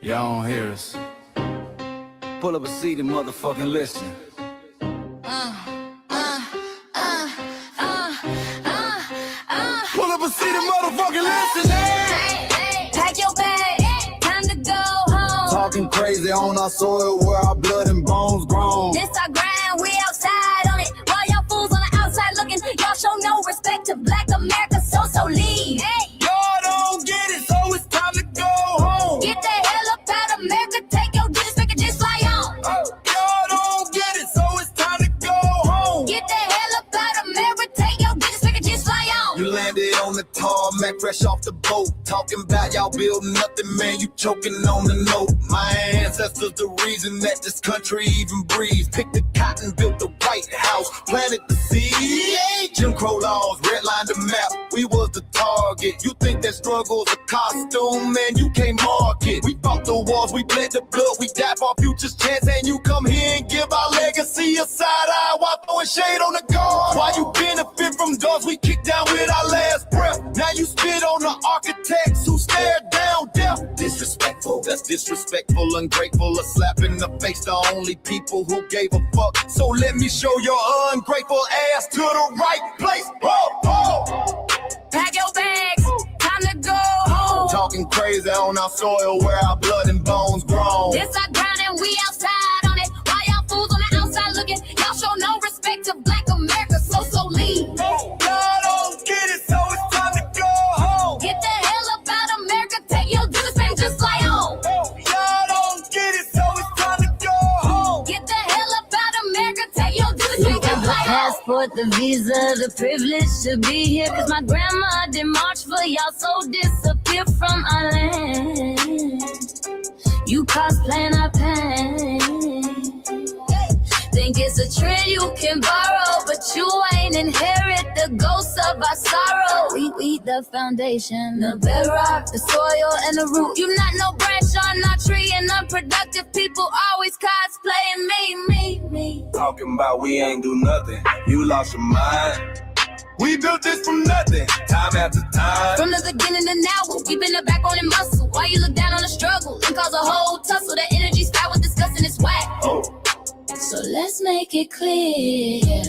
Y'all don't hear us. Pull up a seat and motherfucking listen. Pull up a seat and motherfucking listen. Pack your bag, time to go home. Talking crazy on our soil where our blood and bones grown. This our grind, we outside on it. While y'all fools on the outside looking, y'all show no respect to Black America, so leave. Hey. Y'all don't get it, so it's time to go home. Get the hell up out of America, take your disrespect and just fly on. Y'all don't get it, so it's time to go home. Get the hell up out of America, take your disrespect and just fly on. You landed on the tarmac, fresh off the boat. Talking about y'all building nothing, man, you choking on the note. My ancestors the reason that this country even breathes. Picked the cotton, built the White House, planted the seed. Jim Crow laws, redlined the map, we was the target. You think that struggle's a costume, man, you can't mark it. We fought the wars, we bled the blood, we died for our future's chance. And you come here and give our legacy a side eye while throwing shade on the guard. While you benefit from doors we kicked down with our last breath. Now you spit on the architects who stared down death. Disrespectful, that's disrespectful, ungrateful. A slap in the face, the only people who gave a fuck. So let me show your ungrateful ass to the right place. Pack your bags, time to go home. Talking crazy on our soil where our blood and bones grown. This our ground and we outside on it. While y'all fools on the outside looking, y'all show no respect to Black America, so leave. Y'all don't get it, so it's time to go home. Get the hell up out of America, take your disrespect and just fly on. Y'all don't get it, so it's time to go home. Get the hell up out of America, take your disrespect and just fly on. Passport, the visa, the privilege to be here. Cause my grandma did march for y'all, so disappear from our land. You cosplaying our pain. Think it's a trend you can borrow, but you ain't inherit the ghosts of our sorrow. We the foundation, the bedrock, the soil, and the root. You not no branch on our tree, and unproductive people always cosplaying me. Talking about we ain't do nothing, you lost your mind. We built this from nothing, time after time. From the beginning to now, we been the backbone and muscle. Why you look down on the struggle and cause a whole tussle? That energy style was discussing, it's whack. So let's make it clear,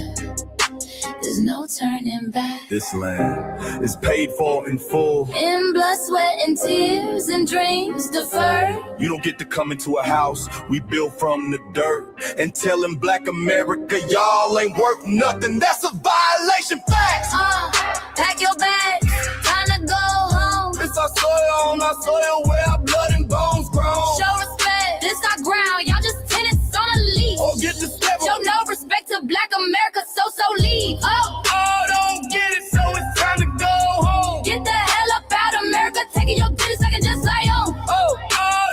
there's no turning back. This land is paid for in full. In blood, sweat, and tears, and dreams deferred. You don't get to come into a house we built from the dirt and telling Black America y'all ain't worth nothing. That's a violation, facts. Pack your bags, time to go home. It's our soil on our soil where our blood and bones grown. Show respect, this our ground, y'all just tenants on a leash. Or get the step. Show no respect to Black America, so leave. Don't get it, so it's time to go home. Get the hell up out of America, taking your business, I can just fly on.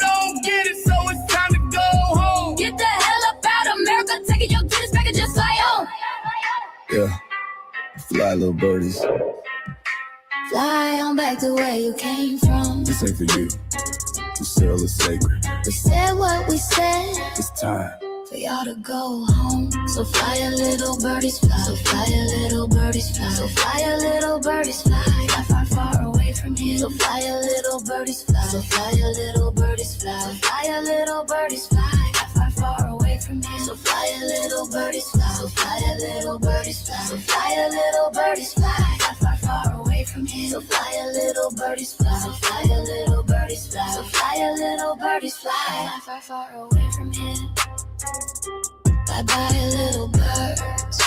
Don't get it, so it's time to go home. Get the hell up out of America, taking your business, I can just fly on. Yeah, fly little birdies. Fly on back to where you came from. This ain't for you. The cell is sacred. We said what we said. It's time For y'all to go home. So fly a little birdies fly. So fly a little birdies fly. So fly a little birdies fly. Fly far, far away from here. So fly a little birdies fly. So fly a little birdies fly. So fly a little birdies fly. Fly far, far away from here. So fly a little birdies fly. So fly a little birdies fly. So fly a little birdies fly. Fly far, far away from here. So fly a little birdies fly. So fly a little birdies fly. So fly a little birdies fly. Fly far, far away from here. Bye bye, little birds.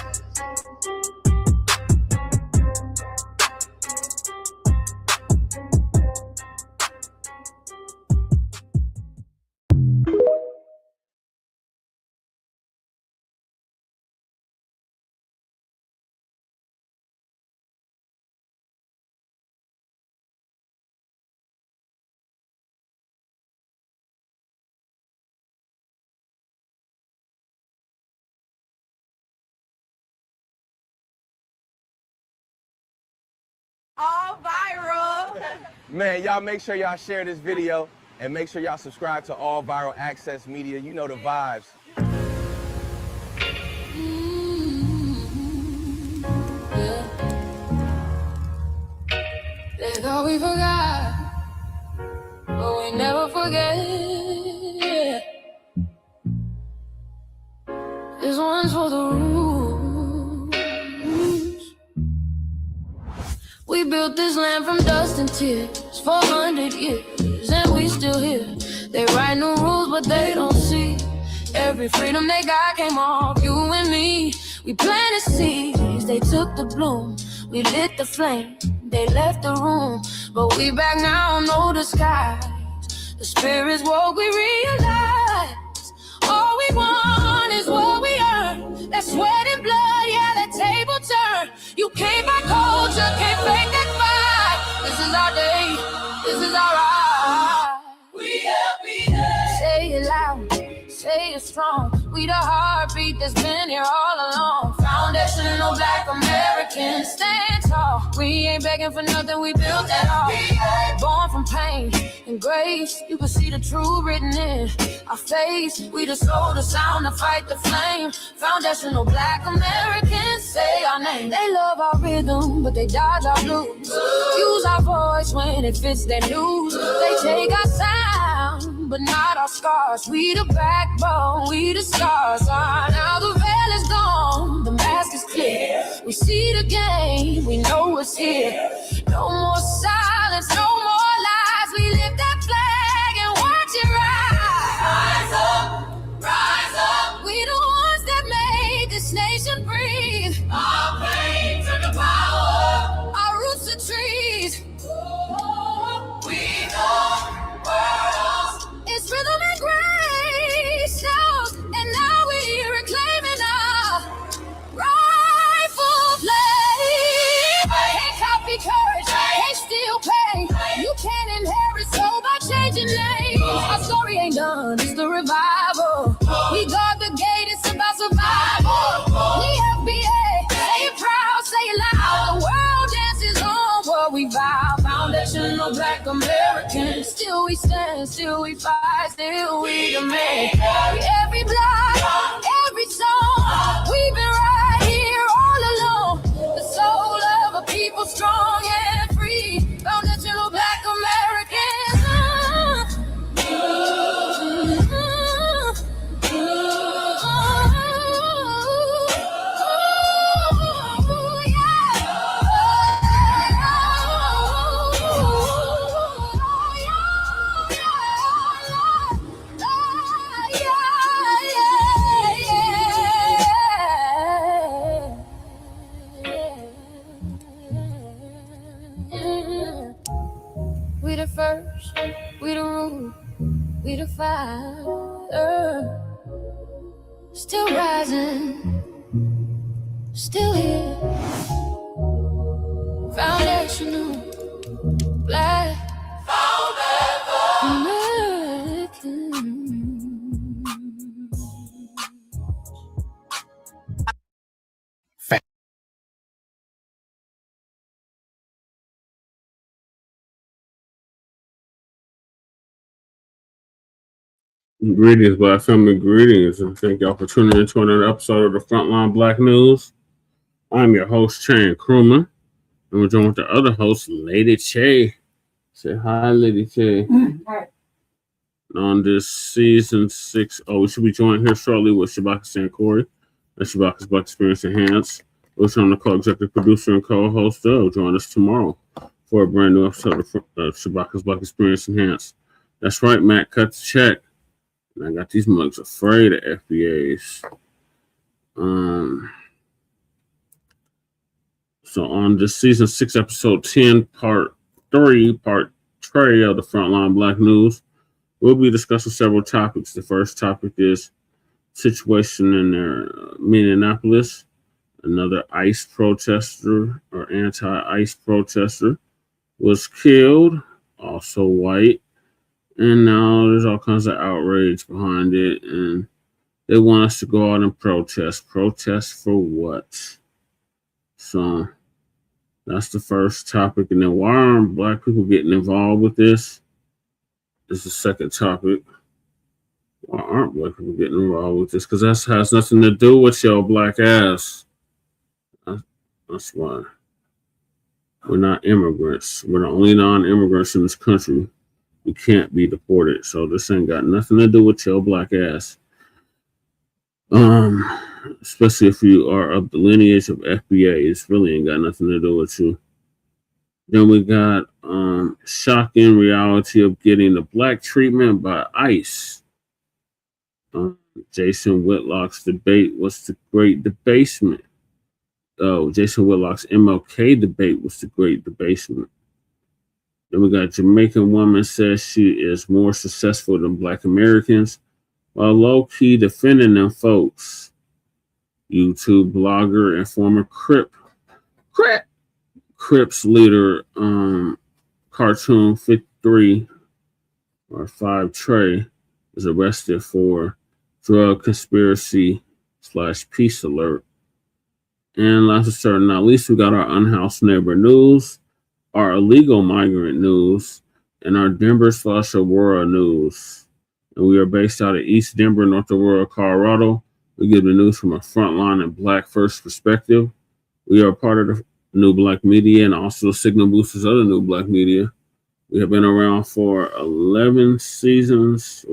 All viral. Man, y'all make sure y'all share this video and make sure y'all subscribe to All Viral Access Media. You know the vibes. Yeah. They thought we forgot, but we never forget. We built this land from dust and tears for 100 years, and we still here. They write new rules, but they don't see every freedom they got came off you and me. We planted seeds, they took the bloom. We lit the flame, they left the room. But we back now, no disguise. The spirit's woke, we realize all we want is what we earn. That sweat and blood, yeah, that table turn. You can't buy culture, can't fake that fight. This is our day, this is our right. We happy day. Say it loud, say it strong. We the heartbeat that's been here all along. Foundational Black Americans, stand tall. We ain't begging for nothing, we built that all. Born from pain and grace, you can see the truth written in our face. We the soul, the sound, to fight the flame. Foundational Black Americans, say our name. They love our rhythm, but they dodge our blues. Use our voice when it fits their news. They take our sound, but not our scars. We the backbone, we the stars. Now the veil is gone, the mask is clear. We see the game, we know it's here. No more silence, no more lies. We lift that flag and watch it rise. Rise up, rise up. We the ones that made this nation breathe. Our pain to the power, our roots are trees. We the world, it's rhythm and grace now, and now we're reclaiming our rightful place. Can't copy courage, can't steal pain. You can't inherit soul by changing names. Our story ain't done, it's the revival. We guard the gate, it's about survival. We FBA, say it proud, say it loud. The world dances on what we vow. Foundational Black Americans, still we stand, still we fight, still we demand. Every block, every song, we've been right here all along. The soul of a people strong and free. Foundational Black Americans. We the first, we the root, we the fire. Still rising, still here. Foundational Black American. Greetings, Black family, greetings, and thank y'all for tuning in to another episode of the Front Line Blacc News. I'm your host, Chan Krumah, and we're joined with the other host, Lady Che. Say hi, Lady Che. Hi. On this season 6, we should be joined here shortly with Shabaka and Corey. That's Shabaka's Black Experience Enhanced. Which I'm the co-executive producer and co-host of. Join us tomorrow for a brand new episode of Shabaka's Black Experience Enhanced. That's right, Matt, cut the check. And I got these mugs afraid of FBAs. So on this season 6, episode 10, part 3, part 3 of the Front Line Blacc News, we'll be discussing several topics. The first topic is situation in Minneapolis. Another ICE protester or anti-ICE protester was killed, also white. And now there's all kinds of outrage behind it. And they want us to go out and protest. Protest for what? So that's the first topic. And then why aren't Black people getting involved with this? This is the second topic. Why aren't Black people getting involved with this? Because that has nothing to do with your Black ass. That's why. We're not immigrants. We're the only non-immigrants in this country. We can't be deported. So this ain't got nothing to do with your Black ass. Especially if you are of the lineage of FBA. It's really ain't got nothing to do with you. Then we got Shocking Reality of Getting the Black Treatment by ICE. Jason Whitlock's debate was the great debasement. Jason Whitlock's MLK debate was the great debasement. Then we got Jamaican woman says she is more successful than Black Americans while low-key defending them folks. YouTube blogger and former Crips leader, Cartoon 53 or 5 Trey was arrested for drug conspiracy / peace alert. And last but certainly not least, we got our Unhoused neighbor news, our illegal migrant news, and our Denver / Aurora news. And we are based out of East Denver, North Aurora, Colorado. We give the news from a Front Line and Blacc first perspective. We are part of the new Blacc Media and also the signal boosters of the new Blacc Media. We have been around for 11 seasons.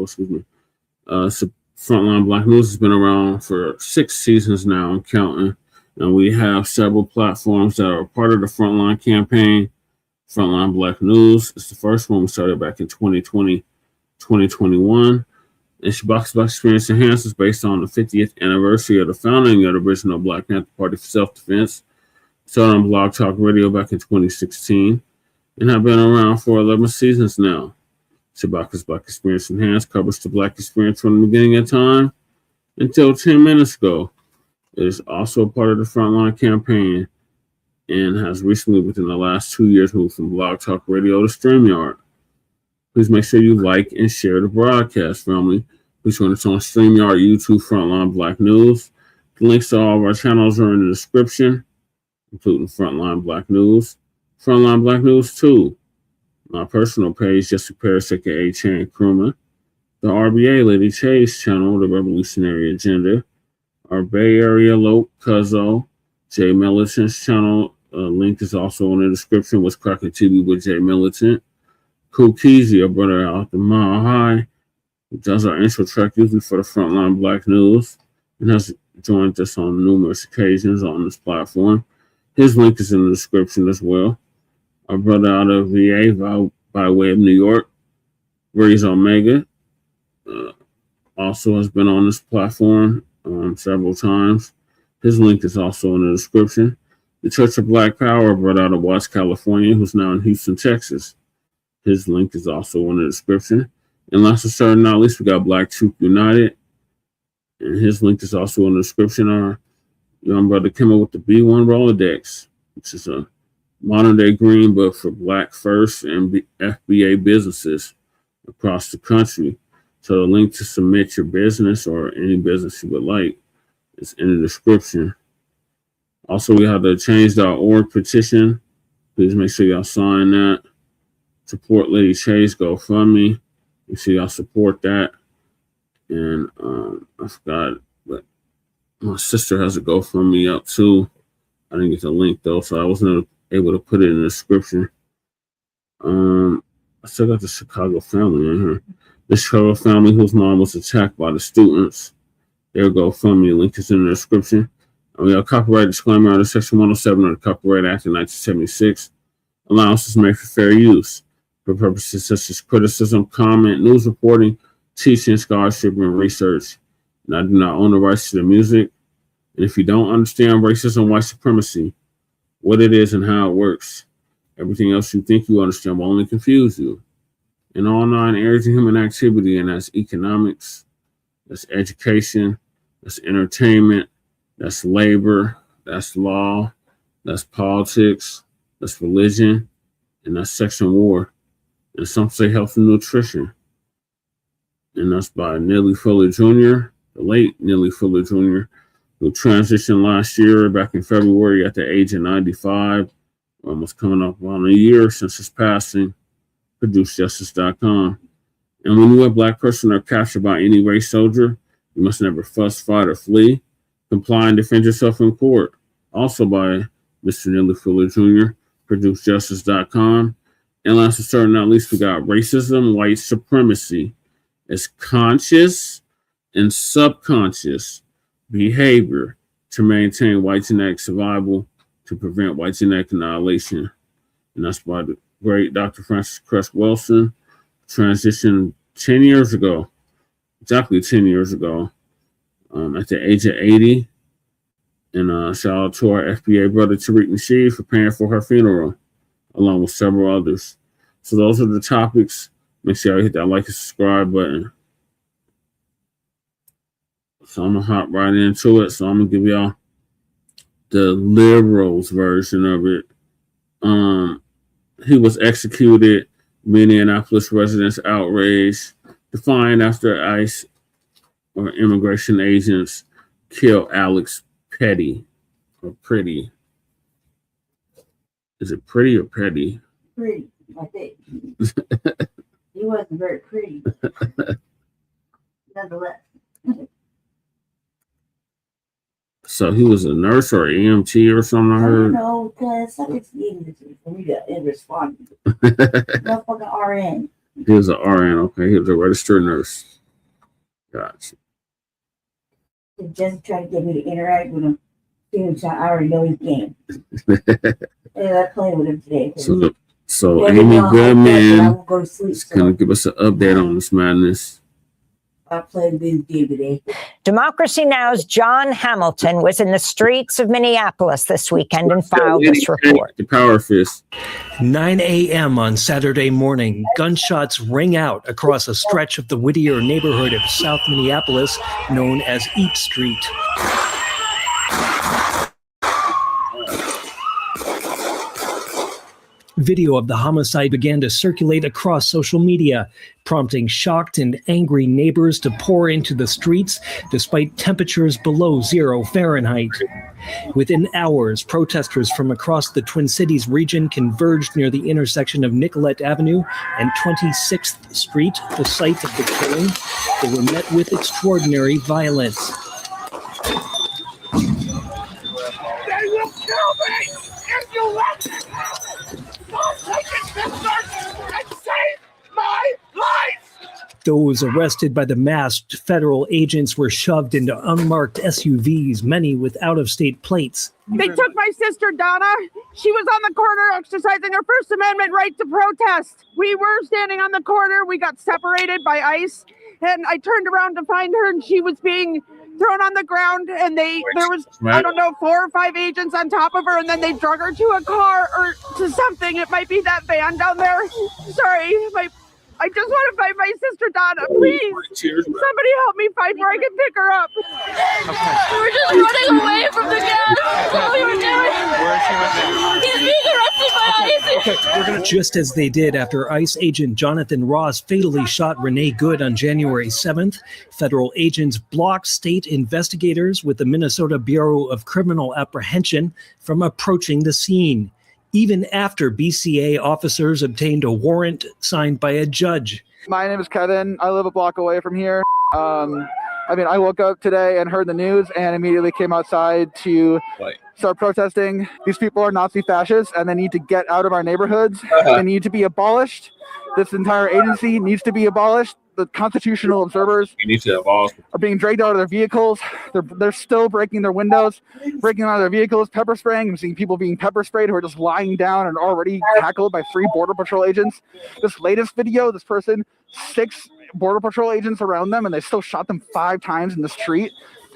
Front Line Blacc News has been around for 6 seasons now and counting. And we have several platforms that are part of the Frontline campaign. Frontline Blacc News is the first one we started back in 2020, 2021. And Shoccing's Black Experience Enhanced is based on the 50th anniversary of the founding of the original Black Panther Party for Self-Defense. Started on Blog Talk Radio back in 2016 and have been around for 11 seasons now. Shoccing's Black Experience Enhanced covers the Black experience from the beginning of time until 10 minutes ago. It is also part of the Frontline campaign and has recently, within the last 2 years, moved from Blog Talk Radio to StreamYard. Please make sure you like and share the broadcast, family. Please join us on StreamYard, YouTube, Frontline Blacc News. The links to all of our channels are in the description, including Frontline Blacc News, Frontline Blacc News 2, my personal page, Jesse Paris, aka Chan Kruma, the RBA Lady Chase channel, The Revolutionary Agenda, our Bay Area Loc Cuzzo, Jay Militant's channel, link is also in the description, What's Cracking TV with Jay Militant, Kukizi, a brother out the Mile High, who does our intro track usually for the Frontline Blacc News, and has joined us on numerous occasions on this platform. His link is in the description as well. Our brother out of VA by way of New York, Raise Omega, also has been on this platform several times. His link is also in the description. The Church of Black Power, brother out of Watts, California, who's now in Houston, Texas. His link is also in the description. And last but certainly not least, we got Black Truth United. And his link is also in the description. Our young brother came up with the B1 Rolodex, which is a modern day green book for Black First and FBA businesses across the country. So the link to submit your business or any business you would like is in the description. Also, we have the change.org petition. Please make sure y'all sign that. Support Lady Chase GoFundMe. Make sure y'all support that. And I forgot, but my sister has a GoFundMe up too. I didn't get the link though, so I wasn't able to put it in the description. I still got the Chicago family in here. The Chicago family whose mom was attacked by the students. Their GoFundMe link is in the description. And we have a copyright disclaimer under Section 107 of the Copyright Act of 1976. Allowance is made for fair use for purposes such as criticism, comment, news reporting, teaching, scholarship, and research. And I do not own the rights to the music. And if you don't understand racism, white supremacy, what it is and how it works, everything else you think you understand will only confuse you. In all 9 areas of human activity, and that's economics, that's education, that's entertainment, that's labor, that's law, that's politics, that's religion, and that's sex and war. And some say health and nutrition. And that's by Neely Fuller Jr., the late Neely Fuller Jr., who transitioned last year back in February at the age of 95, almost coming up on a year since his passing. ProduceJustice.com. And when you a Black person are captured by any race soldier, you must never fuss, fight, or flee. Comply and defend yourself in court. Also by Mr. Neely Fuller Jr., ProduceJustice.com. And last but certainly not least, we got racism, white supremacy. It's conscious and subconscious behavior to maintain white genetic survival, to prevent white genetic annihilation. and that's by the great Dr. Francis Cress Wilson, transitioned 10 years ago, exactly 10 years ago, at the age of 80. And shout out to our FBA brother Tariq Nasheed for paying for her funeral, along with several others. So those are the topics. Make sure you hit that like and subscribe button. So I'm going to hop right into it. So I'm going to give y'all the liberals version of it. He was executed. Minneapolis residents outraged. Defiant after ICE or immigration agents kill Alex Pretti or Pretti. Is it Pretti or Pretti? Pretty, I think. He wasn't very pretty. Nonetheless. So he was a nurse or EMT or something, I heard. No, because something's needed for me to respond. No fucking RN. He was an RN, okay. He was a registered nurse. Gotcha. They just try to get me to interact with him. Since I already know his game. And I played with him today. So Amy Goodman is going to give us an update on this madness. I played with his game today. Democracy Now!'s John Hamilton was in the streets of Minneapolis this weekend and filed this report. The power fist. 9 a.m. on Saturday morning, gunshots ring out across a stretch of the Whittier neighborhood of South Minneapolis known as Eat Street. Video of the homicide began to circulate across social media, prompting shocked and angry neighbors to pour into the streets despite temperatures below 0 Fahrenheit. Within hours, protesters from across the Twin Cities region converged near the intersection of Nicollet Avenue and 26th Street, the site of the killing. They were met with extraordinary violence. They will kill me if you let me! Don't take it, sisters, and save my life! Those arrested by the masked federal agents were shoved into unmarked SUVs, many with out-of-state plates. They took my sister, Donna. She was on the corner exercising her First Amendment right to protest. We were standing on the corner. We got separated by ICE, and I turned around to find her, and she was being thrown on the ground, and there was, I don't know, 4 or 5 agents on top of her, and then they drug her to a car or to something. It might be that van down there. Sorry, I just want to find my sister Donna, please. Somebody help me find where I can pick her up. We were just running away from the gas. That's all we were doing. He's being arrested by ICE. Just as they did after ICE agent Jonathan Ross fatally shot Renee Good on January 7th, federal agents blocked state investigators with the Minnesota Bureau of Criminal Apprehension from approaching the scene, even after BCA officers obtained a warrant signed by a judge. My name is Kevin. I live a block away from here. I woke up today and heard the news and immediately came outside to start protesting. These people are Nazi fascists and they need to get out of our neighborhoods. They need to be abolished. This entire agency needs to be abolished. The constitutional observers are being dragged out of their vehicles. They're still breaking their windows, breaking out of their vehicles, pepper spraying. I'm seeing people being pepper sprayed who are just lying down and already tackled by 3 Border Patrol agents. This latest video, this person, 6 Border Patrol agents around them, and they still shot them 5 times in the street.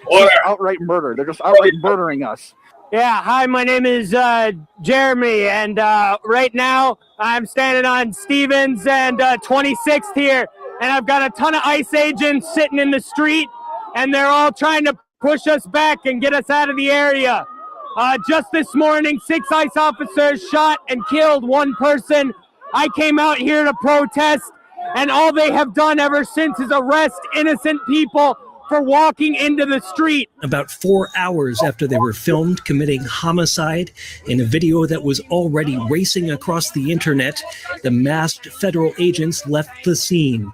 It's outright murder. They're just outright murdering us. Yeah, hi, my name is Jeremy, and right now I'm standing on Stevens and 26th here. And I've got a ton of ICE agents sitting in the street, and they're all trying to push us back and get us out of the area. Just this morning, 6 ICE officers shot and killed 1 person. I came out here to protest, and all they have done ever since is arrest innocent people for walking into the street. About 4 hours after they were filmed committing homicide in a video that was already racing across the internet, the masked federal agents left the scene.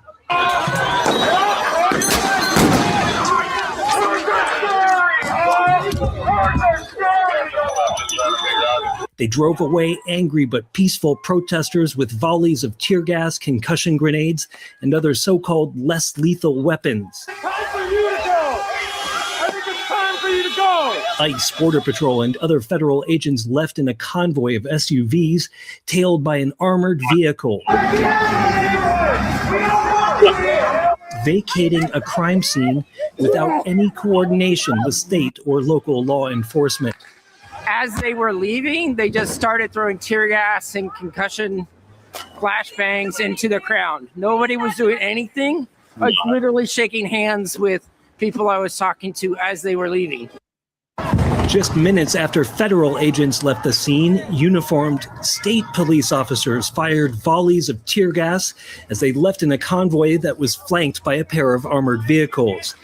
They drove away angry but peaceful protesters with volleys of tear gas, concussion grenades, and other so-called less lethal weapons. Time for you to go! I think it's time for you to go! ICE, Border Patrol, and other federal agents left in a convoy of SUVs, tailed by an armored vehicle, vacating a crime scene without any coordination with state or local law enforcement. As they were leaving, they just started throwing tear gas and concussion flashbangs into the crowd. Nobody was doing anything. I was literally shaking hands with people I was talking to as they were leaving. Just minutes after federal agents left the scene, uniformed state police officers fired volleys of tear gas as they left in a convoy that was flanked by a pair of armored vehicles.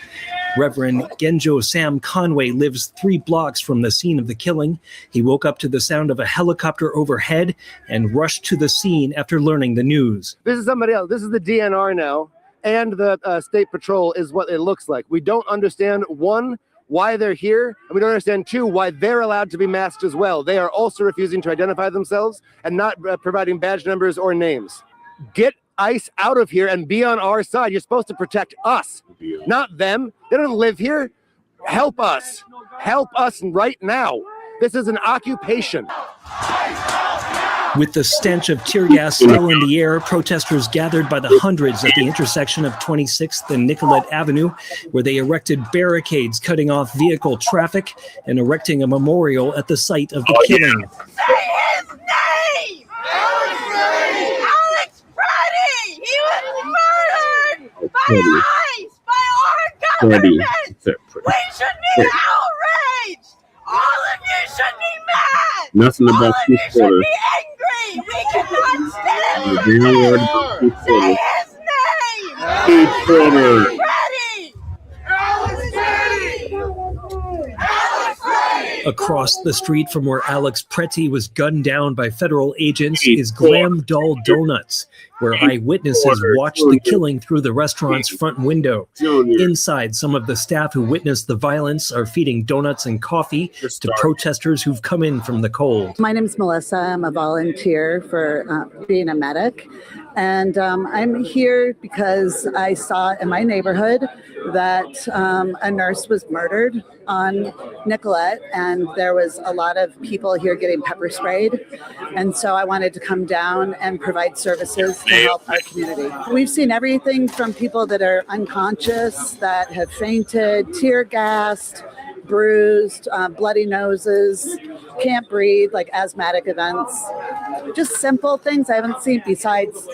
Reverend Genjo Sam Conway lives 3 blocks from the scene of the killing. He woke up to the sound of a helicopter overhead and rushed to the scene after learning the news. This is somebody else. This is the DNR now, and the State Patrol is what it looks like. We don't understand, 1, why they're here, and we don't understand, 2, why they're allowed to be masked as well. They are also refusing to identify themselves and not providing badge numbers or names. Get ICE out of here and be on our side. You're supposed to protect us, not them. They don't live here. Help us. Help us right now. This is an occupation. With the stench of tear gas still in the air, protesters gathered by the hundreds at the intersection of 26th and Nicollet Avenue, where they erected barricades cutting off vehicle traffic and erecting a memorial at the site of the killing. Say his name! Alex Pretti! He was murdered by ICE, by our government! We should be outraged! All of you should be mad! Nothing about All of you should Porter. be angry! We cannot stand The for damn word this! about Keith Say Porter. his name! Keith Porter. Pretti! Alex Pretti! Alex Pretti! Across the street from where Alex Pretti was gunned down by federal agents is Glam Doll Donuts, where eyewitnesses watched the killing through the restaurant's front window. Inside, some of the staff who witnessed the violence are feeding donuts and coffee to protesters who've come in from the cold. My name's Melissa. I'm a volunteer for being a medic. And I'm here because I saw in my neighborhood that a nurse was murdered on Nicollet, and there was a lot of people here getting pepper sprayed. And so I wanted to come down and provide services to help our community. We've seen everything from people that are unconscious, that have fainted, tear gassed, bruised, bloody noses, can't breathe, like asthmatic events. Just simple things I haven't seen besides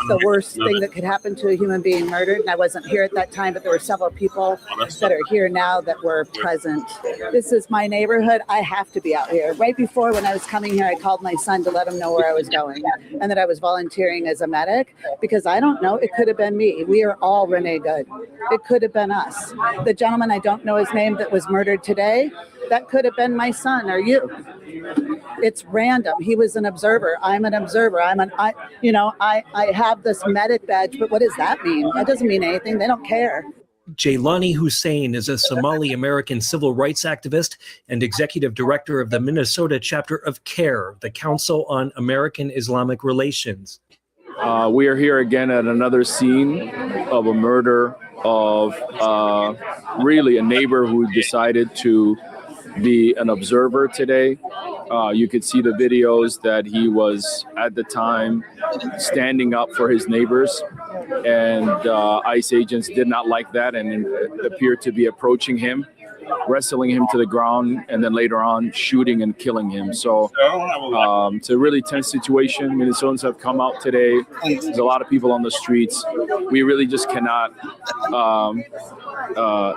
the worst thing that could happen to a human being murdered. And I wasn't here at that time, but there were several people that are here now that were present. This is my neighborhood. I have to be out here. Right before, when I was coming here, I called my son to let him know where I was going and that I was volunteering as a medic, because I don't know, it could have been me. We are all Renee Good. It could have been us. The gentleman, I don't know his name, that was murdered today, that could have been my son or you. It's random. He was an observer. I'm an observer. I have this medic badge, but what does that mean? That doesn't mean anything. They don't care. Jailani Hussein is a Somali-American civil rights activist and executive director of the Minnesota chapter of CARE, the Council on American Islamic Relations. We are here again at another scene of a murder of really a neighbor who decided to be an observer today. You could see the videos that he was at the time standing up for his neighbors, and ICE agents did not like that and appeared to be approaching him, wrestling him to the ground, and then later on shooting and killing him. So it's a really tense situation. Minnesotans have come out today. There's a lot of people on the streets. We really just cannot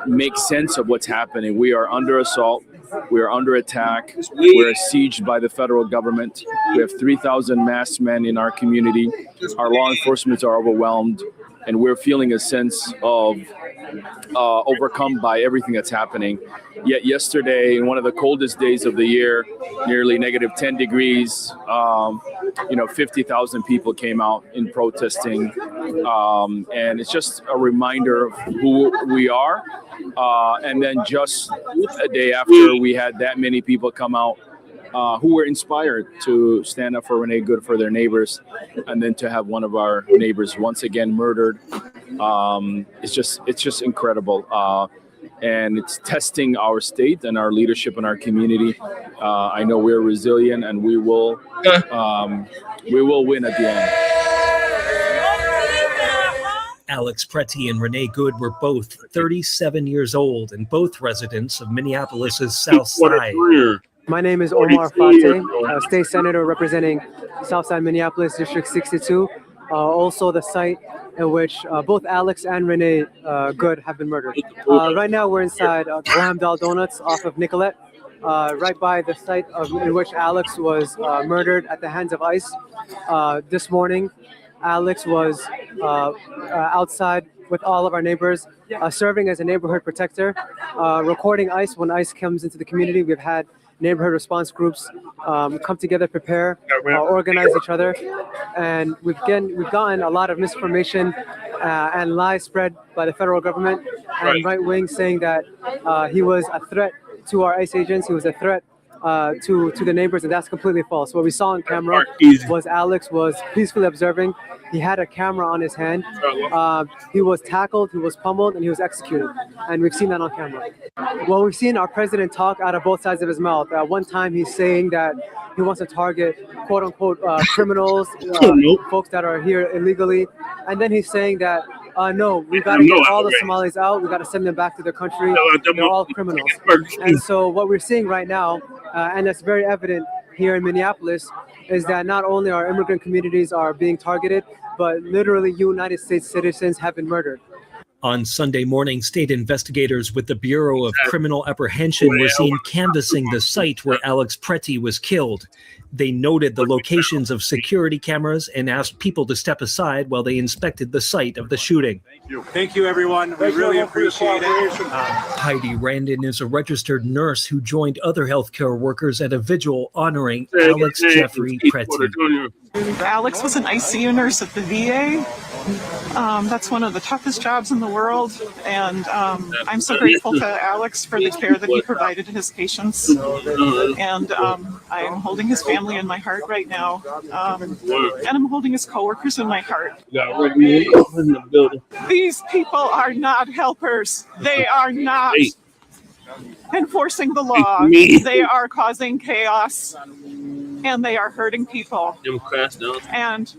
make sense of what's happening. We are under assault. We are under attack. We're sieged by the federal government. We have 3,000 masked men in our community. Our law enforcement are overwhelmed, and we're feeling a sense of overcome by everything that's happening. Yet yesterday, in one of the coldest days of the year, nearly negative 10 degrees, 50,000 people came out in protesting. And it's just a reminder of who we are. And then just a day after we had that many people come out who were inspired to stand up for Renee Good, for their neighbors, and then to have one of our neighbors once again murdered. It's just incredible. and it's testing our state and our leadership in our community. I know we're resilient, and we will win at the end. Alex Pretti and Renee Good were both 37 years old and both residents of Minneapolis's South Side. My name is Omar Fateh, state senator representing Southside Minneapolis, District 62. Also the site in which both Alex and Renee Good have been murdered. Right now we're inside Glam Doll Donuts off of Nicolette, right by the site in which Alex was murdered at the hands of ICE. This morning, Alex was outside with all of our neighbors, serving as a neighborhood protector, recording ICE when ICE comes into the community. We've had neighborhood response groups come together, prepare, organize each other, and we've gotten a lot of misinformation and lies spread by the federal government and right wing, saying that he was a threat to our ICE agents. He was a threat to the neighbors, and that's completely false. What we saw on camera was Alex was peacefully observing. He had a camera on his hand. He was tackled, he was pummeled, and he was executed. And we've seen that on camera. Well, we've seen our president talk out of both sides of his mouth. At one time, he's saying that he wants to target quote unquote criminals, folks that are here illegally. And then he's saying that no, we got to get all the Somalis out. We got to send them back to their country. They're all criminals. And so what we're seeing right now, and that's very evident here in Minneapolis, is that not only our immigrant communities are being targeted, but literally United States citizens have been murdered. On Sunday morning, state investigators with the Bureau of Criminal Apprehension were seen canvassing the site where Alex Pretti was killed. They noted the locations of security cameras and asked people to step aside while they inspected the site of the shooting. Thank you, everyone. We really appreciate it. Heidi Randon is a registered nurse who joined other healthcare workers at a vigil honoring Alex Jeffrey Pretti. Alex was an ICU nurse at the VA. That's one of the toughest jobs in the world, and I'm so grateful to Alex for the care that he provided to his patients. And I'm holding his family in my heart right now, and I'm holding his coworkers in my heart. These people are not helpers. They are not enforcing the law. They are causing chaos, and they are hurting people. And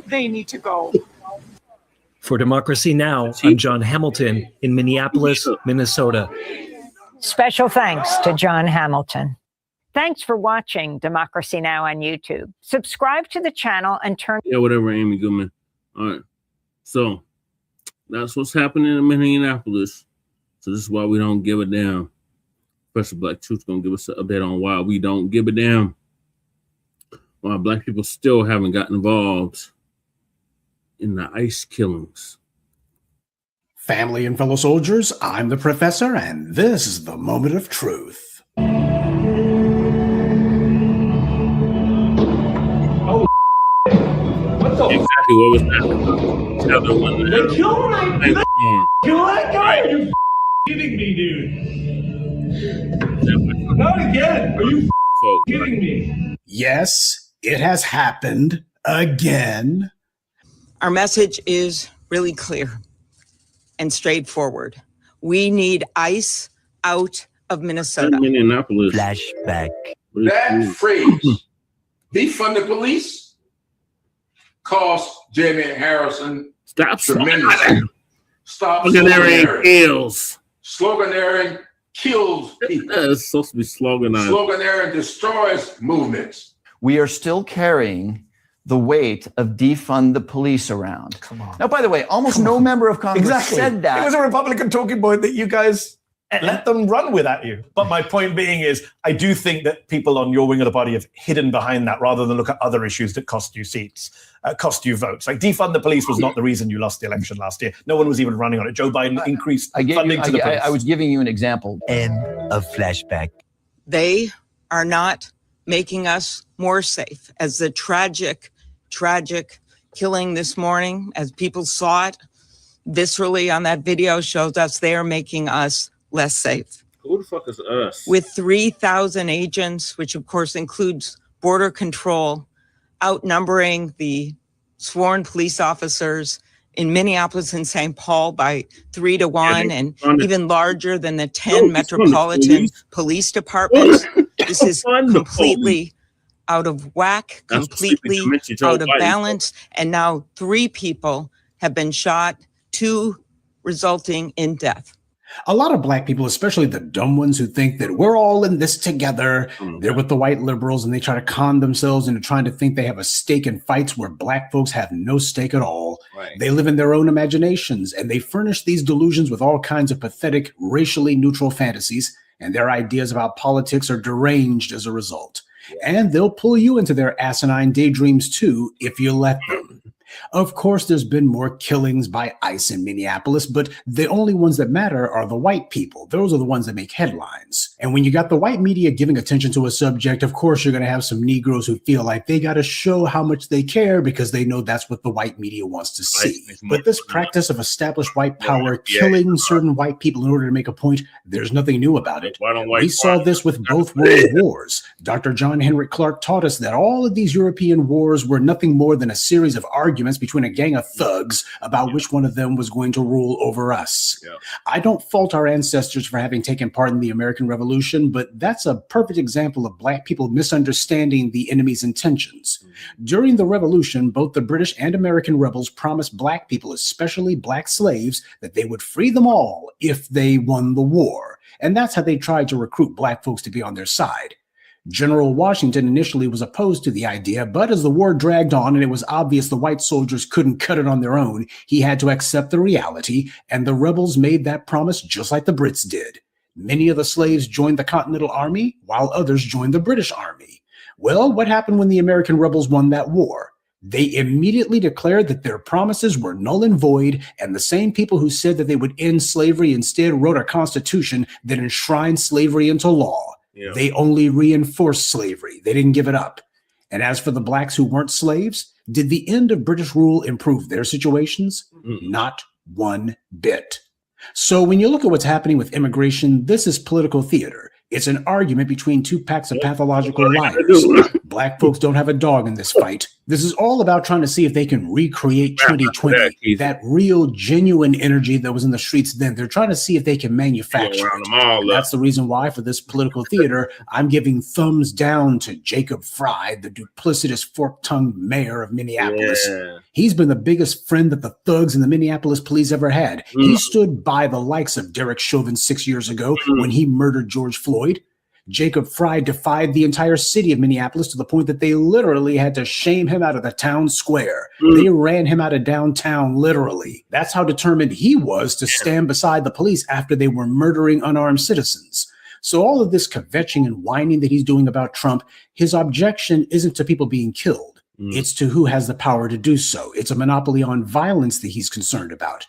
they need to go. For Democracy Now!, I'm John Hamilton in Minneapolis, Minnesota. Special thanks to John Hamilton. Thanks for watching Democracy Now! On YouTube. Subscribe to the channel and turn... Yeah, whatever, Amy Goodman. All right. So, that's what's happening in Minneapolis. So this is why we don't give a damn. Professor Black Truth's going to give us an update on why we don't give a damn. Why black people still haven't gotten involved in the ICE killings. Family and fellow soldiers, I'm the professor, and this is the moment of truth. Oh, what the exactly what was happening? They killed my kill that guy? Are you kidding me, dude? Not again. Are you kidding me? Yes, it has happened again. Our message is really clear and straightforward. We need ICE out of Minnesota. Minneapolis. Flashback. That phrase, defund the police, cost Jamie Harrison tremendously. Stop sloganeering kills. Sloganeering kills people. It's supposed to be sloganized. Sloganeering destroys movements. We are still carrying the weight of defund the police around. Come on. Now, by the way, almost no member of Congress said that. It was a Republican talking point that you guys let them run with at you. But my point being is, I do think that people on your wing of the party have hidden behind that rather than look at other issues that cost you seats, cost you votes. Like defund the police was not the reason you lost the election last year. No one was even running on it. Joe Biden increased funding to the police. I was giving you an example. End of flashback. They are not making us more safe. As the tragic killing this morning, as people saw it viscerally on that video, shows us they are making us less safe. Who the fuck is us? With 3,000 agents, which of course includes border control, outnumbering the sworn police officers in Minneapolis and St. Paul by 3 to 1, and even larger than the 10 metropolitan police departments. This is completely out of whack, completely out of balance. And now 3 people have been shot, 2 resulting in death. A lot of Black people, especially the dumb ones who think that we're all in this together, they're with the white liberals and they try to con themselves into trying to think they have a stake in fights where Black folks have no stake at all. Right. They live in their own imaginations and they furnish these delusions with all kinds of pathetic, racially neutral fantasies, and their ideas about politics are deranged as a result. And they'll pull you into their asinine daydreams too if you let them. Of course, there's been more killings by ICE in Minneapolis, but the only ones that matter are the white people. Those are the ones that make headlines. And when you got the white media giving attention to a subject, of course, you're going to have some Negroes who feel like they got to show how much they care because they know that's what the white media wants to see. But this practice of established white power killing certain white people in order to make a point, there's nothing new about it. We saw this with both world wars. Dr. John Henrik Clarke taught us that all of these European wars were nothing more than a series of arguments between a gang of thugs about which one of them was going to rule over us. I don't fault our ancestors for having taken part in the American Revolution, but that's a perfect example of Black people misunderstanding the enemy's intentions. During the Revolution, both the British and American rebels promised Black people, especially Black slaves, that they would free them all if they won the war. And that's how they tried to recruit Black folks to be on their side. General Washington initially was opposed to the idea, but as the war dragged on and it was obvious the white soldiers couldn't cut it on their own, he had to accept the reality, and the rebels made that promise just like the Brits did. Many of the slaves joined the Continental Army, while others joined the British Army. Well, what happened when the American rebels won that war? They immediately declared that their promises were null and void, and the same people who said that they would end slavery instead wrote a constitution that enshrined slavery into law. They only reinforced slavery. They didn't give it up. And as for the Blacks who weren't slaves, did the end of British rule improve their situations? Not one bit. So when you look at what's happening with immigration, this is political theater. It's an argument between 2 packs of pathological liars. Black folks don't have a dog in this fight. This is all about trying to see if they can recreate 2020, that real, genuine energy that was in the streets then. They're trying to see if they can manufacture it. That's the reason why, for this political theater, I'm giving thumbs down to Jacob Fry, the duplicitous, fork-tongued mayor of Minneapolis. He's been the biggest friend that the thugs in the Minneapolis police ever had. He stood by the likes of Derek Chauvin 6 years ago when he murdered George Floyd. Jacob Fry defied the entire city of Minneapolis to the point that they literally had to shame him out of the town square. They ran him out of downtown, literally. That's how determined he was to stand beside the police after they were murdering unarmed citizens. So all of this kvetching and whining that he's doing about Trump, his objection isn't to people being killed. It's to who has the power to do so. It's a monopoly on violence that he's concerned about.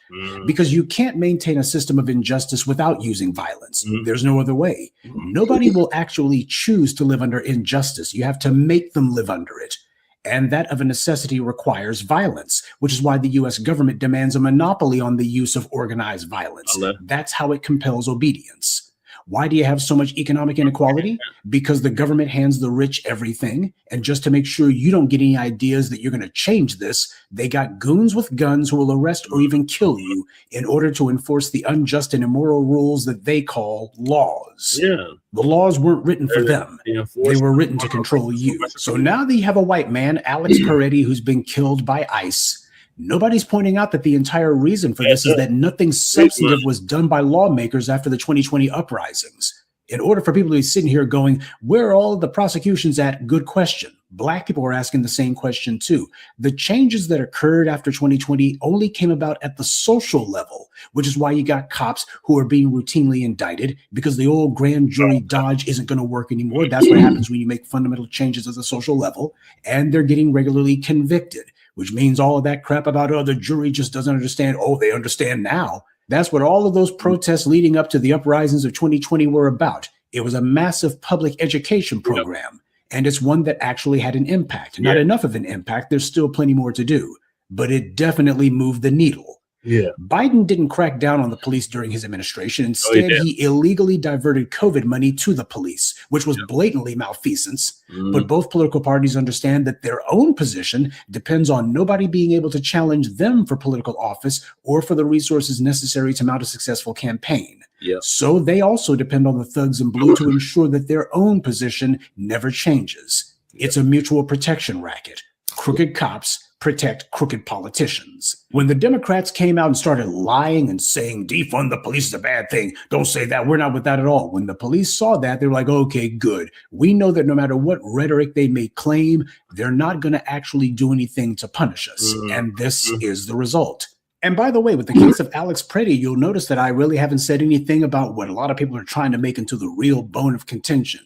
Because you can't maintain a system of injustice without using violence. There's no other way. Nobody will actually choose to live under injustice. You have to make them live under it. And that of a necessity requires violence, which is why the US government demands a monopoly on the use of organized violence. That's how it compels obedience. Why do you have so much economic inequality? Because the government hands the rich everything. And just to make sure you don't get any ideas that you're going to change this, they got goons with guns who will arrest or even kill you in order to enforce the unjust and immoral rules that they call laws. The laws weren't written for them. They were written to control you. So now that you have a white man, Alex Pretti, who's been killed by ICE, nobody's pointing out that the entire reason for this is that nothing substantive was done by lawmakers after the 2020 uprisings. In order for people to be sitting here going, where are all of the prosecutions at? Good question. Black people are asking the same question too. The changes that occurred after 2020 only came about at the social level, which is why you got cops who are being routinely indicted because the old grand jury dodge isn't going to work anymore. That's what happens when you make fundamental changes at the social level, and they're getting regularly convicted. Which means all of that crap about, oh, the jury just doesn't understand. Oh, they understand now. That's what all of those protests leading up to the uprisings of 2020 were about. It was a massive public education program, and it's one that actually had an impact. Not enough of an impact. There's still plenty more to do, but it definitely moved the needle. Yeah. Biden didn't crack down on the police during his administration. Instead, he illegally diverted COVID money to the police, which was blatantly malfeasance. But both political parties understand that their own position depends on nobody being able to challenge them for political office or for the resources necessary to mount a successful campaign. So they also depend on the thugs in blue to ensure that their own position never changes. It's a mutual protection racket. Crooked cops protect crooked politicians. When the Democrats came out and started lying and saying defund the police is a bad thing, don't say that, we're not with that at all. When the police saw that, they were like, okay, good. We know that no matter what rhetoric they may claim, they're not going to actually do anything to punish us. And this is the result. And by the way, with the case of Alex Pretti, you'll notice that I really haven't said anything about what a lot of people are trying to make into the real bone of contention.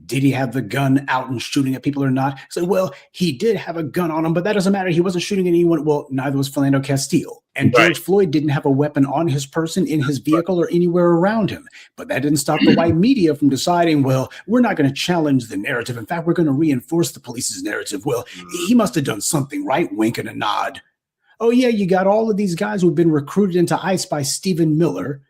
Did he have the gun out and shooting at people or not? So, well, he did have a gun on him, but that doesn't matter. He wasn't shooting at anyone. Well, neither was Philando Castile. And George Floyd didn't have a weapon on his person, in his vehicle, or anywhere around him. But that didn't stop the white media from deciding, well, we're not going to challenge the narrative. In fact, we're going to reinforce the police's narrative. Well, he must have done something, right? Wink and a nod. Oh, yeah, you got all of these guys who've been recruited into ICE by Stephen Miller.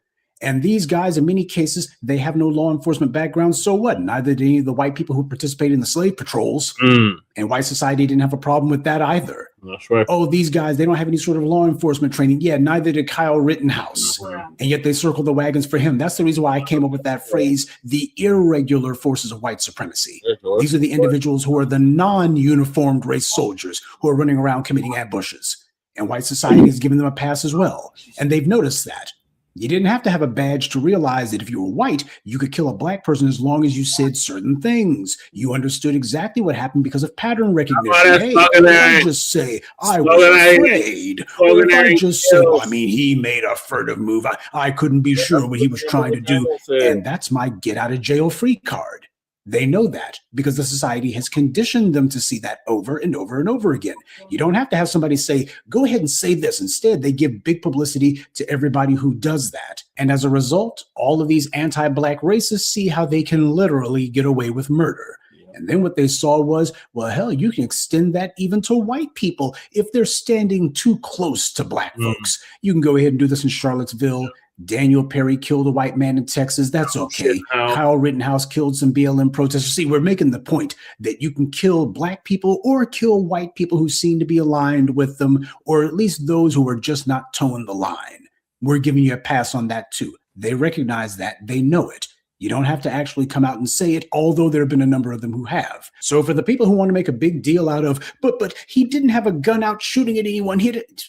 And these guys, in many cases, they have no law enforcement background. So what? Neither did any of the white people who participated in the slave patrols. And white society didn't have a problem with that either. That's right. Oh, these guys, they don't have any sort of law enforcement training. Yeah, neither did Kyle Rittenhouse. And yet they circled the wagons for him. That's the reason why I came up with that phrase, the irregular forces of white supremacy. These are the individuals who are the non-uniformed race soldiers who are running around committing ambushes. And white society has given them a pass as well. And they've noticed that. You didn't have to have a badge to realize that if you were white, you could kill a black person as long as you said certain things. You understood exactly what happened because of pattern recognition. Hey, what did I just say? I was afraid. Or if I just say, well, I mean, he made a furtive move. I couldn't be sure what he was trying to do. And that's my get out of jail free card. They know that because the society has conditioned them to see that over and over and over again. You don't have to have somebody say, go ahead and say this. Instead, they give big publicity to everybody who does that. And as a result, all of these anti-black racists see how they can literally get away with murder. And then what they saw was, well, hell, you can extend that even to white people if they're standing too close to black folks. You can go ahead and do this in Charlottesville. Daniel Perry killed a white man in Texas. That's okay. Kyle Rittenhouse killed some BLM protesters. See, we're making the point that you can kill black people or kill white people who seem to be aligned with them, or at least those who are just not towing the line. We're giving you a pass on that too. They recognize that. They know it. You don't have to actually come out and say it, although there have been a number of them who have. So for the people who want to make a big deal out of, but he didn't have a gun out shooting at anyone,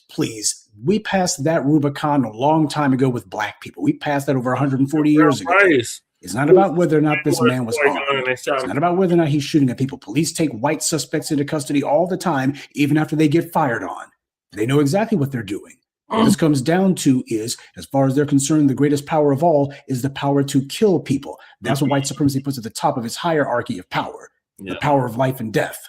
please. We passed that Rubicon a long time ago with black people. We passed that over 140 years ago. It's not about whether or not this man was armed. It's not about whether or not he's shooting at people. Police take white suspects into custody all the time, even after they get fired on. They know exactly what they're doing. What this comes down to is, as far as they're concerned, the greatest power of all is the power to kill people. That's what white supremacy puts at the top of its hierarchy of power, the power of life and death.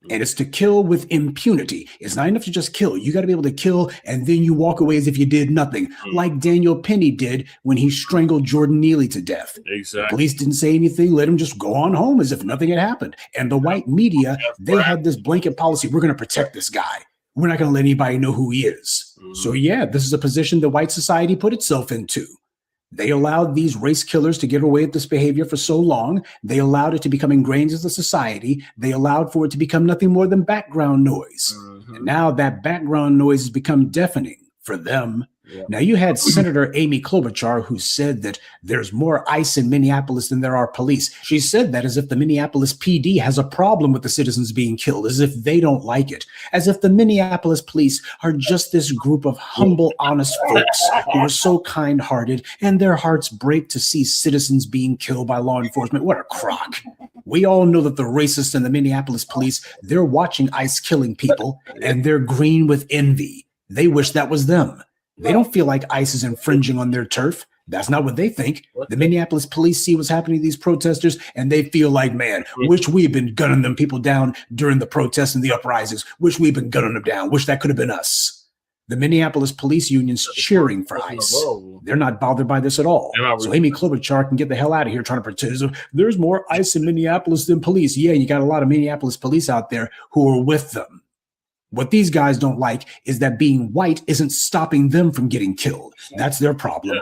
And it's to kill with impunity. It's not enough to just kill. You got to be able to kill, and then you walk away as if you did nothing, like Daniel Penny did when he strangled Jordan Neely to death. Exactly. The police didn't say anything, let him just go on home as if nothing had happened. And the white media, they had this blanket policy. We're going to protect this guy. We're not going to let anybody know who he is. So yeah, this is a position that white society put itself into. They allowed these race killers to get away with this behavior for so long. They allowed it to become ingrained into society. They allowed for it to become nothing more than background noise. And now that background noise has become deafening for them. Now, you had Senator Amy Klobuchar, who said that there's more ICE in Minneapolis than there are police. She said that as if the Minneapolis PD has a problem with the citizens being killed, as if they don't like it, as if the Minneapolis police are just this group of humble, honest folks who are so kind-hearted and their hearts break to see citizens being killed by law enforcement. What a crock. We all know that the racists in the Minneapolis police, they're watching ICE killing people and they're green with envy. They wish that was them. They don't feel like ICE is infringing on their turf. That's not what they think. The Minneapolis police see what's happening to these protesters, and they feel like, man, wish we'd been gunning them people down during the protests and the uprisings. Wish we'd been gunning them down. Wish that could have been us. The Minneapolis police union's cheering for ICE. They're not bothered by this at all. So Amy Klobuchar can get the hell out of here trying to pretend there's more ICE in Minneapolis than police. Yeah, you got a lot of Minneapolis police out there who are with them. What these guys don't like is that being white isn't stopping them from getting killed. That's their problem.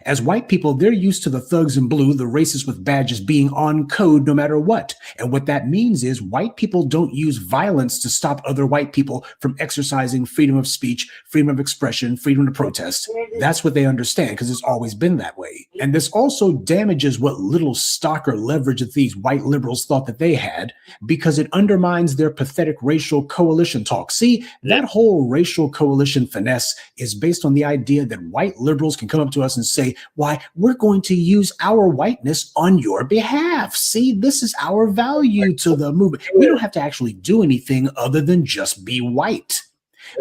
As white people, they're used to the thugs in blue, the racists with badges being on code no matter what. And what that means is white people don't use violence to stop other white people from exercising freedom of speech, freedom of expression, freedom to protest. That's what they understand because it's always been that way. And this also damages what little stock or leverage that these white liberals thought that they had because it undermines their pathetic racial coalition talk. See, that whole racial coalition finesse is based on the idea that white liberals can come up to us and say, why, we're going to use our whiteness on your behalf. See, this is our value to the movement. We don't have to actually do anything other than just be white.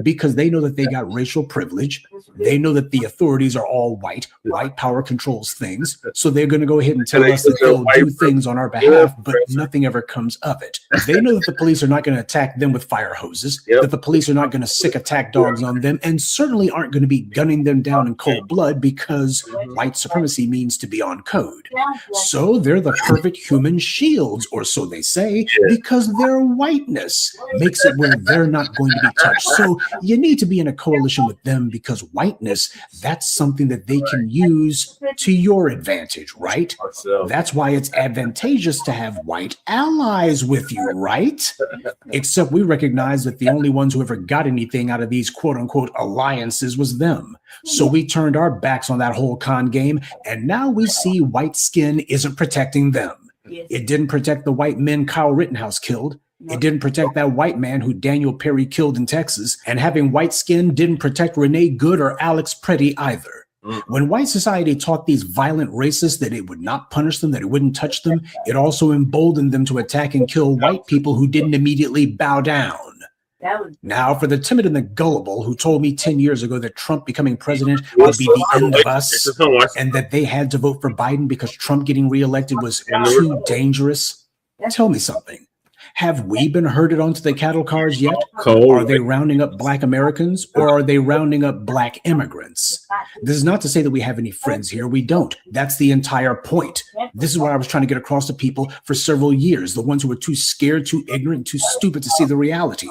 Because they know that they got racial privilege. They know that the authorities are all white. White power controls things. So they're going to go ahead and tell us that they'll do things on our behalf, but nothing ever comes of it. They know that the police are not going to attack them with fire hoses, that the police are not going to sick attack dogs on them, and certainly aren't going to be gunning them down in cold blood because white supremacy means to be on code. So they're the perfect human shields, or so they say, because their whiteness makes it where they're not going to be touched. So you need to be in a coalition with them because whiteness, that's something that they can use to your advantage, right? That's why it's advantageous to have white allies with you, right? Except we recognize that the only ones who ever got anything out of these quote unquote alliances was them. So we turned our backs on that whole con game, and now we see white skin isn't protecting them. It didn't protect the white men Kyle Rittenhouse killed. It didn't protect that white man who Daniel Perry killed in Texas. And having white skin didn't protect Renee Good or Alex Pretti either. When white society taught these violent racists that it would not punish them, that it wouldn't touch them, it also emboldened them to attack and kill white people who didn't immediately bow down. Now, for the timid and the gullible who told me 10 years ago that Trump becoming president would be the end of us and that they had to vote for Biden because Trump getting reelected was too dangerous, tell me something. Have we been herded onto the cattle cars yet? Are they rounding up Black Americans or are they rounding up Black immigrants? This is not to say that we have any friends here. We don't. That's the entire point. This is what I was trying to get across to people for several years, the ones who were too scared, too ignorant, too stupid to see the reality.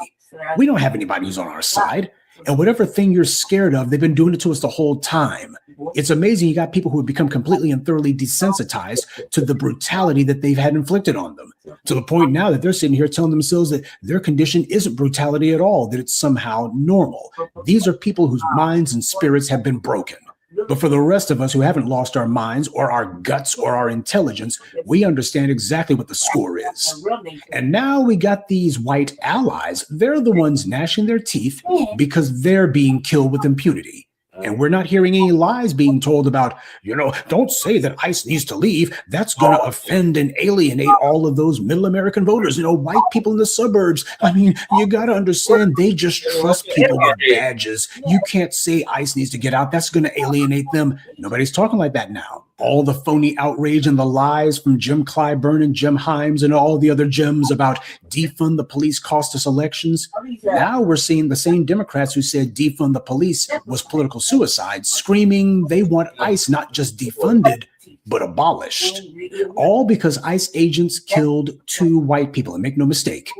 We don't have anybody who's on our side. And whatever thing you're scared of, they've been doing it to us the whole time. It's amazing you got people who have become completely and thoroughly desensitized to the brutality that they've had inflicted on them, to the point now that they're sitting here telling themselves that their condition isn't brutality at all, that it's somehow normal. These are people whose minds and spirits have been broken. But for the rest of us who haven't lost our minds or our guts or our intelligence, we understand exactly what the score is. And now we got these white allies. They're the ones gnashing their teeth because they're being killed with impunity. And we're not hearing any lies being told about, don't say that ICE needs to leave. That's going to offend and alienate all of those middle American voters, white people in the suburbs. I mean, you got to understand, they just trust people with badges. You can't say ICE needs to get out. That's going to alienate them. Nobody's talking like that now. All the phony outrage and the lies from Jim Clyburn and Jim Himes and all the other gems about defund the police cost us elections. Now we're seeing the same Democrats who said defund the police was political suicide, screaming they want ICE not just defunded, but abolished. All because ICE agents killed 2 white people. And make no mistake,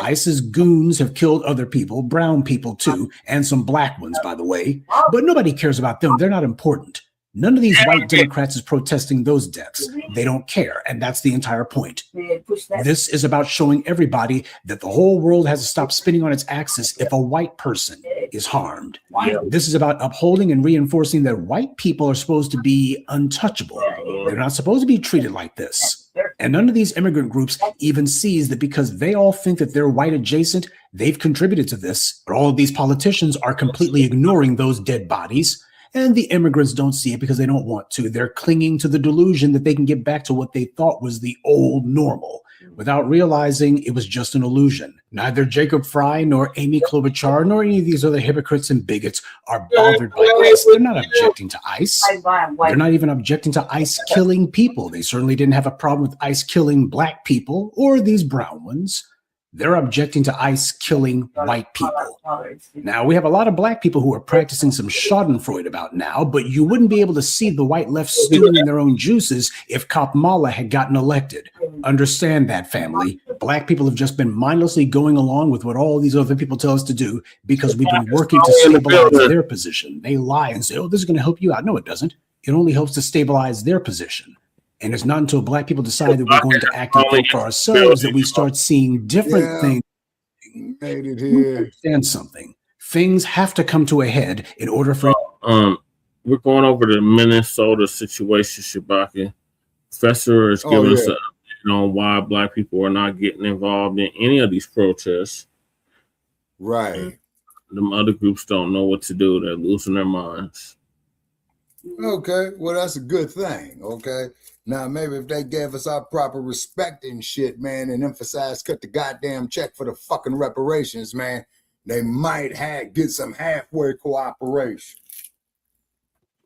ICE's goons have killed other people, brown people too, and some black ones, by the way. But nobody cares about them. They're not important. None of these white Democrats is protesting those deaths. They don't care, and that's the entire point. This is about showing everybody that the whole world has to stop spinning on its axis if a white person is harmed. This is about upholding and reinforcing that white people are supposed to be untouchable. They're not supposed to be treated like this. And none of these immigrant groups even sees that because they all think that they're white adjacent, they've contributed to this. But all of these politicians are completely ignoring those dead bodies. And the immigrants don't see it because they don't want to. They're clinging to the delusion that they can get back to what they thought was the old normal without realizing it was just an illusion. Neither Jacob Fry nor Amy Klobuchar nor any of these other hypocrites and bigots are bothered by ICE. They're not objecting to ICE. They're not even objecting to ICE killing people. They certainly didn't have a problem with ICE killing black people or these brown ones. They're objecting to ICE killing white people. Now, we have a lot of black people who are practicing some schadenfreude about now, but you wouldn't be able to see the white left stewing in their own juices if Kamala had gotten elected. Understand that, family. Black people have just been mindlessly going along with what all these other people tell us to do because we've been working to stabilize their position. They lie and say, oh, this is going to help you out. No, it doesn't. It only helps to stabilize their position. And it's not until black people decide that we're going to act and think for ourselves that we start seeing different things. Made it here. Understand something. Things have to come to a head in order for. We're going over the Minnesota situation, Shoccing. Professor is giving us an update on why black people are not getting involved in any of these protests. Right. Them other groups don't know what to do. They're losing their minds. Okay, well, that's a good thing, okay? Now, maybe if they gave us our proper respect and shit, man, and emphasized cut the goddamn check for the fucking reparations, man, they might get some halfway cooperation.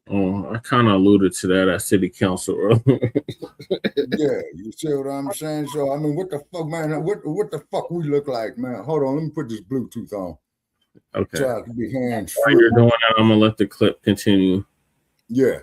Oh, I kind of alluded to that at city council earlier. Yeah, you see what I'm saying? So, I mean, what the fuck, man? What the fuck we look like, man? Hold on, let me put this Bluetooth on. Okay. So I can be hands-free. While you're doing that, I'm going to let the clip continue. Yeah.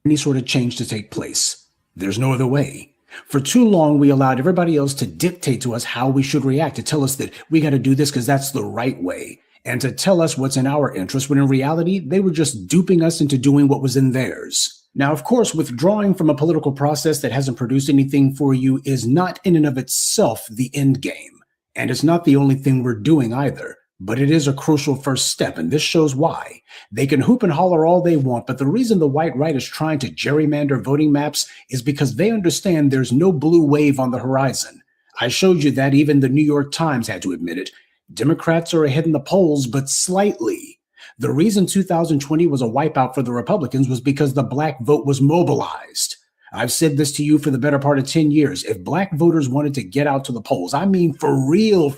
Any sort of change to take place. There's no other way. For too long, we allowed everybody else to dictate to us how we should react, to tell us that we got to do this because that's the right way, and to tell us what's in our interest, when in reality, they were just duping us into doing what was in theirs. Now, of course, withdrawing from a political process that hasn't produced anything for you is not in and of itself the end game. And it's not the only thing we're doing either. But it is a crucial first step, and this shows why. They can hoop and holler all they want, but the reason the white right is trying to gerrymander voting maps is because they understand there's no blue wave on the horizon. I showed you that. Even the New York Times had to admit it. Democrats are ahead in the polls, but slightly. The reason 2020 was a wipeout for the Republicans was because the black vote was mobilized. I've said this to you for the better part of 10 years. If black voters wanted to get out to the polls, I mean for real,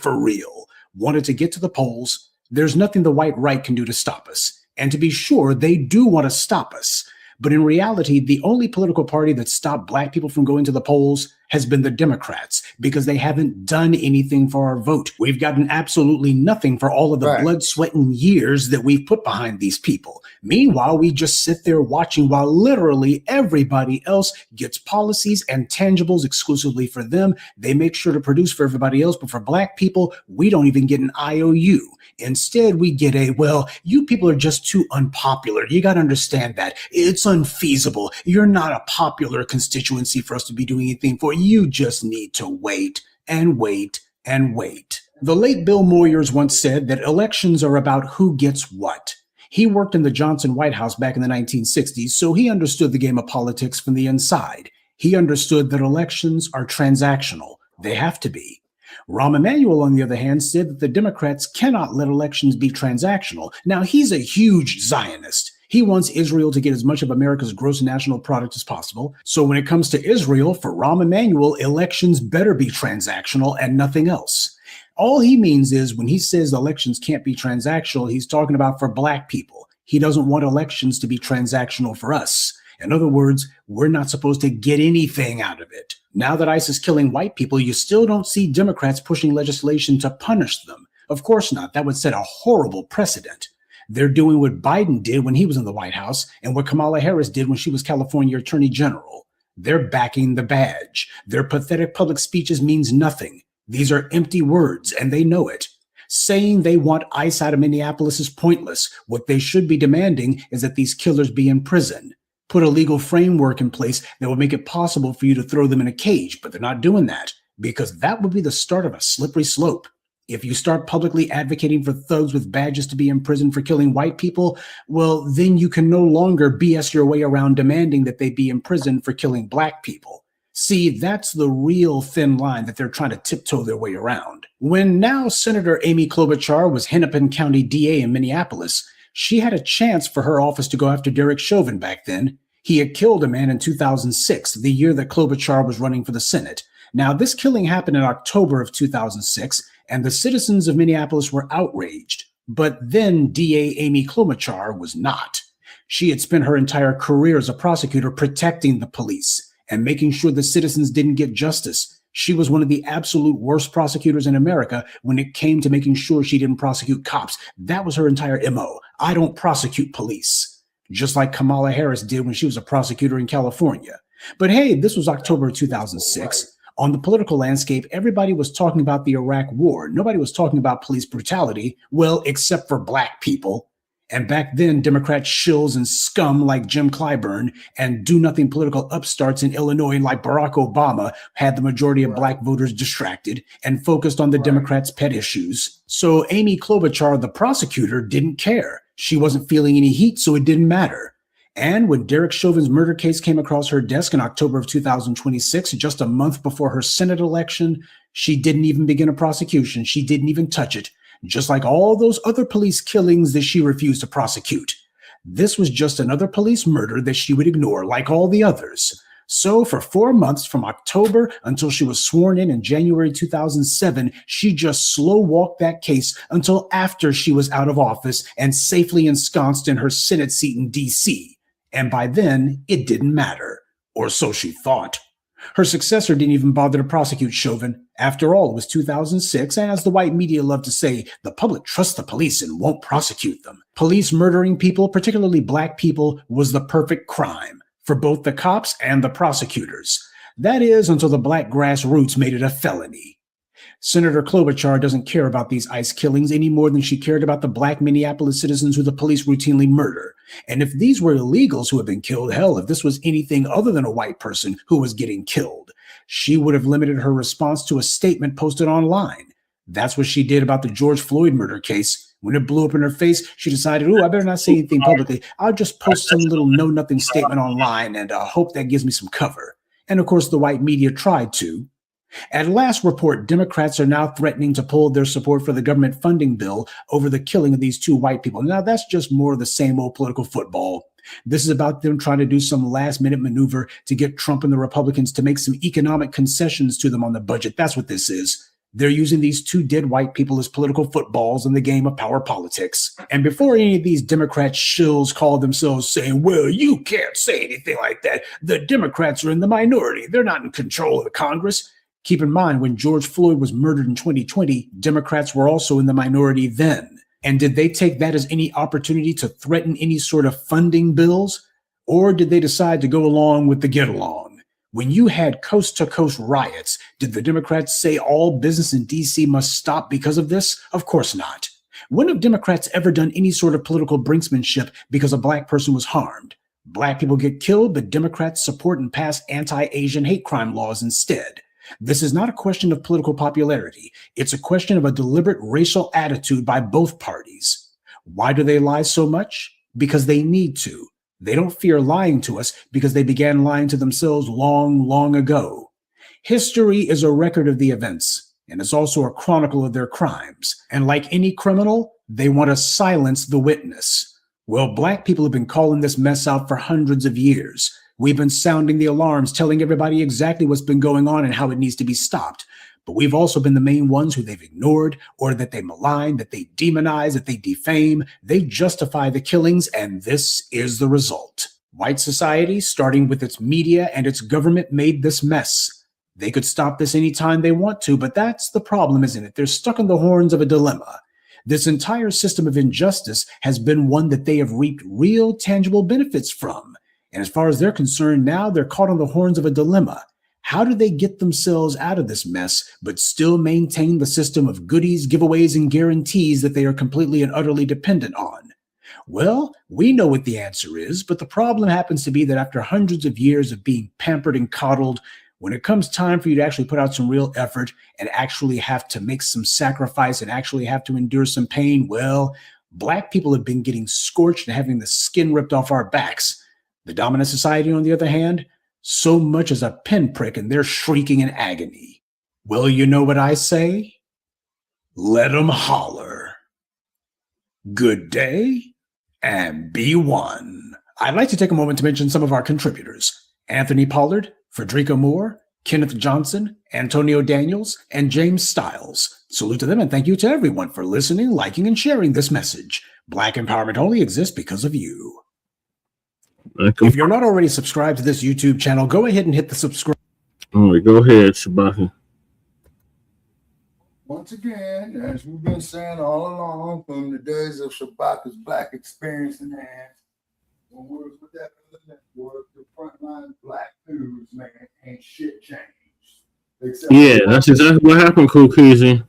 wanted to get to the polls, there's nothing the white right can do to stop us. And to be sure, they do want to stop us. But in reality, the only political party that stopped black people from going to the polls has been the Democrats, because they haven't done anything for our vote. We've gotten absolutely nothing for all of the blood, sweat, and years that we've put behind these people. Meanwhile, we just sit there watching while literally everybody else gets policies and tangibles exclusively for them. They make sure to produce for everybody else, but for black people, we don't even get an IOU. Instead, we get a, well, you people are just too unpopular. You got to understand that. It's unfeasible. You're not a popular constituency for us to be doing anything for. You just need to wait and wait and wait. The late Bill Moyers once said that elections are about who gets what. He worked in the Johnson White House back in the 1960s, so he understood the game of politics from the inside. He understood that elections are transactional. They have to be. Rahm Emanuel, on the other hand, said that the Democrats cannot let elections be transactional. Now, he's a huge Zionist. He wants Israel to get as much of America's gross national product as possible. So when it comes to Israel, for Rahm Emanuel, elections better be transactional and nothing else. All he means is when he says elections can't be transactional, he's talking about for black people. He doesn't want elections to be transactional for us. In other words, we're not supposed to get anything out of it. Now that ICE is killing white people, you still don't see Democrats pushing legislation to punish them. Of course not. That would set a horrible precedent. They're doing what Biden did when he was in the White House and what Kamala Harris did when she was California Attorney General. They're backing the badge. Their pathetic public speeches means nothing. These are empty words, and they know it. Saying they want ICE out of Minneapolis is pointless. What they should be demanding is that these killers be in prison. Put a legal framework in place that would make it possible for you to throw them in a cage, but they're not doing that because that would be the start of a slippery slope. If you start publicly advocating for thugs with badges to be in prison for killing white people, well, then you can no longer BS your way around demanding that they be in prison for killing black people. See, that's the real thin line that they're trying to tiptoe their way around. When now Senator Amy Klobuchar was Hennepin County DA in Minneapolis, she had a chance for her office to go after Derek Chauvin back then. He had killed a man in 2006, the year that Klobuchar was running for the Senate. Now, this killing happened in October of 2006, and the citizens of Minneapolis were outraged. But then DA Amy Klobuchar was not. She had spent her entire career as a prosecutor protecting the police and making sure the citizens didn't get justice. She was one of the absolute worst prosecutors in America when it came to making sure she didn't prosecute cops. That was her entire MO. I don't prosecute police. Just like Kamala Harris did when she was a prosecutor in California. But hey, this was October 2006. On the political landscape, everybody was talking about the Iraq War. Nobody was talking about police brutality, well, except for black people. And back then, Democrat shills and scum like Jim Clyburn and do-nothing political upstarts in Illinois like Barack Obama had the majority of black voters distracted and focused on the Democrats' pet issues. So Amy Klobuchar, the prosecutor, didn't care. She wasn't feeling any heat, so it didn't matter. And when Derek Chauvin's murder case came across her desk in October of 2026, just a month before her Senate election, she didn't even begin a prosecution. She didn't even touch it. Just like all those other police killings that she refused to prosecute. This was just another police murder that she would ignore like all the others. So for 4 months from October until she was sworn in January 2007, she just slow walked that case until after she was out of office and safely ensconced in her Senate seat in DC. And by then, it didn't matter. Or so she thought. Her successor didn't even bother to prosecute Chauvin. After all, it was 2006, and as the white media love to say, the public trusts the police and won't prosecute them. Police murdering people, particularly black people, was the perfect crime for both the cops and the prosecutors. That is, until the black grassroots made it a felony. Senator Klobuchar doesn't care about these ICE killings any more than she cared about the black Minneapolis citizens who the police routinely murder. And if these were illegals who had been killed, hell, if this was anything other than a white person who was getting killed, she would have limited her response to a statement posted online. That's what she did about the George Floyd murder case. When it blew up in her face, she decided, I better not say anything publicly. I'll just post some little know-nothing statement online and hope that gives me some cover. And of course, the white media tried to. At last report, Democrats are now threatening to pull their support for the government funding bill over the killing of these two white people. Now, that's just more of the same old political football. This is about them trying to do some last-minute maneuver to get Trump and the Republicans to make some economic concessions to them on the budget. That's what this is. They're using these two dead white people as political footballs in the game of power politics. And before any of these Democrat shills call themselves saying, well, you can't say anything like that. The Democrats are in the minority. They're not in control of the Congress. Keep in mind, when George Floyd was murdered in 2020, Democrats were also in the minority then. And did they take that as any opportunity to threaten any sort of funding bills? Or did they decide to go along with the get along? When you had coast-to-coast riots, did the Democrats say all business in D.C. must stop because of this? Of course not. When have Democrats ever done any sort of political brinksmanship because a black person was harmed? Black people get killed, but Democrats support and pass anti-Asian hate crime laws instead. This is not a question of political popularity. It's a question of a deliberate racial attitude by both parties. Why do they lie so much? Because they need to. They don't fear lying to us because they began lying to themselves long, long ago. History is a record of the events, and it's also a chronicle of their crimes. And like any criminal, they want to silence the witness. Well, black people have been calling this mess out for hundreds of years. We've been sounding the alarms, telling everybody exactly what's been going on and how it needs to be stopped. But we've also been the main ones who they've ignored, or that they malign, that they demonize, that they defame. They justify the killings, and this is the result. White society, starting with its media and its government, made this mess. They could stop this anytime they want to, but that's the problem, isn't it? They're stuck on the horns of a dilemma. This entire system of injustice has been one that they have reaped real, tangible benefits from. And as far as they're concerned, now they're caught on the horns of a dilemma. How do they get themselves out of this mess, but still maintain the system of goodies, giveaways, and guarantees that they are completely and utterly dependent on? Well, we know what the answer is, but the problem happens to be that after hundreds of years of being pampered and coddled, when it comes time for you to actually put out some real effort and actually have to make some sacrifice and actually have to endure some pain, well, black people have been getting scorched and having the skin ripped off our backs. The dominant society, on the other hand, so much as a pinprick and they're shrieking in agony. Well, you know what I say? Let 'em holler. Good day and be one. I'd like to take a moment to mention some of our contributors. Anthony Pollard, Frederica Moore, Kenneth Johnson, Antonio Daniels, and James Stiles. Salute to them and thank you to everyone for listening, liking, and sharing this message. Black empowerment only exists because of you. If you're not already subscribed to this YouTube channel, go ahead and hit the subscribe. All right, go ahead, Shabaka. once again, as we've been saying all along from the days of Shabaka's Black Experience in hand, when we was with that other network, the Front Line Blacc News, man, ain't shit changed. Yeah, that's exactly what happened, Cool Keezy.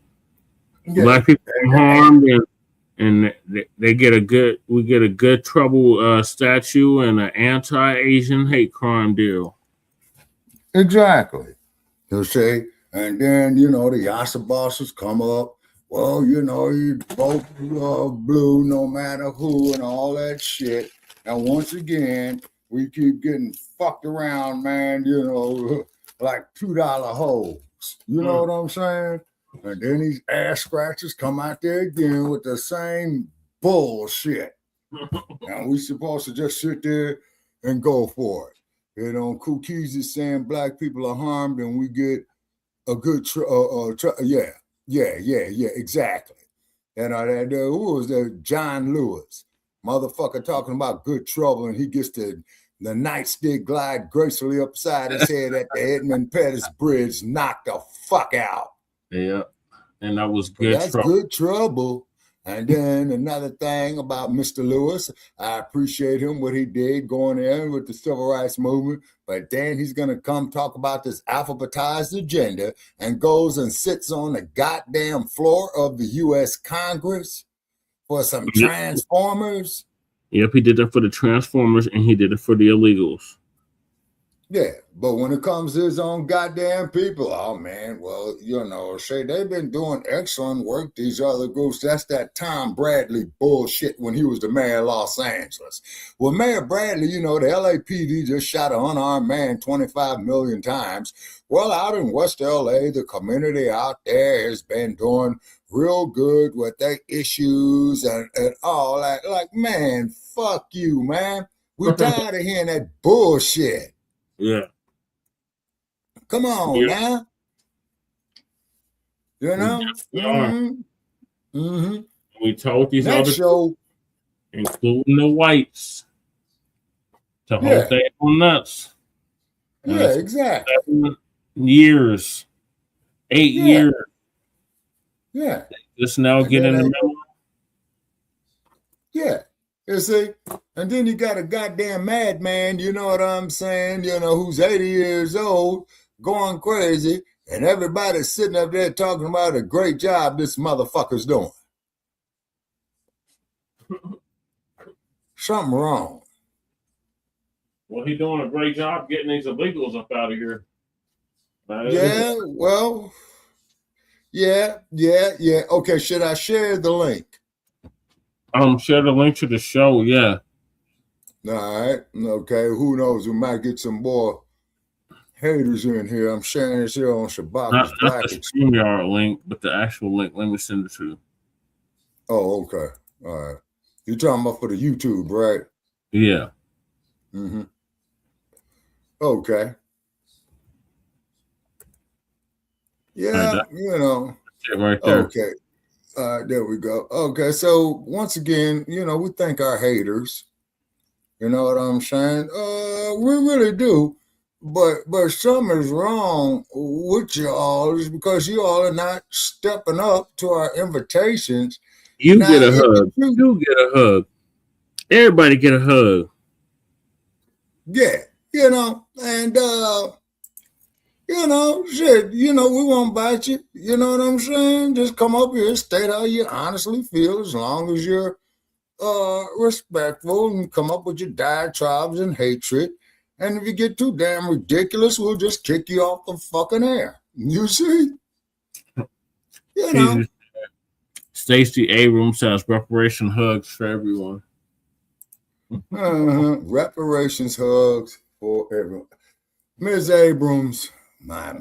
Black people are harmed, and we get a good trouble statue and an anti-Asian hate crime deal. Exactly. You see, and then the Yasa bosses come up. Well, you both blue no matter who and all that shit. And once again, we keep getting fucked around, man. Like $2 holes. You know what I'm saying? And then these ass scratchers come out there again with the same bullshit. And we supposed to just sit there and go for it. Cookies is saying black people are harmed, and we get a good exactly. And who was that? John Lewis, motherfucker, talking about good trouble, and he gets the nightstick glide gracefully upside his head at the Edmund Pettus Bridge, knocked the fuck out. Yeah, and that was good. That's good trouble. And then another thing about Mr. Lewis, I appreciate him, what he did going in with the civil rights movement, but then he's going to come talk about this alphabetized agenda and goes and sits on the goddamn floor of the U.S. Congress for some transformers. Yep, he did that for the transformers and he did it for the illegals. Yeah, but when it comes to his own goddamn people, oh man, well, they've been doing excellent work, these other groups. That's that Tom Bradley bullshit when he was the mayor of Los Angeles. Well, Mayor Bradley, the LAPD just shot an unarmed man 25 million times. Well, out in West LA, the community out there has been doing real good with their issues and all that. Like, man, fuck you, man. We tired of hearing that bullshit. Yeah. Come on now. We told these other people, including the whites, to hold their own nuts. Yeah, exactly. 7 years, 8 years. Yeah. Just now getting the memo. Yeah. You see, and then you got a goddamn madman, you know what I'm saying, who's 80 years old, going crazy, and everybody's sitting up there talking about a great job this motherfucker's doing. Something wrong. Well, he's doing a great job getting these illegals up out of here. Yeah, well, yeah. Okay, should I share the link? Share the link to the show, yeah. All right, okay. Who knows? We might get some more haters in here. I'm sharing this here on Shabaka's Not Black. the StreamYard link, but the actual link. Let me send it to you. Oh, okay. All right. You're talking about for the YouTube, right? Yeah. Mm-hmm. Okay. Yeah, right there. Okay. There we go. Okay, so once again, we thank our haters. You know what I'm saying? We really do. But something's wrong with y'all is because you all are not stepping up to our invitations. You get a hug. You get a hug. Everybody get a hug. Yeah, and shit, we won't bite you. You know what I'm saying? Just come up here, state how you honestly feel, as long as you're respectful and come up with your diatribes and hatred. And if you get too damn ridiculous, we'll just kick you off the fucking air. You see? Stacey Abrams has reparation hugs for everyone. Reparations hugs for everyone. Ms. Abrams, my.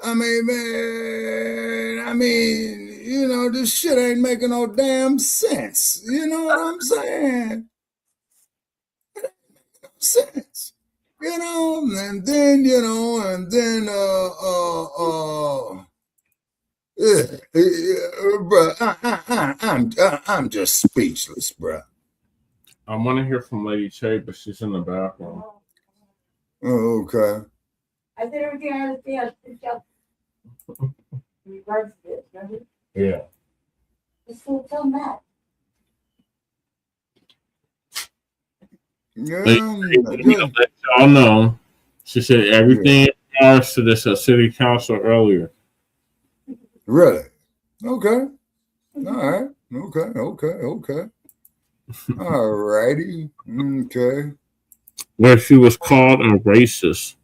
I mean, man, this shit ain't making no damn sense. You know what I'm saying? It ain't making no sense. And then, bro, I'm just speechless, bro. I want to hear from Lady Che, but she's in the bathroom. Oh, okay. I did everything I understand. In regards to this, remember? Yeah. Just tell them that. Let y'all know. She said everything in regards to this at City Council earlier. Really? Okay. All right. Okay. All righty. Okay. Where she was called a racist.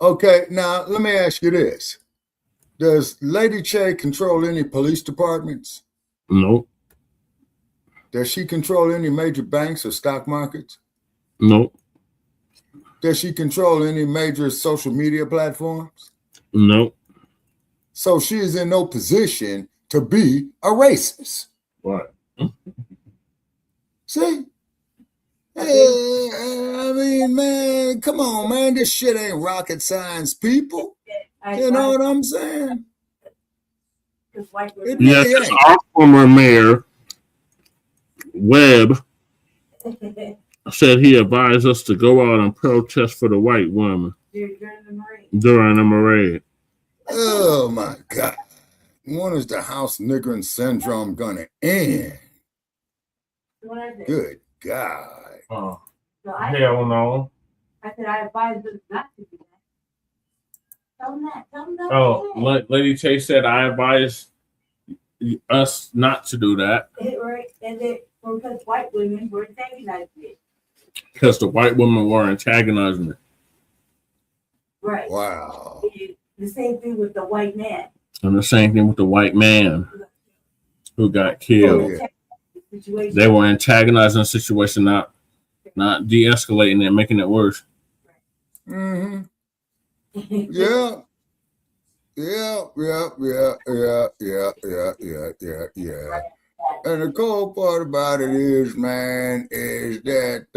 Okay, now let me ask you this. Does Lady Che control any police departments? Nope. Does she control any major banks or stock markets? Nope. Does she control any major social media platforms? Nope. So she is in no position to be a racist. Right. See? Hey, I mean, man, come on, man. This shit ain't rocket science, people. You know what I'm saying? It Yes, really it's ain't. our former mayor, Webb, said he advised us to go out and protest for the white woman during the parade. Oh, my God. When is the house niggering syndrome going to end? Good God. Oh, hell no. I said I advise them not to do that. Tell them that. Tell them that. Oh, Lady Che said I advise us not to do that. Right. And because white women were antagonizing it. Because the white women were antagonizing it. Right. Wow. The same thing with the white man. And the same thing with the white man who got killed. Oh, yeah. They were antagonizing the situation, not de-escalating it, making it worse. Mm-hmm. Yeah. And the cold part about it is, man, is that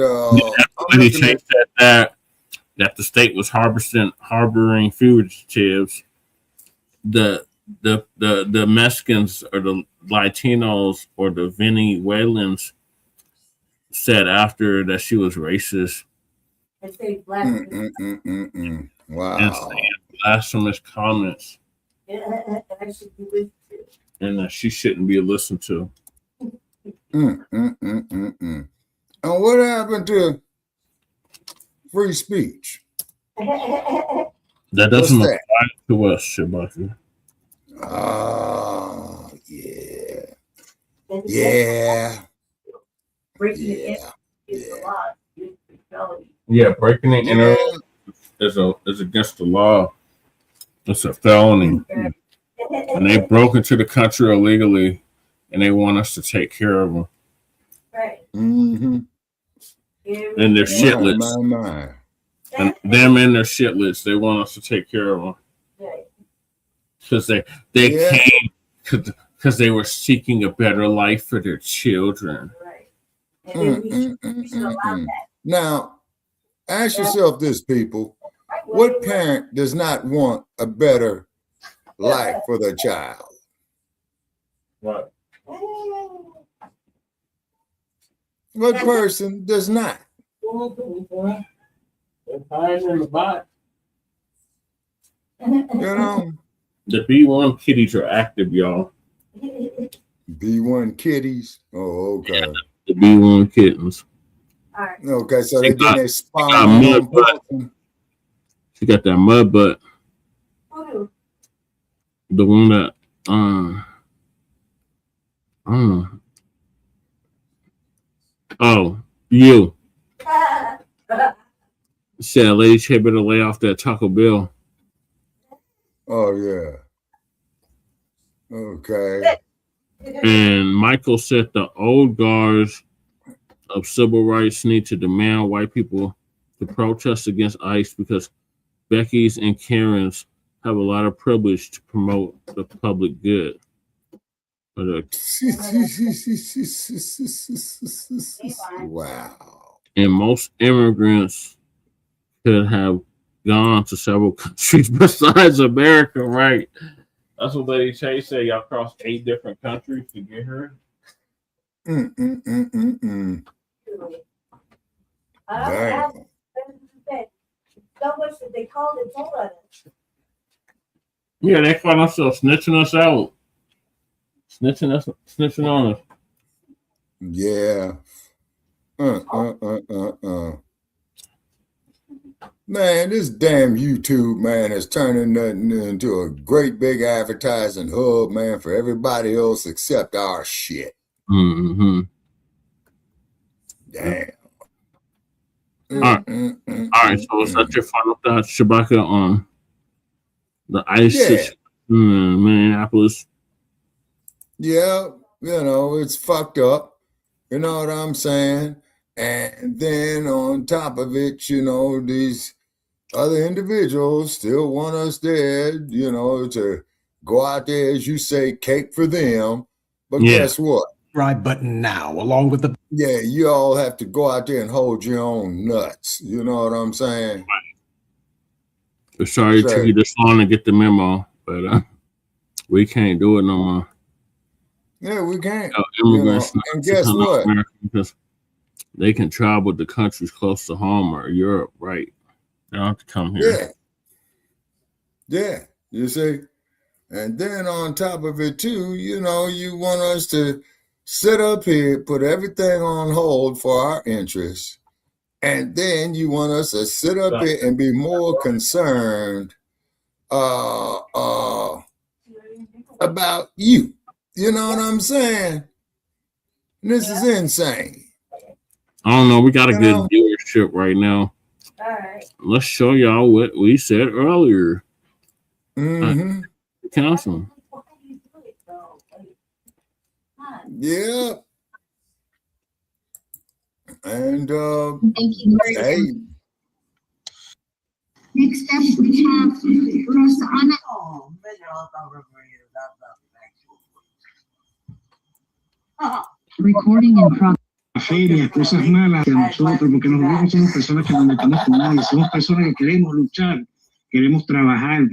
Lady Che said that the state was harboring fugitives. The Mexicans or the Latinos or the Venezuelans said after that she was racist. Wow. And saying blasphemous comments. And that she shouldn't be listened to. And what happened to free speech? That doesn't apply to us, Shabaki. Oh, yeah. Yeah. Breaking it in is a law. Yeah, breaking the internet is against the law. It's a felony. And they broke into the country illegally, and they want us to take care of them. Right. Mm-hmm. And they're shitless. And them and their shitless, they want us to take care of them. Because they came because they were seeking a better life for their children. Now, ask yourself this, people. What parent does not want a better life for their child? What? What person does not? You know? The B1 kitties are active, y'all. B1 kitties? Oh, okay. Yeah, the B1 kittens. Okay, so they get their spawn mud butt. She got that mud butt. The one that oh, you. Said Lady Che better lay off that Taco Bell. Oh yeah. Okay. And Michael said the old guards of civil rights need to demand white people to protest against ICE because Becky's and Karen's have a lot of privilege to promote the public good. Wow. And most immigrants could have gone to several countries besides America, right? That's what Lady Che said. Y'all crossed 8 different countries to get her. Damn. They called and told us. Yeah, they find themselves snitching us out. Snitching on us. Yeah. Man, this damn YouTube, man, is turning nothing into a great big advertising hub, man, for everybody else except our shit. Mm-hmm. Damn. All right, so is that your final thoughts, Shabaka, on the ICE situation in Minneapolis? Yeah, you know, it's fucked up. You know what I'm saying? And then on top of it, you know, these other individuals still want us there, you know, to go out there, as you say, cake for them. But guess what? Right button now, along with the... Yeah, you all have to go out there and hold your own nuts. You know what I'm saying? We're sorry it took you this long to get the memo, but we can't do it no more. Yeah, we can't. Immigrants, you know, and guess what? America, because they can travel to countries close to home or Europe, right? They don't have to come here. Yeah, you see? And then on top of it, too, you know, you want us to sit up here, put everything on hold for our interests, and then you want us to sit up here and be more concerned about you. You know what I'm saying? This is insane. I don't know. We got a good viewership right now. All right. Let's show y'all what we said earlier. Council. Yeah. And hey. Next up, we have Rosanna. Recording in progress. Ferias, cosas malas de nosotros, porque nosotros no somos personas que nos metemos con nadie, somos personas que queremos luchar, queremos trabajar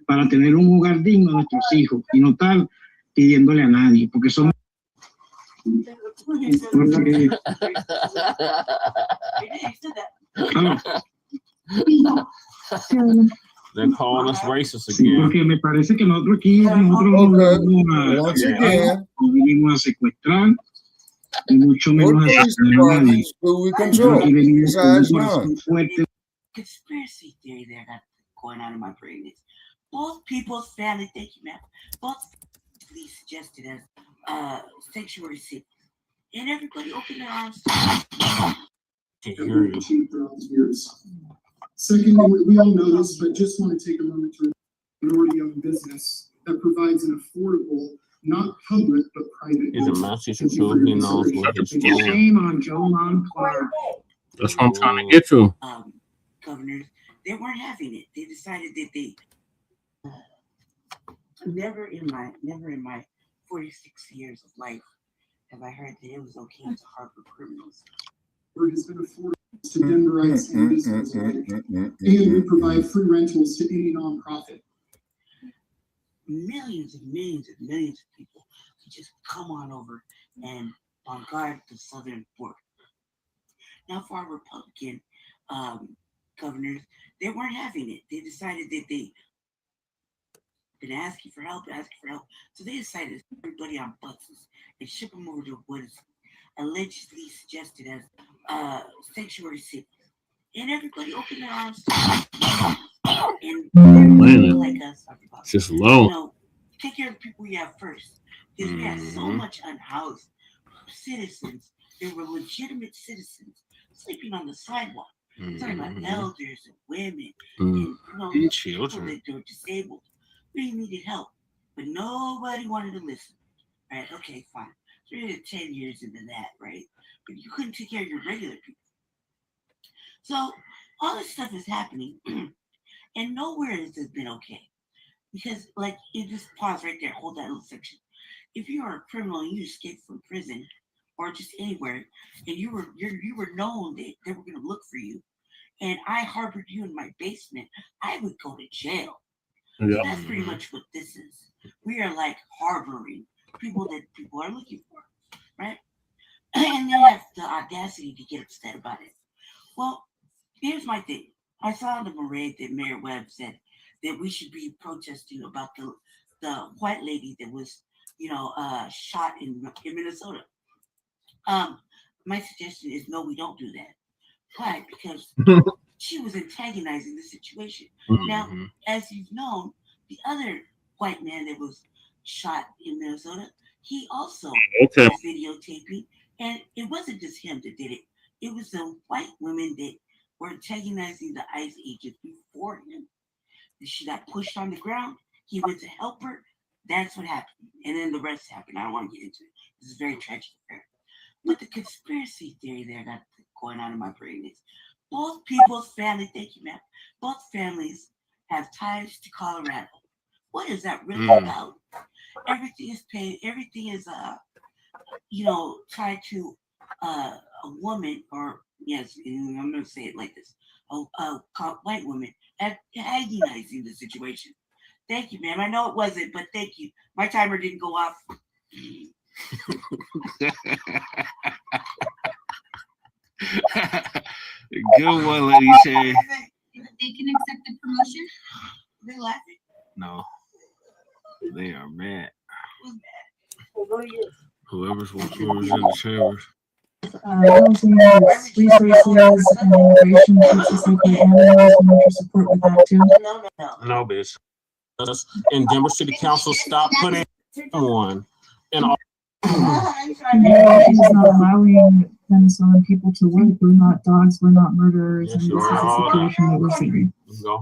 para tener un hogar digno a nuestros hijos y no estar pidiéndole a nadie, porque somos... They're calling us racist Sí, again. porque me parece que nosotros aquí no venimos a secuestrar y mucho menos a asesinar a nadie. Aquí venimos con un corazón fuerte. Conspiracy theory there got going on in my brain is both people's family, thank you, ma'am, both police suggested as sanctuary cities. And everybody opened their arms to years. Second, we all know this, but just want to take a moment to minority-owned business that provides an affordable, not public, but private. He's a master control. He knows what he's doing. Shame on Joe Monclar. That's what I'm trying to get to. Governors, they weren't having it. They decided that they never in my 46 years of life have I heard that it was okay to harbor criminals. Where it has been afforded to Denverites and business alike. And we provide free rentals to any nonprofit. Millions and millions and millions of people to just come on over and bombard the southern border. Now, for our Republican governors, they weren't having it. They decided that they been asking for help. So they decided to put everybody on buses and ship them over to what is allegedly suggested as sanctuary cities. And everybody opened their arms to and like us, it's just low. You know, take care of the people you have first. Because we have so much unhoused citizens. They were legitimate citizens sleeping on the sidewalk. Talking about elders and women and children that were disabled. We needed help, but nobody wanted to listen. Right? Okay, fine. 3 to 10 years into that, right? But you couldn't take care of your regular people. So all this stuff is happening, and nowhere has this been okay. Because, like, you just pause right there, hold that little section. If you are a criminal and you escaped from prison or just anywhere, and you were known that they were going to look for you, and I harbored you in my basement, I would go to jail. Yeah. So that's pretty much what this is. We are like harboring people that people are looking for, right? And they have the audacity to get upset about it. Well, here's my thing. I saw on the parade that Mayor Webb said that we should be protesting about the white lady that was, shot in Minnesota. My suggestion is no, we don't do that. Why? Because she was antagonizing the situation. Now, as you've known, the other white man that was shot in Minnesota, he also was videotaping, and it wasn't just him that did it. It was the white women that were antagonizing the ICE agents before him. She got pushed on the ground. He went to help her. That's what happened. And then the rest happened. I don't want to get into it. This is very tragic. But the conspiracy theory there got going on in my brain is both people's family, thank you, ma'am, both families have ties to Colorado. What is that really about? Everything is paid, everything is tied to a woman, or yes, I'm gonna say it like this, a white woman agonizing the situation. Thank you, ma'am. I know it wasn't, but thank you. My timer didn't go off. Good one, Lady Shay. They can accept the promotion. They're laughing. No, they are mad. Whoever's in the chambers. Housing, resources, and immigration, social safety, animals, and nature support with that too. No, bitch. In Denver City Council, stop putting one in all. Minneapolis is not allowing Venezuelan people to work. We're not dogs. We're not murderers. And this is the situation that we're seeing.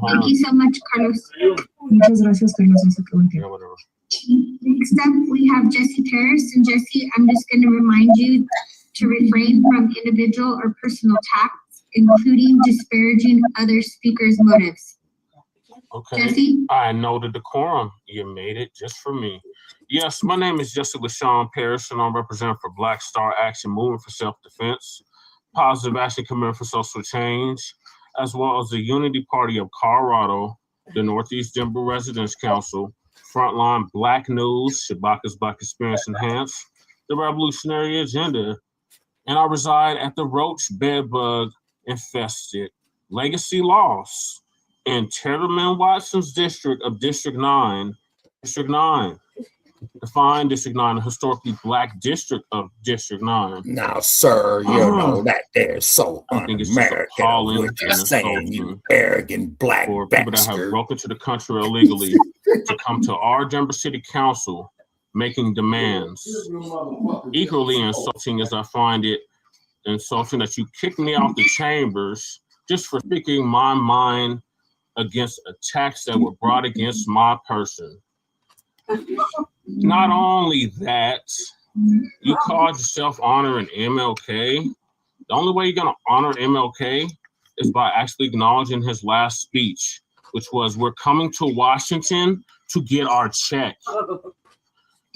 Thank you so much, Carlos. Muchas gracias, Carlos. Next up, we have Jesse Terrace. And Jesse, I'm just going to remind you to refrain from individual or personal attacks, including disparaging other speakers' motives. Okay. Jesse? I know the decorum. You made it just for me. Yes, my name is Jesse LaShawn Parrish, and I'm representing for Black Star Action Movement for Self-Defense, Positive Action Committee for Social Change, as well as the Unity Party of Colorado, the Northeast Denver Residents Council, Front Line Blacc News, Shabaka's Black Experience Enhanced, the Revolutionary Agenda, and I reside at the Roach Bedbug Infested Legacy Loss in Tetterman Watson's district of District 9. Defiant District 9, a historically Black district of District 9. Now, sir, you know that they're so un-American. What you're saying, you arrogant black for people that have broken to the country illegally to come to our Denver City Council making demands. Equally insulting as I find it insulting that you kicked me out the chambers just for speaking my mind against attacks that were brought against my person. Not only that, you called yourself honoring MLK. The only way you're going to honor MLK is by actually acknowledging his last speech, which was, we're coming to Washington to get our check.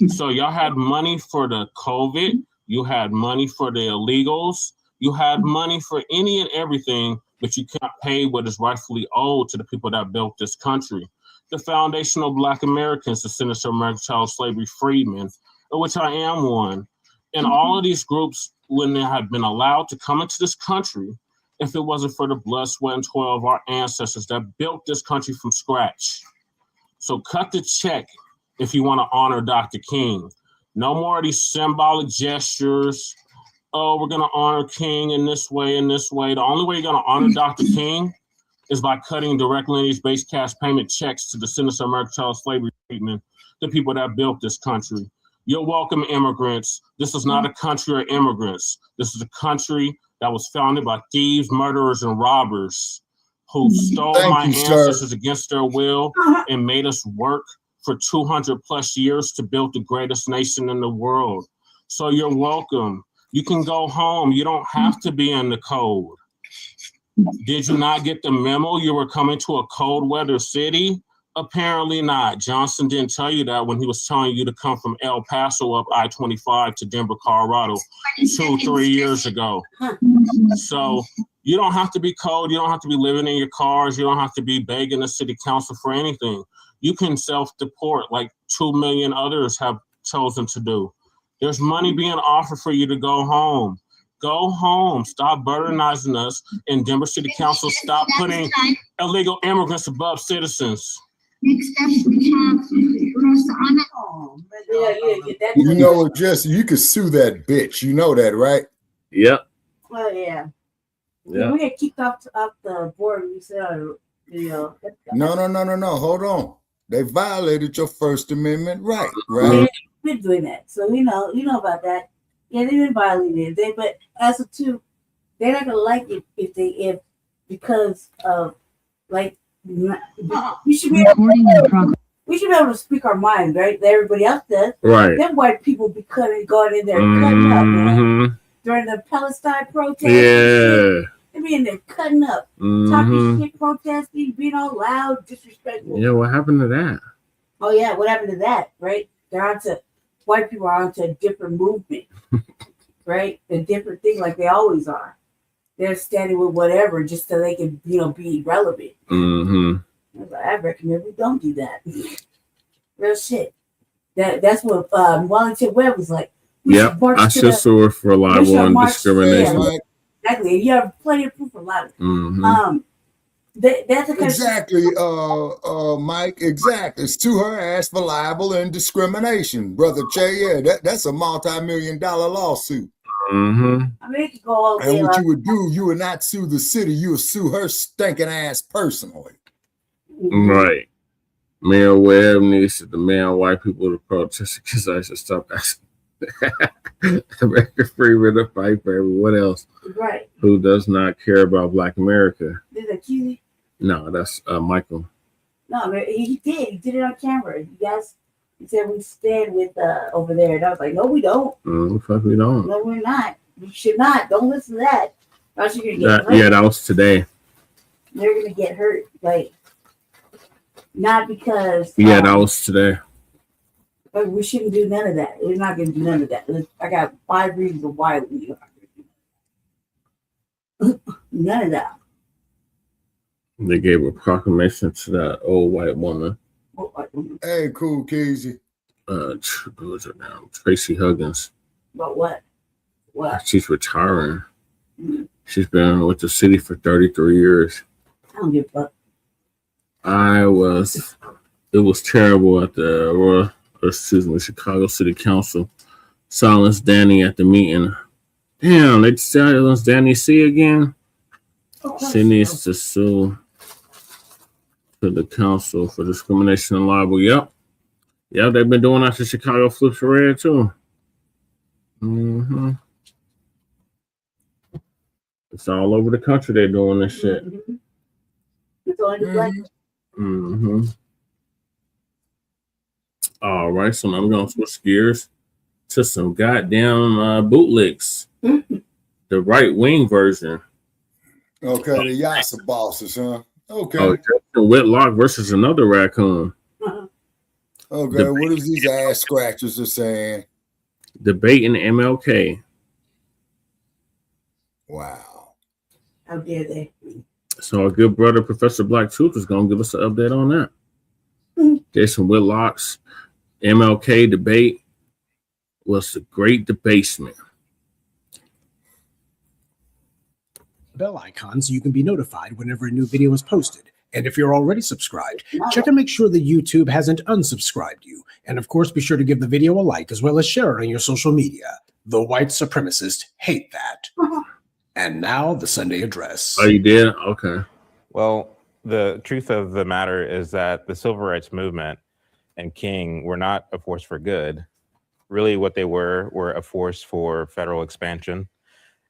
So y'all had money for the COVID, you had money for the illegals, you had money for any and everything, but you can't pay what is rightfully owed to the people that built this country. The foundational Black Americans, the Center of American Child Slavery Freedmen, of which I am one. And all of these groups, when they had been allowed to come into this country, if it wasn't for the blood, sweat, and toil of our ancestors that built this country from scratch. So cut the check if you want to honor Dr. King. No more of these symbolic gestures. Oh, we're going to honor King in this way, in this way. The only way you're going to honor Dr. King is by cutting direct lineage-based cash payment checks to the Center for American Child Slavery Treatment, the people that built this country. You're welcome, immigrants. This is not a country of immigrants. This is a country that was founded by thieves, murderers, and robbers who stole my ancestors against their will and made us work for 200 plus years to build the greatest nation in the world. So you're welcome. You can go home. You don't have to be in the cold. Did you not get the memo you were coming to a cold weather city? Apparently not. Johnson didn't tell you that when he was telling you to come from El Paso up I-25 to Denver, Colorado 2-3 years ago. So you don't have to be cold. You don't have to be living in your cars. You don't have to be begging the city council for anything. You can self-deport like 2 million others have chosen to do. There's money being offered for you to go home. Go home. Stop burdenizing us. And Denver City Council, stop putting illegal immigrants above citizens. Next up, we have Rosanna. You know, Jesse, you could sue that bitch. You know that, right? Yep. Oh yeah. Yeah. We get kicked off the board. We said, you know. No. Hold on. They violated your First Amendment right? They've been doing that, so you know about that. Yeah, they've been violating it. But as of two, they're not gonna like it if because of like we should be able to speak our mind, right? Everybody else does. Right. Them white people be going in there cutting up, man. During the Palestine protests. Yeah. They be in there cutting up, talking shit, protesting, being all loud, disrespectful. Yeah, what happened to that? Oh yeah, what happened to that? Right? White people are onto a different movement, right? A different thing, like they always are. They're standing with whatever just so they can, be relevant. I recommend we don't do that. Real shit. That's what Wellington Webb was like. Yep, I should sue her for libel and discrimination. Yeah, exactly. You have plenty of proof of libel. That's a exactly, Mike. Exactly. Sue her ass for libel and discrimination, brother Che. Yeah, that's a multi-million-dollar lawsuit. I mean, it could go all day. And what you would do, you would not sue the city. You would sue her stinking ass personally. Right. Mayor Webb needs to demand white people to protest because I should stop asking. America Freeman to fight for everyone else. Right. Who does not care about Black America? Did that Keely? No, that's Michael. No, he did. He did it on camera. You guys, he said we stand with over there, and I was like, no, we don't. Fuck, we don't. No, we're not. We should not. Don't listen to that. Else you're gonna get hurt. Yeah, that was today. They're gonna get hurt, like not because. Yeah, that was today. But we shouldn't do none of that. We're not going to do none of that. I got 5 reasons of why we are not going to do none of that. They gave a proclamation to that old white woman. Hey, cool, Casey. What was her name? Tracy Huggins. But what? What? She's retiring. She's been with the city for 33 years. I don't give a fuck. It was terrible at the Aurora. Chicago City Council silenced Danny at the meeting. Damn, they silenced Danny C again. She needs to sue to the council for discrimination and libel. Yep, they've been doing that to Chicago Flips Red too. It's all over the country. They're doing this shit. It's only the Black. All right, so now I'm going to switch gears to some goddamn bootlicks. The right-wing version. Okay, the Yassa bosses, huh? Okay. Oh, Whitlocc versus another raccoon. Okay, what is these ass scratchers are saying? Debating MLK. Wow. How dare they? So our good brother, Professor Black Truth, is going to give us an update on that. Jason Whitlock's MLK debate was the great debasement. Bell icon so you can be notified whenever a new video is posted. And if you're already subscribed, check to make sure that YouTube hasn't unsubscribed you. And of course, be sure to give the video a like as well as share it on your social media. The white supremacists hate that. And now the Sunday address. Oh, you did? Okay. Well, the truth of the matter is that the civil rights movement and King were not a force for good. Really what they were a force for federal expansion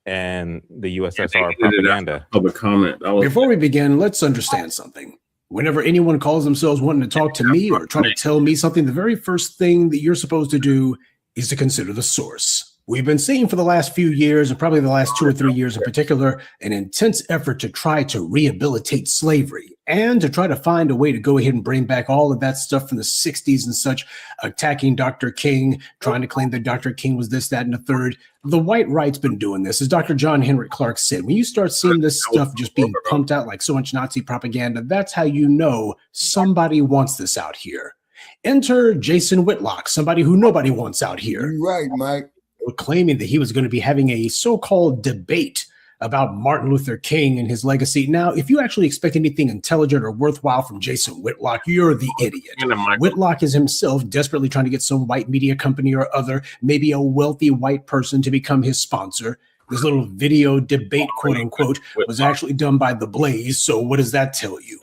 and the USSR propaganda. Public comment. Before we begin, let's understand something. Whenever anyone calls themselves wanting to talk to me or try to tell me something, the very first thing that you're supposed to do is to consider the source. We've been seeing for the last few years, and probably the last 2 or 3 years in particular, an intense effort to try to rehabilitate slavery and to try to find a way to go ahead and bring back all of that stuff from the 60s and such, attacking Dr. King, trying to claim that Dr. King was this, that, and the third. The white right's been doing this. As Dr. John Henrik Clarke said, when you start seeing this stuff just being pumped out like so much Nazi propaganda, that's how you know somebody wants this out here. Enter Jason Whitlocc, somebody who nobody wants out here. You're right, Mike. Claiming that he was going to be having a so-called debate about Martin Luther King and his legacy. Now, if you actually expect anything intelligent or worthwhile from Jason Whitlocc, you're the idiot. Whitlocc is himself desperately trying to get some white media company or other, maybe a wealthy white person, to become his sponsor. This little video debate, quote unquote, was actually done by The Blaze. So what does that tell you?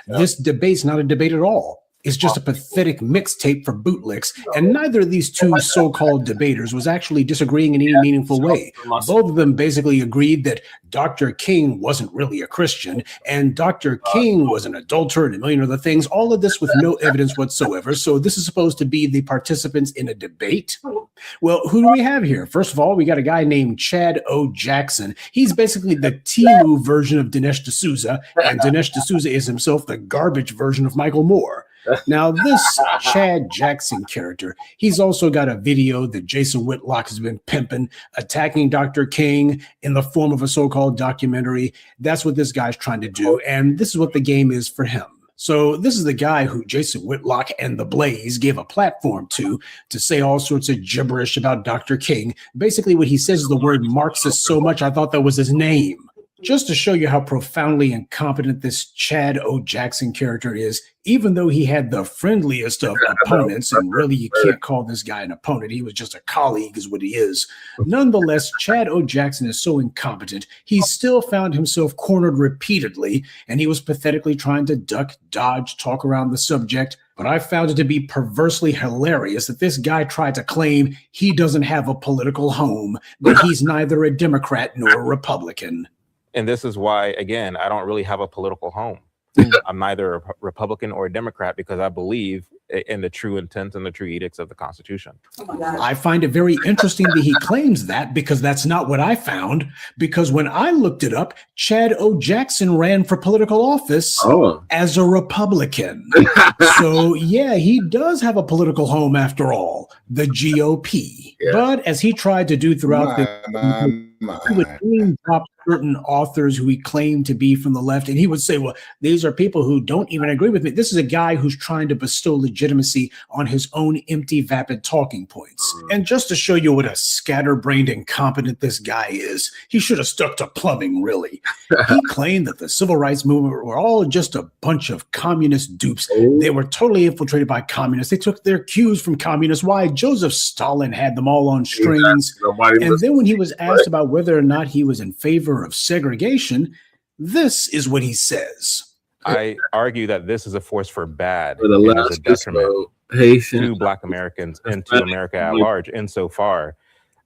This debate's not a debate at all. It's just a pathetic mixtape for bootlicks, and neither of these two so-called debaters was actually disagreeing in any meaningful way. Both of them basically agreed that Dr. King wasn't really a Christian, and Dr. King was an adulterer and a million other things, all of this with no evidence whatsoever. So this is supposed to be the participants in a debate? Well, who do we have here? First of all, we got a guy named Chad O. Jackson. He's basically the Timu version of Dinesh D'Souza, and Dinesh D'Souza is himself the garbage version of Michael Moore. Now, this Chad Jackson character, he's also got a video that Jason Whitlocc has been pimping, attacking Dr. King in the form of a so-called documentary. That's what this guy's trying to do, and this is what the game is for him. So this is the guy who Jason Whitlocc and The Blaze gave a platform to say all sorts of gibberish about Dr. King. Basically, what he says is the word Marxist so much I thought that was his name. Just to show you how profoundly incompetent this Chad O. Jackson character is, even though he had the friendliest of opponents, and really you can't call this guy an opponent, he was just a colleague is what he is. Nonetheless, Chad O. Jackson is so incompetent, he still found himself cornered repeatedly, and he was pathetically trying to duck, dodge, talk around the subject. But I found it to be perversely hilarious that this guy tried to claim he doesn't have a political home, but he's neither a Democrat nor a Republican. And this is why, again, I don't really have a political home. I'm neither a Republican or a Democrat because I believe in the true intent and the true edicts of the Constitution. I find it very interesting that he claims that, because that's not what I found. Because when I looked it up, Chad O. Jackson ran for political office as a Republican. So yeah, he does have a political home after all, the GOP. Yeah. But as he tried to do throughout he would name drop certain authors who he claimed to be from the left, and he would say, well, these are people who don't even agree with me. This is a guy who's trying to bestow legitimacy on his own empty, vapid talking points. And just to show you what a scatterbrained incompetent this guy is, he should have stuck to plumbing, really. He claimed that the civil rights movement were all just a bunch of communist dupes. They were totally infiltrated by communists. They took their cues from communists. Why? Joseph Stalin had them all on strings. And then when he was asked about whether or not he was in favor of segregation, this is what he says. I argue that this is a force for bad and is a detriment to Black Americans and to America at large, insofar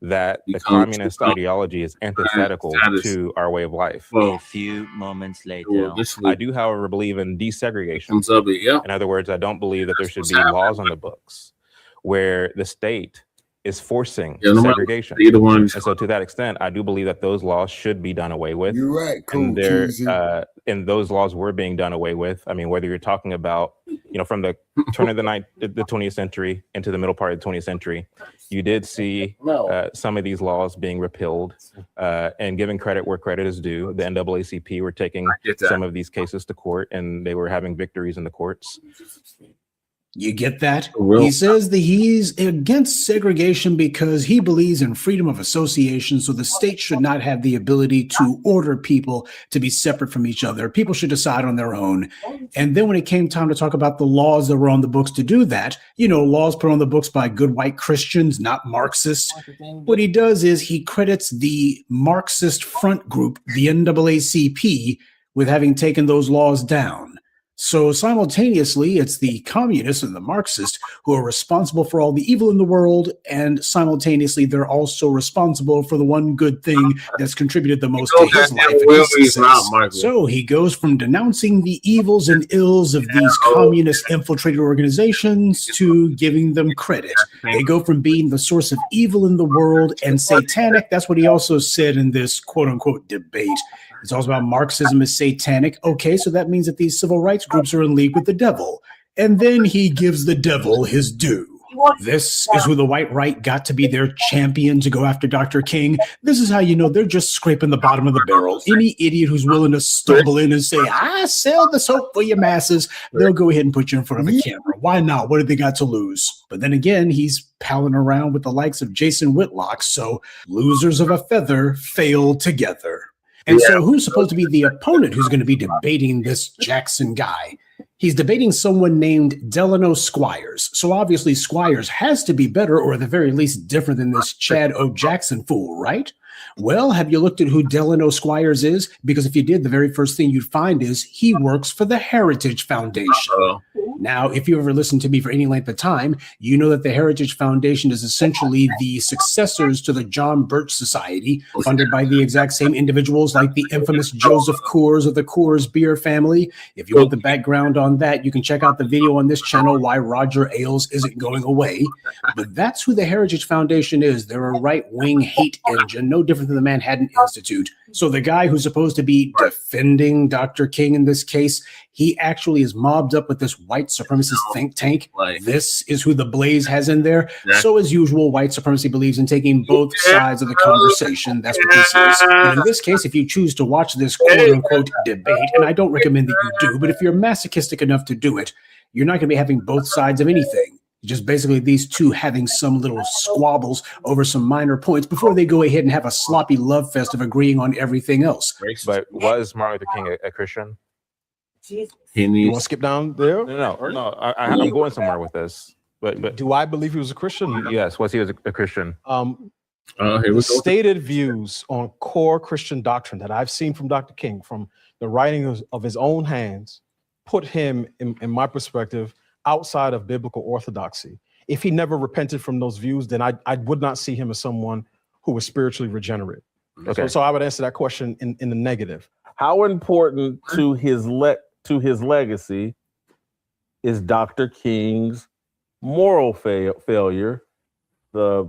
that the communist ideology is antithetical to our way of life. A few moments later. I do, however, believe in desegregation. In other words, I don't believe that there should be laws on the books where the state is forcing segregation. And so to that extent, I do believe that those laws should be done away with. You're right. Cool, and those laws were being done away with. I mean, whether you're talking about, from the turn of the 20th century into the middle part of the 20th century, you did see some of these laws being repealed, and giving credit where credit is due. The NAACP were taking some of these cases to court, and they were having victories in the courts. You get that? He says that he's against segregation because he believes in freedom of association, so the state should not have the ability to order people to be separate from each other. People should decide on their own. And then when it came time to talk about the laws that were on the books to do that, laws put on the books by good white Christians, not Marxists, what he does is he credits the Marxist front group, the NAACP, with having taken those laws down. So simultaneously, it's the communists and the Marxists who are responsible for all the evil in the world, and simultaneously, they're also responsible for the one good thing that's contributed the most to his life and his success. So he goes from denouncing the evils and ills of these communist infiltrated organizations to giving them credit. They go from being the source of evil in the world and satanic. That's what he also said in this quote-unquote debate. It's also about Marxism is satanic. Okay, so that means that these civil rights groups are in league with the devil. And then he gives the devil his due. This is who the white right got to be their champion to go after Dr. King. This is how you know they're just scraping the bottom of the barrel. Any idiot who's willing to stumble in and say, I sell the soap for your masses, they'll go ahead and put you in front of a camera. Why not? What have they got to lose? But then again, he's palling around with the likes of Jason Whitlocc, so losers of a feather fail together. And so who's supposed to be the opponent who's going to be debating this Jackson guy? He's debating someone named Delano Squires. So obviously Squires has to be better, or at the very least different than this Chad O. Jackson fool, right? Well, have you looked at who Delano Squires is? Because if you did, the very first thing you'd find is he works for the Heritage Foundation. Now, if you ever listened to me for any length of time, you know that the Heritage Foundation is essentially the successors to the John Birch Society, funded by the exact same individuals like the infamous Joseph Coors of the Coors beer family. If you want the background on that, you can check out the video on this channel, Why Roger Ailes Isn't Going Away. But that's who the Heritage Foundation is. They're a right-wing hate engine, no different than the Manhattan Institute. So the guy who's supposed to be defending Dr. King in this case, he actually is mobbed up with this white supremacist think tank. This is who the Blaze has in there. So as usual, white supremacy believes in taking both sides of the conversation. That's what this is. And in this case, if you choose to watch this quote-unquote debate, and I don't recommend that you do, but if you're masochistic enough to do it, you're not going to be having both sides of anything. Just basically these two having some little squabbles over some minor points before they go ahead and have a sloppy love fest of agreeing on everything else. But was Martin Luther King a Christian? You want to skip down there? No. I'm going somewhere with this. But do I believe he was a Christian? Yes. Was he a Christian? The stated views on core Christian doctrine that I've seen from Dr. King, from the writing of his own hands, put him, in my perspective, outside of biblical orthodoxy. If he never repented from those views, then I would not see him as someone who was spiritually regenerate. Okay. So I would answer that question in the negative. How important to his legacy is Dr. King's moral failure, the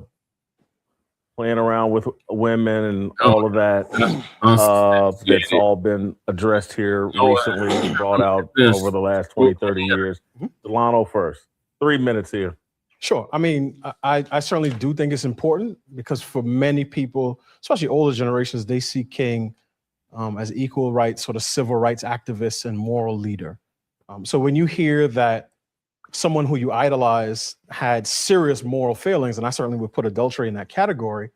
playing around with women and all of that? That's all been addressed here recently and brought out over the last 20, 30 years. Delano first. 3 minutes here. Sure. I mean, I certainly do think it's important because for many people, especially older generations, they see King as equal rights, sort of civil rights activist and moral leader. So when you hear that someone who you idolize had serious moral failings, and I certainly would put adultery in that category,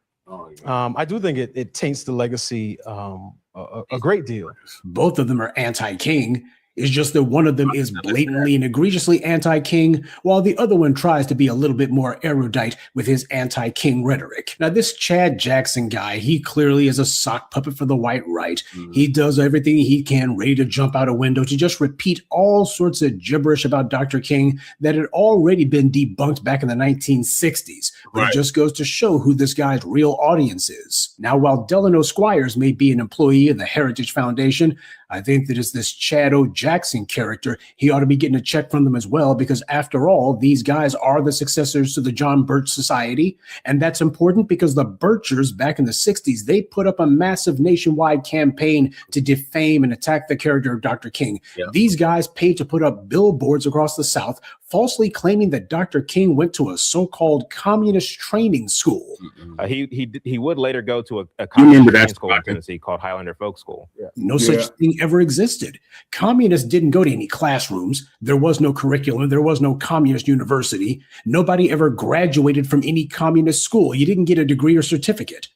I do think it taints the legacy a great deal. Both of them are anti-King. It's just that one of them is blatantly and egregiously anti-King, while the other one tries to be a little bit more erudite with his anti-King rhetoric. Now, this Chad Jackson guy, he clearly is a sock puppet for the white right. He does everything he can, ready to jump out a window to just repeat all sorts of gibberish about Dr. King that had already been debunked back in the 1960s. But it just goes to show who this guy's real audience is. Now, while Delano Squires may be an employee of the Heritage Foundation, I think that it's this Chad O. Jackson character. He ought to be getting a check from them as well, because after all, these guys are the successors to the John Birch Society. And that's important because the Birchers back in the 60s, they put up a massive nationwide campaign to defame and attack the character of Dr. King. These guys paid to put up billboards across the South, falsely claiming that Dr. King went to a so-called communist training school. He would later go to a communist training school in Tennessee called Highlander Folk School. No such thing ever existed. Communists didn't go to any classrooms. There was no curriculum. There was no communist university. Nobody ever graduated from any communist school. You didn't get a degree or certificate.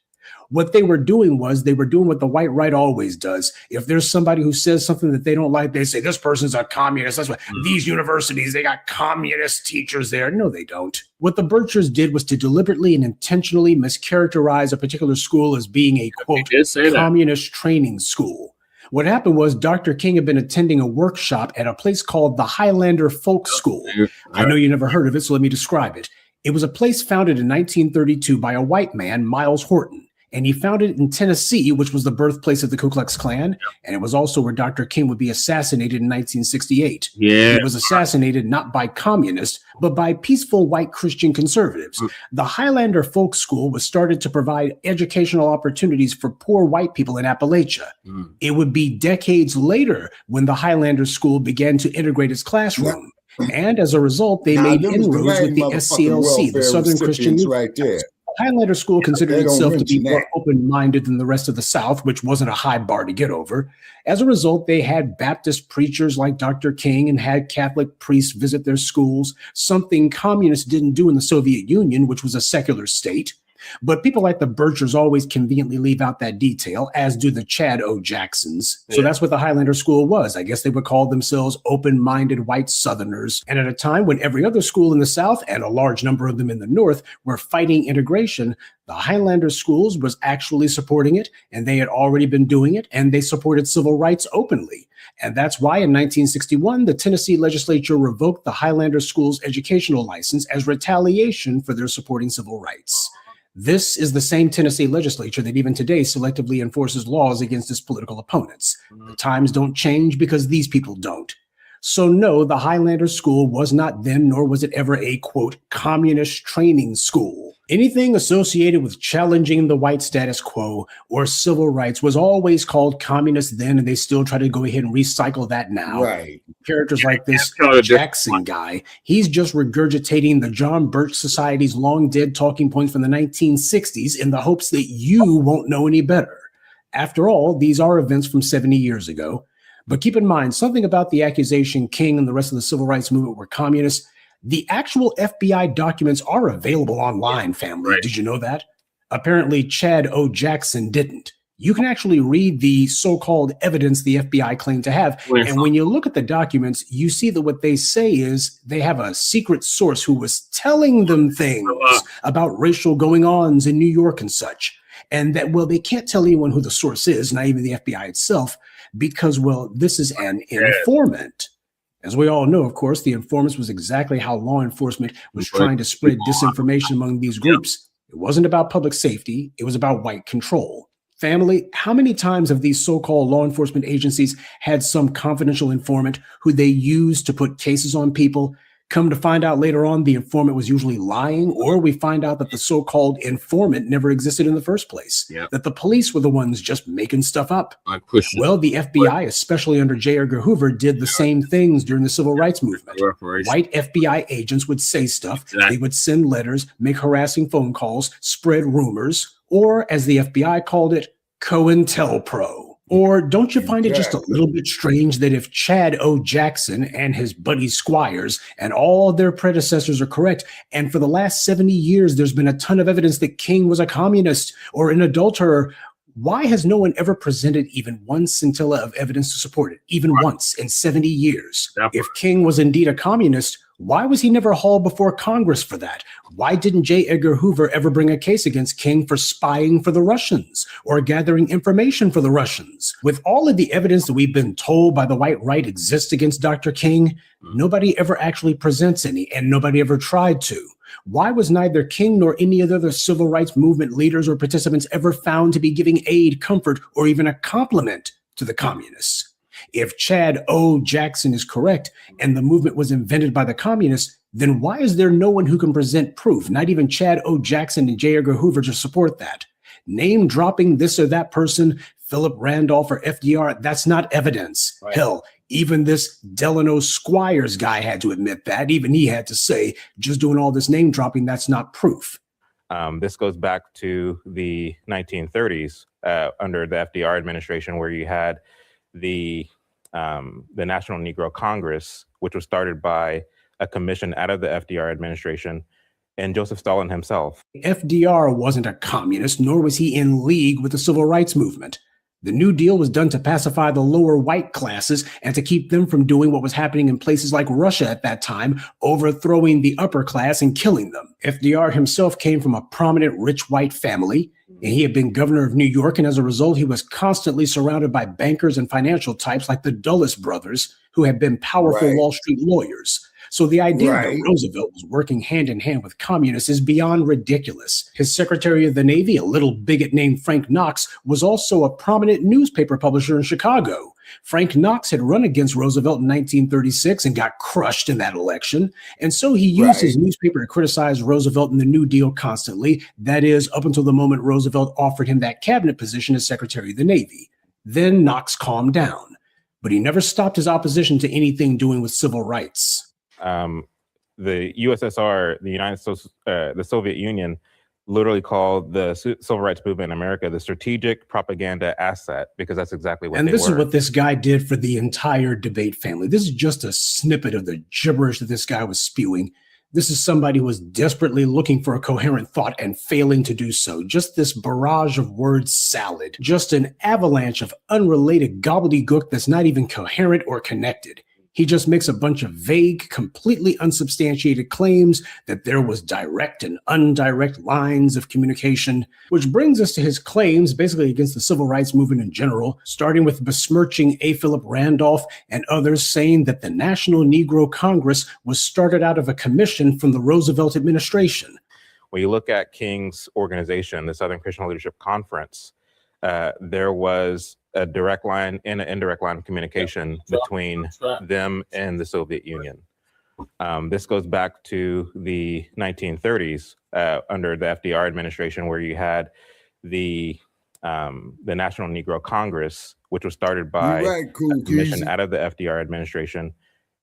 What they were doing was they were doing what the white right always does. If there's somebody who says something that they don't like, they say, this person's a communist. That's why these universities, they got communist teachers there. No, they don't. What the Birchers did was to deliberately and intentionally mischaracterize a particular school as being a, quote, communist training school. What happened was Dr. King had been attending a workshop at a place called the Highlander Folk School. I know you never heard of it, so let me describe it. It was a place founded in 1932 by a white man, Miles Horton. And he founded it in Tennessee, which was the birthplace of the Ku Klux Klan. And it was also where Dr. King would be assassinated in 1968. He was assassinated not by communists, but by peaceful white Christian conservatives. The Highlander Folk School was started to provide educational opportunities for poor white people in Appalachia. It would be decades later when the Highlander School began to integrate its classroom. And as a result, they Now, made them was the inroads with main the motherfucking SCLC, the welfare Southern Christian recipients Youth right there. Highlander School considered They don't itself to be mention more that. open-minded than the rest of the South, which wasn't a high bar to get over. As a result, they had Baptist preachers like Dr. King and had Catholic priests visit their schools, something communists didn't do in the Soviet Union, which was a secular state. But people like the Birchers always conveniently leave out that detail, as do the Chad O. Jacksons. So that's what the Highlander School was. I guess they would call themselves open-minded white Southerners. And at a time when every other school in the South, and a large number of them in the North, were fighting integration, the Highlander schools was actually supporting it, and they had already been doing it, and they supported civil rights openly. And that's why in 1961, the Tennessee legislature revoked the Highlander schools' educational license as retaliation for their supporting civil rights. This is the same Tennessee legislature that even today selectively enforces laws against its political opponents. The times don't change because these people don't. So no, the Highlander School was not then, nor was it ever a, quote, communist training school. Anything associated with challenging the white status quo or civil rights was always called communist then, and they still try to go ahead and recycle that now. Right. Characters like this Jackson guy, he's just regurgitating the John Birch Society's long dead talking points from the 1960s in the hopes that you won't know any better. After all, these are events from 70 years ago. But keep in mind, something about the accusation King and the rest of the civil rights movement were communists. The actual FBI documents are available online, family. Did you know that? Apparently, Chad O. Jackson didn't. You can actually read the so-called evidence the FBI claimed to have. And when you look at the documents, you see that what they say is they have a secret source who was telling them things about racial going-ons in New York and such. And that, well, they can't tell anyone who the source is, not even the FBI itself, because, well, this is an informant. As we all know, of course, the informants was exactly how law enforcement was trying to spread disinformation among these groups. It wasn't about public safety. It was about white control. Family, how many times have these so-called law enforcement agencies had some confidential informant who they used to put cases on people? Come to find out later on, the informant was usually lying, or we find out that the so-called informant never existed in the first place, that the police were the ones just making stuff up. Well, the FBI, especially under J. Edgar Hoover, did the same things during the civil rights movement. White FBI agents would say stuff, they would send letters, make harassing phone calls, spread rumors, or as the FBI called it, COINTELPRO. Or don't you find it just a little bit strange that if Chad O. Jackson and his buddy Squires and all their predecessors are correct, and for the last 70 years there's been a ton of evidence that King was a communist or an adulterer, why has no one ever presented even one scintilla of evidence to support it, even once in 70 years? If King was indeed a communist, why was he never hauled before Congress for that? Why didn't J. Edgar Hoover ever bring a case against King for spying for the Russians or gathering information for the Russians? With all of the evidence that we've been told by the white right exists against Dr. King, nobody ever actually presents any, and nobody ever tried to. Why was neither King nor any of the other civil rights movement leaders or participants ever found to be giving aid, comfort, or even a compliment to the communists? If Chad O. Jackson is correct and the movement was invented by the communists, then why is there no one who can present proof, not even Chad O. Jackson and J. Edgar Hoover, to support that? Name dropping this or that person, Philip Randolph or FDR, that's not evidence. Hell, even this Delano Squires guy had to admit that. Even he had to say, just doing all this name dropping, that's not proof. This goes back to the 1930s under the FDR administration, where you had the National Negro Congress, which was started by a commission out of the FDR administration and Joseph Stalin himself. FDR wasn't a communist, nor was he in league with the civil rights movement. The New Deal was done to pacify the lower white classes and to keep them from doing what was happening in places like Russia at that time, overthrowing the upper class and killing them. FDR himself came from a prominent rich white family, and he had been governor of New York, and as a result, he was constantly surrounded by bankers and financial types like the Dulles brothers, who had been powerful Wall Street lawyers. So the idea that Roosevelt was working hand in hand with communists is beyond ridiculous. His Secretary of the Navy, a little bigot named Frank Knox, was also a prominent newspaper publisher in Chicago. Frank Knox had run against Roosevelt in 1936 and got crushed in that election. And so he used his newspaper to criticize Roosevelt and the New Deal constantly. That is, up until the moment Roosevelt offered him that cabinet position as Secretary of the Navy. Then Knox calmed down, but he never stopped his opposition to anything doing with civil rights. the USSR, the Soviet Union, literally called the civil rights movement in America the strategic propaganda asset, because that's exactly what and they this were. is what this guy did for the entire debate family. This is just a snippet of the gibberish that this guy was spewing. This is somebody who was desperately looking for a coherent thought and failing to do so. Just this barrage of word salad, just an avalanche of unrelated gobbledygook that's not even coherent or connected. He just makes a bunch of vague, completely unsubstantiated claims that there was direct and indirect lines of communication, which brings us to his claims basically against the civil rights movement in general, starting with besmirching A. Philip Randolph and others, saying that the National Negro Congress was started out of a commission from the Roosevelt administration. When you look at King's organization, the Southern Christian Leadership Conference, there was a direct line and an indirect line of communication between them and the Soviet Union. This goes back to the 1930s under the FDR administration, where you had the National Negro Congress, which was started by a commission out of the FDR administration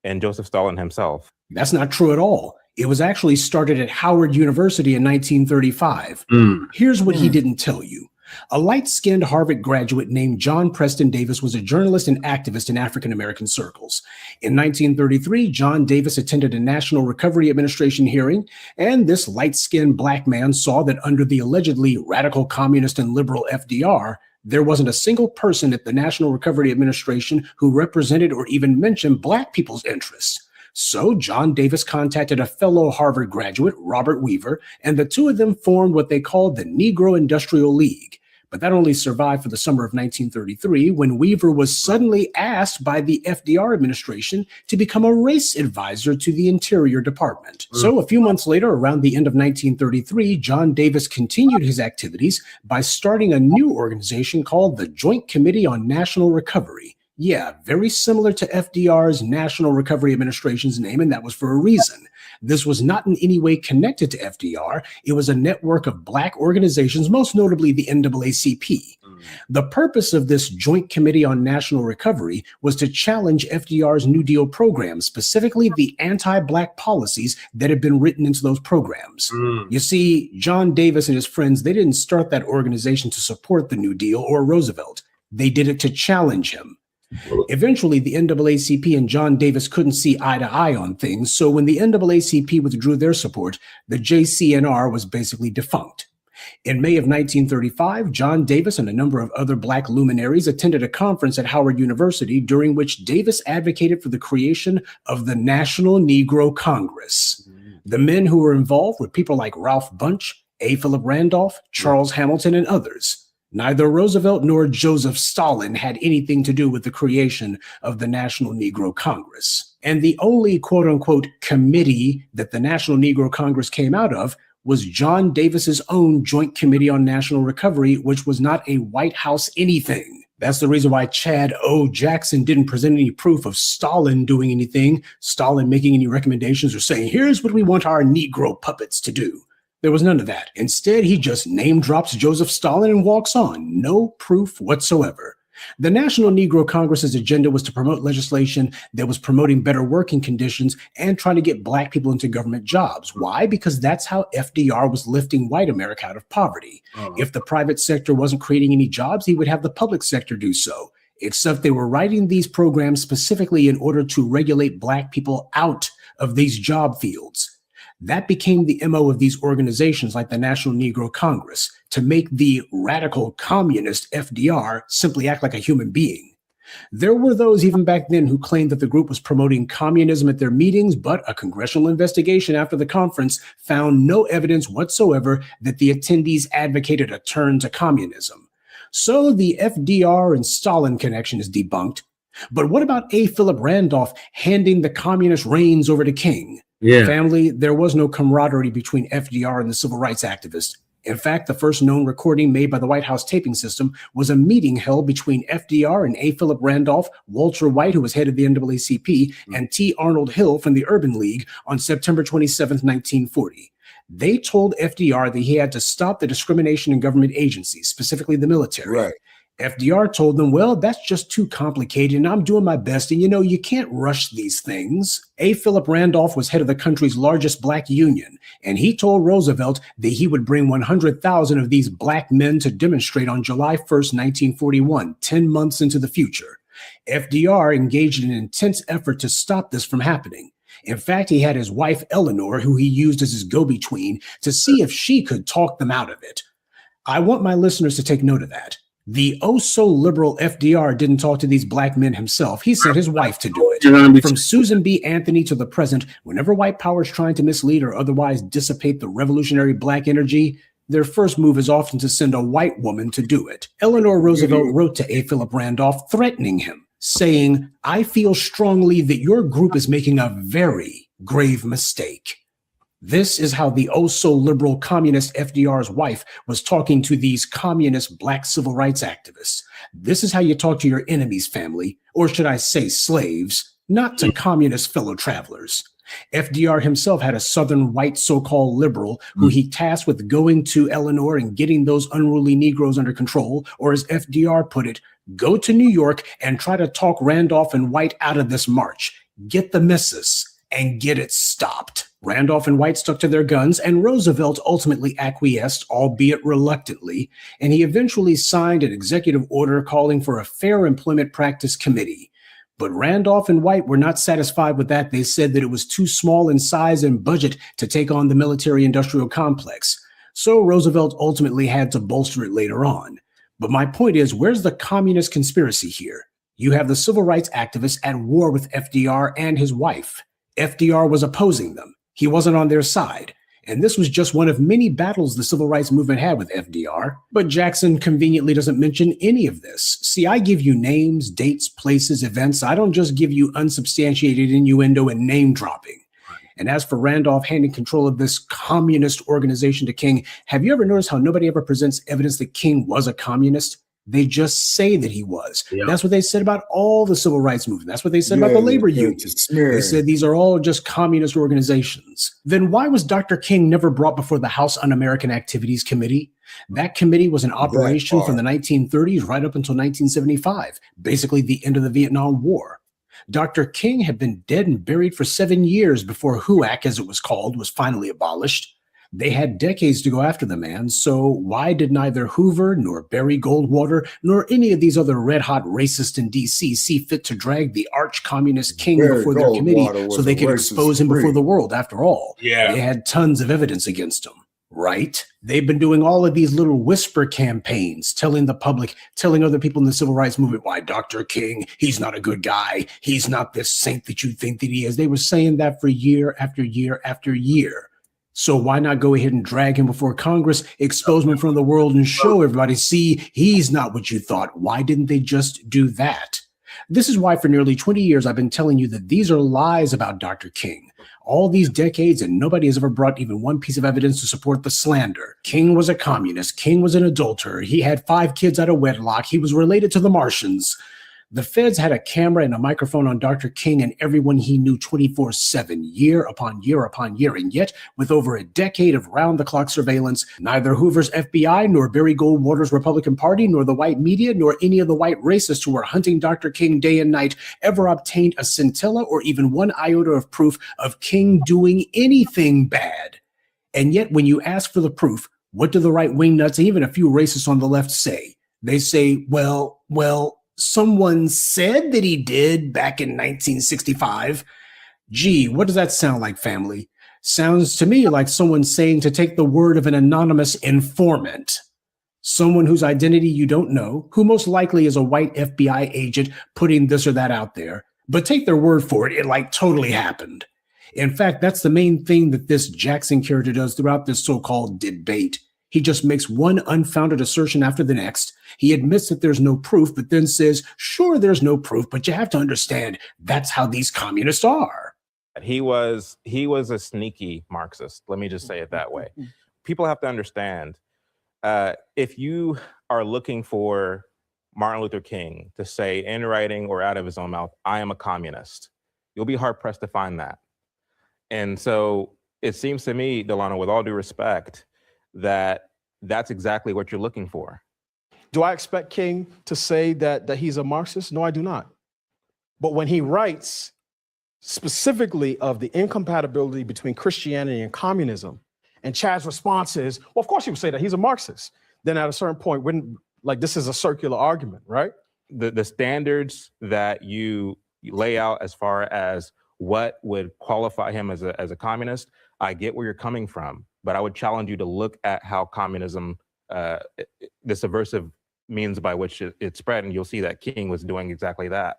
and Joseph Stalin himself. That's not true at all. It was actually started at Howard University in 1935. Here's what he didn't tell you. A light-skinned Harvard graduate named John Preston Davis was a journalist and activist in African-American circles. In 1933, John Davis attended a National Recovery Administration hearing, and this light-skinned black man saw that under the allegedly radical communist and liberal FDR, there wasn't a single person at the National Recovery Administration who represented or even mentioned black people's interests. So John Davis contacted a fellow Harvard graduate, Robert Weaver, and the two of them formed what they called the Negro Industrial League. But that only survived for the summer of 1933, when Weaver was suddenly asked by the FDR administration to become a race advisor to the Interior Department. So a few months later, around the end of 1933, John Davis continued his activities by starting a new organization called the Joint Committee on National Recovery. Yeah, very similar to FDR's National Recovery Administration's name, and that was for a reason. This was not in any way connected to FDR. It was a network of black organizations, most notably the NAACP. The purpose of this Joint Committee on National Recovery was to challenge FDR's New Deal program, specifically the anti-black policies that had been written into those programs. You see, John Davis and his friends, they didn't start that organization to support the New Deal or Roosevelt. They did it to challenge him. Eventually, the NAACP and John Davis couldn't see eye to eye on things, so when the NAACP withdrew their support, the JCNR was basically defunct. In May of 1935, John Davis and a number of other black luminaries attended a conference at Howard University during which Davis advocated for the creation of the National Negro Congress. The men who were involved were people like Ralph Bunche, A. Philip Randolph, Charles Hamilton, and others. Neither Roosevelt nor Joseph Stalin had anything to do with the creation of the National Negro Congress. And the only quote-unquote committee that the National Negro Congress came out of was John Davis's own Joint Committee on National Recovery, which was not a White House anything. That's the reason why Chad O. Jackson didn't present any proof of Stalin doing anything, Stalin making any recommendations or saying, here's what we want our Negro puppets to do. There was none of that. Instead, he just name drops Joseph Stalin and walks on. No proof whatsoever. The National Negro Congress's agenda was to promote legislation that was promoting better working conditions and trying to get black people into government jobs. Why? Because that's how FDR was lifting white America out of poverty. If the private sector wasn't creating any jobs, he would have the public sector do so. Except they were writing these programs specifically in order to regulate black people out of these job fields. That became the MO of these organizations like the National Negro Congress, to make the radical communist FDR simply act like a human being. There were those even back then who claimed that the group was promoting communism at their meetings, but a congressional investigation after the conference found no evidence whatsoever that the attendees advocated a turn to communism. So the FDR and Stalin connection is debunked. But what about A. Philip Randolph handing the communist reins over to King? Family, there was no camaraderie between FDR and the civil rights activists. In fact, the first known recording made by the White House taping system was a meeting held between FDR and A. Philip Randolph, Walter White, who was head of the NAACP, and T. Arnold Hill from the Urban League on September 27, 1940. They told FDR that he had to stop the discrimination in government agencies, specifically the military. FDR told them, well, that's just too complicated and I'm doing my best. And you can't rush these things. A. Philip Randolph was head of the country's largest black union, and he told Roosevelt that he would bring 100,000 of these black men to demonstrate on July 1st, 1941, 10 months into the future. FDR engaged in an intense effort to stop this from happening. In fact, he had his wife, Eleanor, who he used as his go-between, to see if she could talk them out of it. I want my listeners to take note of that. The oh-so-liberal FDR didn't talk to these black men himself. He sent his wife to do it. From Susan B. Anthony to the present, whenever white power is trying to mislead or otherwise dissipate the revolutionary black energy, their first move is often to send a white woman to do it. Eleanor Roosevelt wrote to A. Philip Randolph threatening him, saying, I feel strongly that your group is making a very grave mistake. This is how the oh-so-liberal communist FDR's wife was talking to these communist black civil rights activists. This is how you talk to your enemy's family, or should I say slaves, not to communist fellow travelers. FDR himself had a Southern white so-called liberal who he tasked with going to Eleanor and getting those unruly Negroes under control, or as FDR put it, go to New York and try to talk Randolph and White out of this march. Get the missus and get it stopped. Randolph and White stuck to their guns, and Roosevelt ultimately acquiesced, albeit reluctantly, and he eventually signed an executive order calling for a Fair Employment Practice Committee. But Randolph and White were not satisfied with that. They said that it was too small in size and budget to take on the military-industrial complex. So Roosevelt ultimately had to bolster it later on. But my point is, where's the communist conspiracy here? You have the civil rights activists at war with FDR and his wife. FDR was opposing them. He wasn't on their side. And this was just one of many battles the civil rights movement had with FDR. But Jackson conveniently doesn't mention any of this. See, I give you names, dates, places, events. I don't just give you unsubstantiated innuendo and name dropping. And as for Randolph handing control of this communist organization to King, have you ever noticed how nobody ever presents evidence that King was a communist? They just say that he was. Yeah. That's what they said about all the civil rights movement. That's what they said about the labor unions. They said these are all just communist organizations. Then why was Dr. King never brought before the House Un-American Activities Committee? That committee was in operation from the 1930s right up until 1975, basically the end of the Vietnam War. Dr. King had been dead and buried for 7 years before HUAC, as it was called, was finally abolished. They had decades to go after the man, so why did neither Hoover nor Barry Goldwater nor any of these other red-hot racists in D.C. see fit to drag the arch-communist King before their committee so they could expose him before the world? After all, they had tons of evidence against him, right? They've been doing all of these little whisper campaigns, telling the public, telling other people in the civil rights movement, why Dr. King, he's not a good guy. He's not this saint that you think that he is. They were saying that for year after year after year. So why not go ahead and drag him before Congress, expose him in front of the world and show everybody, see, he's not what you thought. Why didn't they just do that? This is why for nearly 20 years, I've been telling you that these are lies about Dr. King. All these decades, and nobody has ever brought even one piece of evidence to support the slander. King was a communist. King was an adulterer. He had 5 kids out of wedlock. He was related to the Martians. The feds had a camera and a microphone on Dr. King and everyone he knew 24/7, year upon year upon year. And yet, with over a decade of round-the-clock surveillance, neither Hoover's FBI, nor Barry Goldwater's Republican Party, nor the white media, nor any of the white racists who were hunting Dr. King day and night ever obtained a scintilla or even one iota of proof of King doing anything bad. And yet, when you ask for the proof, what do the right-wing nuts and even a few racists on the left say? They say, well, someone said that he did back in 1965. Gee, what does that sound like, family? Sounds to me like someone saying to take the word of an anonymous informant. Someone whose identity you don't know, who most likely is a white FBI agent putting this or that out there. But take their word for it, it like totally happened. In fact, that's the main thing that this Jackson character does throughout this so-called debate. He just makes one unfounded assertion after the next. He admits that there's no proof, but then says, sure, there's no proof, but you have to understand that's how these communists are. He was a sneaky Marxist. Let me just say it that way. People have to understand, if you are looking for Martin Luther King to say in writing or out of his own mouth, I am a communist, you'll be hard pressed to find that. And so it seems to me, Delano, with all due respect, that's exactly what you're looking for. Do I expect King to say that he's a Marxist? No, I do not. But when he writes specifically of the incompatibility between Christianity and communism, and Chad's response is, well, of course he would say that he's a Marxist. Then at a certain point, when like this is a circular argument, right? The standards that you lay out as far as what would qualify him as a communist, I get where you're coming from, but I would challenge you to look at how communism, the subversive means by which it spread, and you'll see that King was doing exactly that.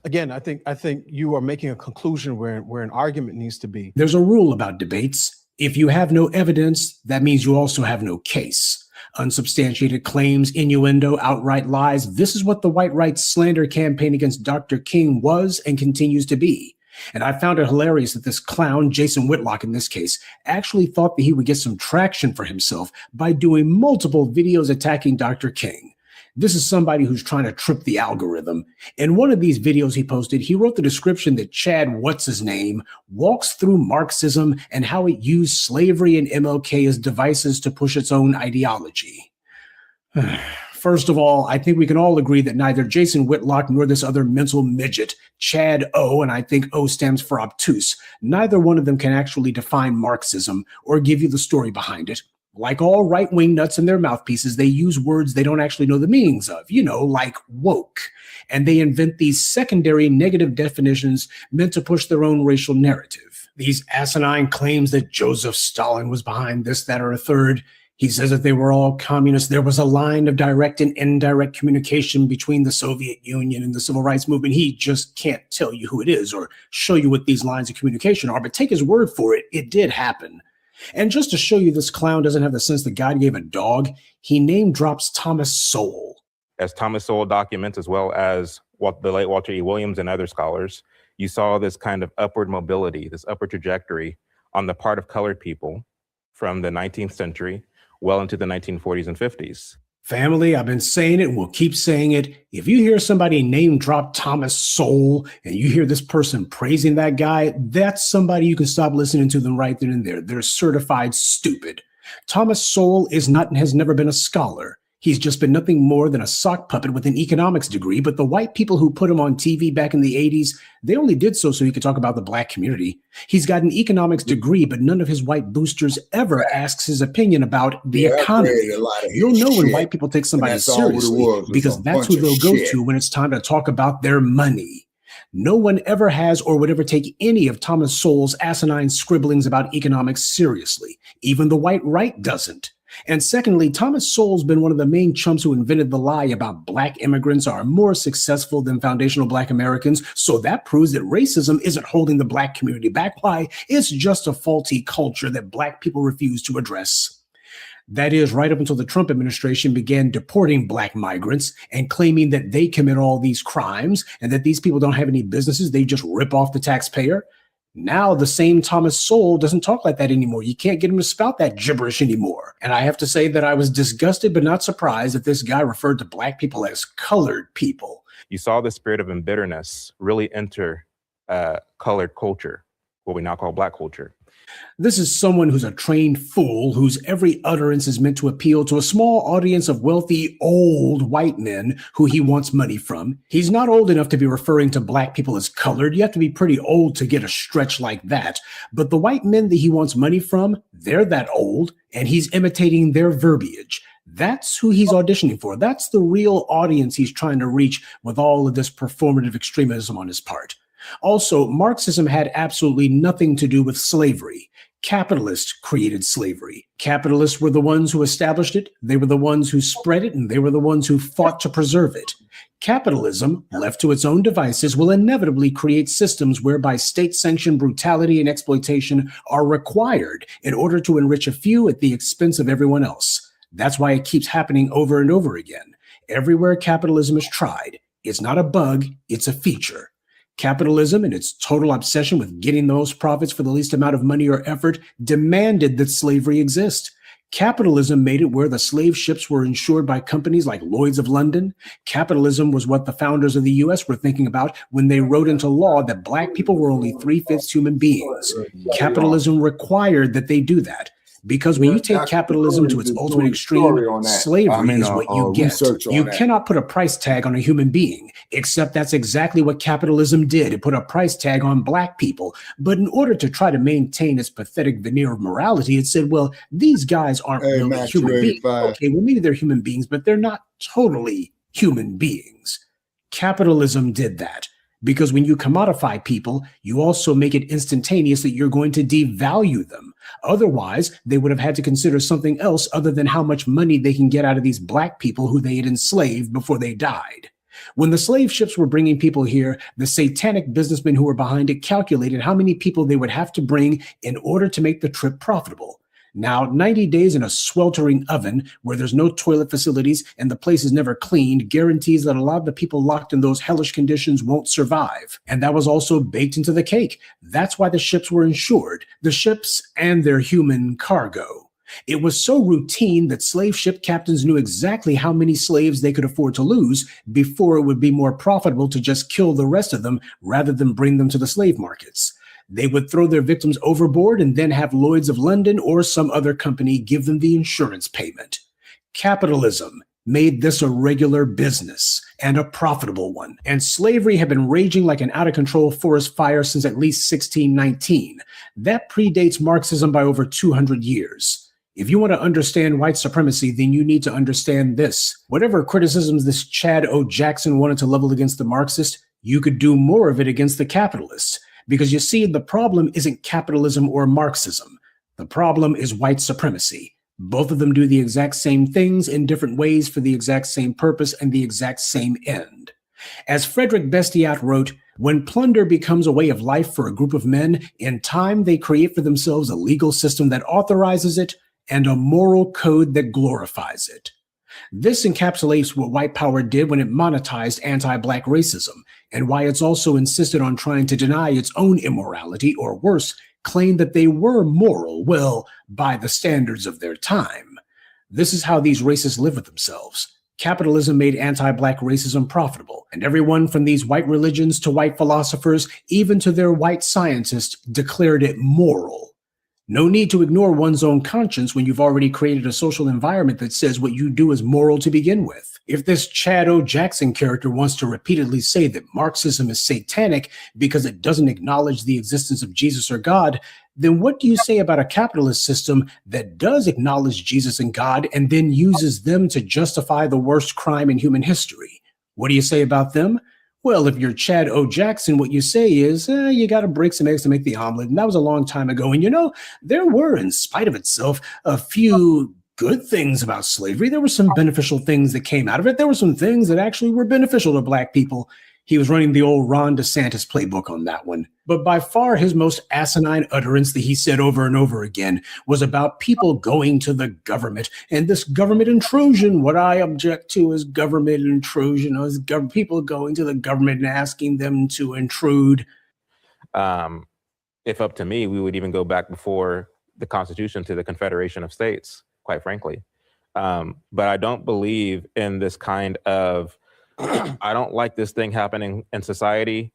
Again, I think you are making a conclusion where an argument needs to be. There's a rule about debates. If you have no evidence, that means you also have no case. Unsubstantiated claims, innuendo, outright lies. This is what the white right's slander campaign against Dr. King was and continues to be. And I found it hilarious that this clown, Jason Whitlocc in this case, actually thought that he would get some traction for himself by doing multiple videos attacking Dr. King. This is somebody who's trying to trip the algorithm. In one of these videos he posted, he wrote the description that Chad What's-His-Name walks through Marxism and how it used slavery and MLK as devices to push its own ideology. First of all, I think we can all agree that neither Jason Whitlocc nor this other mental midget, Chad O, and I think O stands for obtuse, neither one of them can actually define Marxism or give you the story behind it. Like all right-wing nuts in their mouthpieces, they use words they don't actually know the meanings of, like woke. And they invent these secondary negative definitions meant to push their own racial narrative. These asinine claims that Joseph Stalin was behind this, that, or a third. He says that they were all communists. There was a line of direct and indirect communication between the Soviet Union and the civil rights movement. He just can't tell you who it is or show you what these lines of communication are, but take his word for it, it did happen. And just to show you this clown doesn't have the sense that God gave a dog, he name drops Thomas Sowell. As Thomas Sowell documents, as well as the late Walter E. Williams and other scholars, you saw this kind of upward mobility, this upward trajectory on the part of colored people from the 19th century well into the 1940s and 50s. Family, I've been saying it and will keep saying it. If you hear somebody name drop Thomas Sowell and you hear this person praising that guy, that's somebody you can stop listening to them right then and there. They're certified stupid. Thomas Sowell is not and has never been a scholar. He's just been nothing more than a sock puppet with an economics degree, but the white people who put him on TV back in the 80s, they only did so he could talk about the black community. He's got an economics degree, but none of his white boosters ever asks his opinion about the economy. You'll know when white people take somebody seriously because that's who they'll go to when it's time to talk about their money. No one ever has or would ever take any of Thomas Sowell's asinine scribblings about economics seriously. Even the white right doesn't. And secondly, Thomas Sowell's been one of the main chumps who invented the lie about black immigrants are more successful than foundational black Americans. So that proves that racism isn't holding the black community back. Why? It's just a faulty culture that black people refuse to address. That is, right up until the Trump administration began deporting black migrants and claiming that they commit all these crimes and that these people don't have any businesses. They just rip off the taxpayer. Now the same Thomas Sowell doesn't talk like that anymore. You can't get him to spout that gibberish anymore. And I have to say that I was disgusted but not surprised that this guy referred to black people as colored people. You saw the spirit of embitterness really enter colored culture, what we now call black culture. This is someone who's a trained fool whose every utterance is meant to appeal to a small audience of wealthy, old white men who he wants money from. He's not old enough to be referring to black people as colored. You have to be pretty old to get a stretch like that. But the white men that he wants money from, they're that old, and he's imitating their verbiage. That's who he's auditioning for. That's the real audience he's trying to reach with all of this performative extremism on his part. Also, Marxism had absolutely nothing to do with slavery. Capitalists created slavery. Capitalists were the ones who established it, they were the ones who spread it, and they were the ones who fought to preserve it. Capitalism, left to its own devices, will inevitably create systems whereby state-sanctioned brutality and exploitation are required in order to enrich a few at the expense of everyone else. That's why it keeps happening over and over again. Everywhere capitalism is tried, it's not a bug, it's a feature. Capitalism, and its total obsession with getting the most profits for the least amount of money or effort, demanded that slavery exist. Capitalism made it where the slave ships were insured by companies like Lloyd's of London. Capitalism was what the founders of the U.S. were thinking about when they wrote into law that black people were only 3/5 human beings. Capitalism required that they do that. Because when you take capitalism to its ultimate extreme, slavery is what you get. You cannot put a price tag on a human being, except that's exactly what capitalism did. It put a price tag on black people. But in order to try to maintain its pathetic veneer of morality, it said, well, these guys aren't really human beings. Okay, well, maybe they're human beings, but they're not totally human beings. Capitalism did that. Because when you commodify people, you also make it instantaneous that you're going to devalue them. Otherwise, they would have had to consider something else other than how much money they can get out of these black people who they had enslaved before they died. When the slave ships were bringing people here, the satanic businessmen who were behind it calculated how many people they would have to bring in order to make the trip profitable. Now, 90 days in a sweltering oven where there's no toilet facilities and the place is never cleaned guarantees that a lot of the people locked in those hellish conditions won't survive. And that was also baked into the cake. That's why the ships were insured, the ships and their human cargo. It was so routine that slave ship captains knew exactly how many slaves they could afford to lose before it would be more profitable to just kill the rest of them rather than bring them to the slave markets. They would throw their victims overboard and then have Lloyd's of London or some other company give them the insurance payment. Capitalism made this a regular business and a profitable one. And slavery had been raging like an out-of-control forest fire since at least 1619. That predates Marxism by over 200 years. If you want to understand white supremacy, then you need to understand this. Whatever criticisms this Chad O. Jackson wanted to level against the Marxist, you could do more of it against the capitalists. Because you see, the problem isn't capitalism or Marxism. The problem is white supremacy. Both of them do the exact same things in different ways for the exact same purpose and the exact same end. As Frederick Bastiat wrote, when plunder becomes a way of life for a group of men, in time they create for themselves a legal system that authorizes it and a moral code that glorifies it. This encapsulates what white power did when it monetized anti-black racism, and why it's also insisted on trying to deny its own immorality, or worse, claim that they were moral, well, by the standards of their time. This is how these racists live with themselves. Capitalism made anti-black racism profitable, and everyone from these white religions to white philosophers, even to their white scientists, declared it moral. No need to ignore one's own conscience when you've already created a social environment that says what you do is moral to begin with. If this Chad O. Jackson character wants to repeatedly say that Marxism is satanic because it doesn't acknowledge the existence of Jesus or God, then what do you say about a capitalist system that does acknowledge Jesus and God and then uses them to justify the worst crime in human history? What do you say about them? Well, if you're Chad O. Jackson, what you say is, you got to break some eggs to make the omelet. And that was a long time ago. And you know, there were, in spite of itself, a few good things about slavery. There were some beneficial things that came out of it. There were some things that actually were beneficial to black people. He was running the old Ron DeSantis playbook on that one. But by far his most asinine utterance that he said over and over again was about people going to the government and this government intrusion. What I object to is government intrusion, is people going to the government and asking them to intrude. If up to me, we would even go back before the Constitution to the Confederation of States, quite frankly. But I don't believe in this kind of, I don't like this thing happening in society.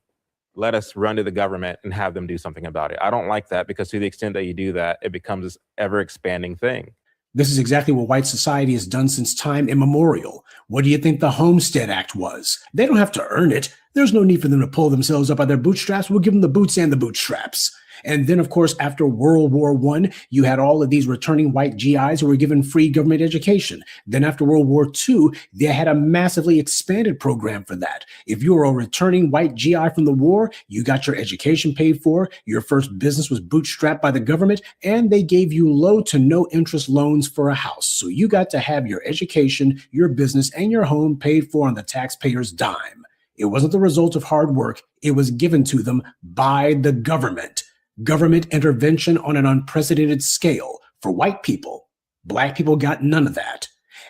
Let us run to the government and have them do something about it. I don't like that, because to the extent that you do that, it becomes this ever expanding thing. This is exactly what white society has done since time immemorial. What do you think the Homestead Act was? They don't have to earn it. There's no need for them to pull themselves up by their bootstraps. We'll give them the boots and the bootstraps. And then, of course, after World War I, you had all of these returning white GIs who were given free government education. Then after World War II, they had a massively expanded program for that. If you were a returning white GI from the war, you got your education paid for, your first business was bootstrapped by the government, and they gave you low to no interest loans for a house. So you got to have your education, your business, and your home paid for on the taxpayer's dime. It wasn't the result of hard work. It was given to them by the government. Government intervention on an unprecedented scale for white people. Black people got none of that.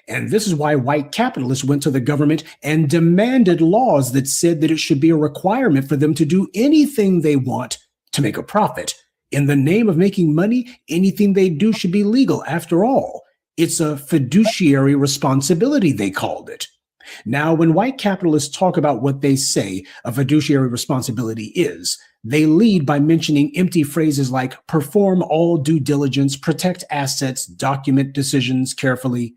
And this is why white capitalists went to the government and demanded laws that said that it should be a requirement for them to do anything they want to make a profit. In the name of making money, anything they do should be legal. After all, it's a fiduciary responsibility, they called it. Now, when white capitalists talk about what they say a fiduciary responsibility is, They lead by mentioning empty phrases like perform all due diligence, protect assets, document decisions carefully.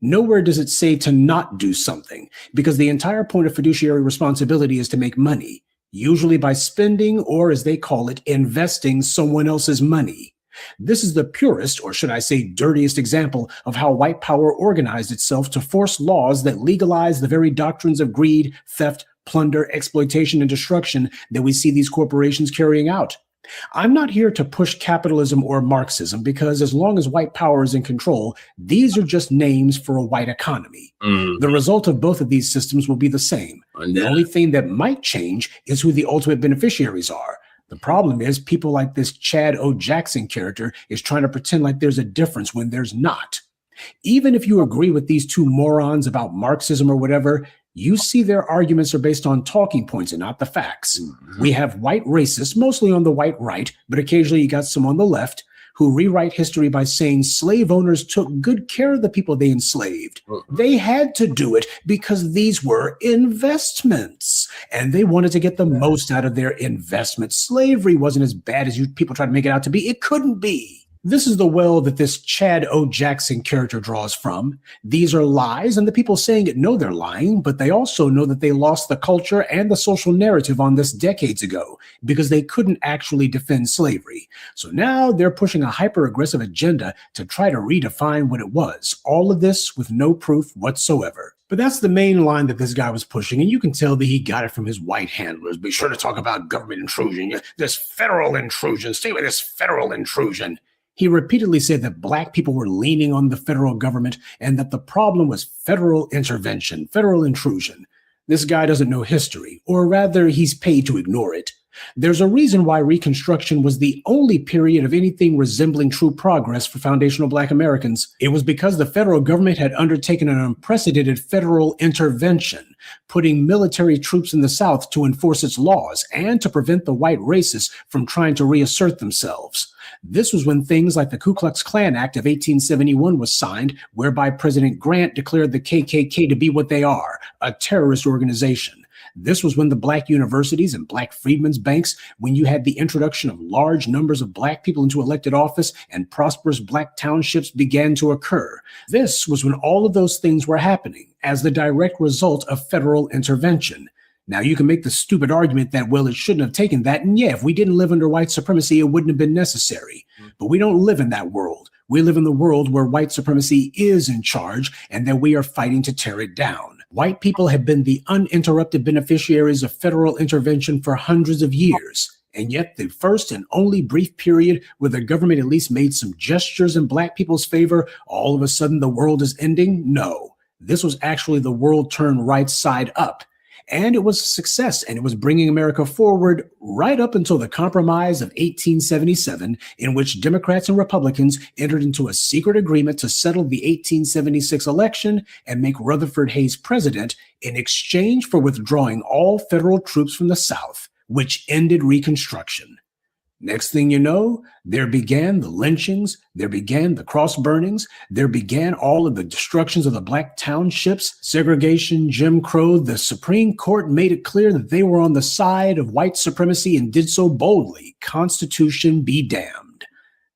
Nowhere does it say to not do something, because the entire point of fiduciary responsibility is to make money, usually by spending, or as they call it, investing someone else's money. This is the purest, or should I say dirtiest, example of how white power organized itself to force laws that legalize the very doctrines of greed, theft, plunder, exploitation, and destruction that we see these corporations carrying out. I'm not here to push capitalism or Marxism, because as long as white power is in control, these are just names for a white economy. The result of both of these systems will be the same. The only thing that might change is who the ultimate beneficiaries are. The problem is people like this Chad O. Jackson character is trying to pretend like there's a difference when there's not. Even if you agree with these two morons about Marxism or whatever, you see their arguments are based on talking points and not the facts. We have white racists, mostly on the white right, but occasionally you got some on the left, who rewrite history by saying slave owners took good care of the people they enslaved. They had to do it because these were investments, and they wanted to get the most out of their investment. Slavery wasn't as bad as you people try to make it out to be. It couldn't be. This is the well that this Chad O. Jackson character draws from. These are lies, and the people saying it know they're lying, but they also know that they lost the culture and the social narrative on this decades ago because they couldn't actually defend slavery. So now they're pushing a hyper-aggressive agenda to try to redefine what it was. All of this with no proof whatsoever. But that's the main line that this guy was pushing, and you can tell that he got it from his white handlers. Be sure to talk about government intrusion, this federal intrusion, stay with this federal intrusion. He repeatedly said that black people were leaning on the federal government and that the problem was federal intervention, federal intrusion. This guy doesn't know history, or rather, he's paid to ignore it. There's a reason why Reconstruction was the only period of anything resembling true progress for foundational Black Americans. It was because the federal government had undertaken an unprecedented federal intervention, putting military troops in the South to enforce its laws and to prevent the white racists from trying to reassert themselves. This was when things like the Ku Klux Klan Act of 1871 was signed, whereby President Grant declared the KKK to be what they are, a terrorist organization. This was when the black universities and black freedmen's banks, when you had the introduction of large numbers of black people into elected office and prosperous black townships began to occur. This was when all of those things were happening as the direct result of federal intervention. Now, you can make the stupid argument that, well, it shouldn't have taken that. And yeah, if we didn't live under white supremacy, it wouldn't have been necessary. But we don't live in that world. We live in the world where white supremacy is in charge and that we are fighting to tear it down. White people have been the uninterrupted beneficiaries of federal intervention for hundreds of years. And yet the first and only brief period where the government at least made some gestures in black people's favor, all of a sudden the world is ending? No, this was actually the world turned right side up. And it was a success, and it was bringing America forward right up until the Compromise of 1877, in which Democrats and Republicans entered into a secret agreement to settle the 1876 election and make Rutherford Hayes president in exchange for withdrawing all federal troops from the South, which ended Reconstruction. Next thing you know, there began the lynchings, there began the cross burnings, there began all of the destructions of the black townships, segregation, Jim Crow. The Supreme Court made it clear that they were on the side of white supremacy and did so boldly. Constitution be damned.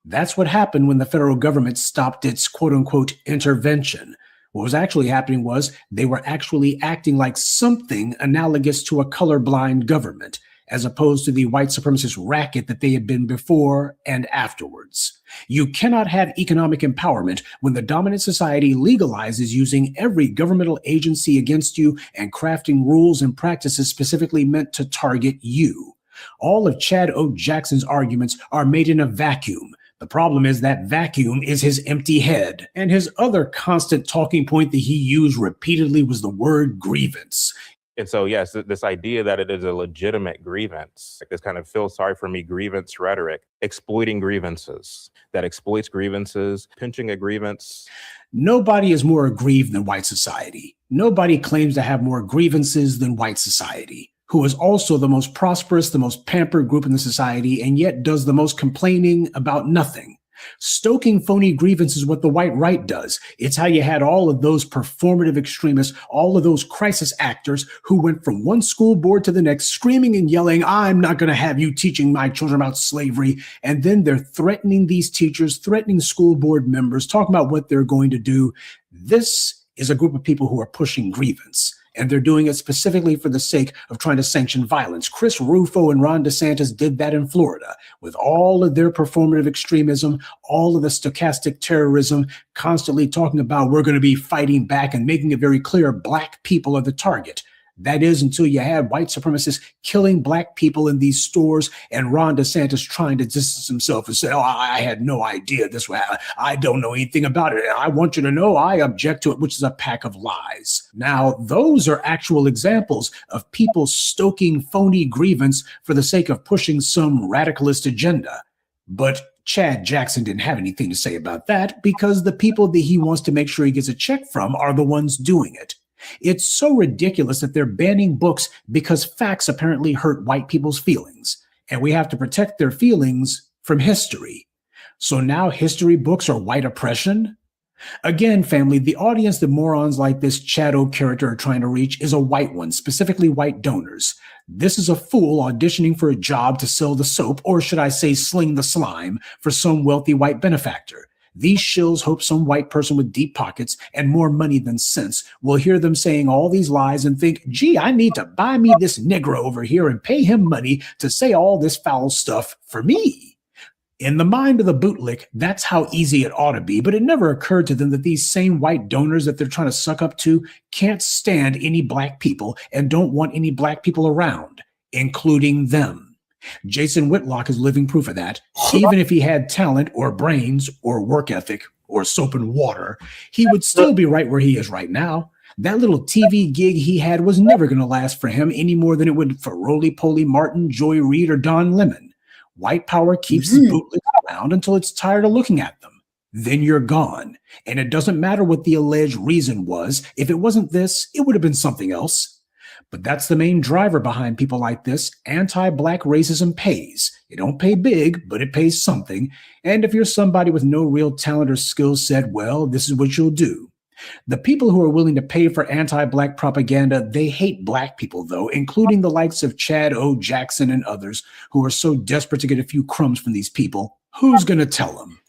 That's what happened when the federal government stopped its quote-unquote intervention. What was actually happening was they were actually acting like something analogous to a colorblind government, as opposed to the white supremacist racket that they had been before and afterwards. You cannot have economic empowerment when the dominant society legalizes using every governmental agency against you and crafting rules and practices specifically meant to target you. All of Chad O. Jackson's arguments are made in a vacuum. The problem is that vacuum is his empty head. And his other constant talking point that he used repeatedly was the word grievance. And so, yes, this idea that it is a legitimate grievance, like this kind of feel sorry for me grievance rhetoric, exploiting grievances, that exploits grievances, pinching a grievance. Nobody is more aggrieved than white society. Nobody claims to have more grievances than white society, who is also the most prosperous, the most pampered group in the society, and yet does the most complaining about nothing. Stoking phony grievance is what the white right does. It's how you had all of those performative extremists, all of those crisis actors who went from one school board to the next screaming and yelling, I'm not going to have you teaching my children about slavery. And then they're threatening these teachers, threatening school board members, talking about what they're going to do. This is a group of people who are pushing grievance. And they're doing it specifically for the sake of trying to sanction violence. Chris Rufo and Ron DeSantis did that in Florida with all of their performative extremism, all of the stochastic terrorism, constantly talking about we're going to be fighting back and making it very clear black people are the target. That is until you have white supremacists killing black people in these stores and Ron DeSantis trying to distance himself and say, oh, I had no idea this way. I don't know anything about it. I want you to know I object to it, which is a pack of lies. Now, those are actual examples of people stoking phony grievance for the sake of pushing some radicalist agenda. But Chad Jackson didn't have anything to say about that because the people that he wants to make sure he gets a check from are the ones doing it. It's so ridiculous that they're banning books because facts apparently hurt white people's feelings, and we have to protect their feelings from history. So now history books are white oppression? Again, family, the audience that morons like this Chado character are trying to reach is a white one, specifically white donors. This is a fool auditioning for a job to sell the soap, or should I say sling the slime, for some wealthy white benefactor. These shills hope some white person with deep pockets and more money than sense will hear them saying all these lies and think, gee, I need to buy me this Negro over here and pay him money to say all this foul stuff for me. In the mind of the bootlick, that's how easy it ought to be, but it never occurred to them that these same white donors that they're trying to suck up to can't stand any black people and don't want any black people around, including them. Jason Whitlock is living proof of that. Even if he had talent or brains or work ethic or soap and water, he would still be right where he is right now. That little TV gig he had was never going to last for him any more than it would for Roly-Poly Martin, Joy Reid, or Don Lemon. White power keeps the bootlick around until it's tired of looking at them. Then you're gone. And it doesn't matter what the alleged reason was. If it wasn't this, it would have been something else. But that's the main driver behind people like this. Anti-black racism pays. It don't pay big, but it pays something. And if you're somebody with no real talent or skill set, well, this is what you'll do. The people who are willing to pay for anti-black propaganda, they hate black people, though, including the likes of Chad O. Jackson and others who are so desperate to get a few crumbs from these people. Who's going to tell them?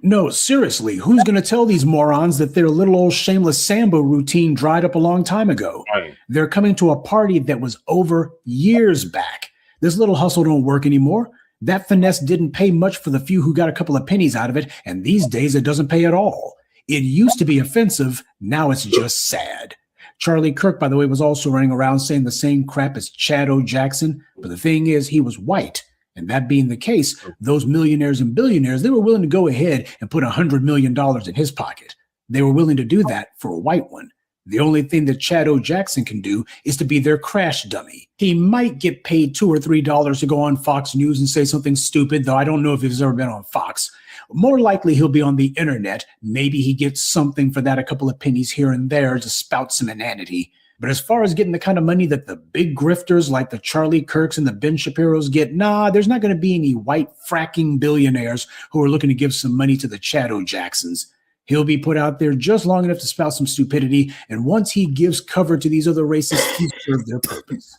No, seriously, who's going to tell these morons that their little old shameless Sambo routine dried up a long time ago? Right. They're coming to a party that was over years back. This little hustle don't work anymore. That finesse didn't pay much for the few who got a couple of pennies out of it, and these days it doesn't pay at all. It used to be offensive, now it's just sad. Charlie Kirk, by the way, was also running around saying the same crap as Chad O. Jackson, but the thing is, he was white. And that being the case, those millionaires and billionaires, they were willing to go ahead and put $100 million in his pocket. They were willing to do that for a white one. The only thing that Chad O. Jackson can do is to be their crash dummy. He might get paid $2 or $3 to go on Fox News and say something stupid, though I don't know if he's ever been on Fox. More likely he'll be on the internet. Maybe he gets something for that, a couple of pennies here and there to spout some inanity. But as far as getting the kind of money that the big grifters like the Charlie Kirks and the Ben Shapiros get, nah, there's not going to be any white fracking billionaires who are looking to give some money to the Chad O. Jacksons. He'll be put out there just long enough to spout some stupidity, and once he gives cover to these other races, he's served their purpose.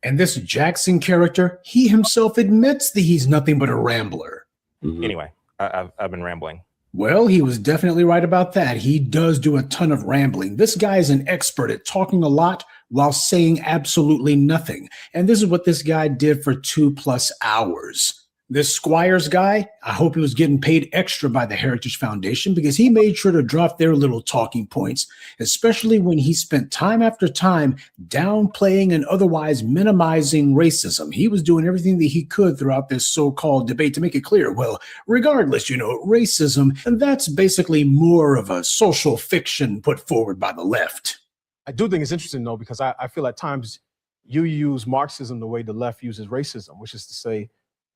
And this Jackson character, he himself admits that he's nothing but a rambler. Anyway, I've been rambling. Well, he was definitely right about that. He does do a ton of rambling. This guy is an expert at talking a lot while saying absolutely nothing. And this is what this guy did for 2+ hours. This Squires guy, I hope he was getting paid extra by the Heritage Foundation because he made sure to drop their little talking points, especially when he spent time after time downplaying and otherwise minimizing racism. He was doing everything that he could throughout this so-called debate to make it clear, well, regardless, racism, and that's basically more of a social fiction put forward by the left. I do think it's interesting, though, because I feel at times you use Marxism the way the left uses racism, which is to say,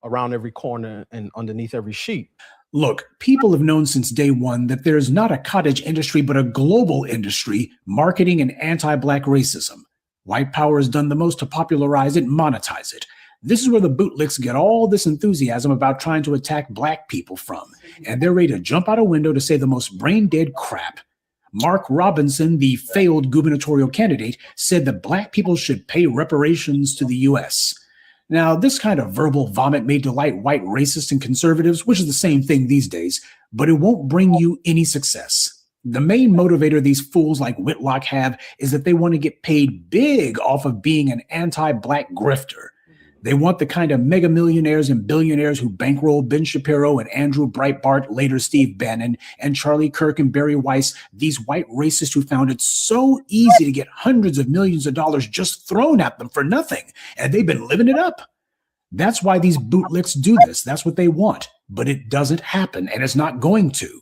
around every corner and underneath every sheet. Look, people have known since day one that there is not a cottage industry, but a global industry marketing an anti-black racism. White power has done the most to popularize it and monetize it. This is where the bootlicks get all this enthusiasm about trying to attack black people from, and they're ready to jump out a window to say the most brain-dead crap. Mark Robinson, the failed gubernatorial candidate, said that black people should pay reparations to the U.S. Now, this kind of verbal vomit may delight white racists and conservatives, which is the same thing these days, but it won't bring you any success. The main motivator these fools like Whitlocc have is that they want to get paid big off of being an anti-black grifter. They want the kind of mega millionaires and billionaires who bankroll Ben Shapiro and Andrew Breitbart, later Steve Bannon, and Charlie Kirk and Barry Weiss, these white racists who found it so easy to get hundreds of millions of dollars just thrown at them for nothing, and they've been living it up. That's why these bootlicks do this. That's what they want, but it doesn't happen, and it's not going to.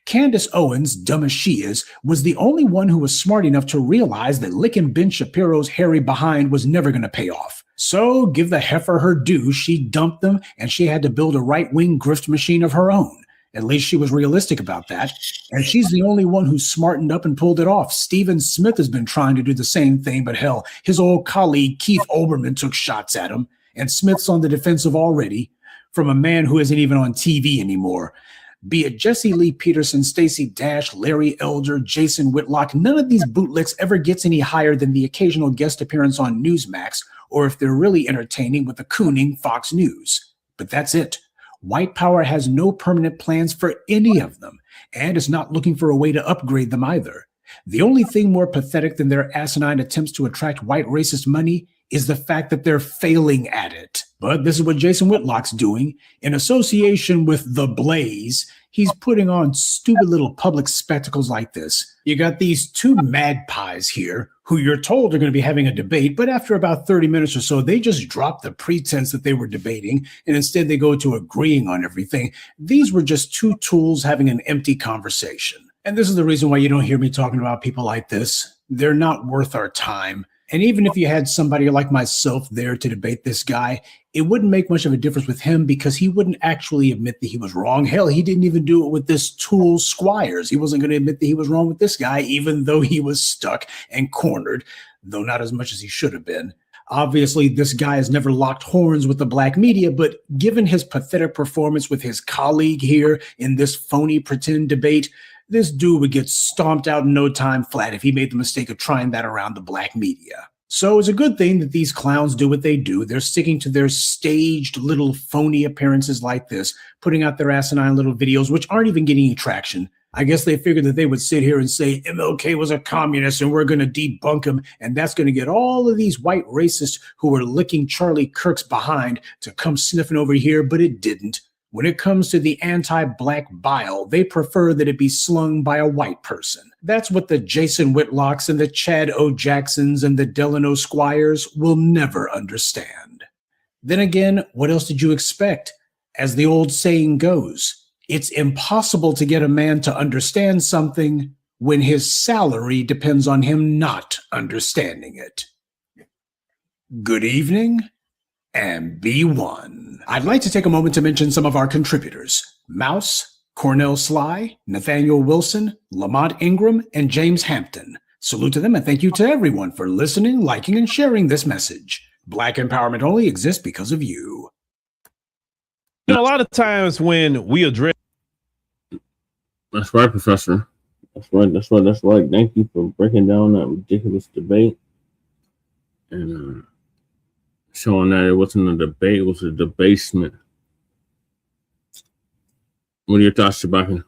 Candace Owens, dumb as she is, was the only one who was smart enough to realize that licking Ben Shapiro's hairy behind was never going to pay off. So give the heifer her due, she dumped them, and she had to build a right-wing grift machine of her own. At least she was realistic about that. And she's the only one who smartened up and pulled it off. Stephen Smith has been trying to do the same thing, but hell, his old colleague Keith Olbermann took shots at him, and Smith's on the defensive already, from a man who isn't even on TV anymore. Be it Jesse Lee Peterson, Stacey Dash, Larry Elder, Jason Whitlock, none of these bootlicks ever gets any higher than the occasional guest appearance on Newsmax, or if they're really entertaining, with the cooning Fox News. But that's it. White power has no permanent plans for any of them, and is not looking for a way to upgrade them either. The only thing more pathetic than their asinine attempts to attract white racist money is the fact that they're failing at it. But this is what Jason Whitlock's doing. In association with The Blaze, he's putting on stupid little public spectacles like this. You got these two magpies here who you're told are going to be having a debate, but after about 30 minutes or so, they just drop the pretense that they were debating, and instead they go to agreeing on everything. These were just two tools having an empty conversation. And this is the reason why you don't hear me talking about people like this. They're not worth our time. And even if you had somebody like myself there to debate this guy, it wouldn't make much of a difference with him because he wouldn't actually admit that he was wrong. Hell, he didn't even do it with this tool Squires. He wasn't going to admit that he was wrong with this guy, even though he was stuck and cornered, though not as much as he should have been. Obviously, this guy has never locked horns with the Blacc Media, but given his pathetic performance with his colleague here in this phony pretend debate, this dude would get stomped out in no time flat if he made the mistake of trying that around the Blacc Media. So it's a good thing that these clowns do what they do. They're sticking to their staged little phony appearances like this, putting out their asinine little videos, which aren't even getting any traction. I guess they figured that they would sit here and say MLK was a communist and we're going to debunk him, and that's going to get all of these white racists who were licking Charlie Kirk's behind to come sniffing over here, but it didn't. When it comes to the anti-black bile, they prefer that it be slung by a white person. That's what the Jason Whitlocks and the Chad O. Jacksons and the Delano Squires will never understand. Then again, what else did you expect? As the old saying goes, it's impossible to get a man to understand something when his salary depends on him not understanding it. Good evening, and be one. I'd like to take a moment to mention some of our contributors: Mouse, Cornell Sly, Nathaniel Wilson, Lamont Ingram, and James Hampton. Salute to them, and thank you to everyone for listening, liking, and sharing this message. Black empowerment only exists because of you. You know, a lot of times when we address... That's right, Professor. That's right. Thank you for breaking down that ridiculous debate. And showing that it wasn't a debate, it was a debasement. What are your thoughts, Shabaka?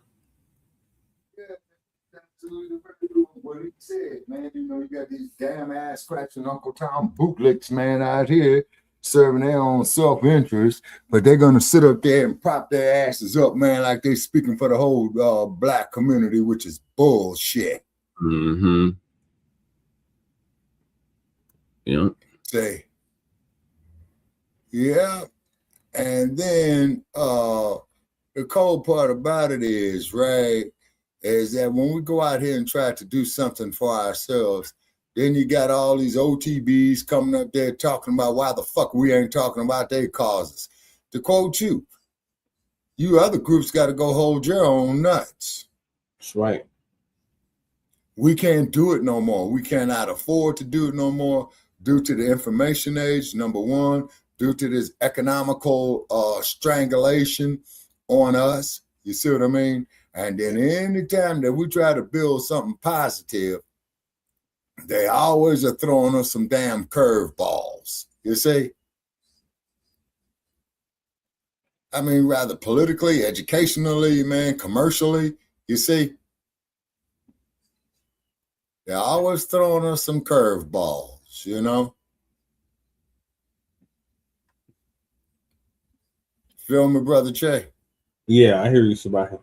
What he said, man. You know, you got these damn ass scratching Uncle Tom bootlicks, man, out here serving their own self-interest, but they're gonna sit up there and prop their asses up, man, like they're speaking for the whole black community, which is bullshit. Mm-hmm. Yeah. Say. Yeah. And then the cold part about it is, right, is that when we go out here and try to do something for ourselves, then you got all these OTBs coming up there talking about why the fuck we ain't talking about their causes. To quote you, you other groups got to go hold your own nuts. That's right. We can't do it no more. We cannot afford to do it no more due to the information age, number one, due to this economical strangulation on us. You see what I mean? And then anytime that we try to build something positive, they always are throwing us some damn curveballs. You see? I mean, rather politically, educationally, man, commercially, you see? They're always throwing us some curveballs, you know? Feel me, Brother Che? Yeah, I hear you, Sebastian.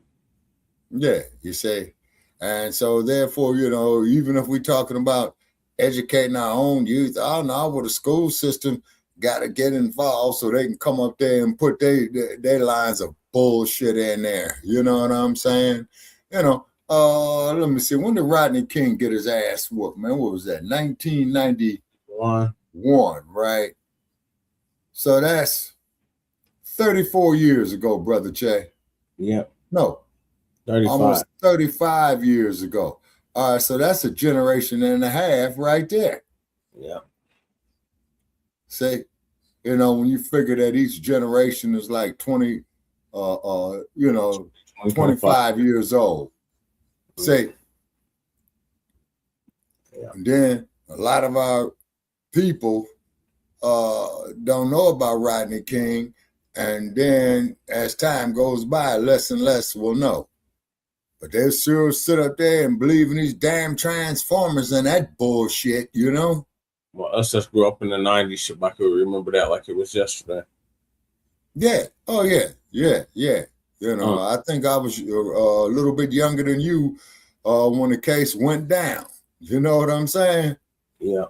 Yeah, you see? And so therefore, you know, even if we're talking about educating our own youth, I don't know what the school system got to get involved so they can come up there and put their lines of bullshit in there. You know what I'm saying? You know, let me see. When did Rodney King get his ass whooped, man? What was that? 1991, right? So that's 34 years ago, Brother Che. Yep. No. 35. Almost 35 years ago. All right, so that's a generation and a half right there. Yeah. See, you know, when you figure that each generation is like 25 years old. See, and then a lot of our people don't know about Rodney King, and then as time goes by, less and less will know. But they sure sit up there and believe in these damn transformers and that bullshit, you know? Well, us that grew up in the 90s, I could remember that like it was yesterday. Yeah. Oh, yeah. Yeah. Yeah. You know, I think I was a little bit younger than you when the case went down. You know what I'm saying? Yeah.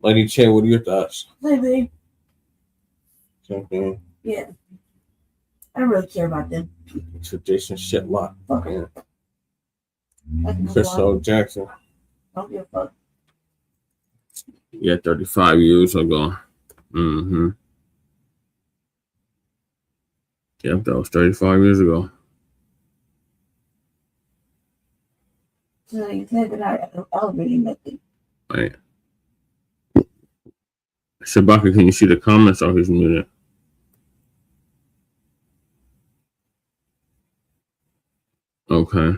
Lady Che, what are your thoughts? Hey, babe. Something. Yeah. I don't really care about them. Tradition Whitlocc. Okay. Chris Jackson. Don't give a fuck. Yeah, 35 years ago. Mm-hmm. Yep, that was 35 years ago. So you said that I elevating nothing. Right. Shabaka, can you see the comments or he's muted? Okay.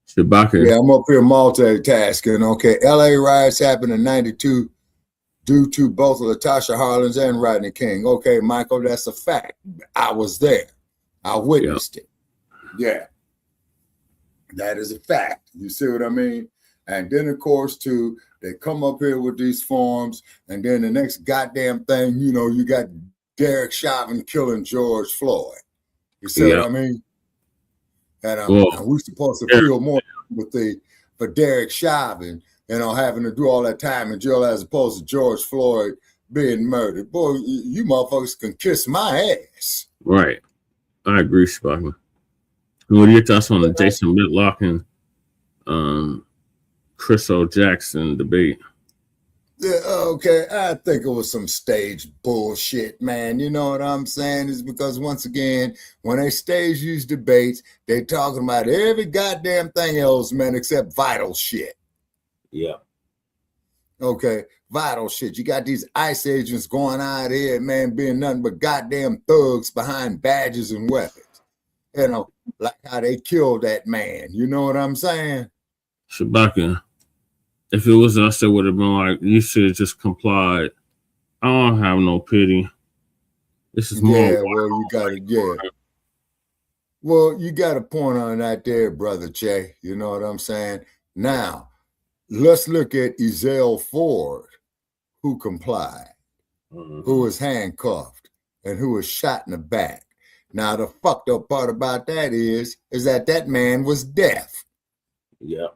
Shabaka. Yeah, I'm up here multitasking. Okay, LA riots happened in 92 due to both Latasha Harlins and Rodney King. Okay, Michael, that's a fact. I was there. I witnessed it. Yeah. That is a fact. You see what I mean? And then, of course, too, they come up here with these forms, and then the next goddamn thing, you know, you got Derek Chauvin killing George Floyd. You see what I mean? And we're supposed to feel more sympathy for Derek Chauvin, you know, having to do all that time in jail as opposed to George Floyd being murdered. Boy, you motherfuckers can kiss my ass. Right. I agree, Sparkman. What are your thoughts on the Jason Whitlocc and Chris Jackson debate? Yeah, okay, I think it was some staged bullshit, man. You know what I'm saying? Is because once again, when they stage these debates, they talking about every goddamn thing else, man, except vital shit. Yeah. Okay, vital shit. You got these ICE agents going out here, man, being nothing but goddamn thugs behind badges and weapons. You know, like how they killed that man. You know what I'm saying? Shabaka. If it was us, it would have been like, you should have just complied. I don't have no pity. This is more. Yeah, well, you got it. Yeah. Well, you got a point on that there, Brother Che. You know what I'm saying? Now, let's look at Ezell Ford, who complied, who was handcuffed, and who was shot in the back. Now, the fucked up part about that is that man was deaf. Yeah.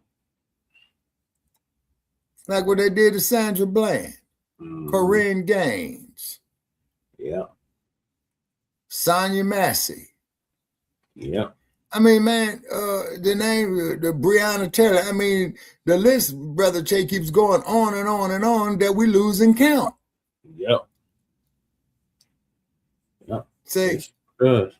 Like what they did to Sandra Bland, Corinne Gaines. Yeah. Sonia Massey. Yeah. I mean, man, the name, the Breonna Taylor, I mean, the list, Brother Che, keeps going on and on and on that we losing count. Yep. Yep. See? Good.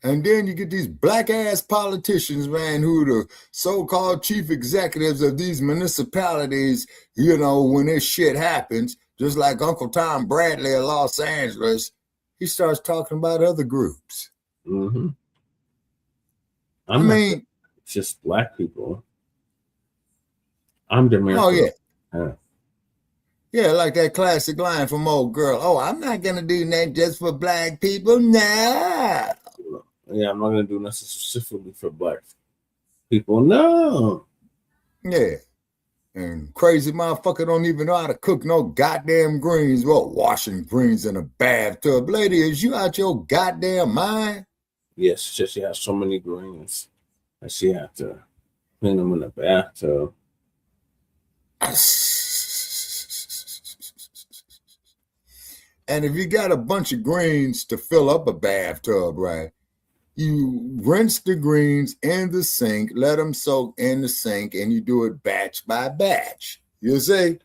And then you get these black-ass politicians, man, who the so-called chief executives of these municipalities, you know, when this shit happens, Just like Uncle Tom Bradley of Los Angeles, he starts talking about other groups. Mm-hmm. I mean, it's just black people. I'm Jamaican. Oh, yeah. Yeah, like that classic line from Old Girl. Oh, I'm not going to do that just for black people. Nah. Yeah, I'm not going to do nothing specifically for black people. No. Yeah. And crazy motherfucker don't even know how to cook no goddamn greens. Well, washing greens in a bathtub. Lady, is you out your goddamn mind? Yes, she has so many greens that she has to clean them in the bathtub. And if you got a bunch of greens to fill up a bathtub, right, you rinse the greens in the sink, let them soak in the sink, and you do it batch by batch. You see?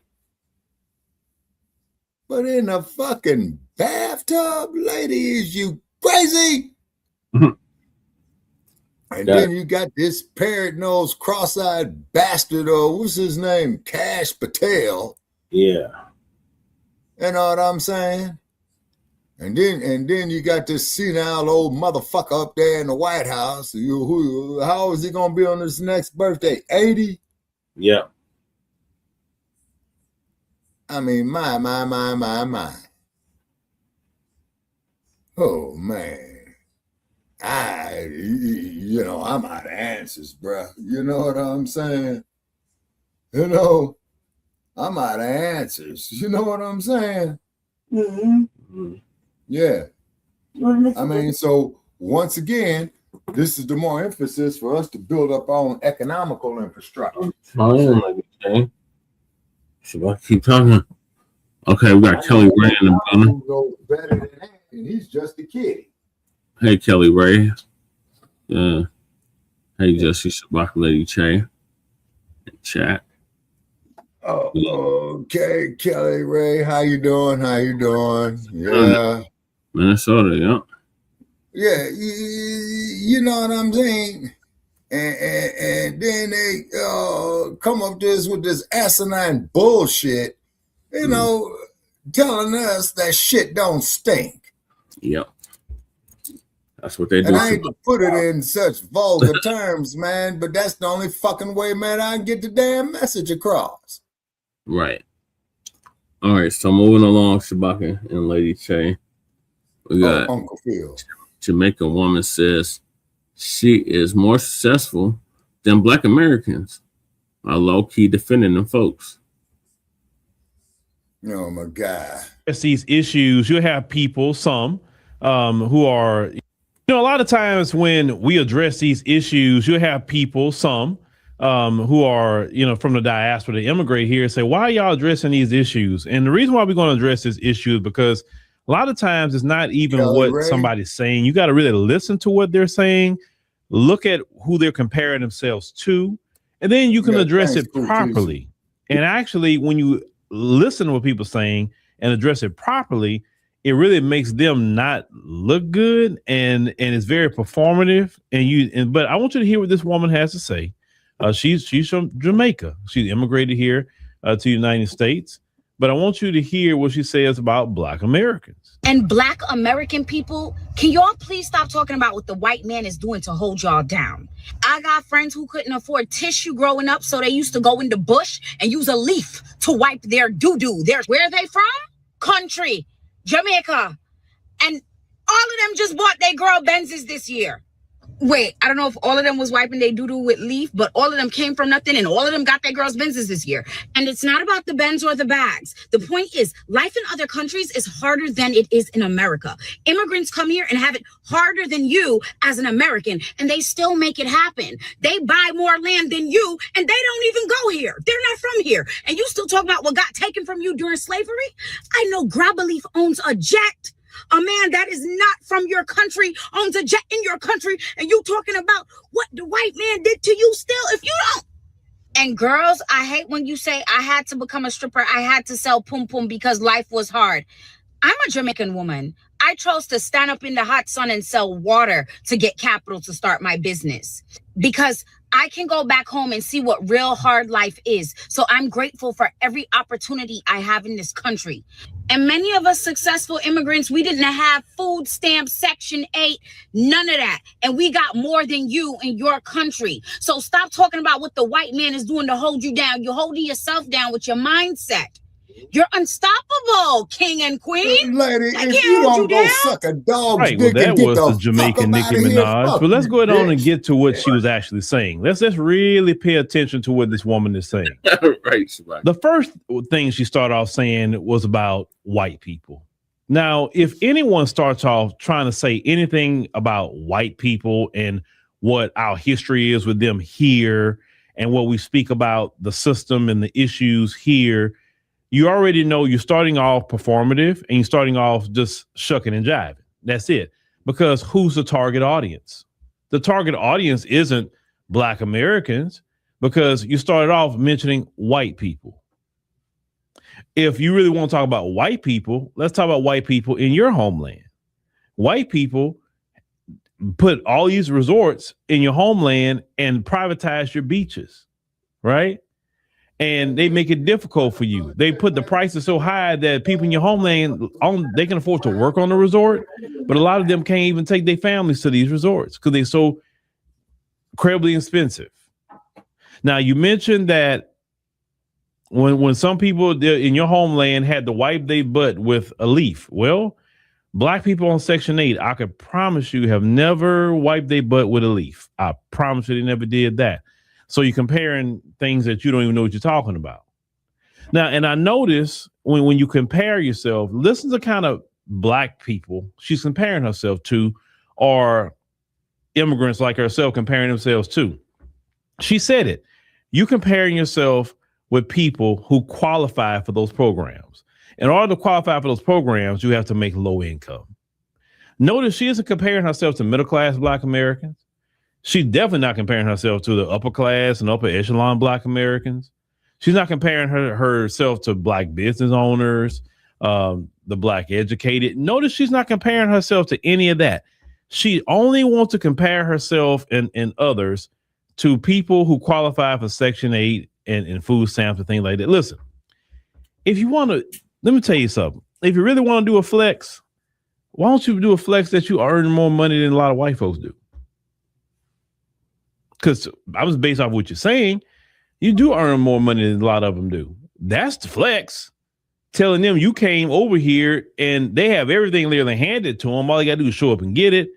But in a fucking bathtub, lady, is you crazy? And then you got this parrot-nosed, cross-eyed bastard, or what's his name? Cash Patel. Yeah. You know what I'm saying? And then you got this senile old motherfucker up there in the White House. How old is he gonna be on his next birthday? 80? Yeah. I mean, my. Oh man. I'm out of answers, bro. You know what I'm saying? I'm out of answers. You know what I'm saying? Mm-hmm. Yeah. I mean, so once again, this is the more emphasis for us to build up our own economical infrastructure. Okay. Should I keep talking? Okay, we got Kelly Ray in the building. Knows better than that, and he's just a kid. Hey, Kelly Ray. Hey, Jesse Shabak, Lady Che. Chat. Oh, okay, Kelly Ray, how you doing? Yeah. Minnesota, yeah. Yeah, you know what I'm saying? And then they come up with this asinine bullshit, telling us that shit don't stink. Yep. That's what they do. And I hate to put it in such vulgar terms, man, but that's the only fucking way, man, I can get the damn message across. Right. All right, so moving along, Shabaka and Lady Che. We got Uncle Phil. Jamaican woman says she is more successful than Black Americans. I low-key defending them folks. Oh my God. It's these issues. You have people, some who are, a lot of times when we address these issues, you have people, some who are, from the diaspora, to immigrate here and say, why are y'all addressing these issues? And the reason why we're going to address this issue is because a lot of times it's not even what somebody's saying. You got to really listen to what they're saying, look at who they're comparing themselves to, and then you can address it properly. And actually, when you listen to what people are saying and address it properly, it really makes them not look good, and it's very performative. But I want you to hear what this woman has to say. She's from Jamaica. She's immigrated here to the United States. But I want you to hear what she says about Black Americans. And Black American people, can y'all please stop talking about what the white man is doing to hold y'all down? I got friends who couldn't afford tissue growing up, so they used to go in the bush and use a leaf to wipe their doo-doo. Where are they from? Country, Jamaica. And all of them just bought their girl Benzes this year. Wait, I don't know if all of them was wiping their doo-doo with leaf, but all of them came from nothing, and all of them got their girls Benzes this year. And it's not about the Benz or the bags. The point is, life in other countries is harder than it is in America. Immigrants come here and have it harder than you as an American, and they still make it happen. They buy more land than you, and they don't even go here. They're not from here. And you still talk about what got taken from you during slavery? I know Grabberleaf owns a jet. A man that is not from your country owns a jet in your country, and you talking about what the white man did to you still if you don't. And girls, I hate when you say I had to become a stripper. I had to sell pum pum because life was hard. I'm a Jamaican woman. I I chose to stand up in the hot sun and sell water to get capital to start my business because I can go back home and see what real hard life is. So I'm grateful for every opportunity I have in this country. And many of us successful immigrants, we didn't have food stamps, Section 8, none of that. And we got more than you in your country. So stop talking about what the white man is doing to hold you down. You're holding yourself down with your mindset. You're unstoppable, king and queen. Lady, if you don't go suck a dog's Right, well, dick and that get was the the Jamaican fuck up Nicki outta here, Minaj. fuck But let's you, go ahead on and bitch. get to what she was actually saying. Let's really pay attention to what this woman is saying. Right. The first thing she started off saying was about white people. Now, if anyone starts off trying to say anything about white people and what our history is with them here and what we speak about the system and the issues here, you already know you're starting off performative and you're starting off just shucking and jiving. That's it. Because who's the target audience? The target audience isn't Black Americans because you started off mentioning white people. If you really want to talk about white people, let's talk about white people in your homeland. White people put all these resorts in your homeland and privatize your beaches, right? And they make it difficult for you. They put the prices so high that people in your homeland, they can afford to work on the resort, but a lot of them can't even take their families to these resorts because they're so incredibly expensive. Now, you mentioned that when some people in your homeland had to wipe their butt with a leaf. Well, Black people on Section 8, I could promise you, have never wiped their butt with a leaf. I promise you they never did that. So you're comparing things that you don't even know what you're talking about. Now, and I notice when you compare yourself, listen to kind of Black people she's comparing herself to, or immigrants like herself comparing themselves to. She said it. You comparing yourself with people who qualify for those programs. In order to qualify for those programs, you have to make low income. Notice she isn't comparing herself to middle-class Black Americans. She's definitely not comparing herself to the upper class and upper echelon Black Americans. She's not comparing herself to Black business owners, the Black educated. Notice she's not comparing herself to any of that. She only wants to compare herself and others to people who qualify for Section 8 and food stamps and things like that. Listen, if you want to, let me tell you something. If you really want to do a flex, why don't you do a flex that you earn more money than a lot of white folks do? Because I was based off what you're saying. You do earn more money than a lot of them do. That's the flex. Telling them you came over here and they have everything literally handed to them. All they got to do is show up and get it.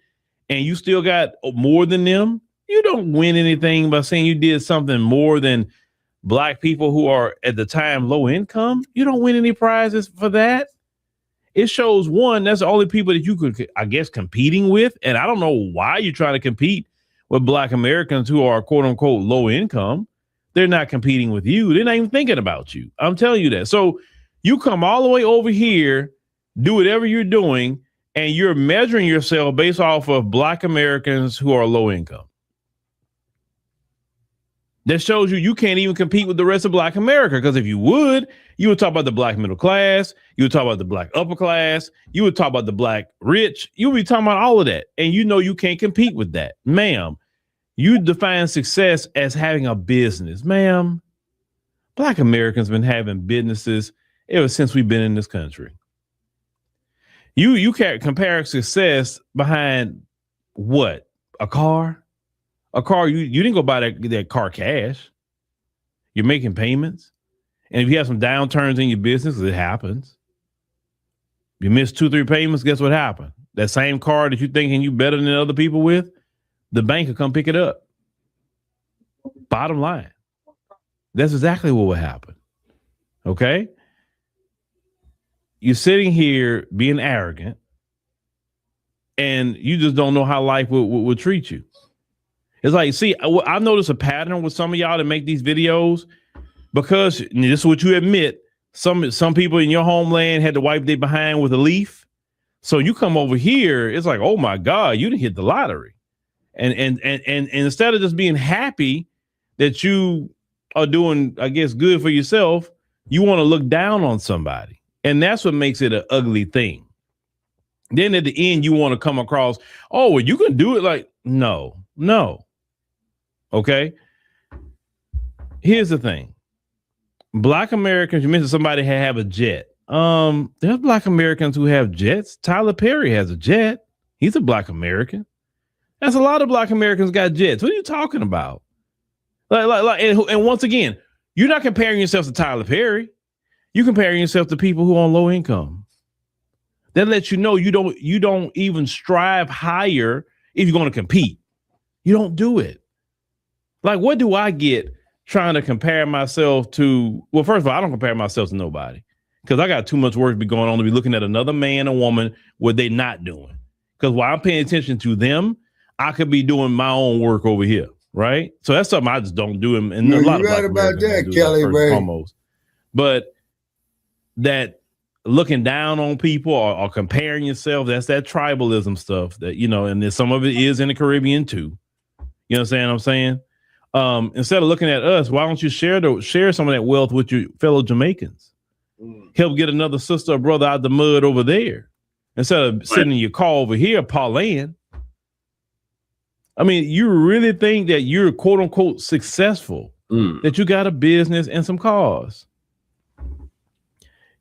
And you still got more than them. You don't win anything by saying you did something more than Black people who are at the time low income. You don't win any prizes for that. It shows, one, that's the only people that you could, I guess, competing with. And I don't know why you're trying to compete with Black Americans who are quote unquote low income. They're not competing with you. They're not even thinking about you. I'm telling you that. So you come all the way over here, do whatever you're doing, and you're measuring yourself based off of Black Americans who are low income. That shows you can't even compete with the rest of Black America. Because if you would talk about the Black middle class, you would talk about the Black upper class, you would talk about the Black rich, you would be talking about all of that. And you know you can't compete with that. Ma'am, you define success as having a business. Ma'am, Black Americans been having businesses ever since we've been in this country. You can't compare success behind what? A car? A car, you didn't go buy that car cash. You're making payments. And if you have some downturns in your business, it happens. You miss 2-3 payments, guess what happened? That same car that you're thinking you better than other people with, the bank will come pick it up. Bottom line. That's exactly what will happen. Okay? You're sitting here being arrogant, and you just don't know how life will treat you. It's like, see, I've noticed a pattern with some of y'all that make these videos, because this is what you admit. Some people in your homeland had to wipe their behind with a leaf. So you come over here, it's like, oh my God, you didn't hit the lottery. And instead of just being happy that you are doing, I guess, good for yourself, you want to look down on somebody. And that's what makes it an ugly thing. Then at the end, you want to come across, oh, well, you can do it. Like, no. Okay. Here's the thing. Black Americans, you mentioned somebody have a jet. There's Black Americans who have jets. Tyler Perry has a jet. He's a Black American. That's a lot of Black Americans got jets. What are you talking about? And once again, you're not comparing yourself to Tyler Perry. You're comparing yourself to people who are on low income. That lets you know you don't even strive higher if you're going to compete. You don't do it. Like, what do I get trying to compare myself to? Well, first of all, I don't compare myself to nobody because I got too much work to be going on to be looking at another man or woman what they not doing. Because while I'm paying attention to them, I could be doing my own work over here, right? So that's something I just don't do. And No, a lot you're of right about that, do Kelly, first and Ray. foremost. But that looking down on people or comparing yourself, that's that tribalism stuff that, you know, and then some of it is in the Caribbean too. You understand what I'm saying? Instead of looking at us, why don't you share some of that wealth with your fellow Jamaicans? Help get another sister or brother out the mud over there instead of sitting in your car over here parlaying. I mean, you really think that you're quote unquote successful, that you got a business and some cars.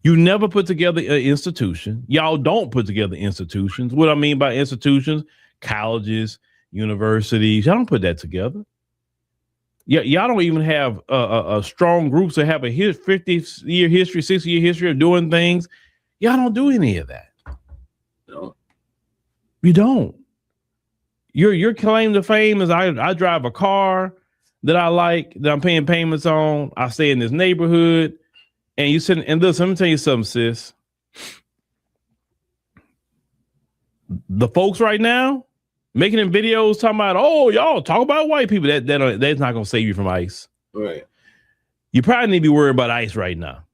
You never put together an institution. Y'all don't put together institutions. What I mean by institutions, colleges, universities, y'all don't put that together. Y'all don't even have a strong groups that have a 50-year history, 60-year history of doing things. Y'all don't do any of that. No. You don't. Your claim to fame is I drive a car that I like, that I'm paying payments on. I stay in this neighborhood. And you said, and listen, let me tell you something, sis. The folks right now making them videos talking about, oh, y'all talk about white people. That's not gonna save you from ICE. Right. You probably need to be worried about ICE right now.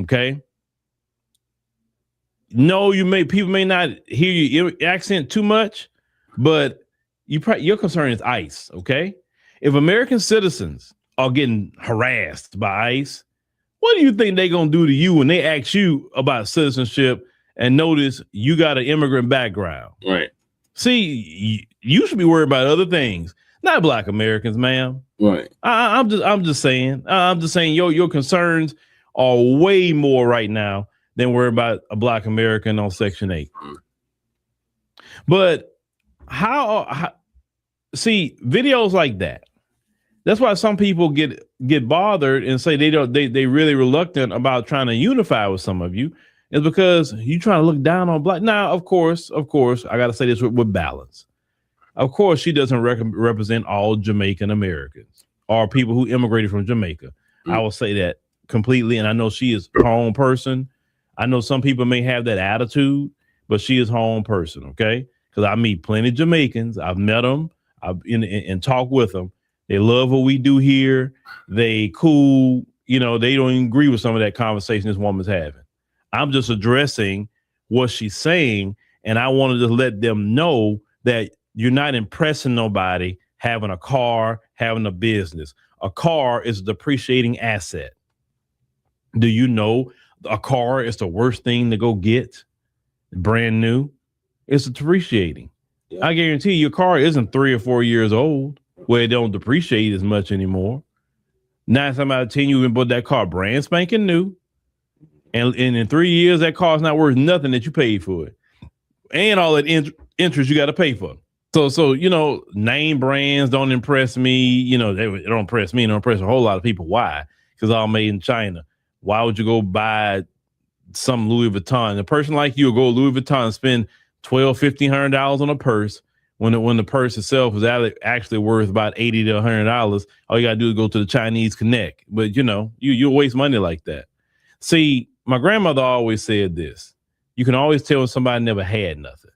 Okay. No, people may not hear your accent too much, but your concern is ICE. Okay. If American citizens are getting harassed by ICE, what do you think they're going to do to you when they ask you about citizenship and notice you got an immigrant background? Right. See, you should be worried about other things, not Black Americans, ma'am. Right. I'm just saying your concerns are way more right now than worry about a Black American on Section 8. But see, videos like that. That's why some people get bothered and say they really reluctant about trying to unify with some of you, is because you trying to look down on Black. Now, of course, I got to say this with balance. Of course, she doesn't represent all Jamaican Americans or people who immigrated from Jamaica. I will say that completely. And I know she is her own person. I know some people may have that attitude, but she is her own person. Okay. Because I meet plenty of Jamaicans. I've met them. I've and talked with them. They love what we do here. They cool. You know, they don't even agree with some of that conversation this woman's having. I'm just addressing what she's saying. And I wanted to let them know that you're not impressing nobody having a car, having a business. A car is a depreciating asset. Do you know a car is the worst thing to go get? Brand new. It's depreciating. Yeah. I guarantee you, your car isn't 3 or 4 years old where it don't depreciate as much anymore. 9 times out of 10, you can put that car brand spanking new. And in 3 years, that car's not worth nothing that you paid for it. And all that interest you got to pay for. So, you know, name brands don't impress me. You know, they don't impress me. They don't impress a whole lot of people. Why? Because all made in China. Why would you go buy some Louis Vuitton? A person like you will go Louis Vuitton and spend $1,500 on a purse when the purse itself was actually worth about $80 to $100. All you got to do is go to the Chinese Connect. But, you know, you'll waste money like that. See, my grandmother always said this. You can always tell when somebody never had nothing.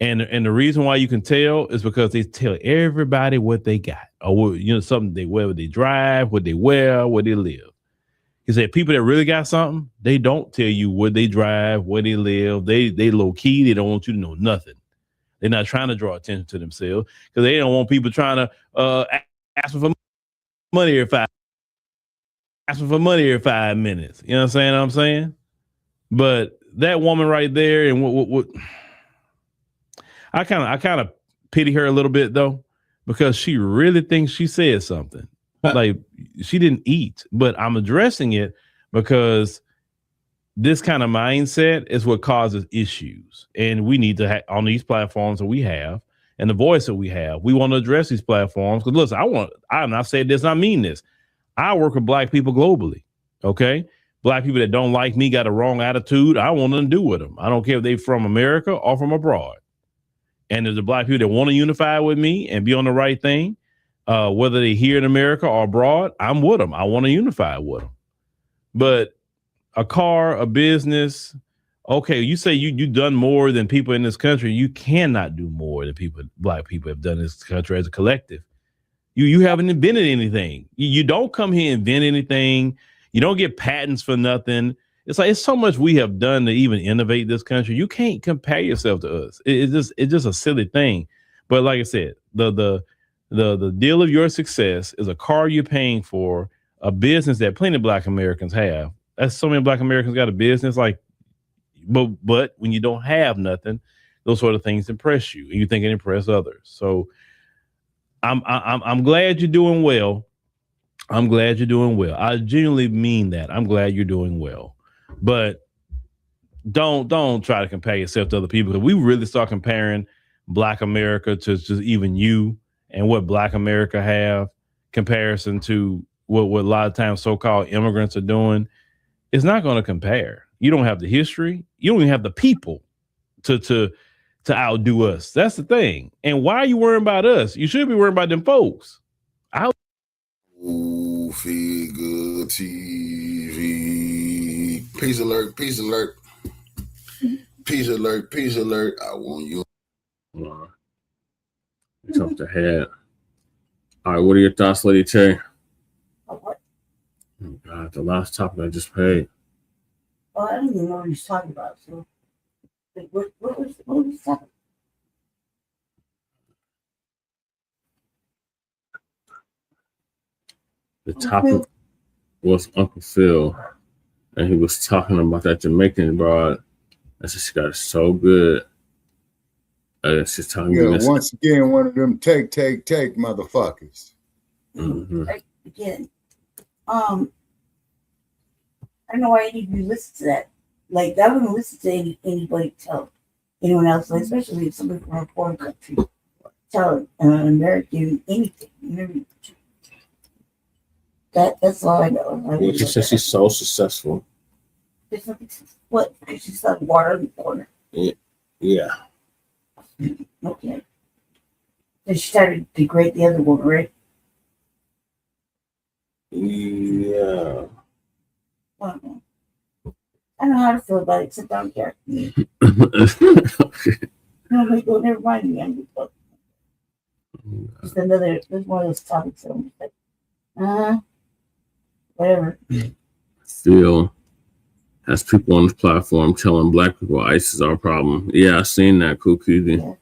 And the reason why you can tell is because they tell everybody what they got, or you know, something they wear, what they drive, what they wear, where they live. He said people that really got something, they don't tell you what they drive, where they live. They low key. They don't want you to know nothing. They're not trying to draw attention to themselves because they don't want people trying to ask for money every 5 minutes. You know what I'm saying? But that woman right there, and what I kind of pity her a little bit though, because she really thinks she said something. Like she didn't eat, but I'm addressing it because this kind of mindset is what causes issues, and we need to on these platforms that we have and the voice that we have. We want to address these platforms because listen, I've said this, and I mean this. I work with Black people globally. Okay, Black people that don't like me got a wrong attitude. I want nothing to do with them. I don't care if they're from America or from abroad. And there's the Black people that want to unify with me and be on the right thing. Whether they're here in America or abroad, I'm with them. I want to unify with them. But a car, a business, okay, you say you've done more than people in this country. You cannot do more than Black people have done in this country as a collective. You haven't invented anything. You don't come here and invent anything. You don't get patents for nothing. It's like it's so much we have done to even innovate this country. You can't compare yourself to us. It's just a silly thing. But like I said, the deal of your success is a car you're paying for, a business that plenty of Black Americans have. That's so many Black Americans got a business, like, but when you don't have nothing, those sort of things impress you, and you think it impress others. So I'm glad you're doing well. I'm glad you're doing well. I genuinely mean that. I'm glad you're doing well. But don't try to compare yourself to other people, because we really start comparing Black America to just even you and what Black America have comparison to what a lot of times so-called immigrants are doing. It's not going to compare. You don't have the history. You don't even have the people to outdo us. That's the thing. And why are you worrying about us? You should be worrying about them folks. Ooh, feel good TV. Peace alert, peace alert. Peace alert, peace alert. I want you. It's up the head. All right, what are your thoughts, Lady Cherry? What? Oh God, the last topic I just paid. Oh, I don't even know what he's talking about. So, like, what was he talking? The topic was Uncle Phil, and he was talking about that Jamaican broad. I said she got it so good. She's telling me this. Once again, one of them take motherfuckers. Mm-hmm. Again, I don't know why any of you listen to that. Like, I wouldn't listen to anybody tell anyone else, like, especially if somebody from a foreign country tell an American anything. You know, that's all I know. She says she's so successful. What? Because she's selling water in the corner. Yeah. Okay. And she started to degrade the other one, right? Yeah. I don't know how to feel about it, except I don't care. No, never mind me. Just there's one of those topics that I'm just like, whatever. Phil has people on this platform telling Black people ICE is our problem. Yeah, I seen that, Kookie.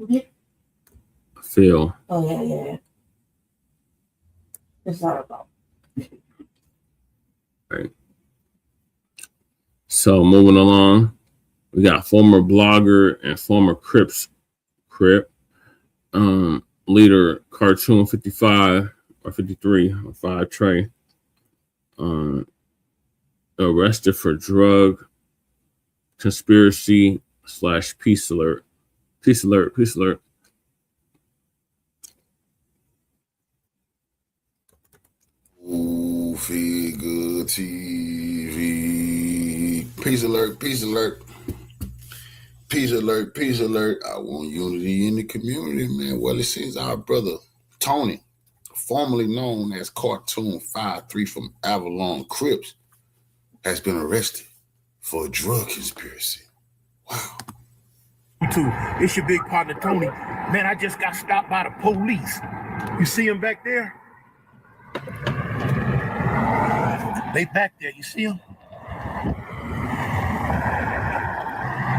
Yeah. Phil. Oh, yeah. It's not a problem. Right. So moving along, we got former blogger and former Crip leader Cartoon 55 or 53 or 5 Trey arrested for drug conspiracy / peace alert. Peace alert, peace alert. Ooh, feel good TV. Peace alert, peace alert. Peace alert, peace alert. I want unity in the community, man. Well, it seems our brother Tony, formerly known as Cartoon 53 from Avalon Crips, has been arrested for a drug conspiracy. Wow. It's your big partner, Tony. Man, I just got stopped by the police. You see him back there? They back there, you see them?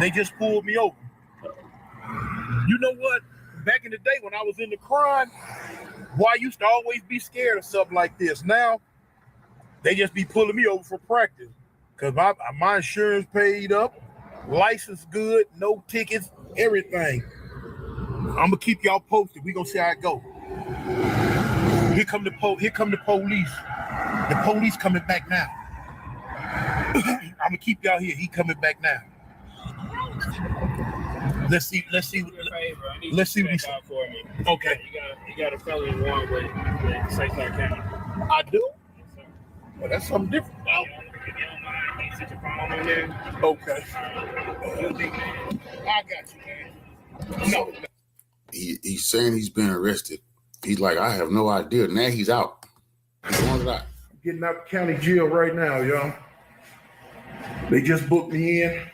They just pulled me over. You know what? Back in the day when I was in the crime, boy, I used to always be scared of something like this. Now, they just be pulling me over for practice. Cause my insurance paid up, license good, no tickets, everything. I'm gonna keep y'all posted. We gonna see how it go. Here come the police. The police coming back now. I'm gonna keep y'all here. He coming back now. Let's see what he said for me. Okay. You got a felony warrant with St. Clair County. I do? Well, that's something different. Okay. I got you, man. No. He's saying he's been arrested. He's like, I have no idea. Now he's out. He's on it out. I'm getting out the county jail right now, y'all. They just booked me in.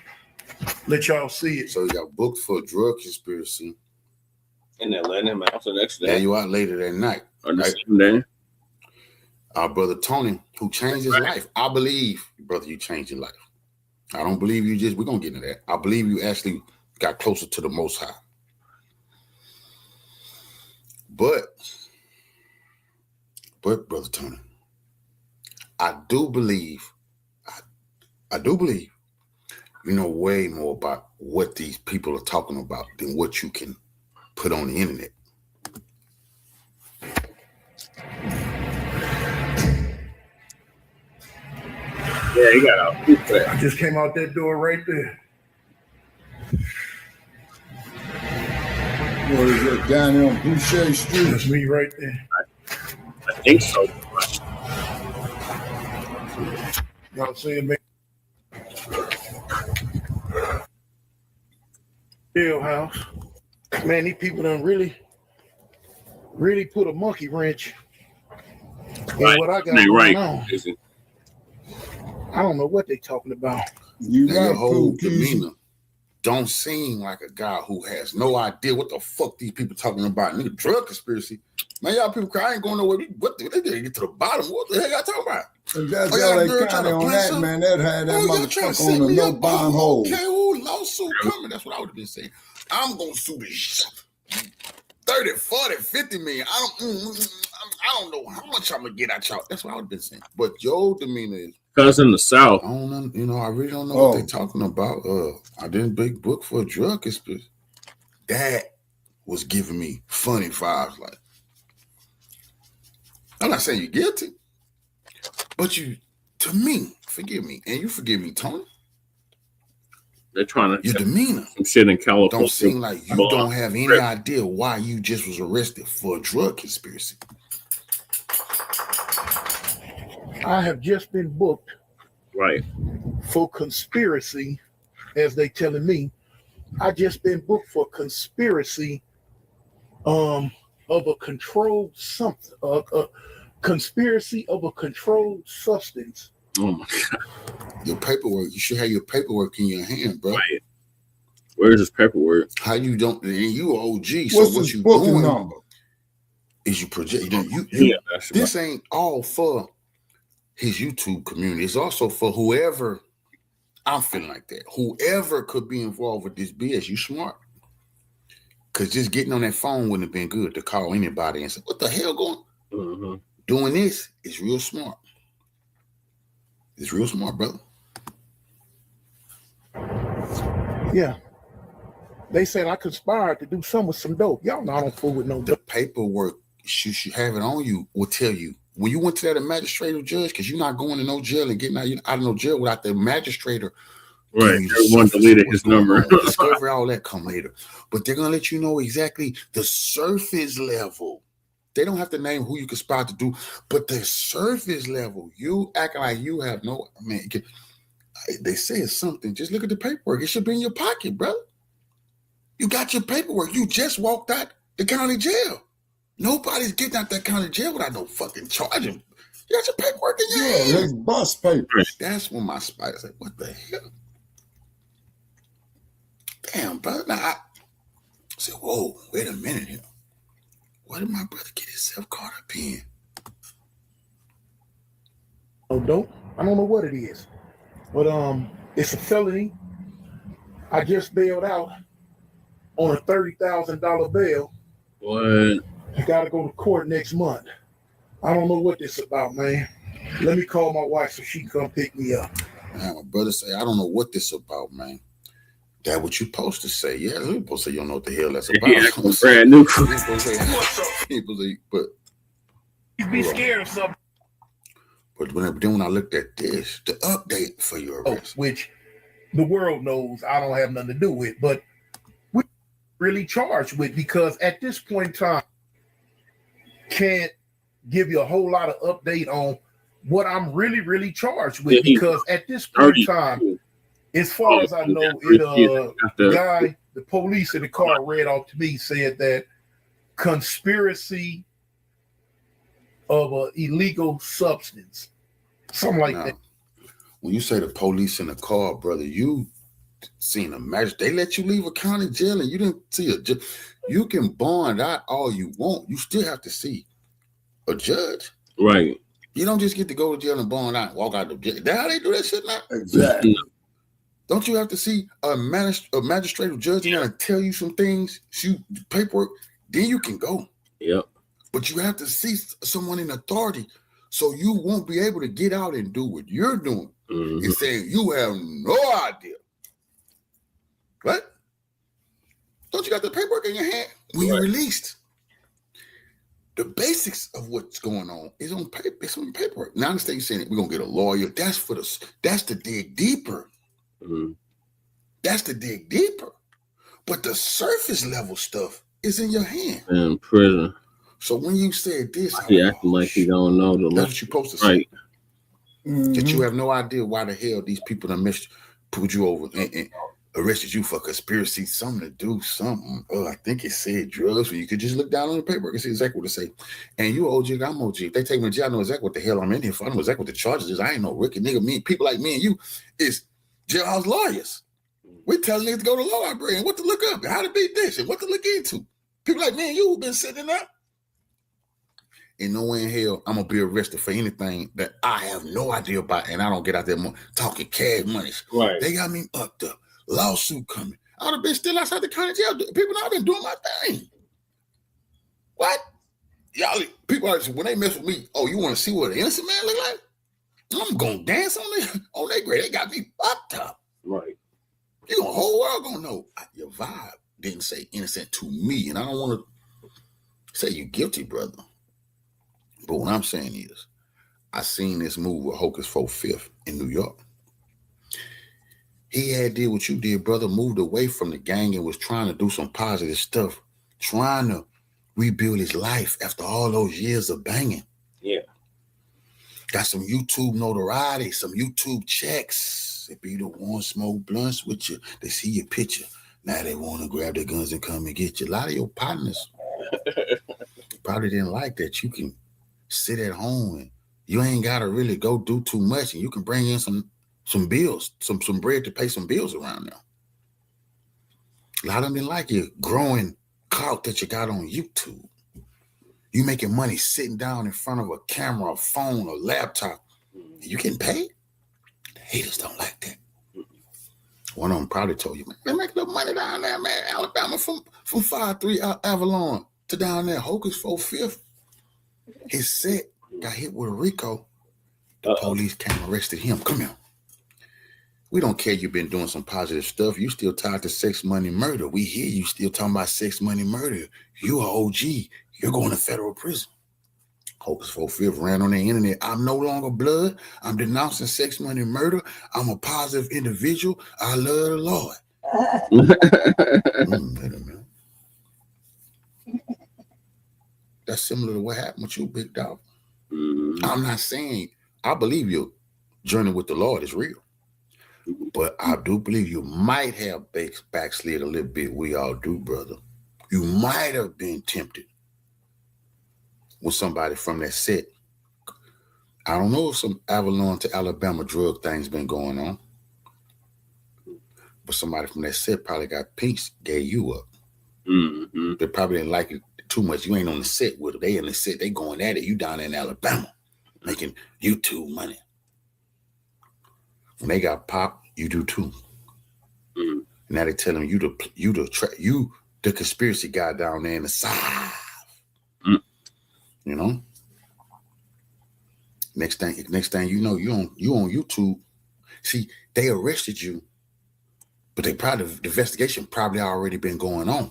Let y'all see it. So he got booked for a drug conspiracy. And then letting him out the next day. Now you out later that night. Or the same day. Our brother Tony, who changed his life. I believe, brother, you changed your life. I don't believe you just, we're going to get into that. I believe you actually got closer to the Most High. But, brother Tony, I do believe you know way more about what these people are talking about than what you can put on the internet. Yeah, he got out. I just came out that door right there. What is it, down there on Boucher Street? That's me right there. I think so. Y'all seeing me? Jailhouse. Man, these people done really put a monkey wrench in what I got going on. I don't know what they talking about. Your whole demeanor don't seem like a guy who has no idea what the fuck these people talking about. Nigga, drug conspiracy. Man, y'all people cry. I ain't going nowhere. What they did get to the bottom? What the hell y'all talking about? That's LA County on that, man. That had that motherfucker on a no bond hold. Okay, lawsuit coming. That's what I would have been saying. I'm going to sue the shit. 30, 40, 50 million. I don't know how much I'm going to get at y'all. That's what I would have been saying. But your demeanor is. Because in the South. I don't know, I really don't know what they're talking about. I didn't big book for a drug conspiracy. That was giving me funny vibes. Like, I'm not saying you're guilty, but you, to me, forgive me, and you forgive me, Tony. They're trying to. Your demeanor. Some shit in California. Don't seem like you don't have any idea why you just was arrested for a drug conspiracy. I have just been booked for conspiracy, as they telling me. I just been booked for conspiracy of a controlled something, conspiracy of a controlled substance. Oh my God. Your paperwork, you should have your paperwork in your hand, bro. Right. Where's his paperwork? How you don't, and you OG, so What's what his you booking doing number? Is you project, that's this ain't all for his YouTube community. It's also for whoever, I'm feeling like that, whoever could be involved with this BS. You smart. Because just getting on that phone wouldn't have been good to call anybody and say, what the hell going on? Mm-hmm. Doing this is real smart. It's real smart, brother. Yeah. They said I conspired to do something with some dope. Y'all know I don't fool with no dope. The paperwork, you should have it on you, will tell you. When you went to that magistrate or judge, because you're not going to no jail and getting out of no jail without the magistrate. Right. Everyone deleted his number. Discovery, all that come later. But they're going to let you know exactly the surface level. They don't have to name who you conspired to do, but the surface level, you acting like you have no, I mean, they say it's something. Just look at the paperwork. It should be in your pocket, brother. You got your paperwork. You just walked out the county jail. Nobody's getting out that county jail without no fucking charging. You got your paperwork in your hand. His bus papers. That's when my spider said, what the hell? Damn, brother. Now I said, whoa, wait a minute here. What did my brother get himself caught up in? Oh, dope. I don't know what it is. But it's a felony. I just bailed out on a $30,000 bail. What? I gotta go to court next month. I don't know what this is about, man. Let me call my wife so she can come pick me up. My brother say, I don't know what this about, man. That what you supposed to say. Yeah, you're supposed to say you don't know what the hell that's about. Yeah, brand new. But You be scared of something. But then when I looked at this, the update for your arrest, which the world knows I don't have nothing to do with, but we really charged with, because at this point in time, can't give you a whole lot of update on what I'm really charged with, because at this point in time, as far as I know, the police in the car read off to me, said that conspiracy of an illegal substance, something like that. When you say the police in the car, brother, you seen a magistrate. They let you leave a county jail and you didn't see a judge. You can bond out all you want. You still have to see a judge. Right. You don't just get to go to jail and bond out and walk out the jail. That's how they do that shit now? Exactly. Don't you have to see a magistrate or judge and tell you some things, shoot paperwork, then you can go. Yep. But you have to see someone in authority, so you won't be able to get out and do what you're doing. And saying you have no idea. What? Don't you got the paperwork in your hand when you're released? The basics of what's going on is on paper. It's on paperwork. Now I understand you saying we're gonna get a lawyer. That's to dig deeper. That's to dig deeper. But the surface level stuff is in your hand. In prison. So when you said this, he acting like he don't know the. That's what you're supposed to say. Right. That you have no idea why the hell these people done pulled you over and arrested you for conspiracy, something to do something. Oh, I think it said drugs. When you could just look down on the paper and see exactly what it say. And you OG, I'm OG. If they take me to jail, I know exactly what the hell I'm in here for. I know exactly what the charges is. I ain't no rookie nigga. People like me and you is jailhouse lawyers. We telling niggas to go to law library and what to look up and how to beat this and what to look into. People like me and you who've been sitting up. And no way in hell I'm gonna be arrested for anything that I have no idea about, and I don't get out there talking cash money. Right. They got me up the lawsuit coming. I would have been still outside the county jail. People know I've been doing my thing. What? Y'all people are, when they mess with me, oh, you want to see what an innocent man look like? I'm gonna dance on their grave. They got me fucked up. Right. You the whole world gonna know your vibe didn't say innocent to me, and I don't want to say you guilty, brother. But what I'm saying is, I seen this move with Hocus 4/5 in New York. He had did what you did, brother, moved away from the gang and was trying to do some positive stuff, trying to rebuild his life after all those years of banging. Yeah. Got some YouTube notoriety, some YouTube checks. They be the one smoke blunts with you. They see your picture. Now they want to grab their guns and come and get you. A lot of your partners probably didn't like that. You can sit at home and you ain't gotta really go do too much, and you can bring in some bills, some bread to pay some bills around now. A lot of them didn't like you growing clout that you got on YouTube. You making money sitting down in front of a camera, a phone, a laptop. You getting paid? The haters don't like that. One of them probably told you, man, they make a little money down there, man. Alabama from 5-3 Avalon to down there, Hocus 4/5. His set got hit with a RICO. The police came and arrested him. Come here. We don't care you've been doing some positive stuff. You still tied to sex, money, murder. We hear you still talking about sex, money, murder. You are OG. You're going to federal prison. Hocus 4/5 ran on the internet. I'm no longer blood. I'm denouncing sex, money, murder. I'm a positive individual. I love the Lord. Wait a minute. That's similar to what happened with you, big dog. I'm not saying I believe your journey with the Lord is real, but I do believe you might have backslid a little bit. We all do, brother. You might have been tempted with somebody from that set. I don't know if some Avalon to Alabama drug thing's been going on, but somebody from that set probably got pinks, gave you up. They probably didn't like it too much. You ain't on the set with them. They in the set. They going at it. You down in Alabama making YouTube money. When they got popped, you do too. Now they tell them you the conspiracy guy down there in the side. You know. Next thing you know, you on YouTube, See, they arrested you, but the investigation probably already been going on.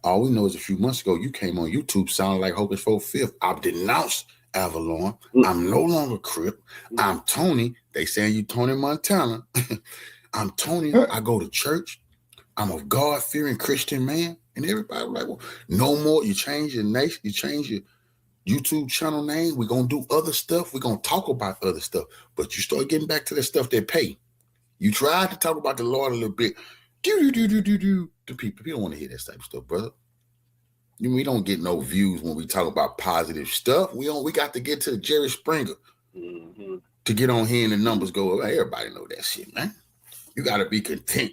All we know is a few months ago, you came on YouTube sounding like Hocus 4/5. I've denounced Avalon. I'm no longer Crip. I'm Tony. They saying you Tony Montana. I'm Tony. I go to church. I'm a God-fearing Christian man. And everybody was like, well, no more. You change your nation. You change your YouTube channel name. We're going to do other stuff. We're going to talk about other stuff. But you start getting back to the stuff they pay. You tried to talk about the Lord a little bit. To people. People don't want to hear that type of stuff, brother. We don't get no views when we talk about positive stuff. We got to get to the Jerry Springer to get on here and the numbers go. Everybody know that shit, man. You got to be content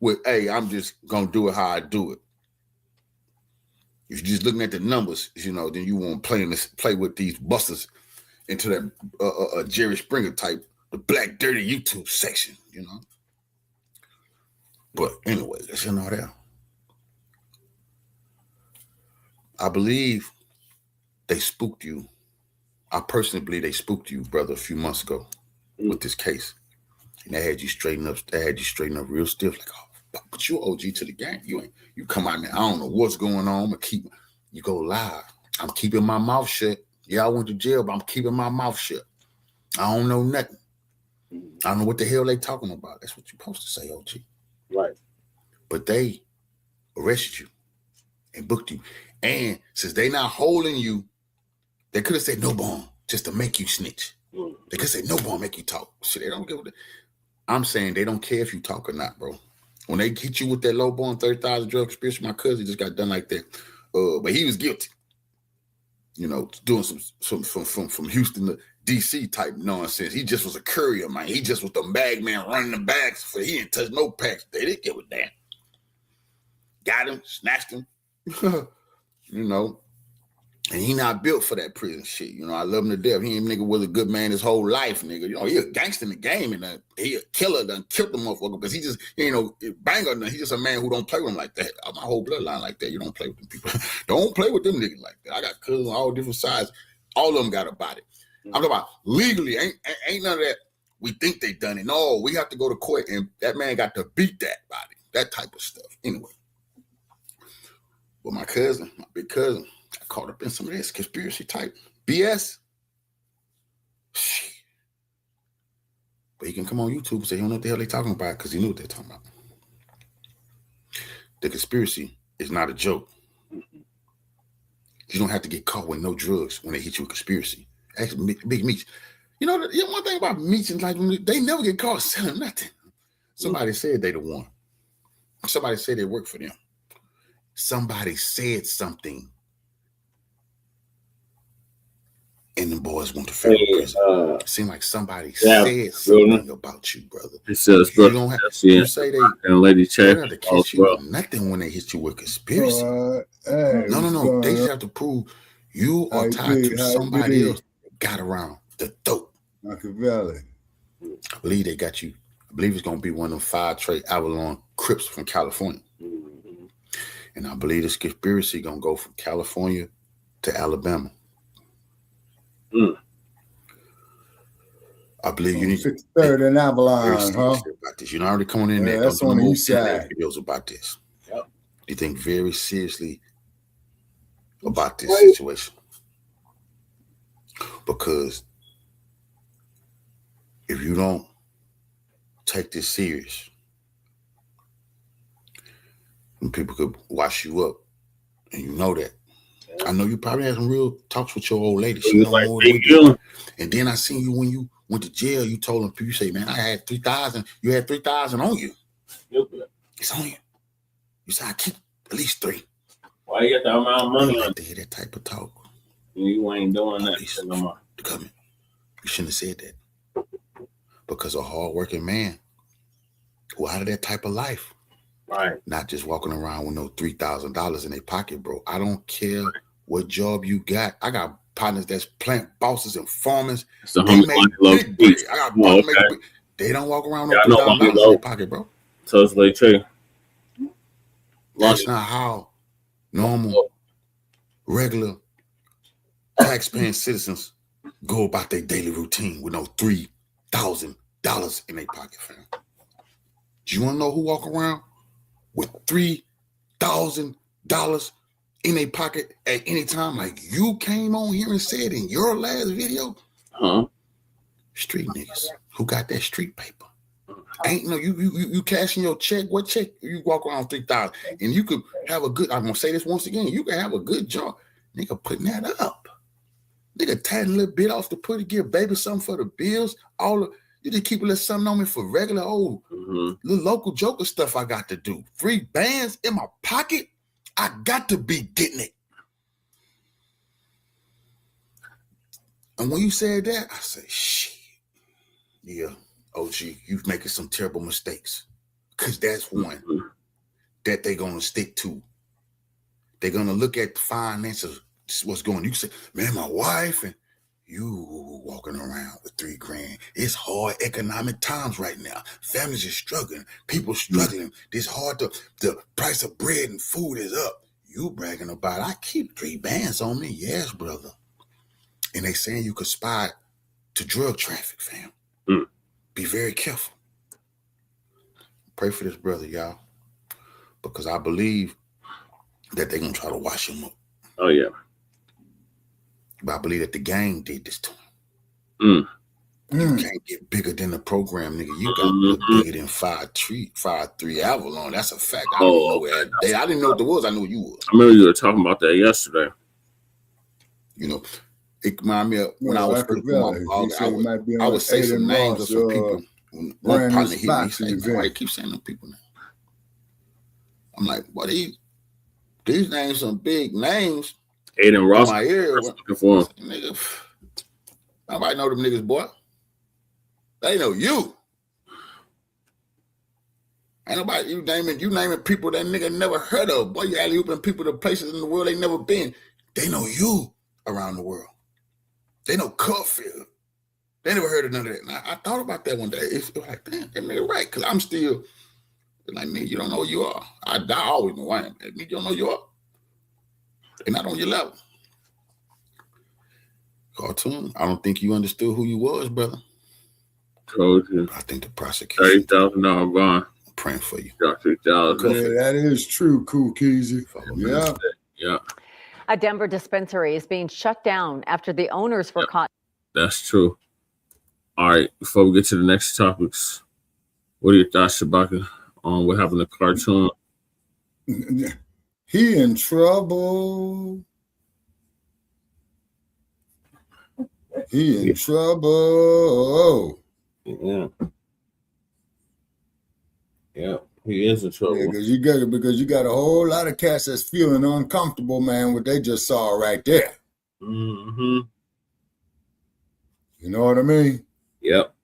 with, hey, I'm just going to do it how I do it. If you're just looking at the numbers, then you won't play with these busters into that Jerry Springer type, the black dirty YouTube section, But anyway, that's all that. I believe they spooked you. I personally believe they spooked you, brother, a few months ago with this case. And they had you straighten up. They had you straighten up real stiff, like, oh, but you OG to the game. You come out there. I don't know what's going on, but you go live. I'm keeping my mouth shut. Yeah, I went to jail, but I'm keeping my mouth shut. I don't know nothing. I don't know what the hell they talking about. That's what you're supposed to say, OG. Right. But they arrested you and booked you. And since they not holding you, they could have said no bond just to make you snitch. They could say no bond, make you talk. Shit, they don't give a. I'm saying they don't care if you talk or not, bro. When they hit you with that low bond 30,000 drug conspiracy, my cousin just got done like that. But he was guilty. Doing some from Houston to DC type nonsense. He just was a courier, man. He just was the bag man running the bags. He didn't touch no packs. They didn't give a damn. Got him, snatched him. And he not built for that prison shit. I love him to death. He ain't nigga was a good man his whole life, nigga. He a gangster in the game, and he a killer, done killed the motherfucker, because he just, banger, he just a man who don't play with him like that. My whole bloodline like that. You don't play with them people. Don't play with them niggas like that. I got cousins on all different sides. All of them got a body. I'm talking about legally, ain't none of that. We think they done it. No, we have to go to court, and that man got to beat that body. That type of stuff. Anyway. But my big cousin, got caught up in some of this conspiracy type BS. Shit. But he can come on YouTube and say he don't know what the hell they talking about, because he knew what they're talking about. The conspiracy is not a joke. You don't have to get caught with no drugs when they hit you with conspiracy. Actually, Big Meech. One thing about Meech is like they never get caught selling nothing. Somebody said they the one. Somebody said they work for them. Somebody said something, and the boys went to federal prison. Seemed like somebody said something about you, brother. You don't have to say they don't have to catch you with nothing when they hit you with conspiracy. No. They just have to prove you are tied to somebody else that got around the dope. Machiavelli. I believe they got you. I believe it's gonna be one of them 5 Trey Avalon Crips from California. And I believe this conspiracy gonna go from California to Alabama. I believe you need to 53rd and Avalon, huh? About this. You're already coming in there. That's on the east side. Videos about this. Yep. You think very seriously about this situation, because if you don't take this serious, and people could wash you up, and you know that. I know you probably had some real talks with your old lady. She don't know what to do. And then I seen you when you went to jail. You told them, people, you say, man, I had 3,000. You had 3,000 on you. It's on you. You said, I keep at least 3. Why you got that amount of money on to hear that type of talk? You ain't doing that no more. The government. You shouldn't have said that. Because a hardworking man who out of that type of life, right? Not just walking around with no $3,000 in their pocket, bro. I don't care what job you got. I got partners that's plant bosses and farmers. They make big bread. I got partners make big. They don't walk around with $3,000 in their pocket, bro. So it's like too. That's not how normal, regular, tax-paying citizens go about their daily routine with no $3,000 in their pocket, fam. Do you want to know who walk around with $3,000 in their pocket at any time? Like you came on here and said in your last video? Huh? Street niggas who got that street paper. Ain't no you cashing your check. What check? You walk around 3,000 and you could have a good. I'm gonna say this once again. You can have a good job, nigga. Putting that up, nigga. Tatting a little bit off to put it, give baby something for the bills. You just keep a little something on me for regular old little local joker stuff. I got to do 3 bands in my pocket. I got to be getting it. And when you said that, I said, shit. Yeah, OG, you making some terrible mistakes. Because that's one that they're going to stick to. They're going to look at the finances, what's going on. You can say, man, my wife and you walking around with $3 grand. It's hard economic times right now. Families are struggling. People struggling. It's hard the price of bread and food is up. You bragging about, I keep 3 bands on me. Yes, brother. And they saying you could spy to drug traffic, fam. Be very careful. Pray for this brother, y'all. Because I believe that they're going to try to wash him up. Oh, yeah. But I believe that the gang did this to him. You can't get bigger than the program, nigga. You got to look bigger than 5'3" Avalon. That's a fact. I didn't know where I didn't know what it was. I knew you was. I remember you were talking about that yesterday. You know, it reminded me of when I was first doing my blog. I would say some names of some people. One partner hit me. He said, why you keep saying them people now? I'm like, what these names some big names. Aiden Ross. My ear. Looking for him. Nigga, nobody know them niggas, boy. They know you. Ain't nobody you naming people that nigga never heard of. Boy, you alley-ooping people to places in the world they never been. They know you around the world. They know Cutfield. They never heard of none of that. And I thought about that one day. It's like, damn, that nigga right. Because I'm still like, me, you don't know who you are. I always know I am. Me, you don't know who you are. They're not on your level. Cartoon, I don't think you understood who you was, brother. Told you. I think the prosecution. $30,000 bond. I'm praying for you. Got $3,000. Yeah, that is true, Cool Keezy. Yeah. Yeah. A Denver dispensary is being shut down after the owners were caught. That's true. All right, before we get to the next topics, what are your thoughts, Shabaka, on what happened to Cartoon? He in trouble. He in trouble. Yeah. Yeah, he is in trouble. Yeah, because you got a whole lot of cats that's feeling uncomfortable, man, what they just saw right there. Mm-hmm. You know what I mean? Yep.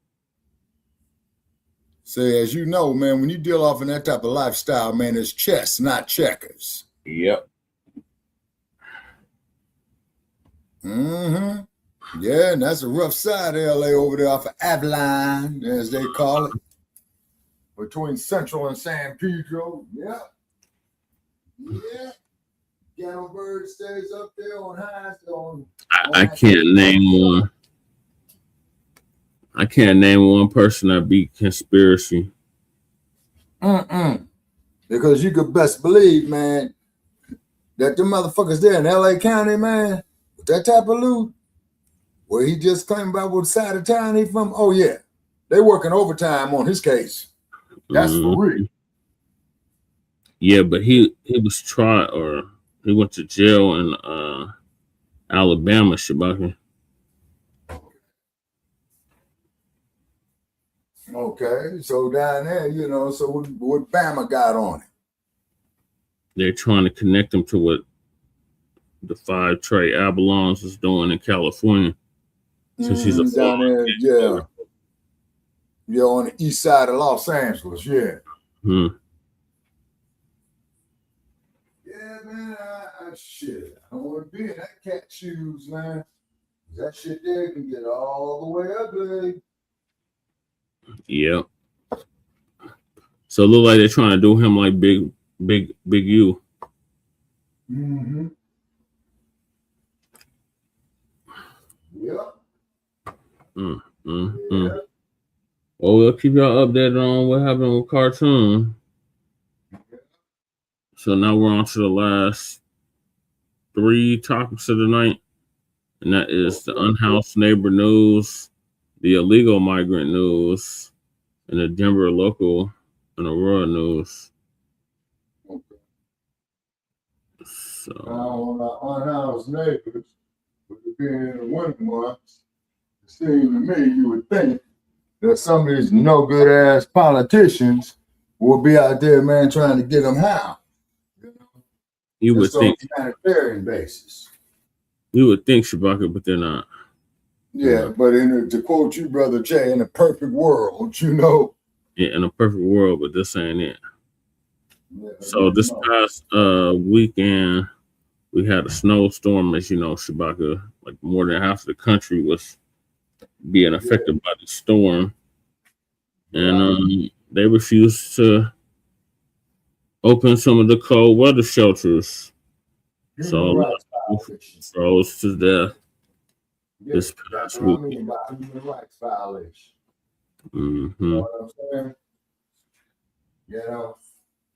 Say, as you know, man, when you deal off in that type of lifestyle, man, it's chess, not checkers. Yep. Mm-hmm. Yeah, and that's a rough side of LA over there off of Avalon, as they call it. Between Central and San Pedro. Yeah. Yeah. Ghetto Bird stays up there on high. I can't name one. I can't name one person that beat conspiracy. Because you could best believe, man, that the motherfuckers there in LA County, man, with that type of loot, where he just claimed about what side of town he from, oh yeah, they working overtime on his case. That's for real. Yeah, but he was tried, or he went to jail in Alabama, Shabaka. Okay, so down there, you know, so what Bama got on it? They're trying to connect him to what the 5 Trey Abalons is doing in California. Since he's a down there, yeah. Yeah, on the east side of Los Angeles, yeah. Hmm. Yeah, man, shit. I don't want to be in that cat shoes, man. That shit there can get all the way ugly. Yeah. So it look like they're trying to do him like big U. Mm-hmm. Yep. Yeah. Well, we'll keep y'all updated on what happened with Cartoon. So now we're on to the last 3 topics of the night, and that is the unhoused neighbor news, the illegal migrant news, and the Denver local and Aurora news. So now on our unhoused neighbors, with it being in the winter months, it seems to me you would think that some of these no good ass politicians will be out there, man, trying to get them housed. you would Just on think a humanitarian basis. Shabaka, but they're not. Yeah, but to quote you, Brother Jay, in a perfect world, you know. Yeah, in a perfect world, but this ain't it. Yeah, So this past weekend, we had a snowstorm, as you know, Shabaka. Like more than half of the country was being affected by the storm, and they refused to open some of the cold weather shelters. So a lot of people froze to death this past week. Human rights violation. Mm-hmm. You know what I'm saying? You know,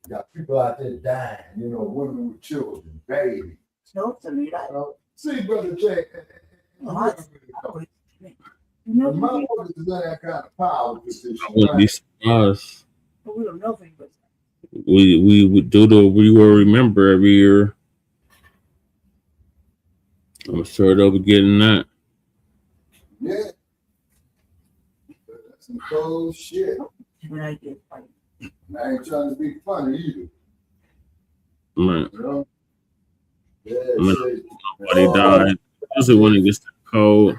you got people out there dying, you know, women with children, babies. No, to me, that. See, Brother Jay, the motherfuckers is that kind of power position. I wouldn't be surprised. But we don't know if anybody's. We would do the We Will Remember every year. I'm sure they'll be getting that. Yeah. That's some cold shit. I ain't trying to be funny either. Right. You know? Yeah, nobody died. Usually when it gets too cold,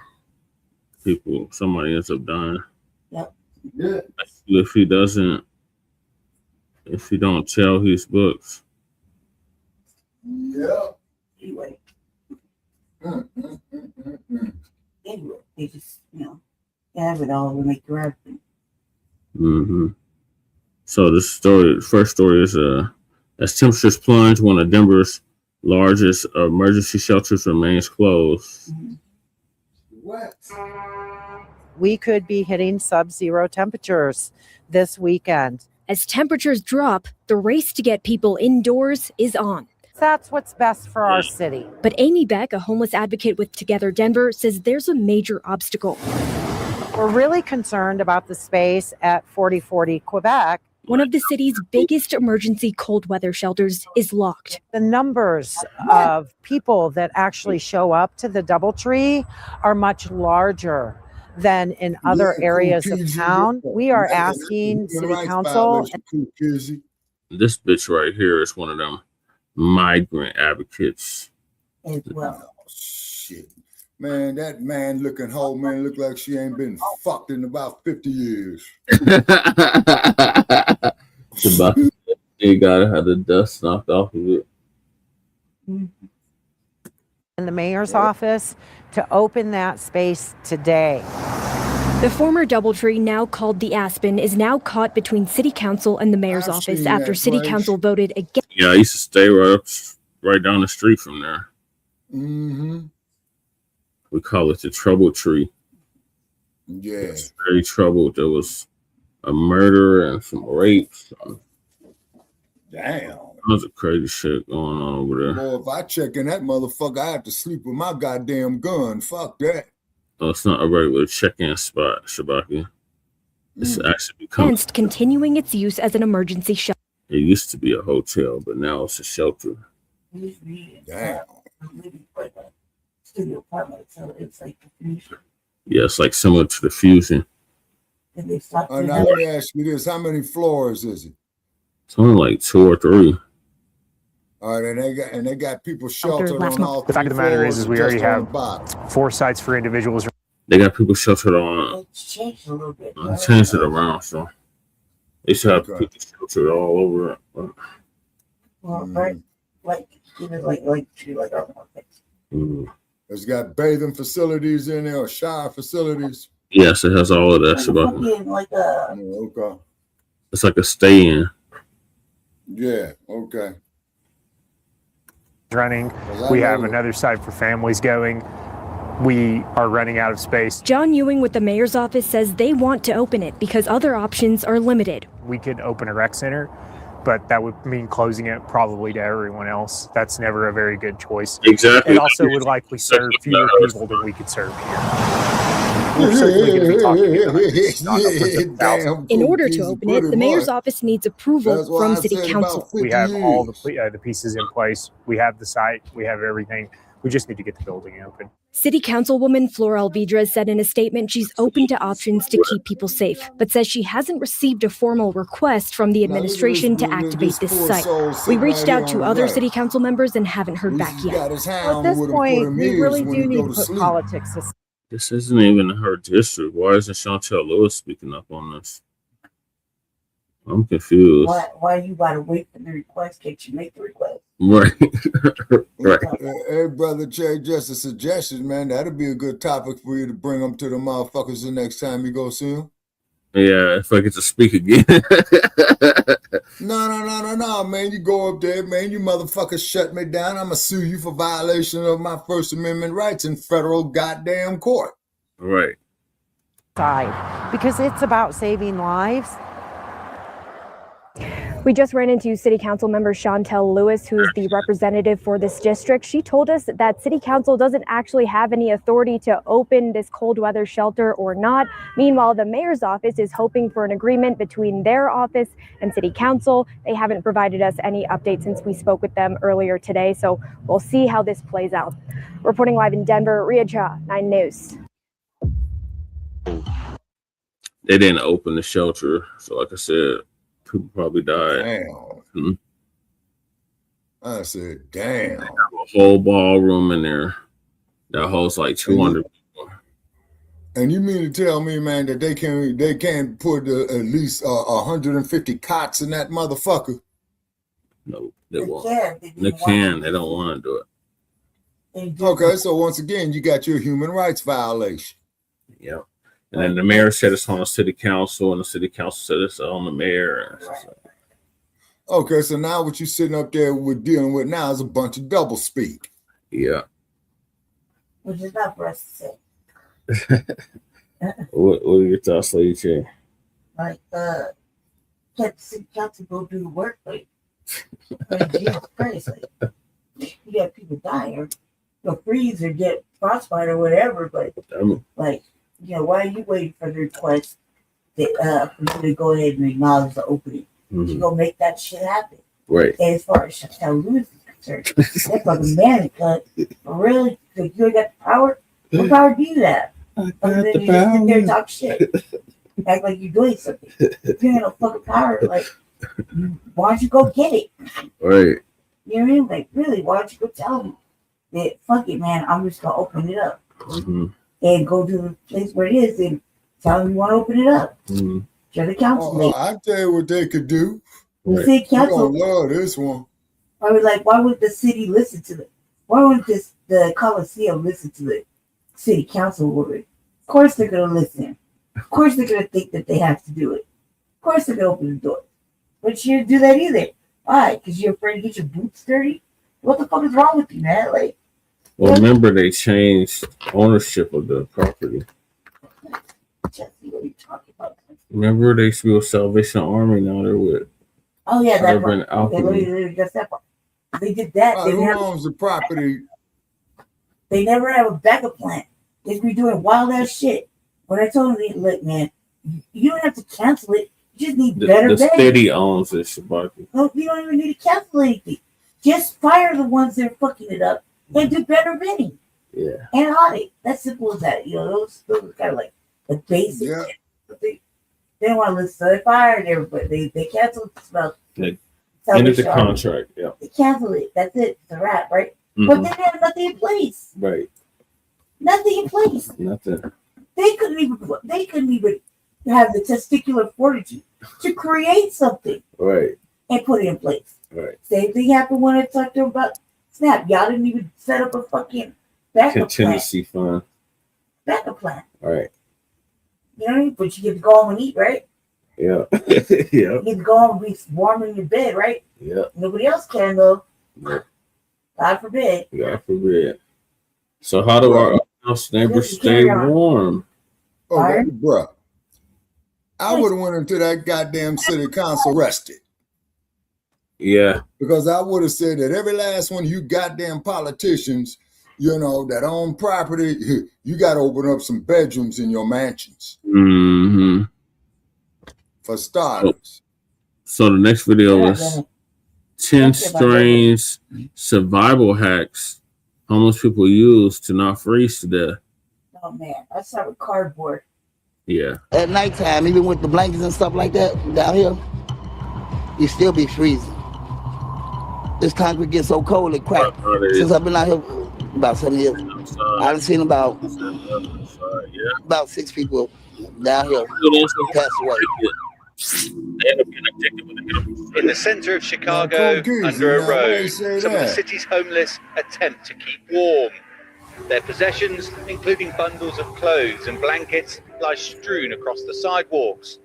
somebody ends up dying. Yep. Yeah. If he don't tell his books. Yeah. Anyway. Anyway, they just, they have it all to make your everything. Mm-hmm. So the first story is as temperatures plunge, one of Denver's largest emergency shelters remains closed. What? We could be hitting sub-zero temperatures this weekend. As temperatures drop, the race to get people indoors is on. That's what's best for our city. But Amy Beck, a homeless advocate with Together Denver, says there's a major obstacle. We're really concerned about the space at 4040 Quebec. One of the city's biggest emergency cold weather shelters is locked. The numbers of people that actually show up to the DoubleTree are much larger than in other areas of town. We are asking City Council. This bitch right here is one of them migrant advocates. As well. Oh, shit. Man, that man looking whole, man, look like she ain't been fucked in about 50 years. You gotta have the dust knocked off of it. In the mayor's office to open that space today. The former DoubleTree, now called the Aspen, is now caught between City Council and the mayor's office after City Council voted against. Yeah, I used to stay right down the street from there. Mm-hmm. We call it the Trouble Tree. Yeah. It's very troubled. There was a murder and some rapes. Damn. Tons of crazy shit going on over there. Boy, if I check in that motherfucker, I have to sleep with my goddamn gun. Fuck that. Oh, it's not a regular check-in spot, Shabaki. It's actually become. Against continuing its use as an emergency shelter. It used to be a hotel, but now it's a shelter. Damn. Studio apartment, so it's like the fusion. Yeah, it's like similar to the Fusion. And they stopped. Now let me ask you this: how many floors is it? It's only like 2 or 3. All right, and they got people sheltered on all. The fact of the matter is we already have 4 sites for individuals. They got people sheltered on. It's changed a little bit. I changed it around, so they should have people sheltered all over it. Well, right, like our place. It's got bathing facilities in there or shower facilities. Yes, it has all of that. Okay. It's like a stay-in. Yeah. Okay. Running. We have another site for families going. we are running out of space. John Ewing with the mayor's office says they want to open it because other options are limited. We could open a rec center, but that would mean closing it probably to everyone else. That's never a very good choice. Exactly. It also would likely serve fewer people than we could serve here. We're certainly going to be talking to hundreds, not upwards of thousands. In order to open it, the mayor's office needs approval from city council. We have all the pieces in place. We have the site. We have everything. We just need to get the building open. City Councilwoman Flora Alvidrez said in a statement she's open to options to keep people safe, but says she hasn't received a formal request from the administration to activate this site. We reached out to other city council members and haven't heard back yet. At this point, we really do need to put politics aside. This isn't even her district. Why isn't Chantel Lewis speaking up on this? I'm confused. Why you gotta wait for the request? Can't you make the request? Right. Right. Hey, brother Jay, just a suggestion, man. That'd be a good topic for you to bring them to the motherfuckers the next time you go see them. Yeah, if I get to speak again. No, man. You go up there, man. You motherfuckers shut me down. I'm going to sue you for violation of my First Amendment rights in federal goddamn court. Right. Because it's about saving lives. We just ran into City Council member Chantel Lewis, who's the representative for this district. She told us that City Council doesn't actually have any authority to open this cold weather shelter or not. Meanwhile, the mayor's office is hoping for an agreement between their office and City Council. They haven't provided us any updates since we spoke with them earlier today, so we'll see how this plays out. Reporting live in Denver, Ria Cha, 9 News. They didn't open the shelter, so like I said, people probably died. Damn. I said, damn. They have a whole ballroom in there that holds like 200 people. And you mean to tell me, man, that they can't put at least 150 cots in that motherfucker? No, they won't. They can. They don't want to do it. Okay, so once again, you got your human rights violation. Yeah. And then the mayor said it's on the city council, and the city council said it's on the mayor. Okay, so now what you're sitting up there with dealing with now is a bunch of double speak. Yeah. Which is not for us to say. What are your thoughts, Lady J? Like, let the city council go do the work. Like, Jesus Christ, like, you got people dying or freeze or get frostbite or whatever, but like, you know, why are you waiting for the request for you to go ahead and acknowledge the opening? You go make that shit happen. Right. And as far as Chantel Lewis is concerned, that's fucking man, but really, if you got the power, what power do you have? Other than you just sit there and talk shit. Act like you're doing something. If you ain't no fucking power, like, why don't you go get it? Right. You know what I mean? Like, really, why don't you go tell them that, fuck it, man, I'm just going to open it up. And go to the place where it is and tell them you want to open it up. Show the council. I tell you what they could do. The city council. You gonna love this one. I was like, why would the city listen to it? Why would the Coliseum listen to the city council order? Of course they're going to listen. Of course they're going to think that they have to do it. Of course they're going to open the door. But you didn't do that either. Why? Because you're afraid to get your boots dirty? What the fuck is wrong with you, man? Like, well, remember they changed ownership of the property. Jesse, what are you talking about? Remember they used to be with Salvation Army, now they're with that part. Urban Alchemy. Okay, just that part. They did that. Who owns the property? They never have a backup plan. They be doing wild ass shit. When I told them, look, man, you don't have to cancel it. You just need better The vetting. city owns it, Shabaki. No, you don't even need to cancel anything. Just fire the ones that are fucking it up and do better vetting. Yeah. And audit. That's simple as that. You know, those are kind of like the basic shit. But they don't want to listen, so they fired everybody. They canceled stuff. They ended the contract. Yeah. They canceled it. That's it. It's a wrap, right? Mhm. But they had nothing in place. Right. Nothing in place. Nothing. They couldn't even have the testicular fortitude to create something Right. and put it in place. Right. Same thing happened when I talked to them about Snap. Y'all didn't even set up a fucking backup Contingency fund. plan. Right. You know what I mean? But you get to go home and eat, right? Yeah. Yeah. You get to go home and be warm in your bed, right? Yeah. Nobody else can, though. Yeah. God forbid. God forbid. So how do our House neighbors stay warm. Okay, bruh. I would have went into that goddamn city council arrested. Yeah. Because I would have said that every last one of you goddamn politicians, you know, that own property, you got to open up some bedrooms in your mansions. Mm-hmm. For starters. So the next video is 10 strange survival hacks homeless people use to not freeze to death. Oh man, I start with cardboard. Yeah. At nighttime, even with the blankets and stuff like that down here, you still be freezing. This concrete gets so cold it cracked. Since I've been out here about 7 years, I've seen about 6 people down here pass away. In the center of Chicago, under a road, some of the city's homeless attempt to keep warm. Their possessions, including bundles of clothes and blankets, lie strewn across the sidewalks.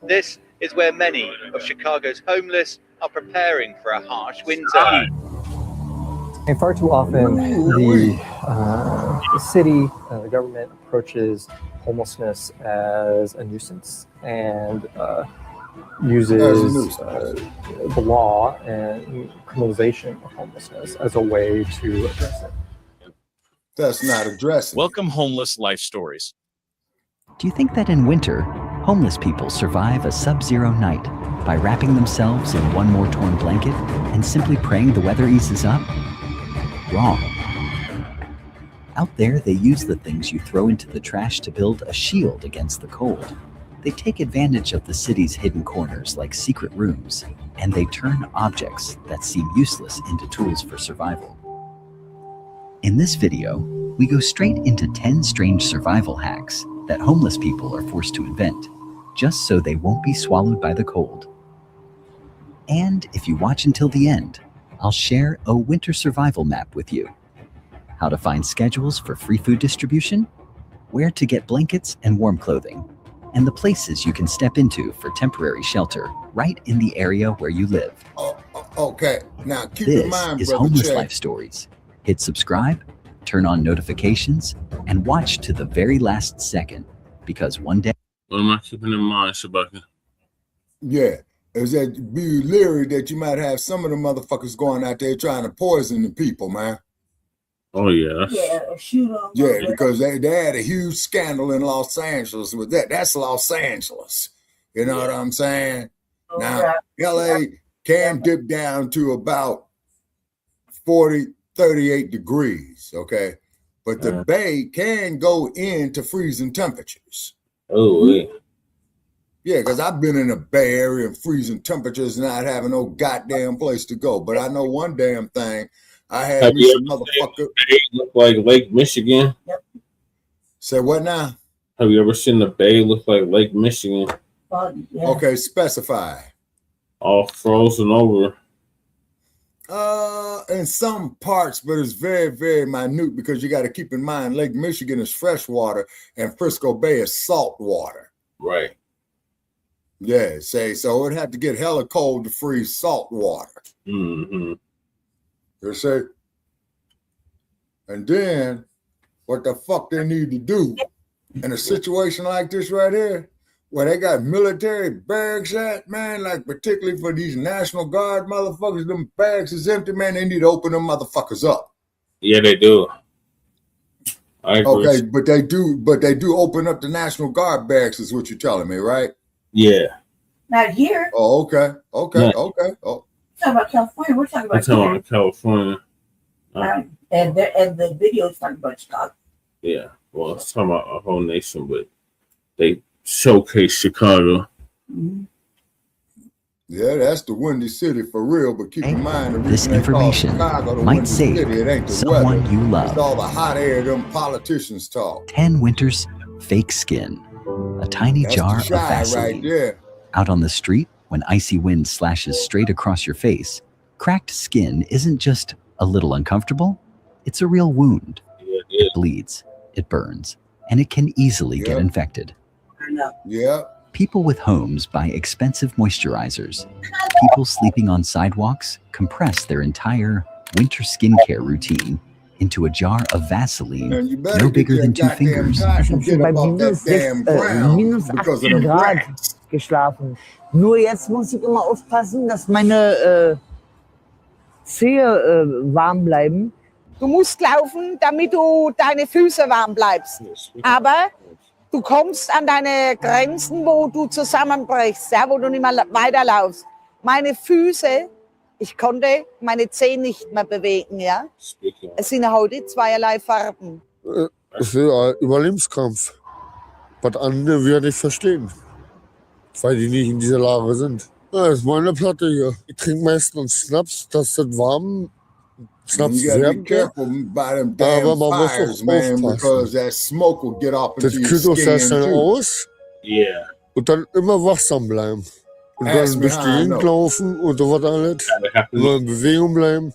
This is where many of Chicago's homeless are preparing for a harsh winter. And far too often, the city, the government approaches homelessness as a nuisance and uses the law and criminalization of homelessness as a way to address it. That's not addressing. Welcome, Homeless Life Stories. Do you think that in winter, homeless people survive a sub-zero night by wrapping themselves in one more torn blanket and simply praying the weather eases up? Wrong. Out there, they use the things you throw into the trash to build a shield against the cold. They take advantage of the city's hidden corners like secret rooms, and they turn objects that seem useless into tools for survival. In this video, we go straight into 10 strange survival hacks that homeless people are forced to invent, just so they won't be swallowed by the cold. And if you watch until the end, I'll share a winter survival map with you. How to find schedules for free food distribution, where to get blankets and warm clothing, and the places you can step into for temporary shelter right in the area where you live. Okay, now keep in mind, This is brother Homeless Chet, Life Stories. Hit subscribe, turn on notifications, and watch to the very last second, because one day... What am I keeping in mind, Shabaka? Yeah, is that be leery that you might have some of the motherfuckers going out there trying to poison the people, man. Oh, yeah. Yeah, shoot them. Yeah, because they had a huge scandal in Los Angeles with that. That's Los Angeles. You know what I'm saying? Now, LA can dip down to about 38 degrees, okay? But the Bay can go into freezing temperatures. Oh, yeah. Yeah, because I've been in the Bay Area in freezing temperatures and not having no goddamn place to go. But I know one damn thing. I had me some motherfucker. Bay look like Lake Michigan? Yep. Say what now? Have you ever seen the Bay look like Lake Michigan? Yeah. Okay, specify. All frozen over. In some parts, but it's very, very minute because you got to keep in mind Lake Michigan is fresh water and Frisco Bay is salt water. Right. Yeah, so it'd have to get hella cold to freeze salt water. Mm-hmm. You see? And then what the fuck they need to do in a situation like this right here, where they got military barracks at, man, like particularly for these National Guard motherfuckers, them barracks is empty, man, they need to open them motherfuckers up. Yeah, they do. I agree. Okay, but they do open up the National Guard barracks is what you're telling me, right? Yeah. Not here. Oh, okay. Yeah. Oh. We're talking about California. We're talking about I'm talking about California. and the video is talking about Chicago. Yeah. Well, it's talking about a whole nation, but they showcase Chicago. Mm-hmm. Yeah, that's the Windy City for real, but keep in mind the This reason they call information Chicago the might Windy save City, it ain't the someone weather. you love. It's all the hot air them politicians talk. 10 Winters Fake Skin. A tiny That's jar the of shy Vaseline. right there. Out on the street, when icy wind slashes straight across your face, cracked skin isn't just a little uncomfortable, it's a real wound. It bleeds, it burns, and it can easily get infected. I know. Yeah. People with homes buy expensive moisturizers. People sleeping on sidewalks compress their entire winter skincare routine into a jar of Vaseline Man, you better no get bigger that than 2 goddamn fingers. cotton and get up off that damn ground minus because of 18 them Grad rats. geschlafen. Nur jetzt muss ich immer aufpassen, dass meine Zehe warm bleiben. Du musst laufen, damit du deine Füße warm bleibst. Aber du kommst an deine Grenzen, wo du zusammenbrichst, ja, wo du nicht mehr weiterlaufst. Meine Füße, ich konnte meine Zehen nicht mehr bewegen, ja. Es sind heute zweierlei Farben. Es ist ein Überlebenskampf. Was andere wir nicht verstehen, weil die nicht in dieser Lage sind. Das ist meine Platte hier. Ich trinke meistens Schnaps, dass das warm Schnaps wärmt. Aber man muss auch aufpassen. Das kühlt uns sehr schnell aus. Und dann immer wachsam bleiben. Und dann durch die Gegend laufen und so was alles. Immer in Bewegung bleiben.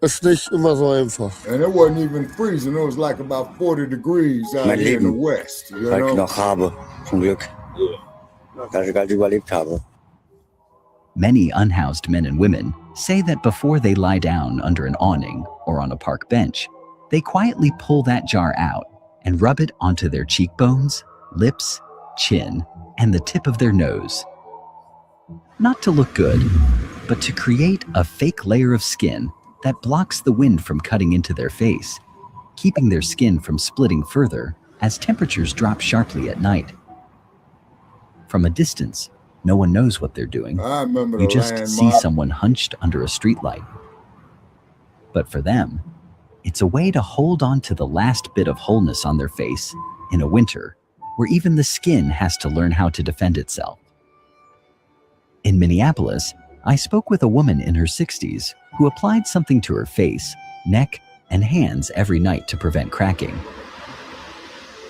Ist nicht immer so einfach. And it wasn't even freezing. It was like about 40 degrees out Mein here in the Leben, west. You weil ich know? noch habe, zum Glück. Dass ich halt überlebt habe. Many unhoused men and women say that before they lie down under an awning or on a park bench, they quietly pull that jar out and rub it onto their cheekbones, lips, chin, and the tip of their nose. Not to look good, but to create a fake layer of skin that blocks the wind from cutting into their face, keeping their skin from splitting further as temperatures drop sharply at night. From a distance, no one knows what they're doing. I remember You the just see landmark. someone hunched under a streetlight. But for them, it's a way to hold on to the last bit of wholeness on their face in a winter where even the skin has to learn how to defend itself. In Minneapolis, I spoke with a woman in her 60s who applied something to her face, neck, and hands every night to prevent cracking.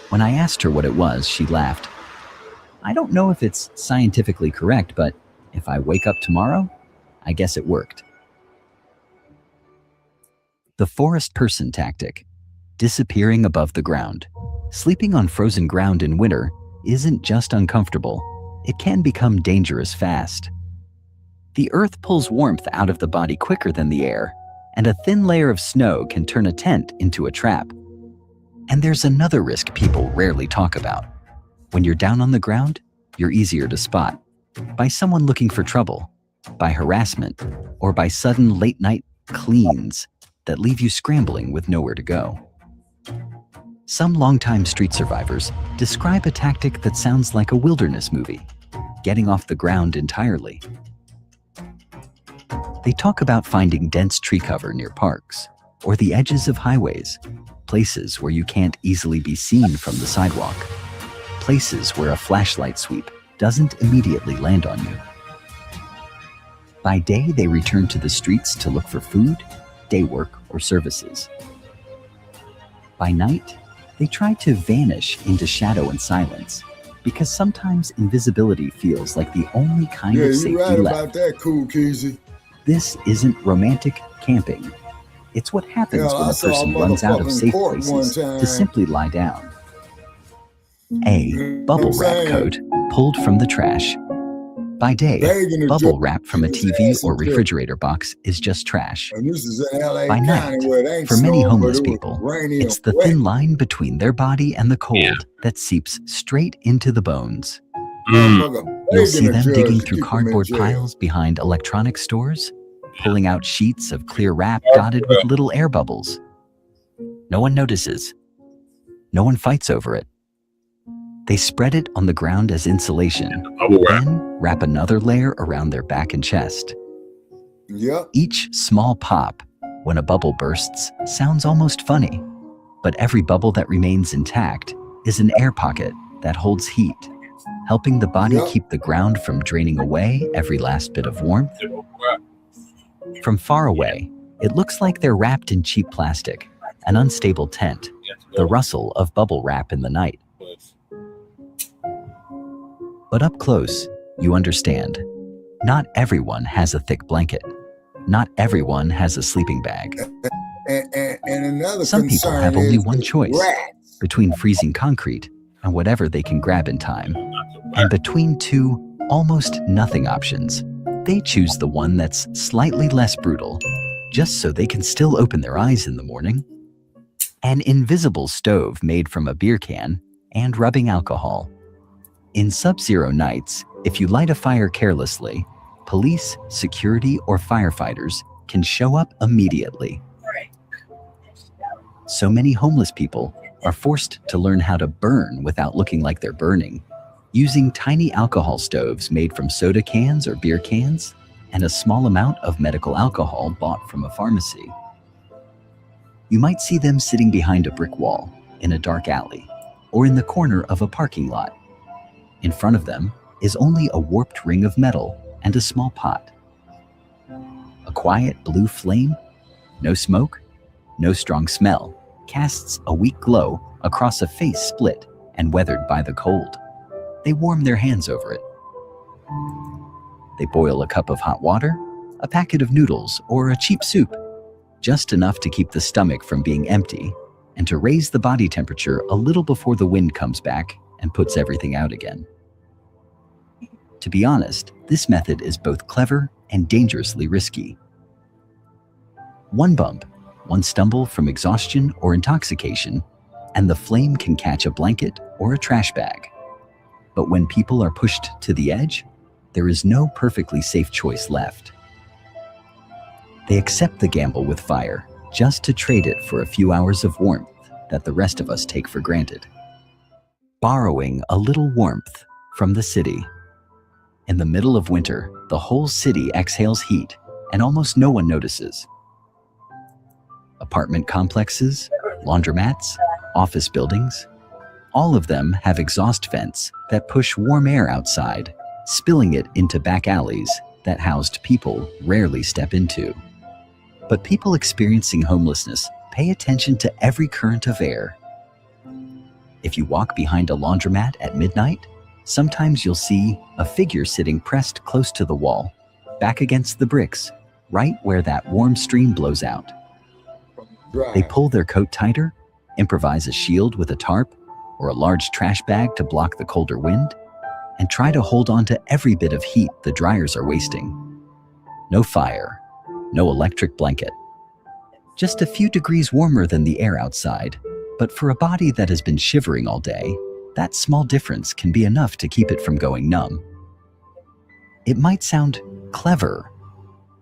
When I asked her what it was, she laughed. I don't know if it's scientifically correct, but if I wake up tomorrow, I guess it worked. The forest person tactic, disappearing above the ground. Sleeping on frozen ground in winter isn't just uncomfortable, it can become dangerous fast. The earth pulls warmth out of the body quicker than the air, and a thin layer of snow can turn a tent into a trap. And there's another risk people rarely talk about. When you're down on the ground, you're easier to spot by someone looking for trouble, by harassment, or by sudden late-night cleans that leave you scrambling with nowhere to go. Some longtime street survivors describe a tactic that sounds like a wilderness movie, getting off the ground entirely. They talk about finding dense tree cover near parks or the edges of highways, places where you can't easily be seen from the sidewalk, places where a flashlight sweep doesn't immediately land on you. By day, they return to the streets to look for food, day work, or services. By night, they try to vanish into shadow and silence, because sometimes invisibility feels like the only kind of safety you're right left. about that, Cool Keezy. This isn't romantic camping. It's what happens Yeah, when I a saw a person runs out of motherfucker in safe court places one time. to simply lie down. A bubble wrap saying? coat pulled from the trash. By day, Begging to bubble joke. wrap from a His TV ass or is just- refrigerator box is just trash. And this is in LA By County night, where it ain't for many snowing, homeless but it was people, rainy it's and the wet. thin line between their body and the cold that seeps straight into the bones. Motherfucker You'll begging see a them judge digging to through keep him in cardboard jail. piles behind electronic stores, pulling out sheets of clear wrap dotted with little air bubbles. No one notices. No one fights over it. They spread it on the ground as insulation, then wrap another layer around their back and chest. Yep. Each small pop, when a bubble bursts, sounds almost funny, but every bubble that remains intact is an air pocket that holds heat, helping the body keep the ground from draining away every last bit of warmth. From far away, it looks like they're wrapped in cheap plastic, an unstable tent, the rustle of bubble wrap in the night. But up close, you understand. Not everyone has a thick blanket. Not everyone has a sleeping bag. And another Some people concern have only is one the choice rats. between freezing concrete and whatever they can grab in time. And between two almost nothing options, they choose the one that's slightly less brutal, just so they can still open their eyes in the morning. An invisible stove made from a beer can, and rubbing alcohol. In sub-zero nights, if you light a fire carelessly, police, security, or firefighters can show up immediately. So many homeless people are forced to learn how to burn without looking like they're burning, using tiny alcohol stoves made from soda cans or beer cans, and a small amount of medical alcohol bought from a pharmacy. You might see them sitting behind a brick wall, in a dark alley, or in the corner of a parking lot. In front of them is only a warped ring of metal and a small pot. A quiet blue flame, no smoke, no strong smell, casts a weak glow across a face split and weathered by the cold. They warm their hands over it. They boil a cup of hot water, a packet of noodles, or a cheap soup, just enough to keep the stomach from being empty and to raise the body temperature a little before the wind comes back and puts everything out again. To be honest, this method is both clever and dangerously risky. One bump, one stumble from exhaustion or intoxication, and the flame can catch a blanket or a trash bag. But when people are pushed to the edge, there is no perfectly safe choice left. They accept the gamble with fire just to trade it for a few hours of warmth that the rest of us take for granted. Borrowing a little warmth from the city. In the middle of winter, the whole city exhales heat and almost no one notices. Apartment complexes, laundromats, office buildings, all of them have exhaust vents that push warm air outside, spilling it into back alleys that housed people rarely step into. But people experiencing homelessness pay attention to every current of air. If you walk behind a laundromat at midnight, sometimes you'll see a figure sitting pressed close to the wall, back against the bricks, right where that warm stream blows out. They pull their coat tighter, improvise a shield with a tarp or a large trash bag to block the colder wind, and try to hold on to every bit of heat the dryers are wasting. No fire, no electric blanket. Just a few degrees warmer than the air outside, but for a body that has been shivering all day, that small difference can be enough to keep it from going numb. It might sound clever,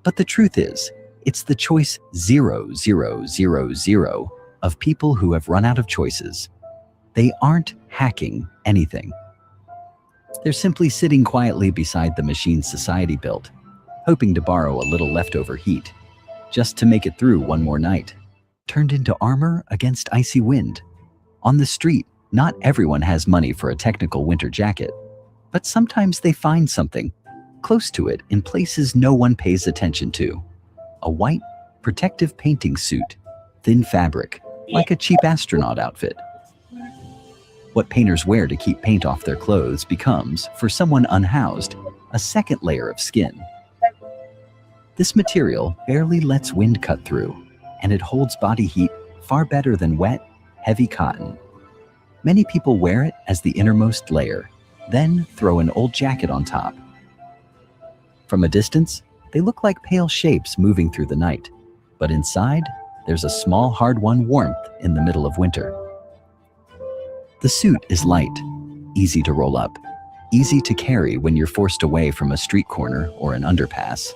but the truth is, it's the choice 0,000 of people who have run out of choices. They aren't hacking anything. They're simply sitting quietly beside the machines society built, hoping to borrow a little leftover heat, just to make it through one more night, turned into armor against icy wind. On the street, not everyone has money for a technical winter jacket, but sometimes they find something close to it in places no one pays attention to. A white, protective painting suit, thin fabric, like a cheap astronaut outfit. What painters wear to keep paint off their clothes becomes, for someone unhoused, a second layer of skin. This material barely lets wind cut through, and it holds body heat far better than wet, heavy cotton. Many people wear it as the innermost layer, then throw an old jacket on top. From a distance, they look like pale shapes moving through the night, but inside, there's a small hard-won warmth in the middle of winter. The suit is light, easy to roll up, easy to carry when you're forced away from a street corner or an underpass.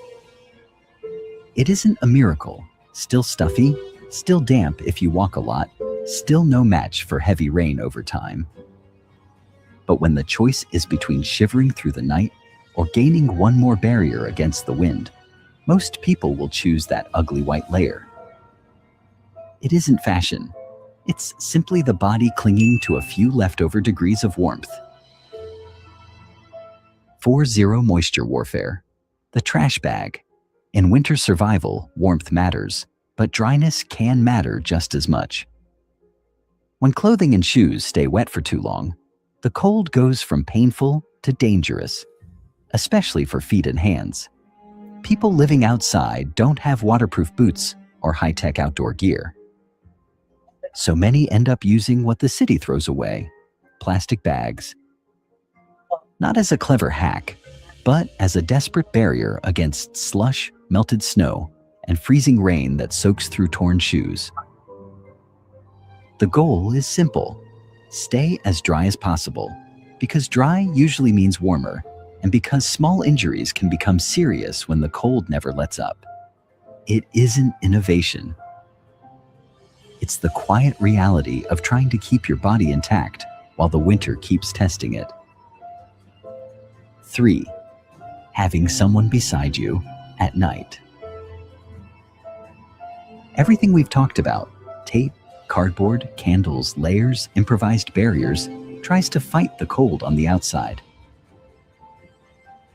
It isn't a miracle, still stuffy, still damp if you walk a lot, still no match for heavy rain over time. But when the choice is between shivering through the night or gaining one more barrier against the wind, most people will choose that ugly white layer. It isn't fashion. It's simply the body clinging to a few leftover degrees of warmth. 4-0 moisture warfare. The trash bag. In winter survival, warmth matters, but dryness can matter just as much. When clothing and shoes stay wet for too long, the cold goes from painful to dangerous, especially for feet and hands. People living outside don't have waterproof boots or high-tech outdoor gear. So many end up using what the city throws away, plastic bags. Not as a clever hack, but as a desperate barrier against slush, melted snow, and freezing rain that soaks through torn shoes. The goal is simple. Stay as dry as possible, because dry usually means warmer, and because small injuries can become serious when the cold never lets up. It isn't innovation. It's the quiet reality of trying to keep your body intact while the winter keeps testing it. 3. Having someone beside you at night. Everything we've talked about, tape, cardboard, candles, layers, improvised barriers, tries to fight the cold on the outside.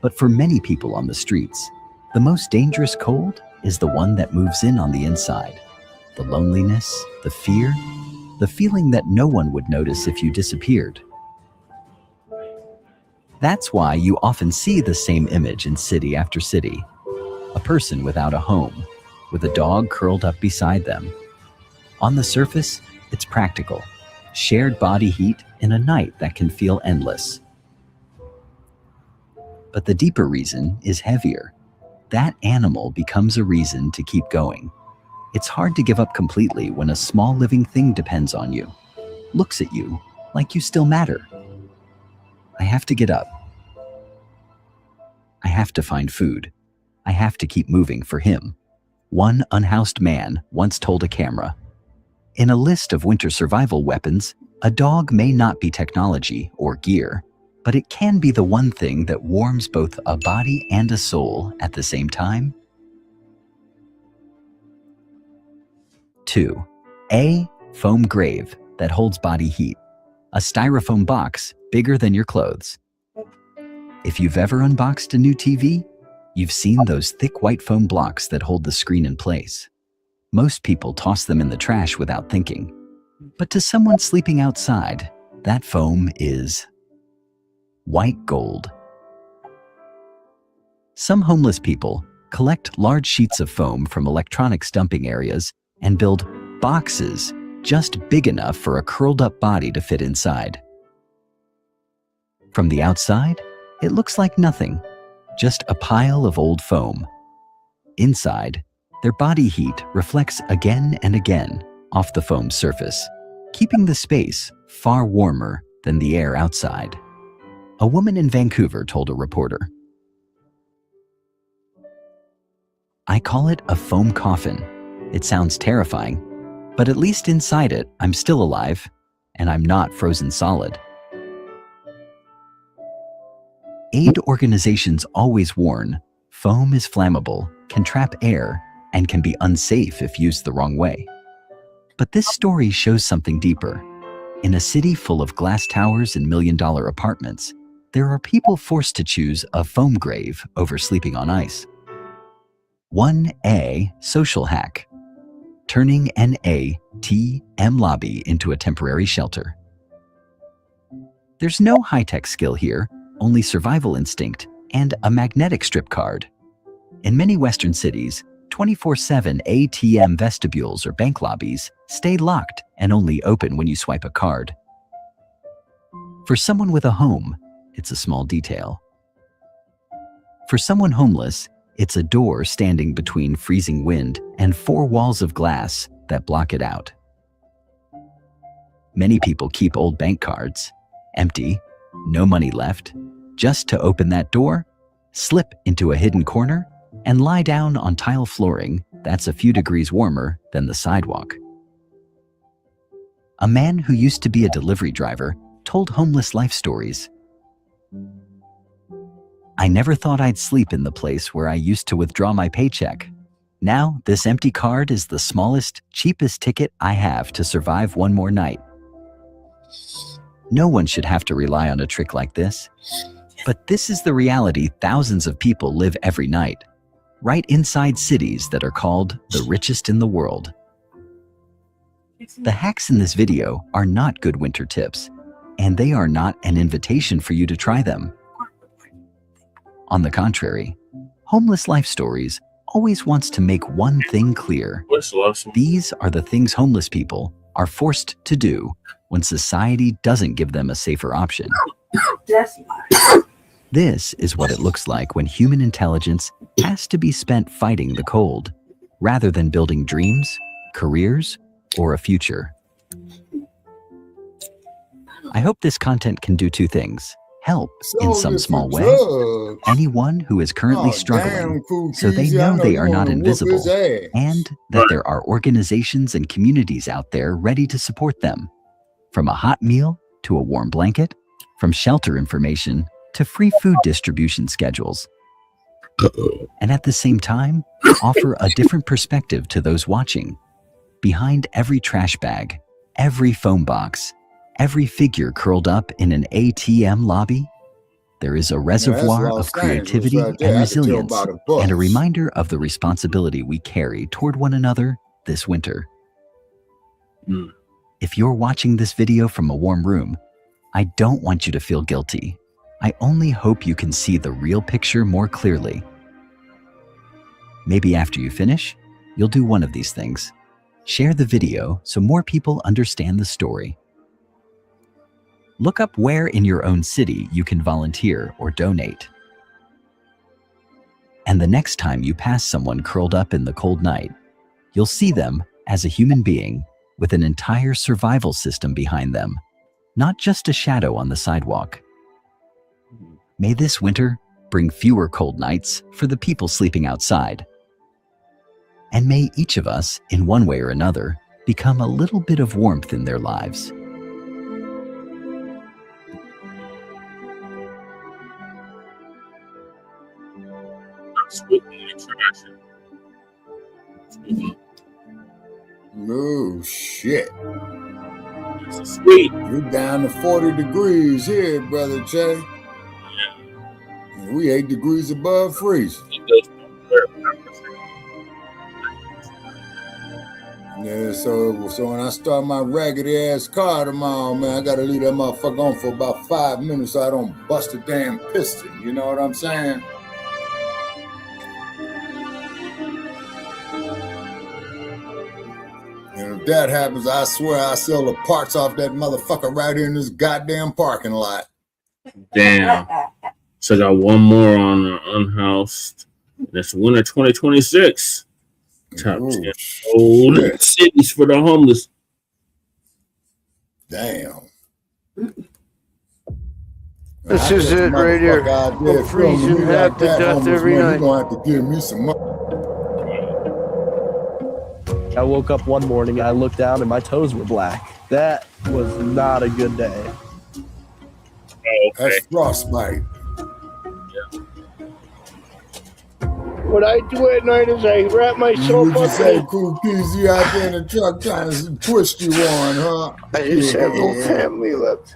But for many people on the streets, the most dangerous cold is the one that moves in on the inside. The loneliness, the fear, the feeling that no one would notice if you disappeared. That's why you often see the same image in city after city. A person without a home, with a dog curled up beside them. On the surface, it's practical. Shared body heat in a night that can feel endless. But the deeper reason is heavier. That animal becomes a reason to keep going. It's hard to give up completely when a small living thing depends on you, looks at you like you still matter. I have to get up. I have to find food. I have to keep moving for him. One unhoused man once told a camera, in a list of winter survival weapons, a dog may not be technology or gear, but it can be the one thing that warms both a body and a soul at the same time. 2. A foam grave that holds body heat. A styrofoam box bigger than your clothes. If you've ever unboxed a new TV, you've seen those thick white foam blocks that hold the screen in place. Most people toss them in the trash without thinking. But to someone sleeping outside, that foam is white gold. Some homeless people collect large sheets of foam from electronics dumping areas and build boxes just big enough for a curled up body to fit inside. From the outside, it looks like nothing, just a pile of old foam. Inside, their body heat reflects again and again off the foam surface, keeping the space far warmer than the air outside. A woman in Vancouver told a reporter, "I call it a foam coffin. It sounds terrifying, but at least inside it, I'm still alive, and I'm not frozen solid." Aid organizations always warn, foam is flammable, can trap air, and can be unsafe if used the wrong way. But this story shows something deeper. In a city full of glass towers and million-dollar apartments, there are people forced to choose a foam grave over sleeping on ice. 1A social hack. Turning an ATM lobby into a temporary shelter. There's no high-tech skill here, only survival instinct and a magnetic strip card. In many Western cities, 24/7 ATM vestibules or bank lobbies stay locked and only open when you swipe a card. For someone with a home, it's a small detail. For someone homeless, it's a door standing between freezing wind and 4 walls of glass that block it out. Many people keep old bank cards, empty, no money left, just to open that door, slip into a hidden corner, and lie down on tile flooring that's a few degrees warmer than the sidewalk. A man who used to be a delivery driver told homeless life stories. "I never thought I'd sleep in the place where I used to withdraw my paycheck. Now, this empty card is the smallest, cheapest ticket I have to survive one more night." No one should have to rely on a trick like this. But this is the reality thousands of people live every night, right inside cities that are called the richest in the world. The hacks in this video are not good winter tips, and they are not an invitation for you to try them. On the contrary, Homeless Life Stories always wants to make one thing clear. These are the things homeless people are forced to do when society doesn't give them a safer option. This is what it looks like when human intelligence has to be spent fighting the cold. rather than building dreams, careers, or a future. I hope this content can do two things. Help in some small way anyone who is currently struggling so they know they are not invisible, and that there are organizations and communities out there ready to support them. From a hot meal to a warm blanket, from shelter information to free food distribution schedules. And at the same time, offer a different perspective to those watching. Behind every trash bag, every phone box, every figure curled up in an ATM lobby, there is a reservoir of creativity and resilience, and a reminder of the responsibility we carry toward one another this winter. If you're watching this video from a warm room, I don't want you to feel guilty. I only hope you can see the real picture more clearly. Maybe after you finish, you'll do one of these things. Share the video so more people understand the story. Look up where in your own city you can volunteer or donate. And the next time you pass someone curled up in the cold night, you'll see them as a human being with an entire survival system behind them, not just a shadow on the sidewalk. May this winter bring fewer cold nights for the people sleeping outside. And may each of us, in one way or another, become a little bit of warmth in their lives. Oh shit. Sweet. We're down to 40 degrees here, brother Che. We 8 degrees above freezing. Yeah, so when I start my raggedy ass car tomorrow, man, I gotta leave that motherfucker on for about 5 minutes so I don't bust a damn piston. You know what I'm saying? And if that happens, I swear I sell the parts off that motherfucker right here in this goddamn parking lot. Damn. So I got one more on Unhoused. That's winter 2026. Top 10 old cities for the homeless. Damn. This is it right here. I'm freezing half to death every night. You're gonna have to give me some money. I woke up one morning and I looked down and my toes were black. That was not a good day. Okay. That's frostbite. What I do at night is I wrap myself Would you up. say Cool Peasy out there in the truck trying to twist you on, huh? I just have no family left.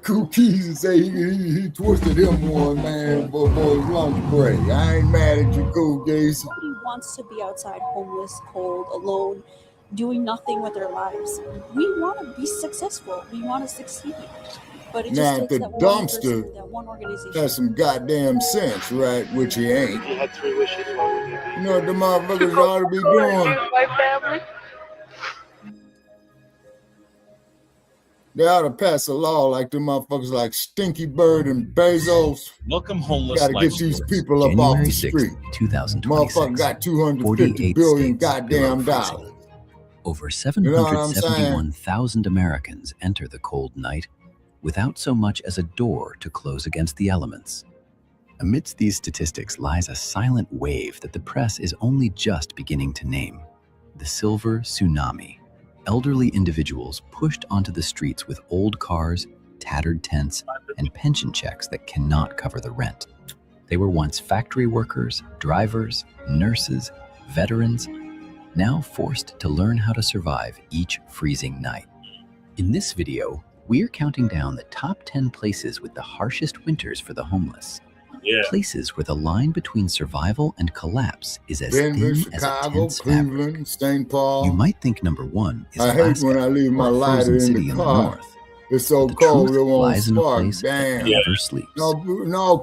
Cool Peasy say he twisted him one, man, for his lunch break. I ain't mad at you, Cool Peasy. Nobody wants to be outside homeless, cold, alone, doing nothing with their lives. We want to be successful. We want to succeed. But it Now, just if takes the that one dumpster person, that one organization. has some goddamn sense, right? Which he ain't. You had 3 wishes. What would you You know what the motherfuckers ought to be doing? My family. They ought to pass a law like the motherfuckers like Stinky Bird and Bezos. Welcome, homeless. Gotta get these people up off the street. 2026, Motherfucker got 250 billion goddamn dollars. Over You know what I'm saying? 771,000 Americans enter the cold night without so much as a door to close against the elements. Amidst these statistics lies a silent wave that the press is only just beginning to name: the silver tsunami. Elderly individuals pushed onto the streets with old cars, tattered tents, and pension checks that cannot cover the rent. They were once factory workers, drivers, nurses, veterans, now forced to learn how to survive each freezing night. In this video, we're counting down the top 10 places with the harshest winters for the homeless. Yeah. Places where the line between survival and collapse is as Denver, thin as a Chicago, tense fabric. Cleveland, St. Paul. You might think number one is I hate Alaska, when I leave my or a lighter frozen in city the in car. north. It's so The cold truth it won't lies in a spark. place Damn. that never sleeps. No,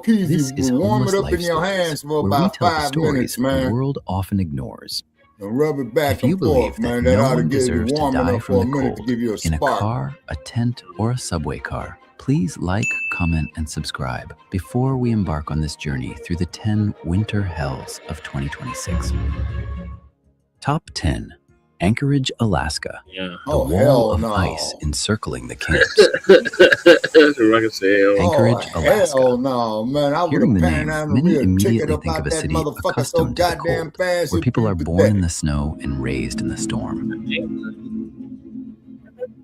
This Peasy, is warm Homeless it up Life in your Stories, hands for where we about tell the 5 stories minutes, the man. world often ignores. And rub it back If you and believe forth, that man. That no ought to one get you deserves to warm die enough from for a the minute to cold give you a in a spark. car, a tent, or a subway car, please like, comment, and subscribe before we embark on this journey through the 10 winter hells of 2026. Top 10. Anchorage, Alaska. Yeah. The Oh, wall hell of no. ice encircling the camps. Anchorage, Alaska. Hell no, man. I would Hearing have the name, panhandled me many a ticket immediately up think out of a that city motherfucker so accustomed to the goddamn cold, fast. where it'd people be are born pathetic. in the snow and raised in the storm.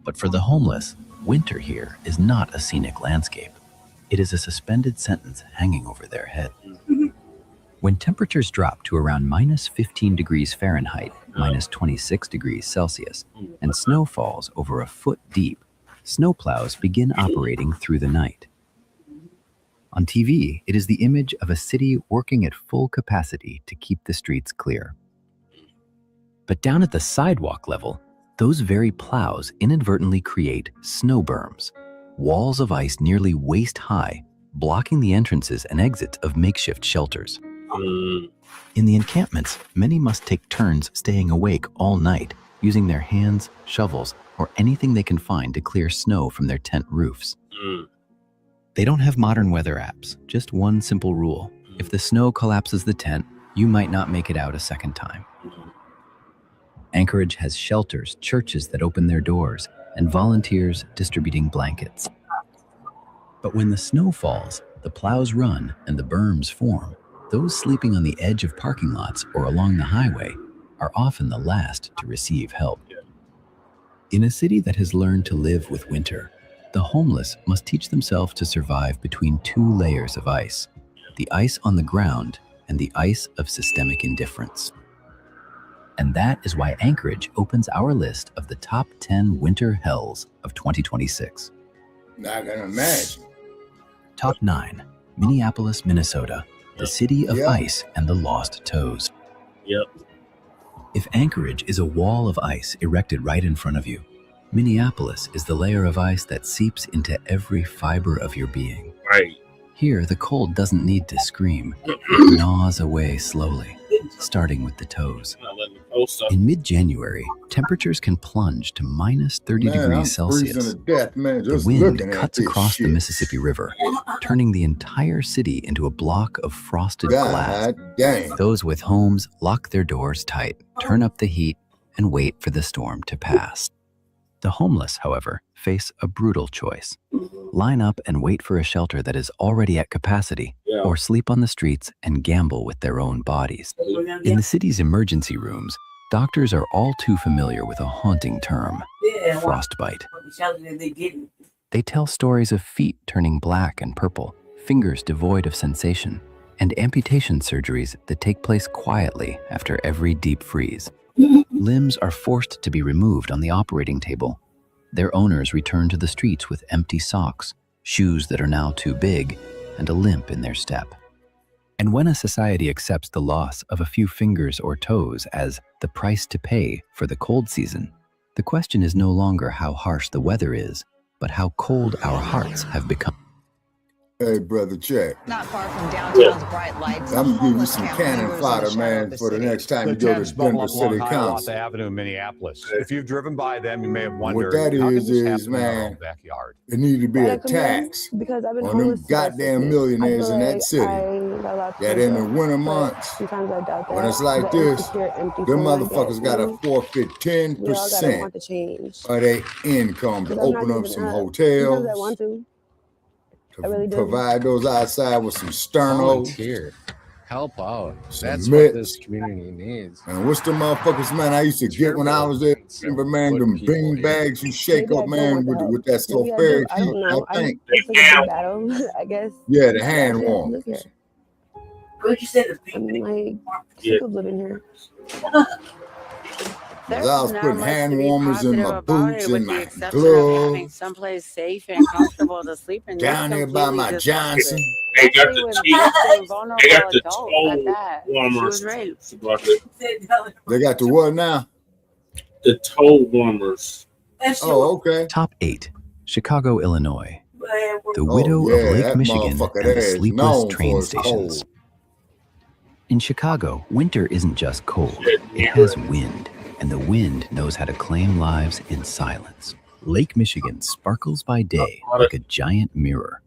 But for the homeless, winter here is not a scenic landscape. It is a suspended sentence hanging over their head. When temperatures drop to around minus 15 degrees Fahrenheit, minus 26 degrees Celsius, and snow falls over a foot deep, snowplows begin operating through the night. On TV, it is the image of a city working at full capacity to keep the streets clear. But down at the sidewalk level, those very plows inadvertently create snow berms, walls of ice nearly waist high, blocking the entrances and exits of makeshift shelters. In the encampments, many must take turns staying awake all night, using their hands, shovels, or anything they can find to clear snow from their tent roofs. They don't have modern weather apps, just one simple rule. If the snow collapses the tent, you might not make it out a second time. Anchorage has shelters, churches that open their doors, and volunteers distributing blankets. But when the snow falls, the plows run, and the berms form, those sleeping on the edge of parking lots or along the highway are often the last to receive help. In a city that has learned to live with winter, the homeless must teach themselves to survive between two layers of ice, the ice on the ground and the ice of systemic indifference. And that is why Anchorage opens our list of the top 10 winter hells of 2026. I can imagine. Top 9, Minneapolis, Minnesota, the city of ice and the lost toes. If Anchorage is a wall of ice erected right in front of you, Minneapolis is the layer of ice that seeps into every fiber of your being. Right. Here, the cold doesn't need to scream. It gnaws away slowly, starting with the toes. In mid-January, temperatures can plunge to minus 30 degrees Celsius. The wind cuts across the Mississippi River, turning the entire city into a block of frosted glass. Those with homes lock their doors tight, turn up the heat, and wait for the storm to pass. The homeless, however, face a brutal choice. Line up and wait for a shelter that is already at capacity, or sleep on the streets and gamble with their own bodies. In the city's emergency rooms, doctors are all too familiar with a haunting term, frostbite. They tell stories of feet turning black and purple, fingers devoid of sensation, and amputation surgeries that take place quietly after every deep freeze. Limbs are forced to be removed on the operating table. Their owners return to the streets with empty socks, shoes that are now too big, and a limp in their step. And when a society accepts the loss of a few fingers or toes as the price to pay for the cold season, the question is no longer how harsh the weather is, but how cold our hearts have become. Hey, brother, check. Not far from downtown's bright lights. I'm gonna give you some cannon fodder, man, for the next time you go to Denver City Council. Avenue in Minneapolis. If you've driven by them, you may have What wondered that how did is, this happen in our man, own backyard. there need to be Why'd I a come here? tax Because I've been on homeless them since I was goddamn 16. millionaires I in feel that like city. I got a lot to That prove in the though, winter but months, sometimes I doubt that. when it's like the this, insecure, empty them feeling I get, motherfuckers gotta forfeit We all gotta 10% want to change. of their income to Because I'm not open up giving some up. Sometimes I hotels, want to. I to really do. provide those outside with some sternos, Volunteer. Help out. some That's what mitts. this community needs. And what's the motherfuckers, man, I used to get when I was there, remember, man, them bean bags you shake Maybe I up, don't man, want the with, help. with that Maybe I do. sulfuric I don't heat, know. I think. It's like a big battle, I guess. Yeah, the But hand actually, warmers. look here. I'm like sick of living here. 'Cause I was putting hand warmers in my boots and my Having gloves someplace safe and comfortable to sleep in. down there by my Johnson. They got Especially the with tea. victim, vulnerable They got the adults toe at that. She warmers. was raped. They got the what now? The toe warmers. Oh, okay. Top 8, Chicago, Illinois, the Oh, widow yeah, of Lake that Michigan motherfucker and there the is sleepless known train for its stations. cold. In Chicago, winter isn't just cold, it has wind, and the wind knows how to claim lives in silence. Lake Michigan sparkles by day like a giant mirror,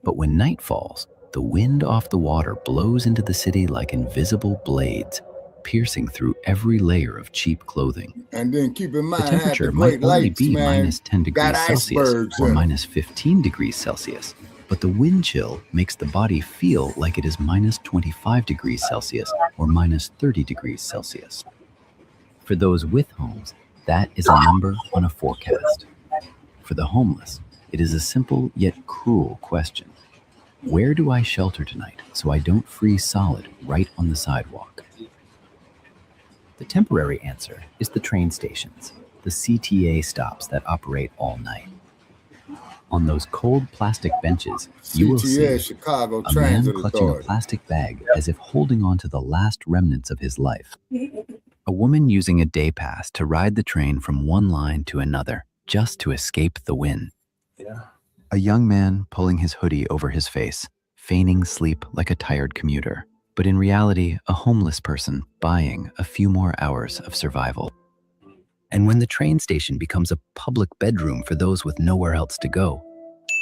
but when night falls, the wind off the water blows into the city like invisible blades, piercing through every layer of cheap clothing. And then keep in mind, The temperature the might Great only Lakes, be man, minus 10 degrees got Celsius icebergs or in 'em. minus 15 degrees Celsius, but the wind chill makes the body feel like it is minus 25 degrees Celsius or minus 30 degrees Celsius. For those with homes, that is a number on a forecast. For the homeless, it is a simple yet cruel question. Where do I shelter tonight so I don't freeze solid right on the sidewalk? The temporary answer is the train stations, the CTA stops that operate all night. On those cold plastic benches, you will see Chicago a man Transit clutching a Authority. plastic bag as if holding on to the last remnants of his life. A woman using a day pass to ride the train from one line to another just to escape the wind. A young man pulling his hoodie over his face, feigning sleep like a tired commuter, but in reality, a homeless person buying a few more hours of survival. And when the train station becomes a public bedroom for those with nowhere else to go,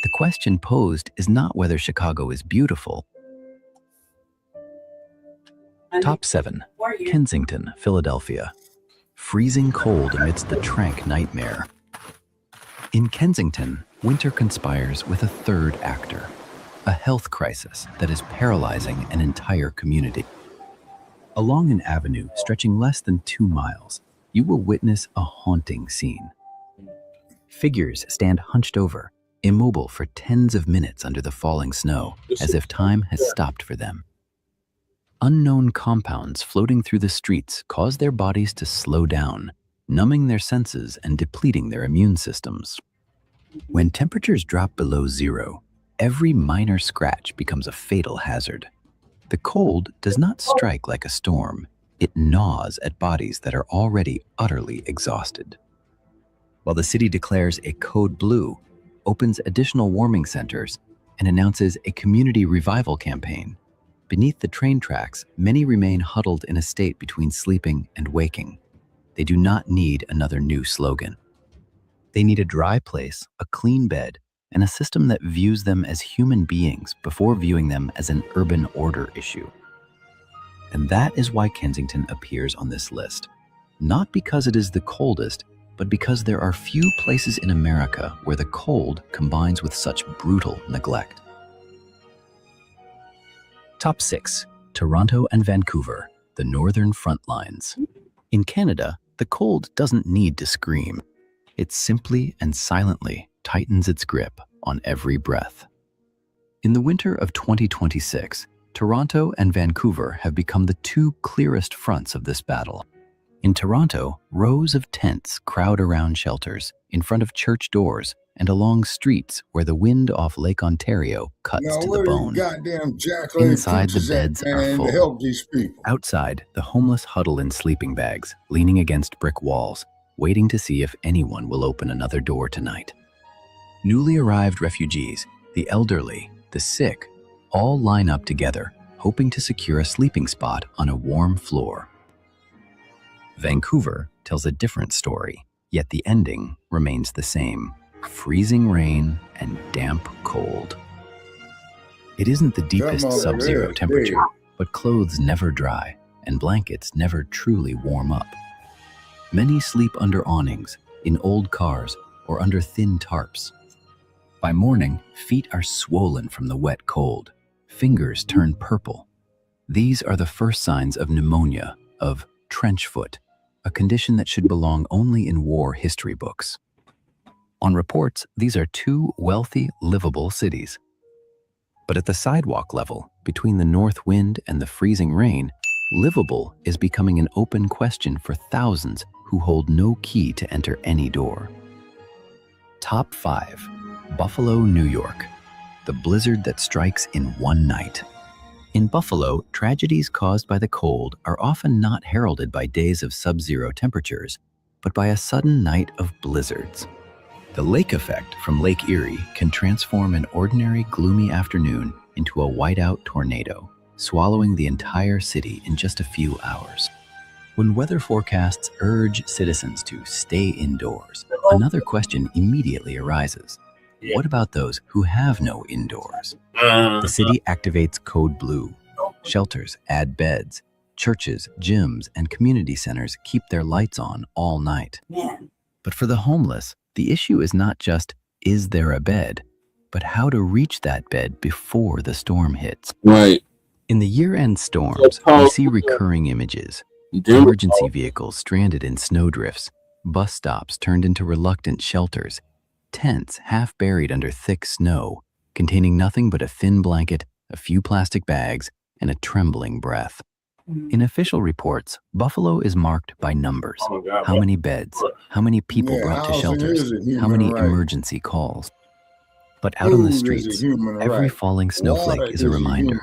the question posed is not whether Chicago is beautiful. Top 7. Kensington, Philadelphia. Freezing cold amidst the trank nightmare. In Kensington, winter conspires with a third actor, a health crisis that is paralyzing an entire community. Along an avenue stretching less than 2 miles, you will witness a haunting scene. Figures stand hunched over, immobile for tens of minutes under the falling snow, as if time has stopped for them. Unknown compounds floating through the streets cause their bodies to slow down, numbing their senses and depleting their immune systems. When temperatures drop below zero, every minor scratch becomes a fatal hazard. The cold does not strike like a storm. It gnaws at bodies that are already utterly exhausted. While the city declares a code blue, opens additional warming centers, and announces a community revival campaign, beneath the train tracks, many remain huddled in a state between sleeping and waking. They do not need another new slogan. They need a dry place, a clean bed, and a system that views them as human beings before viewing them as an urban order issue. And that is why Kensington appears on this list. Not because it is the coldest, but because there are few places in America where the cold combines with such brutal neglect. Top 6. Toronto and Vancouver, the northern front lines. In Canada, the cold doesn't need to scream. It simply and silently tightens its grip on every breath. In the winter of 2026, Toronto and Vancouver have become the two clearest fronts of this battle. In Toronto, rows of tents crowd around shelters, in front of church doors, and along streets where the wind off Lake Ontario cuts to the bone. Inside, the beds are full. Outside, the homeless huddle in sleeping bags, leaning against brick walls, waiting to see if anyone will open another door tonight. Newly arrived refugees, the elderly, the sick, all line up together, hoping to secure a sleeping spot on a warm floor. Vancouver tells a different story, yet the ending remains the same: freezing rain and damp cold. It isn't the deepest sub-zero temperature, but clothes never dry and blankets never truly warm up. Many sleep under awnings, in old cars, or under thin tarps. By morning, feet are swollen from the wet cold. Fingers turn purple. These are the first signs of pneumonia, of trench foot, a condition that should belong only in war history books. On reports, these are two wealthy, livable cities. But at the sidewalk level, between the north wind and the freezing rain, livable is becoming an open question for thousands who hold no key to enter any door. Top 5. Buffalo, New York. The blizzard that strikes in one night. In Buffalo, tragedies caused by the cold are often not heralded by days of sub-zero temperatures, but by a sudden night of blizzards. The lake effect from Lake Erie can transform an ordinary gloomy afternoon into a whiteout tornado, swallowing the entire city in just a few hours. When weather forecasts urge citizens to stay indoors, another question immediately arises. What about those who have no indoors? The city activates Code Blue. Shelters add beds. churches, gyms, and community centers keep their lights on all night. Man. But for the homeless, the issue is not just, is there a bed, but how to reach that bed before the storm hits. Right. In the year-end storms, we see recurring images. Emergency vehicles stranded in snowdrifts, bus stops turned into reluctant shelters, tents half buried under thick snow, containing nothing but a thin blanket, a few plastic bags, and a trembling breath. In official reports, Buffalo is marked by numbers. How many beds, how many people brought to shelters, how many emergency calls. But out on the streets, every falling snowflake is a reminder.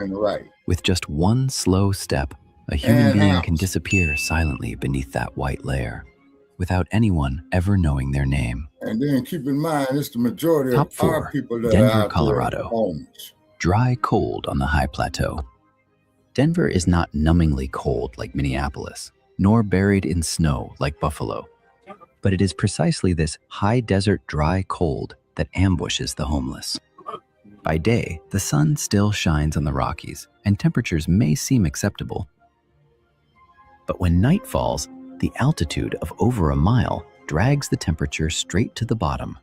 With just one slow step, a human being can disappear silently beneath that white layer, without anyone ever knowing their name. And then keep in mind, it's the majority Top of our 4, people that are Denver, out Colorado. there homeless. Dry cold on the high plateau. Denver is not numbingly cold like Minneapolis, nor buried in snow like Buffalo. But it is precisely this high desert dry cold that ambushes the homeless. By day, the sun still shines on the Rockies, and temperatures may seem acceptable. But when night falls, the altitude of over a mile drags the temperature straight to the bottom.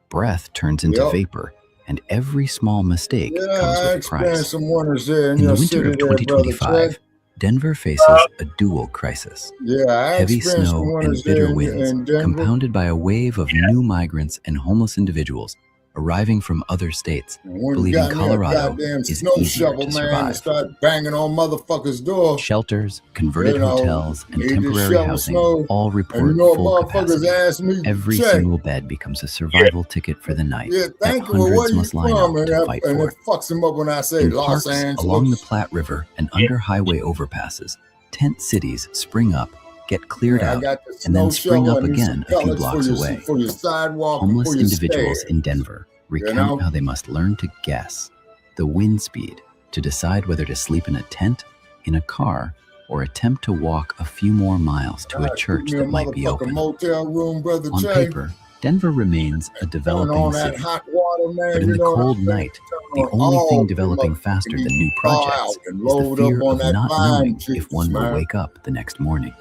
Breath turns into vapor, and every small mistake comes with a price. Some wonders there in the your winter city of there, 2025, brother. Denver faces a dual crisis. Heavy snow and bitter winds, compounded by a wave of new migrants and homeless individuals arriving from other states, believing Colorado is easier to survive. Start banging on motherfuckers' door. Shelters, converted hotels, and temporary housing all report and you know, full capacity. Ask me Every single bed becomes a survival ticket for the night that thank you. Well, where hundreds you must line up to fight and for. it fucks him up when I say In Los parks Angeles. along the Platte River and under highway overpasses, tent cities spring up, get cleared out, and then spring up again a few blocks away. Homeless individuals in Denver recount how they must learn to guess the wind speed to decide whether to sleep in a tent, in a car, or attempt to walk a few more miles to a church that might be open. On paper, Denver remains a developing city, but in the cold night, the only thing developing faster than new projects is the fear of not knowing if one will wake up the next morning.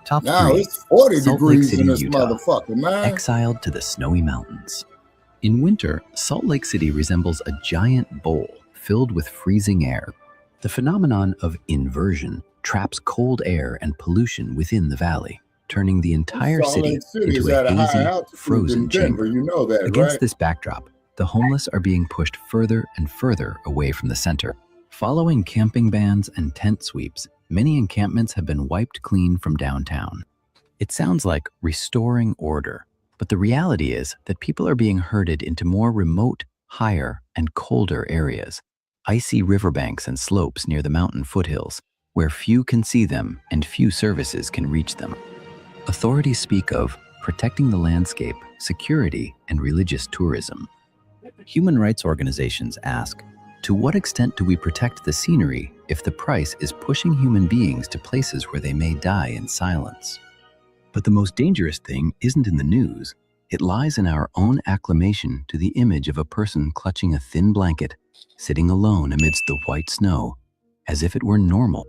Top 3, it's 40 Salt Lake degrees City, in this Utah, motherfucker, man. exiled to the snowy mountains. In winter, Salt Lake City resembles a giant bowl filled with freezing air. The phenomenon of inversion traps cold air and pollution within the valley, turning the entire city into a hazy, frozen chamber. You know that, Against right? this backdrop, the homeless are being pushed further and further away from the center. Following camping bans and tent sweeps, many encampments have been wiped clean from downtown. It sounds like restoring order, but the reality is that people are being herded into more remote, higher, and colder areas, icy riverbanks and slopes near the mountain foothills, where few can see them and few services can reach them. Authorities speak of protecting the landscape, security, and religious tourism. Human rights organizations ask, to what extent do we protect the scenery if the price is pushing human beings to places where they may die in silence? But the most dangerous thing isn't in the news. It lies in our own acclimation to the image of a person clutching a thin blanket, sitting alone amidst the white snow, as if it were normal.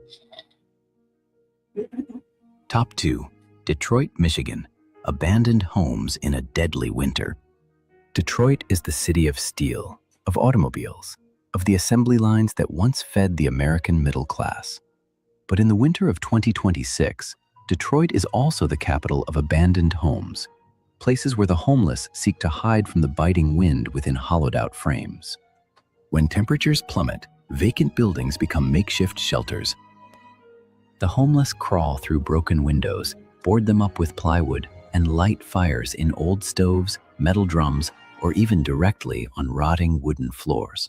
Top 2, Detroit, Michigan, abandoned homes in a deadly winter. Detroit is the city of steel, of automobiles, of the assembly lines that once fed the American middle class. But in the winter of 2026, Detroit is also the capital of abandoned homes, places where the homeless seek to hide from the biting wind within hollowed-out frames. When temperatures plummet, vacant buildings become makeshift shelters. The homeless crawl through broken windows, board them up with plywood, and light fires in old stoves, metal drums, or even directly on rotting wooden floors.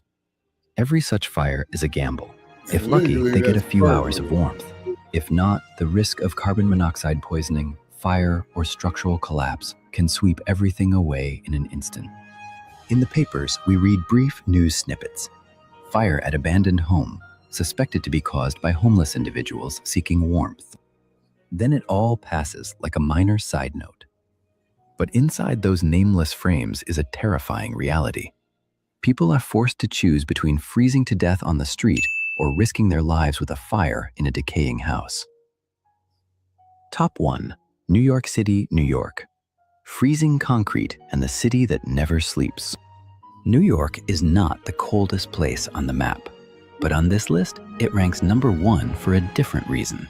Every such fire is a gamble. If lucky, they get a few hours of warmth. If not, the risk of carbon monoxide poisoning, fire, or structural collapse can sweep everything away in an instant. In the papers, we read brief news snippets. Fire at abandoned home, suspected to be caused by homeless individuals seeking warmth. Then it all passes like a minor side note. But inside those nameless frames is a terrifying reality. People are forced to choose between freezing to death on the street or risking their lives with a fire in a decaying house. Top 1. New York City, New York. Freezing concrete and the city that never sleeps. New York is not the coldest place on the map, but on this list, it ranks number 1 for a different reason.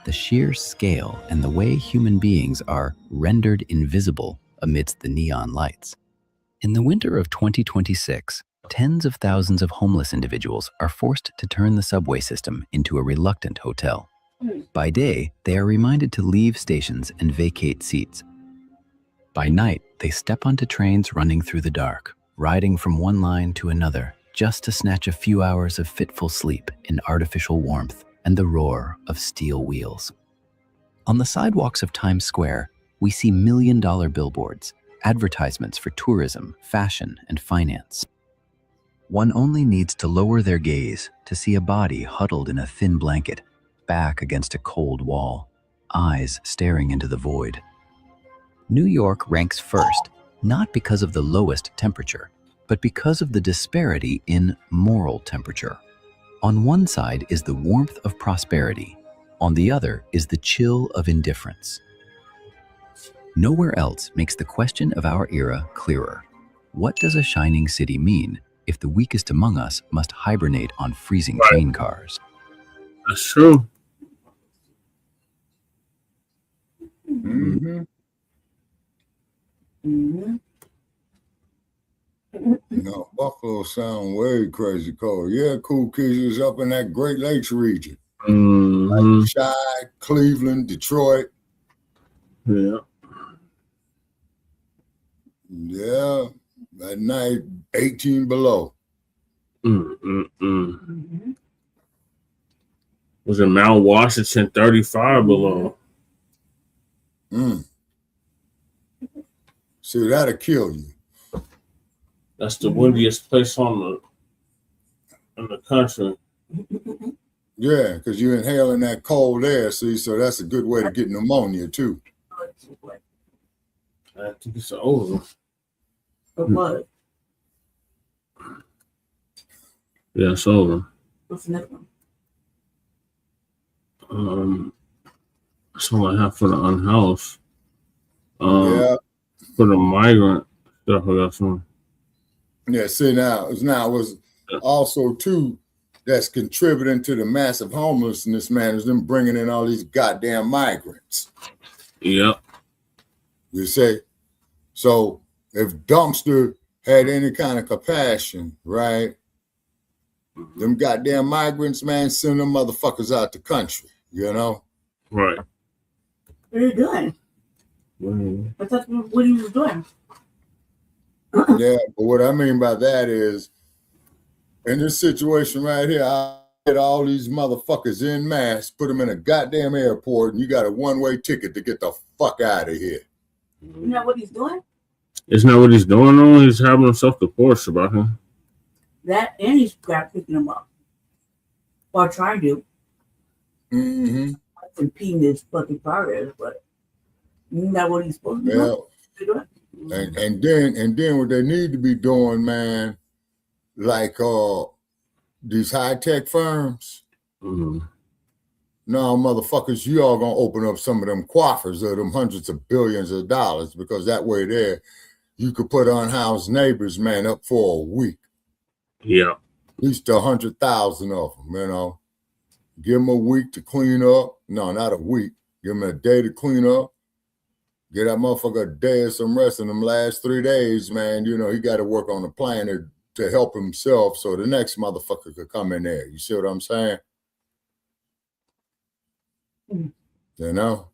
The sheer scale and the way human beings are rendered invisible amidst the neon lights. In the winter of 2026, tens of thousands of homeless individuals are forced to turn the subway system into a reluctant hotel. By day, they are reminded to leave stations and vacate seats. By night, they step onto trains running through the dark, riding from one line to another, just to snatch a few hours of fitful sleep in artificial warmth and the roar of steel wheels. On the sidewalks of Times Square, we see million-dollar billboards, advertisements for tourism, fashion, and finance. One only needs to lower their gaze to see a body huddled in a thin blanket, back against a cold wall, eyes staring into the void. New York ranks first, not because of the lowest temperature, but because of the disparity in moral temperature. On one side is the warmth of prosperity, on the other is the chill of indifference. Nowhere else makes the question of our era clearer. What does a shining city mean if the weakest among us must hibernate on freezing train cars? That's true. Mm-hmm. Mm-hmm. No, Buffalo sound way crazy cold. Yeah, cool kids is up in that Great Lakes region. Like Chi, Cleveland, Detroit. Yeah. Yeah. At night, 18 below. Was in Mount Washington, 35 below. See, that'll kill you. That's the windiest place in the country. Yeah, because you're inhaling that cold air, see, so that's a good way to get pneumonia, too. I think it's over. What? Yeah, it's over. What's the next one? That's all I have for the Unhoused. Yeah. For the Migrant stuff, I got some. Yeah, see, now it was also, too, that's contributing to the massive homelessness, man, is them bringing in all these goddamn migrants. Yep. You say, so if Dumpster had any kind of compassion, right, them goddamn migrants, man, send them motherfuckers out the country, you know? Right. What are you doing? I thought what he was doing. Yeah, but what I mean by that is, in this situation right here, I get all these motherfuckers in mass, put them in a goddamn airport, and you got a one-way ticket to get the fuck out of here. Isn't that what he's doing? Isn't that what he's doing, though? He's having himself the Porsche about him. That and he's picking him up. Or trying to. Mm-hmm. That's impeding his fucking progress, but isn't that what he's supposed to do? And then what they need to be doing, man, like these high-tech firms. Mm-hmm. No, motherfuckers, you all gonna open up some of them coffers of them hundreds of billions of dollars, because that way there, you could put unhoused neighbors, man, up for a week. Yeah. At least 100,000 of them, you know. Give them a week to clean up. No, not a week. Give them a day to clean up. Get that motherfucker a day of some rest in them last 3 days, man. You know, he got to work on a plan to help himself so the next motherfucker could come in there. You see what I'm saying? You know?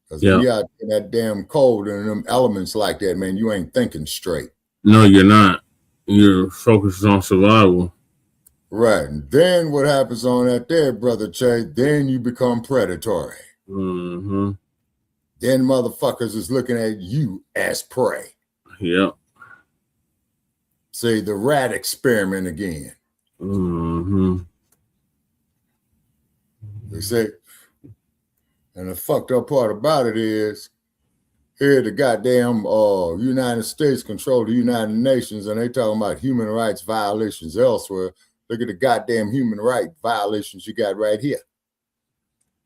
Because if you out in that damn cold and them elements like that, man, you ain't thinking straight. No, you're not. You're focused on survival. Right. And then what happens on that there, Brother Che, then you become predatory. Mm-hmm. Then motherfuckers is looking at you as prey. Yep. See, the rat experiment again. Mm-hmm. You see? And the fucked up part about it is, here the goddamn United States control the United Nations, and they talking about human rights violations elsewhere. Look at the goddamn human right violations you got right here.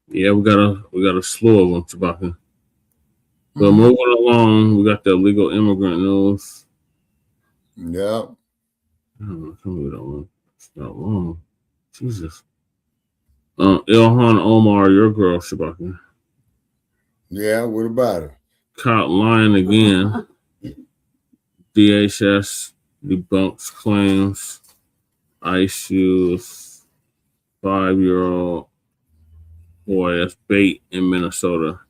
Yeah, we got a slew of them, Chewbacca. But moving along, we got the illegal immigrant news. Yeah. Tell me that one. It's not long. Jesus. Ilhan Omar, your girl, Chewbacca. Yeah, what about her? Caught lying again. DHS debunks claims ICE used 5-year-old boy as bait in Minnesota.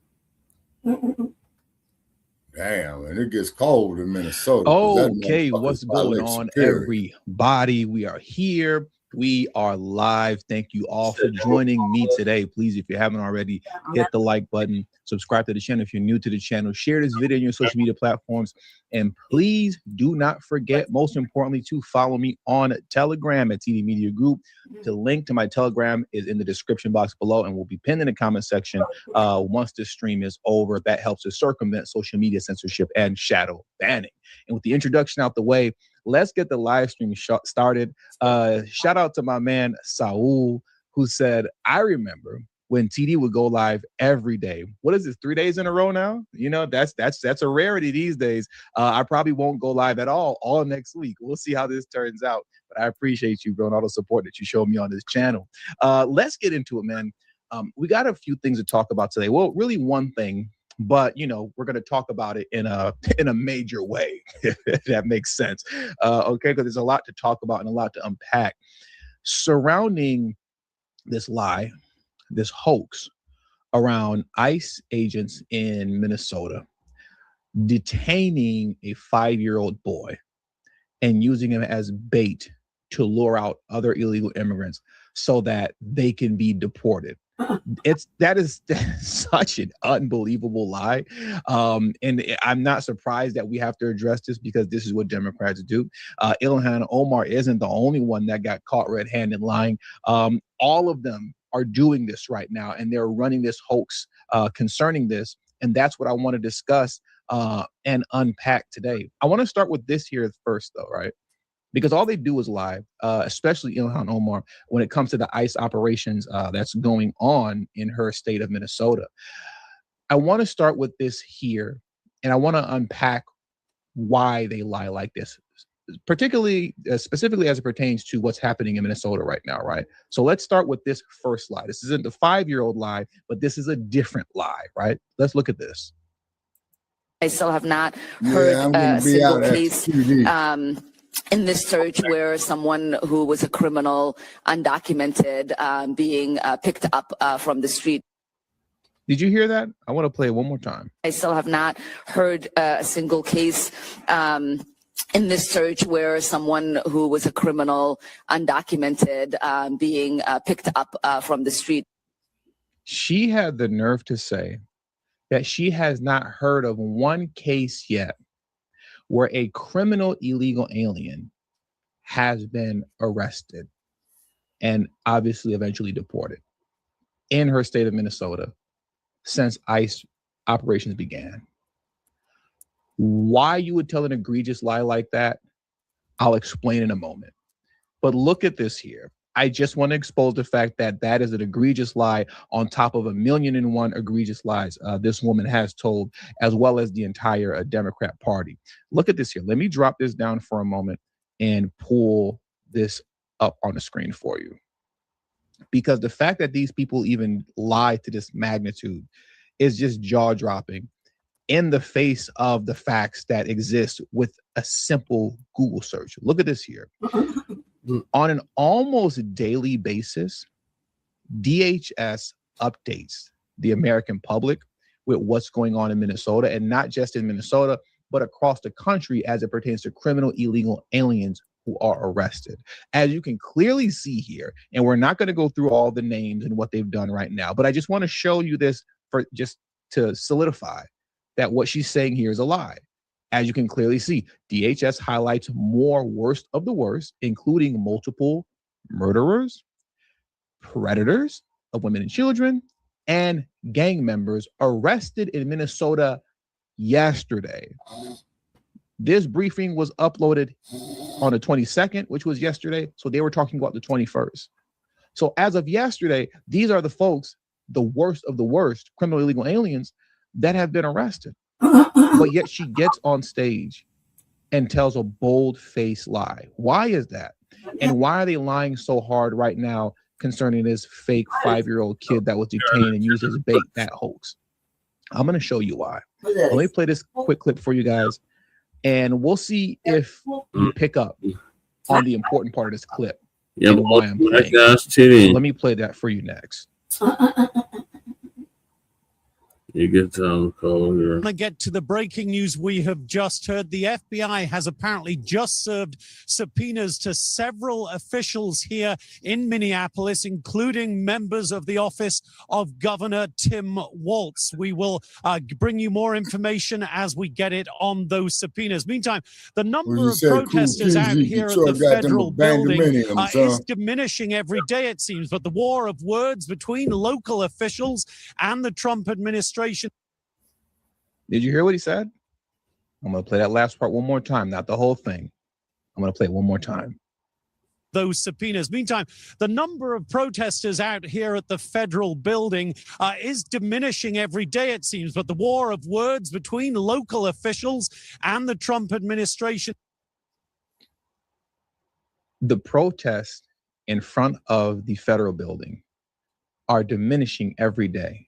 Damn, and it gets cold in Minnesota. Okay, what's going on, everybody? We are here. We are live. Thank you all for joining me today. Please, if you haven't already, hit the like button, subscribe to the channel if you're new to the channel, share this video on your social media platforms, and please do not forget, most importantly, to follow me on Telegram at TD Media Group. The link to my Telegram is in the description box below and will be pinned in the comment section once this stream is over. That helps to circumvent social media censorship and shadow banning. And with the introduction out the way, let's get the live stream started. Shout out to my man Saul, who said, I remember when TD would go live every day. What is this, 3 days in a row now? You know, that's a rarity these days. I probably won't go live at all next week. We'll see how this turns out. But I appreciate you, bro, and all the support that you show me on this channel. Let's get into it, man. We got a few things to talk about today. Well, really one thing, but you know, we're going to talk about it in a major way, if that makes sense. Okay, because there's a lot to talk about and a lot to unpack surrounding this lie, this hoax around ICE agents in Minnesota detaining a 5-year-old boy and using him as bait to lure out other illegal immigrants so that they can be deported. That is such an unbelievable lie. And I'm not surprised that we have to address this because this is what Democrats do. Ilhan Omar isn't the only one that got caught red-handed lying. All of them are doing this right now, and they're running this hoax concerning this. And that's what I want to discuss and unpack today. I want to start with this here first, though, right? Because all they do is lie, especially Ilhan Omar, when it comes to the ICE operations that's going on in her state of Minnesota. I want to start with this here, and I want to unpack why they lie like this, particularly, specifically as it pertains to what's happening in Minnesota right now, right? So let's start with this first lie. This isn't the 5-year-old lie, but this is a different lie, right? Let's look at this. I still have not heard a single case in this search where someone who was a criminal, undocumented, being picked up from the street. Did you hear that? I want to play it one more time. I still have not heard a single case in this search where someone who was a criminal, undocumented, being picked up from the street. She had the nerve to say that she has not heard of one case yet where a criminal illegal alien has been arrested and obviously eventually deported in her state of Minnesota since ICE operations began. Why you would tell an egregious lie like that, I'll explain in a moment. But look at this here. I just want to expose the fact that that is an egregious lie on top of 1,000,001 egregious lies this woman has told, as well as the entire Democrat Party. Look at this here. Let me drop this down for a moment and pull this up on the screen for you. Because the fact that these people even lie to this magnitude is just jaw-dropping in the face of the facts that exist with a simple Google search. Look at this here. On an almost daily basis, DHS updates the American public with what's going on in Minnesota, and not just in Minnesota, but across the country as it pertains to criminal illegal aliens who are arrested. As you can clearly see here, and we're not going to go through all the names and what they've done right now, but I just want to show you this for just to solidify that what she's saying here is a lie. As you can clearly see, DHS highlights more worst of the worst, including multiple murderers, predators of women and children, and gang members arrested in Minnesota yesterday. This briefing was uploaded on the 22nd, which was yesterday. So they were talking about the 21st. So as of yesterday, these are the folks, the worst of the worst criminal illegal aliens that have been arrested. But yet she gets on stage and tells a bold-faced lie. Why is that? And why are they lying so hard right now concerning this fake 5-year-old kid that was detained and used as bait, that hoax? I'm going to show you why. Let me play this quick clip for you guys, and we'll see if you pick up on the important part of this clip. Yeah, and why I'm playing. Let me play that for you next. You get call here. I'm going to get to the breaking news we have just heard. The FBI has apparently just served subpoenas to several officials here in Minneapolis, including members of the office of Governor Tim Walz. We will bring you more information as we get it on those subpoenas. Meantime, the number of protesters out here at the federal building is diminishing every day, it seems. But the war of words between local officials and the Trump administration. Did you hear what he said? I'm going to play that last part one more time, not the whole thing. I'm going to play it one more time. Those subpoenas. Meantime, the number of protesters out here at the federal building is diminishing every day, it seems. But the war of words between local officials and the Trump administration. The protests in front of the federal building are diminishing every day.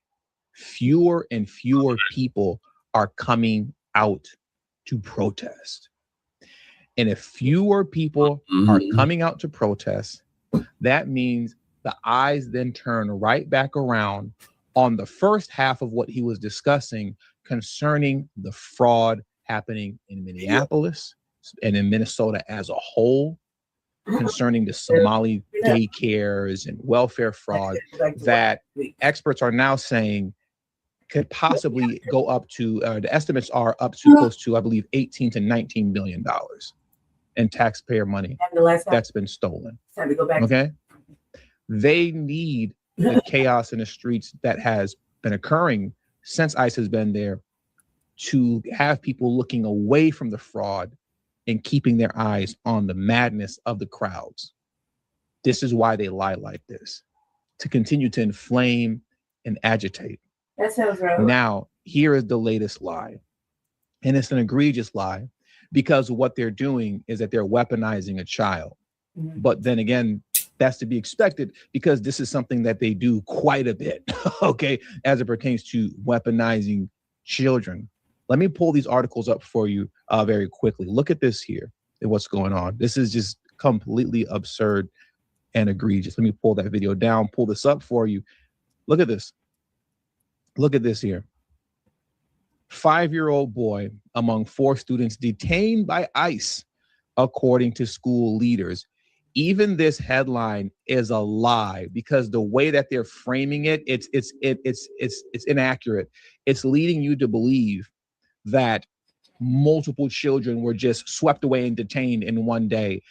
Fewer and fewer people are coming out to protest. And if fewer people are coming out to protest, that means the eyes then turn right back around on the first half of what he was discussing concerning the fraud happening in Minneapolis and in Minnesota as a whole, concerning the Somali daycares and welfare fraud that experts are now saying could possibly go up to, the estimates are up to close to, I believe, $18 to $19 billion in taxpayer money that's been stolen. Okay? They need the chaos in the streets that has been occurring since ICE has been there to have people looking away from the fraud and keeping their eyes on the madness of the crowds. This is why they lie like this, to continue to inflame and agitate. That sounds right. Now, here is the latest lie. And it's an egregious lie because what they're doing is that they're weaponizing a child. But then again, that's to be expected because this is something that they do quite a bit, okay, as it pertains to weaponizing children. Let me pull these articles up for you very quickly. Look at this here and what's going on. This is just completely absurd and egregious. Let me pull that video down, pull this up for you. Look at this. Look at this here. 5-year-old boy among 4 students detained by ICE, according to school leaders. Even this headline is a lie because the way that they're framing it, it's inaccurate. It's leading you to believe that multiple children were just swept away and detained in one day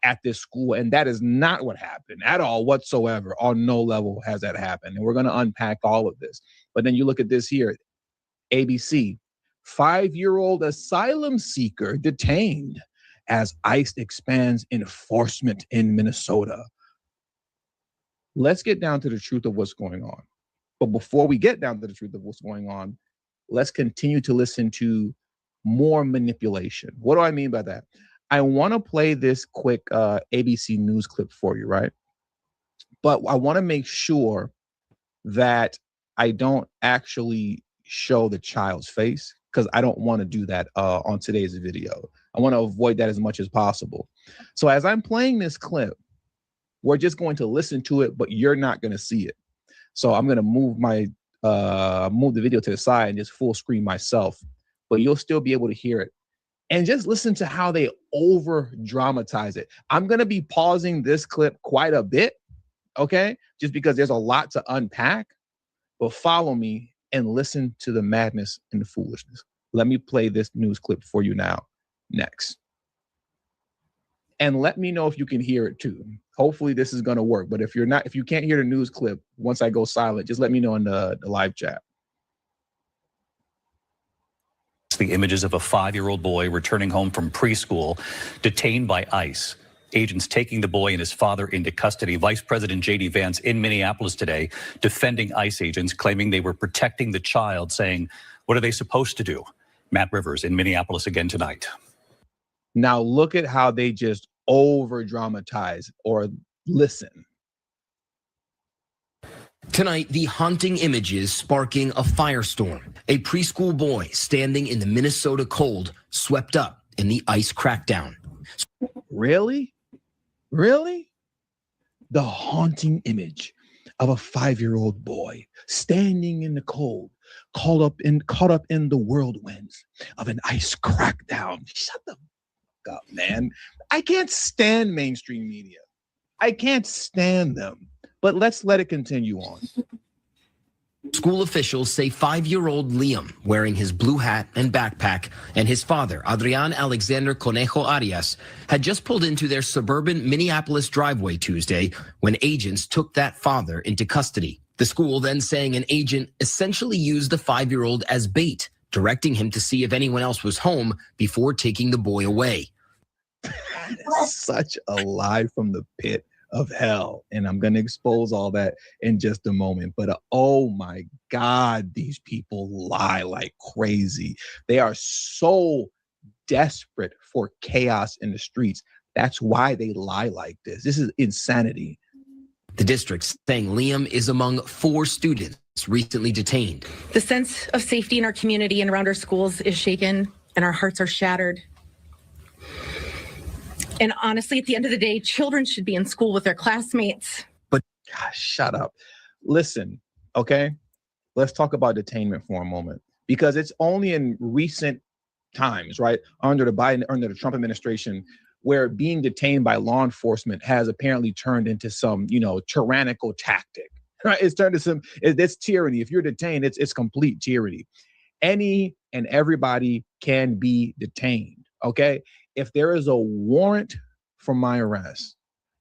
at this school. And that is not what happened at all whatsoever. On no level has that happened. And we're going to unpack all of this. But then you look at this here, ABC, 5-year-old asylum seeker detained as ICE expands enforcement in Minnesota. Let's get down to the truth of what's going on. But before we get down to the truth of what's going on, let's continue to listen to more manipulation. What do I mean by that? I want to play this quick ABC News clip for you, right? But I want to make sure that I don't actually show the child's face because I don't want to do that on today's video. I want to avoid that as much as possible. So as I'm playing this clip, we're just going to listen to it, but you're not going to see it. So I'm going to move my move the video to the side and just full screen myself, but you'll still be able to hear it. And just listen to how they over dramatize it. I'm going to be pausing this clip quite a bit, okay? Just because there's a lot to unpack, but follow me and listen to the madness and the foolishness. Let me play this news clip for you now, next. And let me know if you can hear it too. Hopefully this is gonna work, but if you can't hear the news clip, once I go silent, just let me know in the live chat. the images of a 5-year-old boy returning home from preschool, detained by ICE. Agents taking the boy and his father into custody. Vice President J.D. Vance in Minneapolis today defending ICE agents, claiming they were protecting the child, saying, what are they supposed to do? Matt Rivers in Minneapolis again tonight. Now look at how they just over-dramatize or listen. Tonight, the haunting images sparking a firestorm. A preschool boy standing in the Minnesota cold, swept up in the ICE crackdown. Really? Really? The haunting image of a 5-year-old boy standing in the cold, caught up in the whirlwinds of an ICE crackdown. Shut the fuck up, man. I can't stand mainstream media. I can't stand them. But let's let it continue on. School officials say 5-year-old Liam, wearing his blue hat and backpack, and his father, Adrian Alexander Conejo Arias, had just pulled into their suburban Minneapolis driveway Tuesday when agents took that father into custody. The school then saying an agent essentially used the 5-year-old as bait, directing him to see if anyone else was home before taking the boy away. Such a lie from the pit of hell. And I'm going to expose all that in just a moment. But oh my God, these people lie like crazy. They are so desperate for chaos in the streets. That's why they lie like this. This is insanity. The district saying Liam is among 4 students recently detained. The sense of safety in our community and around our schools is shaken, and our hearts are shattered. And honestly, at the end of the day, children should be in school with their classmates. But gosh, shut up. Listen, okay? Let's talk about detainment for a moment, because it's only in recent times, right, under the Trump administration, where being detained by law enforcement has apparently turned into some, tyrannical tactic. Right? It's turned to it's tyranny. If you're detained, it's complete tyranny. Any and everybody can be detained, okay? If there is a warrant for my arrest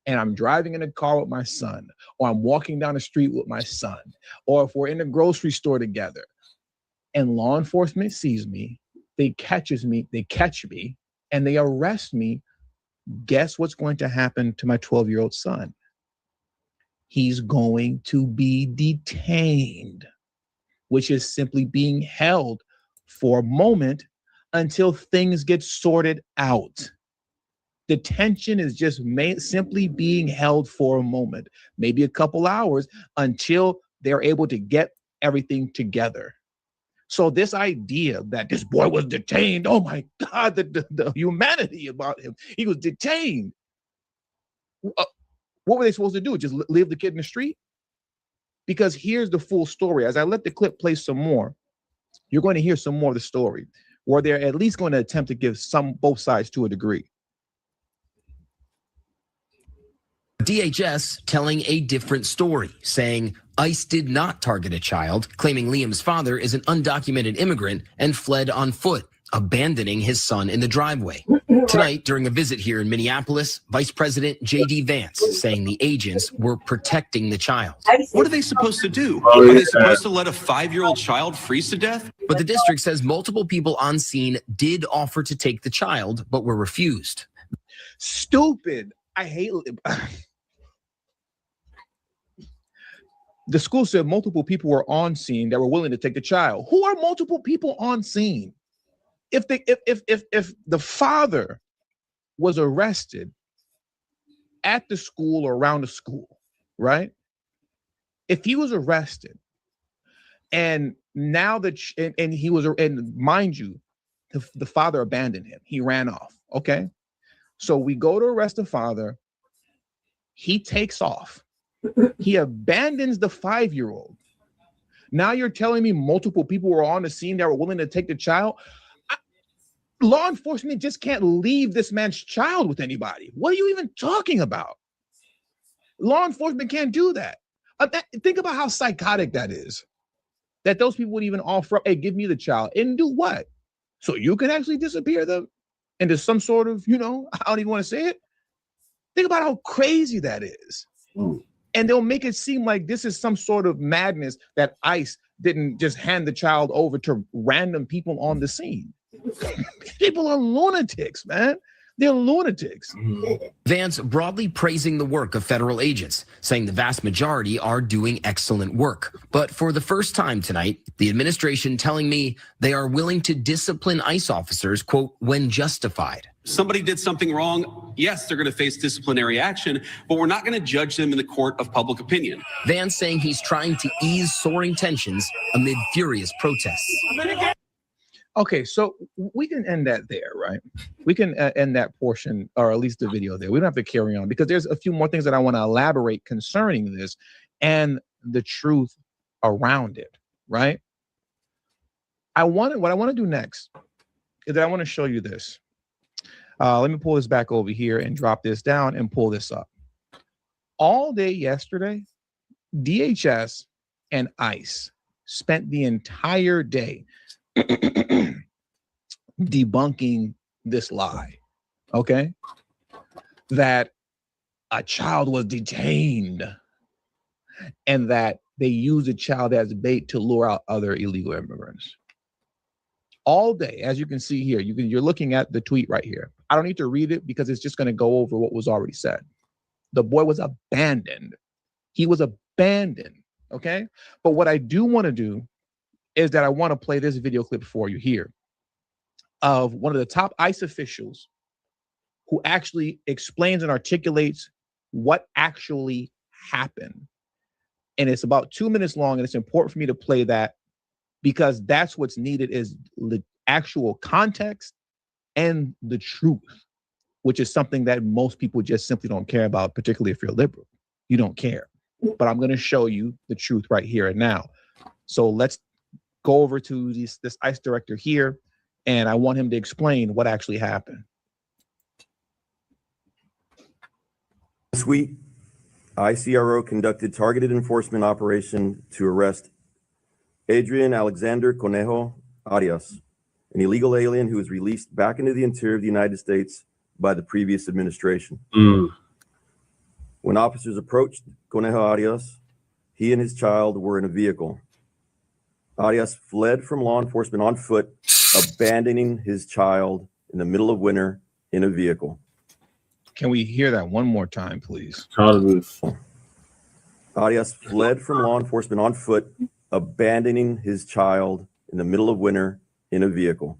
and I'm driving in a car with my son, or I'm walking down the street with my son, or if we're in the grocery store together and law enforcement sees me, they catch me and they arrest me, guess what's going to happen to my 12-year-old son? He's going to be detained, which is simply being held for a moment until things get sorted out. Detention is just simply being held for a moment, maybe a couple hours, until they're able to get everything together. So this idea that this boy was detained, oh my God, the humanity about him, he was detained. What were they supposed to do? Just leave the kid in the street? Because here's the full story. As I let the clip play some more, you're going to hear some more of the story, where they're at least going to attempt to give both sides to a degree. DHS telling a different story, saying ICE did not target a child, claiming Liam's father is an undocumented immigrant and fled on foot, abandoning his son in the driveway. Tonight, during a visit here in Minneapolis, Vice President J.D. Vance saying the agents were protecting the child. What are they supposed to do? Are they supposed to let a 5-year-old child freeze to death? But the district says multiple people on scene did offer to take the child, but were refused. Stupid. I hate the school said multiple people were on scene that were willing to take the child. Who are multiple people on scene? If the father was arrested at the school or around the school, right? If he was arrested and now and he was, and mind you, the father abandoned him. He ran off. Okay. So we go to arrest the father. He takes off. He abandons the 5-year-old. Now you're telling me multiple people were on the scene that were willing to take the child? Law enforcement just can't leave this man's child with anybody. What are you even talking about? Law enforcement can't do that. Think about how psychotic that is. That those people would even offer up, hey, give me the child. And do what? So you can actually disappear them into some sort of, I don't even want to say it. Think about how crazy that is. And they'll make it seem like this is some sort of madness that ICE didn't just hand the child over to random people on the scene. People are lunatics, man. They're lunatics. Vance broadly praising the work of federal agents, saying the vast majority are doing excellent work. But for the first time tonight, the administration telling me they are willing to discipline ICE officers, quote, when justified. Somebody did something wrong. Yes, they're going to face disciplinary action, but we're not going to judge them in the court of public opinion. Vance saying he's trying to ease soaring tensions amid furious protests. Okay, so we can end that there, right? We can end that portion, or at least the video there. We don't have to carry on because there's a few more things that I want to elaborate concerning this and the truth around it, right? What I want to do next is that I want to show you this. Let me pull this back over here and drop this down and pull this up. All day yesterday, DHS and ICE spent the entire day debunking this lie, okay? That a child was detained and that they used a child as bait to lure out other illegal immigrants. All day, as you can see here, you're looking at the tweet right here. I don't need to read it because it's just going to go over what was already said. The boy was abandoned. He was abandoned, okay? But what I do want to do is that I want to play this video clip for you here of one of the top ICE officials who actually explains and articulates what actually happened. And it's about 2 minutes long, and it's important for me to play that because that's what's needed is the actual context and the truth, which is something that most people just simply don't care about, particularly if you're liberal. You don't care. But I'm going to show you the truth right here and now. So let's go over to this ICE director here, and I want him to explain what actually happened. This week, ICRO conducted targeted enforcement operation to arrest Adrian Alexander Conejo Arias, an illegal alien who was released back into the interior of the United States by the previous administration. When officers approached Conejo Arias, he and his child were in a vehicle. Arias fled from law enforcement on foot, abandoning his child in the middle of winter in a vehicle. Can we hear that one more time, please? Arias fled from law enforcement on foot, abandoning his child in the middle of winter in a vehicle.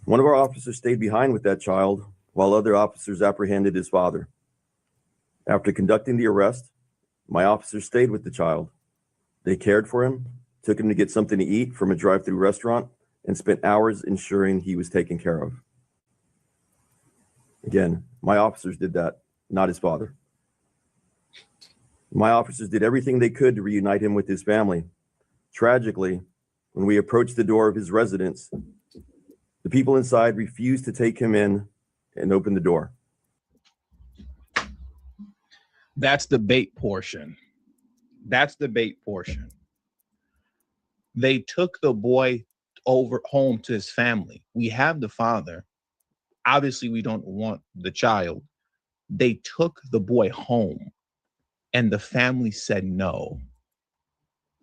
One of our officers stayed behind with that child while other officers apprehended his father. After conducting the arrest, my officers stayed with the child. They cared for him, took him to get something to eat from a drive-through restaurant, and spent hours ensuring he was taken care of. Again, my officers did that, not his father. My officers did everything they could to reunite him with his family. Tragically, when we approached the door of his residence, the people inside refused to take him in and open the door. That's the bait portion. That's the bait portion. They took the boy over home to his family. We have the father. Obviously, we don't want the child. They took the boy home, and the family said no.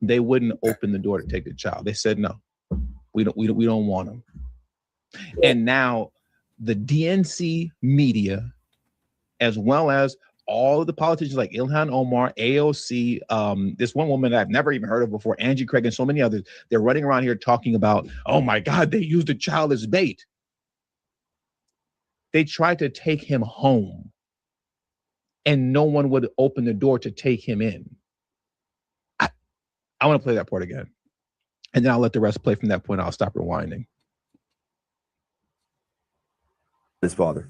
They wouldn't open the door to take the child. They said no. We don't want him. And now the DNC media, as well as all of the politicians like Ilhan Omar, AOC, this one woman that I've never even heard of before, Angie Craig, and so many others, they're running around here talking about, oh my God, they used the child as bait. They tried to take him home, and no one would open the door to take him in. I want to play that part again, and then I'll let the rest play from that point. I'll stop rewinding. His father.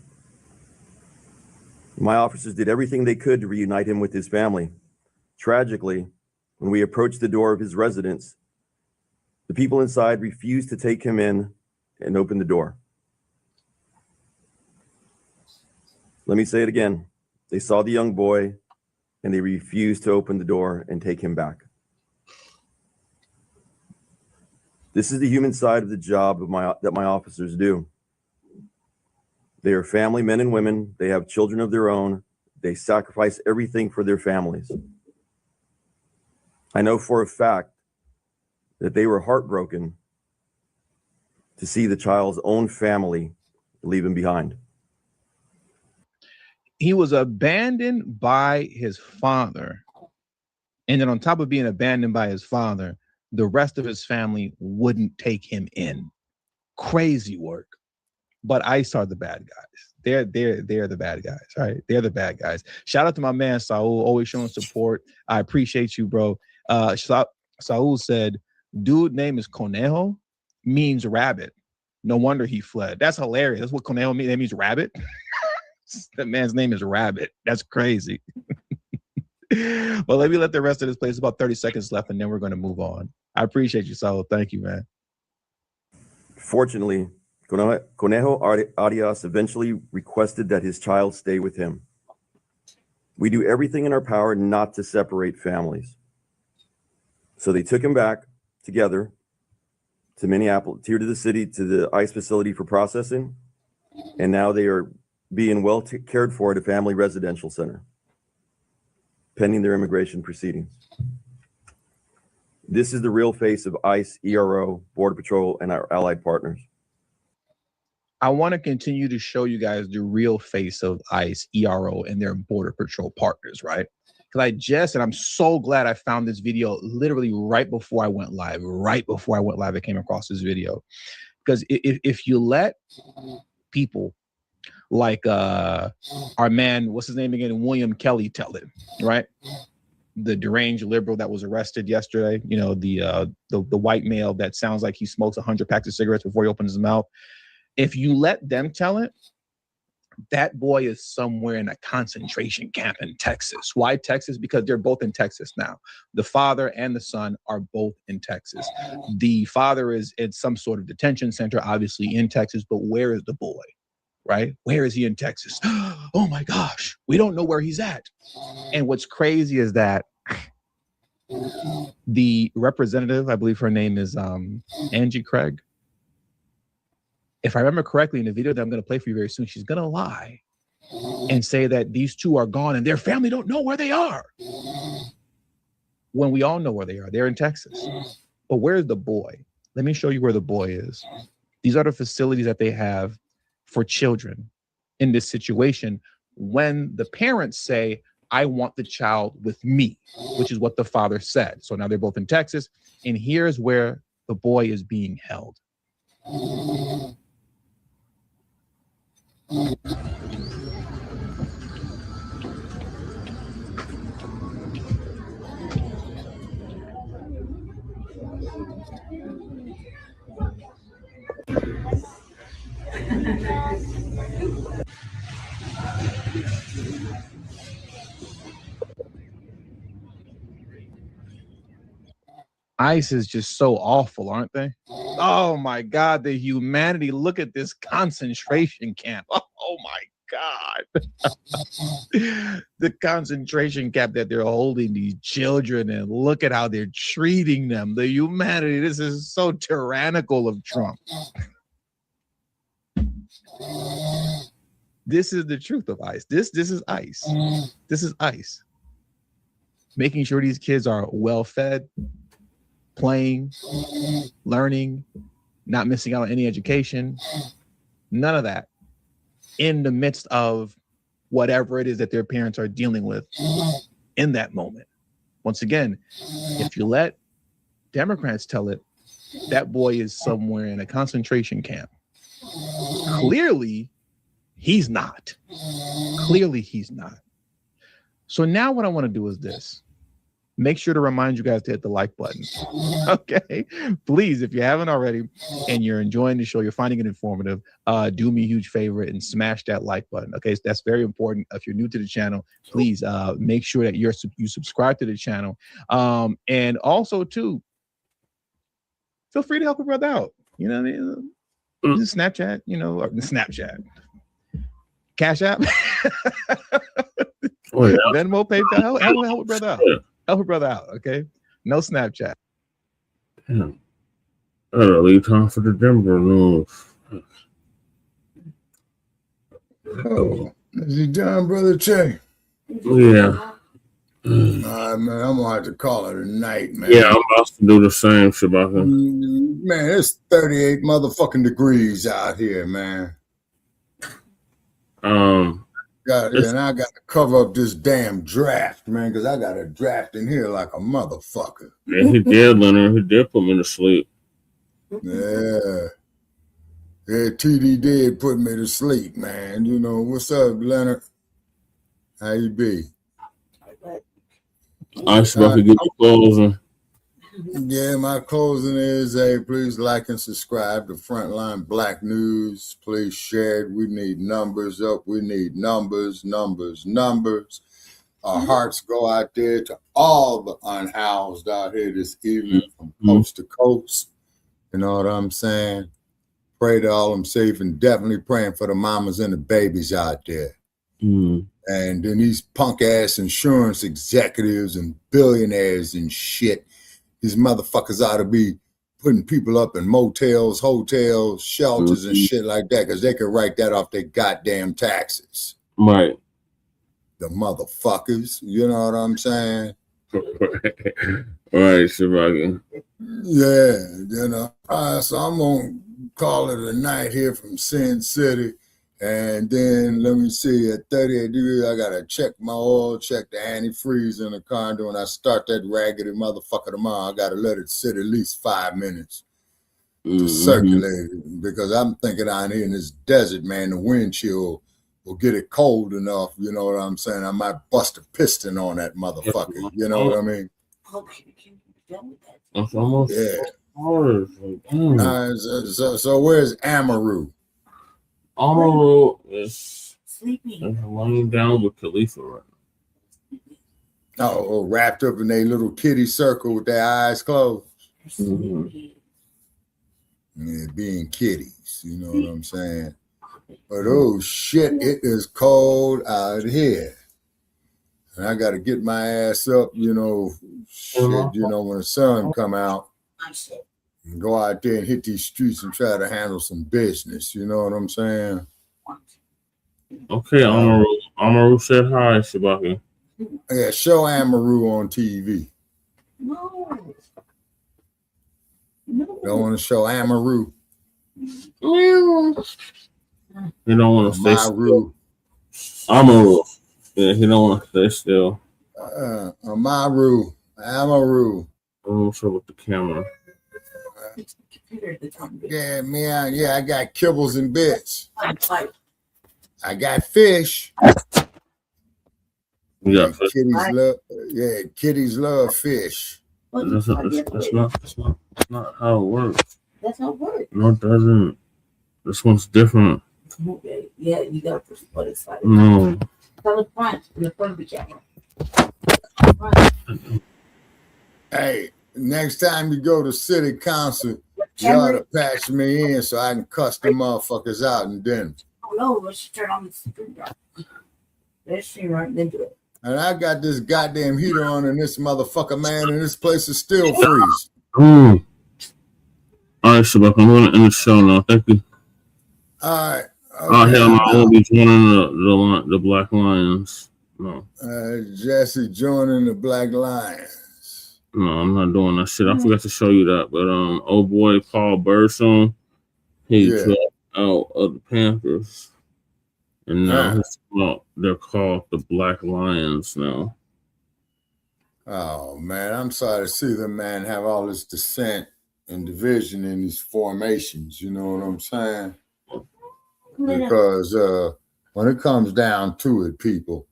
My officers did everything they could to reunite him with his family. Tragically, when we approached the door of his residence, the people inside refused to take him in and open the door. Let me say it again. They saw the young boy and they refused to open the door and take him back. This is the human side of the job that my officers do. They are family men and women. They have children of their own. They sacrifice everything for their families. I know for a fact that they were heartbroken to see the child's own family leave him behind. He was abandoned by his father. And then on top of being abandoned by his father, the rest of his family wouldn't take him in. Crazy work. But ICE are the bad guys. They're the bad guys, right? They're the bad guys. Shout out to my man Saul, always showing support. I appreciate you, bro. Saul said, dude name is Conejo, means rabbit. No wonder he fled. That's hilarious. That's what Conejo means. That means rabbit. That man's name is Rabbit. That's crazy. Well, let me let the rest of this play. It's about 30 seconds left, and then we're going to move on. I appreciate you, Saul. Thank you, man. Fortunately, Conejo Arias eventually requested that his child stay with him. We do everything in our power not to separate families. So they took him back together to Minneapolis, here to the city, to the ICE facility for processing. And now they are being well cared for at a family residential center, pending their immigration proceedings. This is the real face of ICE, ERO, Border Patrol, and our allied partners. I want to continue to show you guys the real face of ICE, ERO, and their Border Patrol partners, right? Because and I'm so glad I found this video literally right before I went live. Right before I went live, I came across this video. Because if you let people like our man, what's his name again? William Kelly tell it, right? The deranged liberal that was arrested yesterday, you know, the white male that sounds like he smokes 100 packs of cigarettes before he opens his mouth. If you let them tell it, that boy is somewhere in a concentration camp in Texas. Why Texas? Because they're both in Texas now. The father and the son are both in Texas. The father is in some sort of detention center, obviously in Texas, but where is the boy? Right? Where is he in Texas? Oh my gosh, we don't know where he's at. And what's crazy is that the representative, I believe her name is Angie Craig. If I remember correctly, in the video that I'm going to play for you very soon, she's going to lie and say that these two are gone and their family don't know where they are. When we all know where they are. They're in Texas. But where's the boy? Let me show you where the boy is. These are the facilities that they have for children in this situation when the parents say, I want the child with me, which is what the father said. So now they're both in Texas, and here's where the boy is being held. ICE is just so awful, aren't they? Oh my God, the humanity. Look at this concentration camp. Oh my God. The concentration camp that they're holding these children, and look at how they're treating them. The humanity. This is so tyrannical of Trump. This is the truth of ICE. This is ICE. This is ICE. Making sure these kids are well fed, playing, learning, not missing out on any education, none of that, in the midst of whatever it is that their parents are dealing with in that moment. Once again, if you let Democrats tell it, that boy is somewhere in a concentration camp. Clearly, he's not. Clearly, he's not. So now what I want to do is this. Make sure to remind you guys to hit the like button. Okay, please, if you haven't already and you're enjoying the show, you're finding it informative, do me a huge favor and smash that like button. Okay, so that's very important. If you're new to the channel, please make sure that you subscribe to the channel. And also too, feel free to help a brother out. You know what I mean? Snapchat, you know, or Snapchat, Cash App, Venmo, PayPal. Help a brother out. Help a brother out, okay? No Snapchat. Damn. Leave time for the Denver news. Oh, is he done, Brother Che? Yeah. Man, I'm gonna have to call it a night, man. Yeah, I'm about to do the same, Shabaka. Man, it's 38 motherfucking degrees out here, man. And I got to cover up this damn draft, man, because I got a draft in here like a motherfucker. Yeah, he did, Leonard. He did put me to sleep. Yeah. Yeah, TD did put me to sleep, man. You know, what's up, Leonard? How you be? I should give you closing. Yeah, my closing is, hey, please like and subscribe to Front Line Blacc News. Please share it. We need numbers up. We need numbers. Our hearts go out there to all the unhoused out here this evening from coast to coast. You know what I'm saying? Pray to all them safe and definitely praying for the mamas and the babies out there. And then these punk ass insurance executives and billionaires and shit, these motherfuckers ought to be putting people up in motels, hotels, shelters and shit like that, because they can write that off their goddamn taxes. Right. The motherfuckers, you know what I'm saying? Right, Shabaka. Yeah, you know. So I'm gonna call it a night here from Sin City. And then let me see, at 38 degrees, I gotta check my oil, check the antifreeze in the car. And when I start that raggedy motherfucker tomorrow, I gotta let it sit at least 5 minutes to circulate it. Because I'm thinking out here in this desert, man, the wind chill will get it cold enough, you know what I'm saying? I might bust a piston on that motherfucker, you know what I mean? That's almost hard. So where's Amaru? Amaru is laying down with Khalifa right now. Oh, wrapped up in their little kitty circle with their eyes closed. Yeah, being kitties, you know what I'm saying? But oh shit, it is cold out here. And I gotta get my ass up, you know, shit, you know, when the sun come out. And go out there and hit these streets and try to handle some business. You know what I'm saying? Okay, Amaru said hi, Shabaka. Yeah, show Amaru on TV. No. Don't want to show Amaru. You don't want to stay Amaru. still. Amaru. Yeah, he don't want to stay still. Amaru. What's up with the camera? Yeah, man. Yeah, I got kibbles and bits. I got fish. Yeah, kitties love fish. That's not how it works. That's how it works. No, it doesn't. This one's different. Okay. Yeah, you got to put it side. No. Tell the front of the camera. Hey, next time you go to city council, you ought to patch me in so I can cuss them motherfuckers out and then. Oh no, let's turn on the screen. Let's see right then do it. And I got this goddamn heater on in this motherfucker, man, and this place is still freezing. All right, Shabaka, I'm going to end the show now. Thank you. All right. Okay. Hell no, I won't be joining the Black Lions. No. Jesse joining the Black Lions. No, I'm not doing that shit. I forgot to show you that. But old boy Paul Burson, he dropped out of the Panthers. And now they're called the Black Lions now. Oh man, I'm sorry to see them, man, have all this dissent and division in these formations. You know what I'm saying? Because when it comes down to it, people,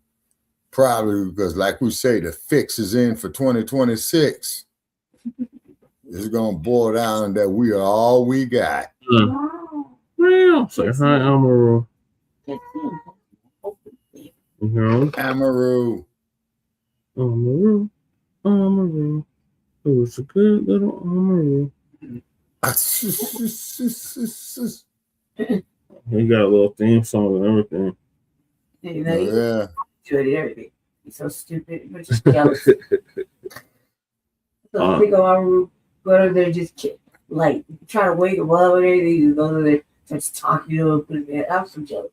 probably because, like we say, the fix is in for 2026. It's gonna boil down that we are all we got. Say hi, Amaru. Amaru. Amaru. It was a good little Amaru. He got a little theme song and everything. Yeah. Good and everything. He's so stupid. We're just jealous. So we go over there, just like try to wake him up and everything. You go over there, starts talking to him. I'm so jealous.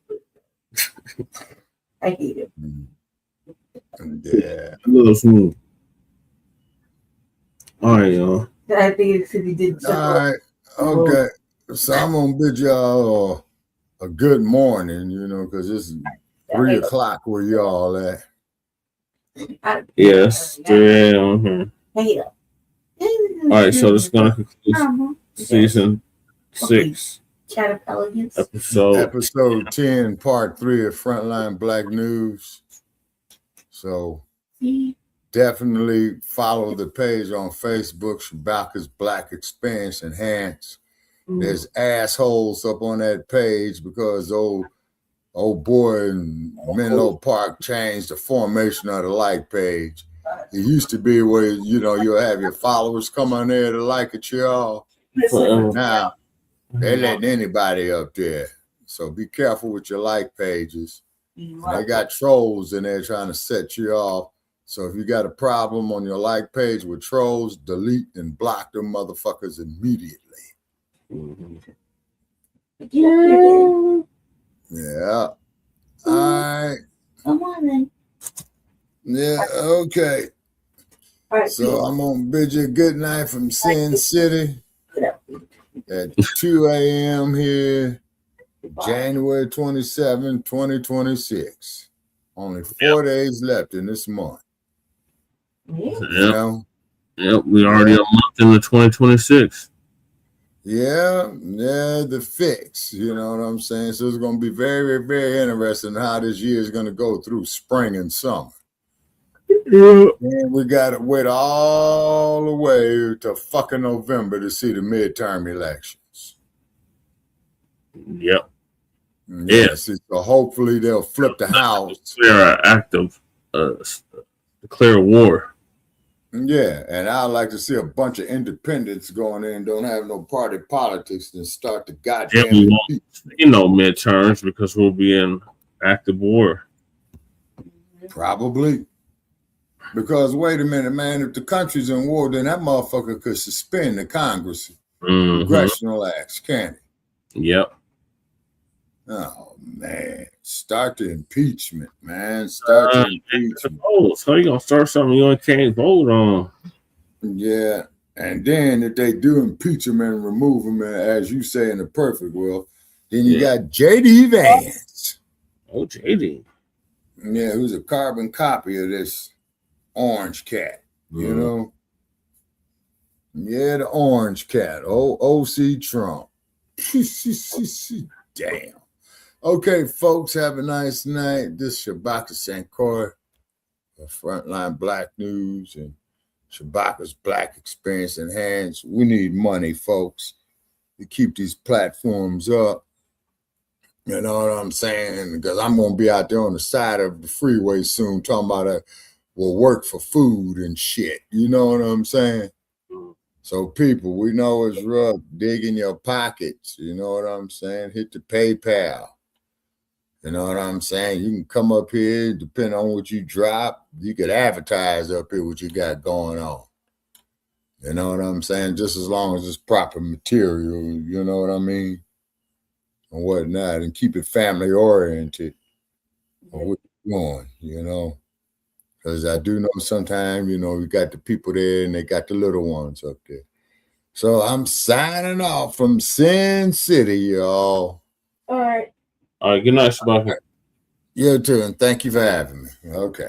I hate him. Yeah. Little smooth. All right, y'all. I think it's because he did. All right. Okay. So I'm gonna bid y'all a good morning, because it's 3 o'clock where y'all at. Yes. Yeah. All right, so this is gonna conclude season 6. Episode 10, part 3 of Front Line Blacc News. So definitely follow the page on Facebook, Shoccing's Blacc Experience Enhanced. There's assholes up on that page because old boy in Menlo Park changed the formation of the like page. It used to be where, you'll have your followers come on there to like it, y'all. Now, they're letting anybody up there. So be careful with your like pages. They got trolls in there trying to set you off. So if you got a problem on your like page with trolls, delete and block them motherfuckers immediately. Yeah. All right. Come on then. Yeah, okay. All right, so I'm going to bid you a good night from Sin City at 2 a.m. here, January 27, 2026. Only 4 days left in this month. Yep, we already a month into 2026. Yeah, the fix. You know what I'm saying? So it's going to be very, very interesting how this year is going to go through spring and summer. Yeah. And we got to wait all the way to fucking November to see the midterm elections. Yep. Yes. So hopefully they'll flip the house. Clear an act of declare war. Yeah, and I'd like to see a bunch of independents going in, don't have no party politics, and start the goddamn midterms because we'll be in active war. Probably. Because wait a minute, man, if the country's in war, then that motherfucker could suspend the Congress congressional acts, can't he? Yep. Oh man. Start the impeachment, man. Start the impeachment. So you gonna start something you can't vote on. Yeah. And then if they do impeach him and remove him, as you say in the perfect world, then you got JD Vance. Oh, JD. Yeah, who's a carbon copy of this orange cat, you know? Yeah, the orange cat. OC Trump. Damn. Okay, folks, have a nice night. This is Shabaka Sankor of Front Line Blacc News and Shoccing's Blacc Experience Enhanced. We need money, folks, to keep these platforms up. You know what I'm saying? Because I'm going to be out there on the side of the freeway soon talking about will work for food and shit. You know what I'm saying? So people, we know it's rough. Dig in your pockets. You know what I'm saying? Hit the PayPal. You know what I'm saying? You can come up here, depending on what you drop, you could advertise up here what you got going on. You know what I'm saying? Just as long as it's proper material, you know what I mean? And whatnot, and keep it family oriented on what you're doing, you know? Because I do know sometimes, you got the people there and they got the little ones up there. So I'm signing off from Sin City, y'all. All right. All right, good night, Shabaka. You too, and thank you for having me. Okay.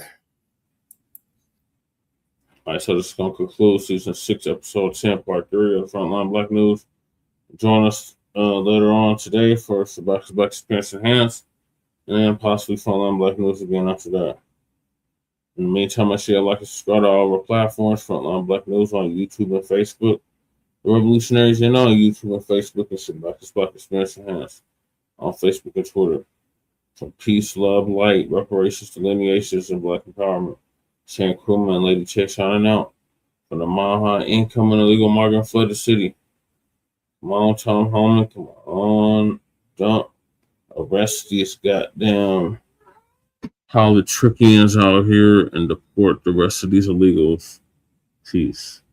All right, so this is going to conclude season 6, episode 10, part 3 of Front Line Blacc News. Join us later on today for Shoccing's Blacc Experience Enhanced, and then possibly Front Line Blacc News again after that. In the meantime, make sure you like and subscribe to all of our platforms, Front Line Blacc News on YouTube and Facebook. The Revolutionaries on YouTube and Facebook, and Shoccing's Blacc Experience Enhanced on Facebook and Twitter. From peace, love, light, reparations, delineations, and Black empowerment. Shane Krumah and Lady Chick signing out. From the Maha incoming illegal migrant flood the city. Come on, Tom Holman, come on, dump. Arrest these goddamn Hollytrickians out here and deport the rest of these illegals. Peace.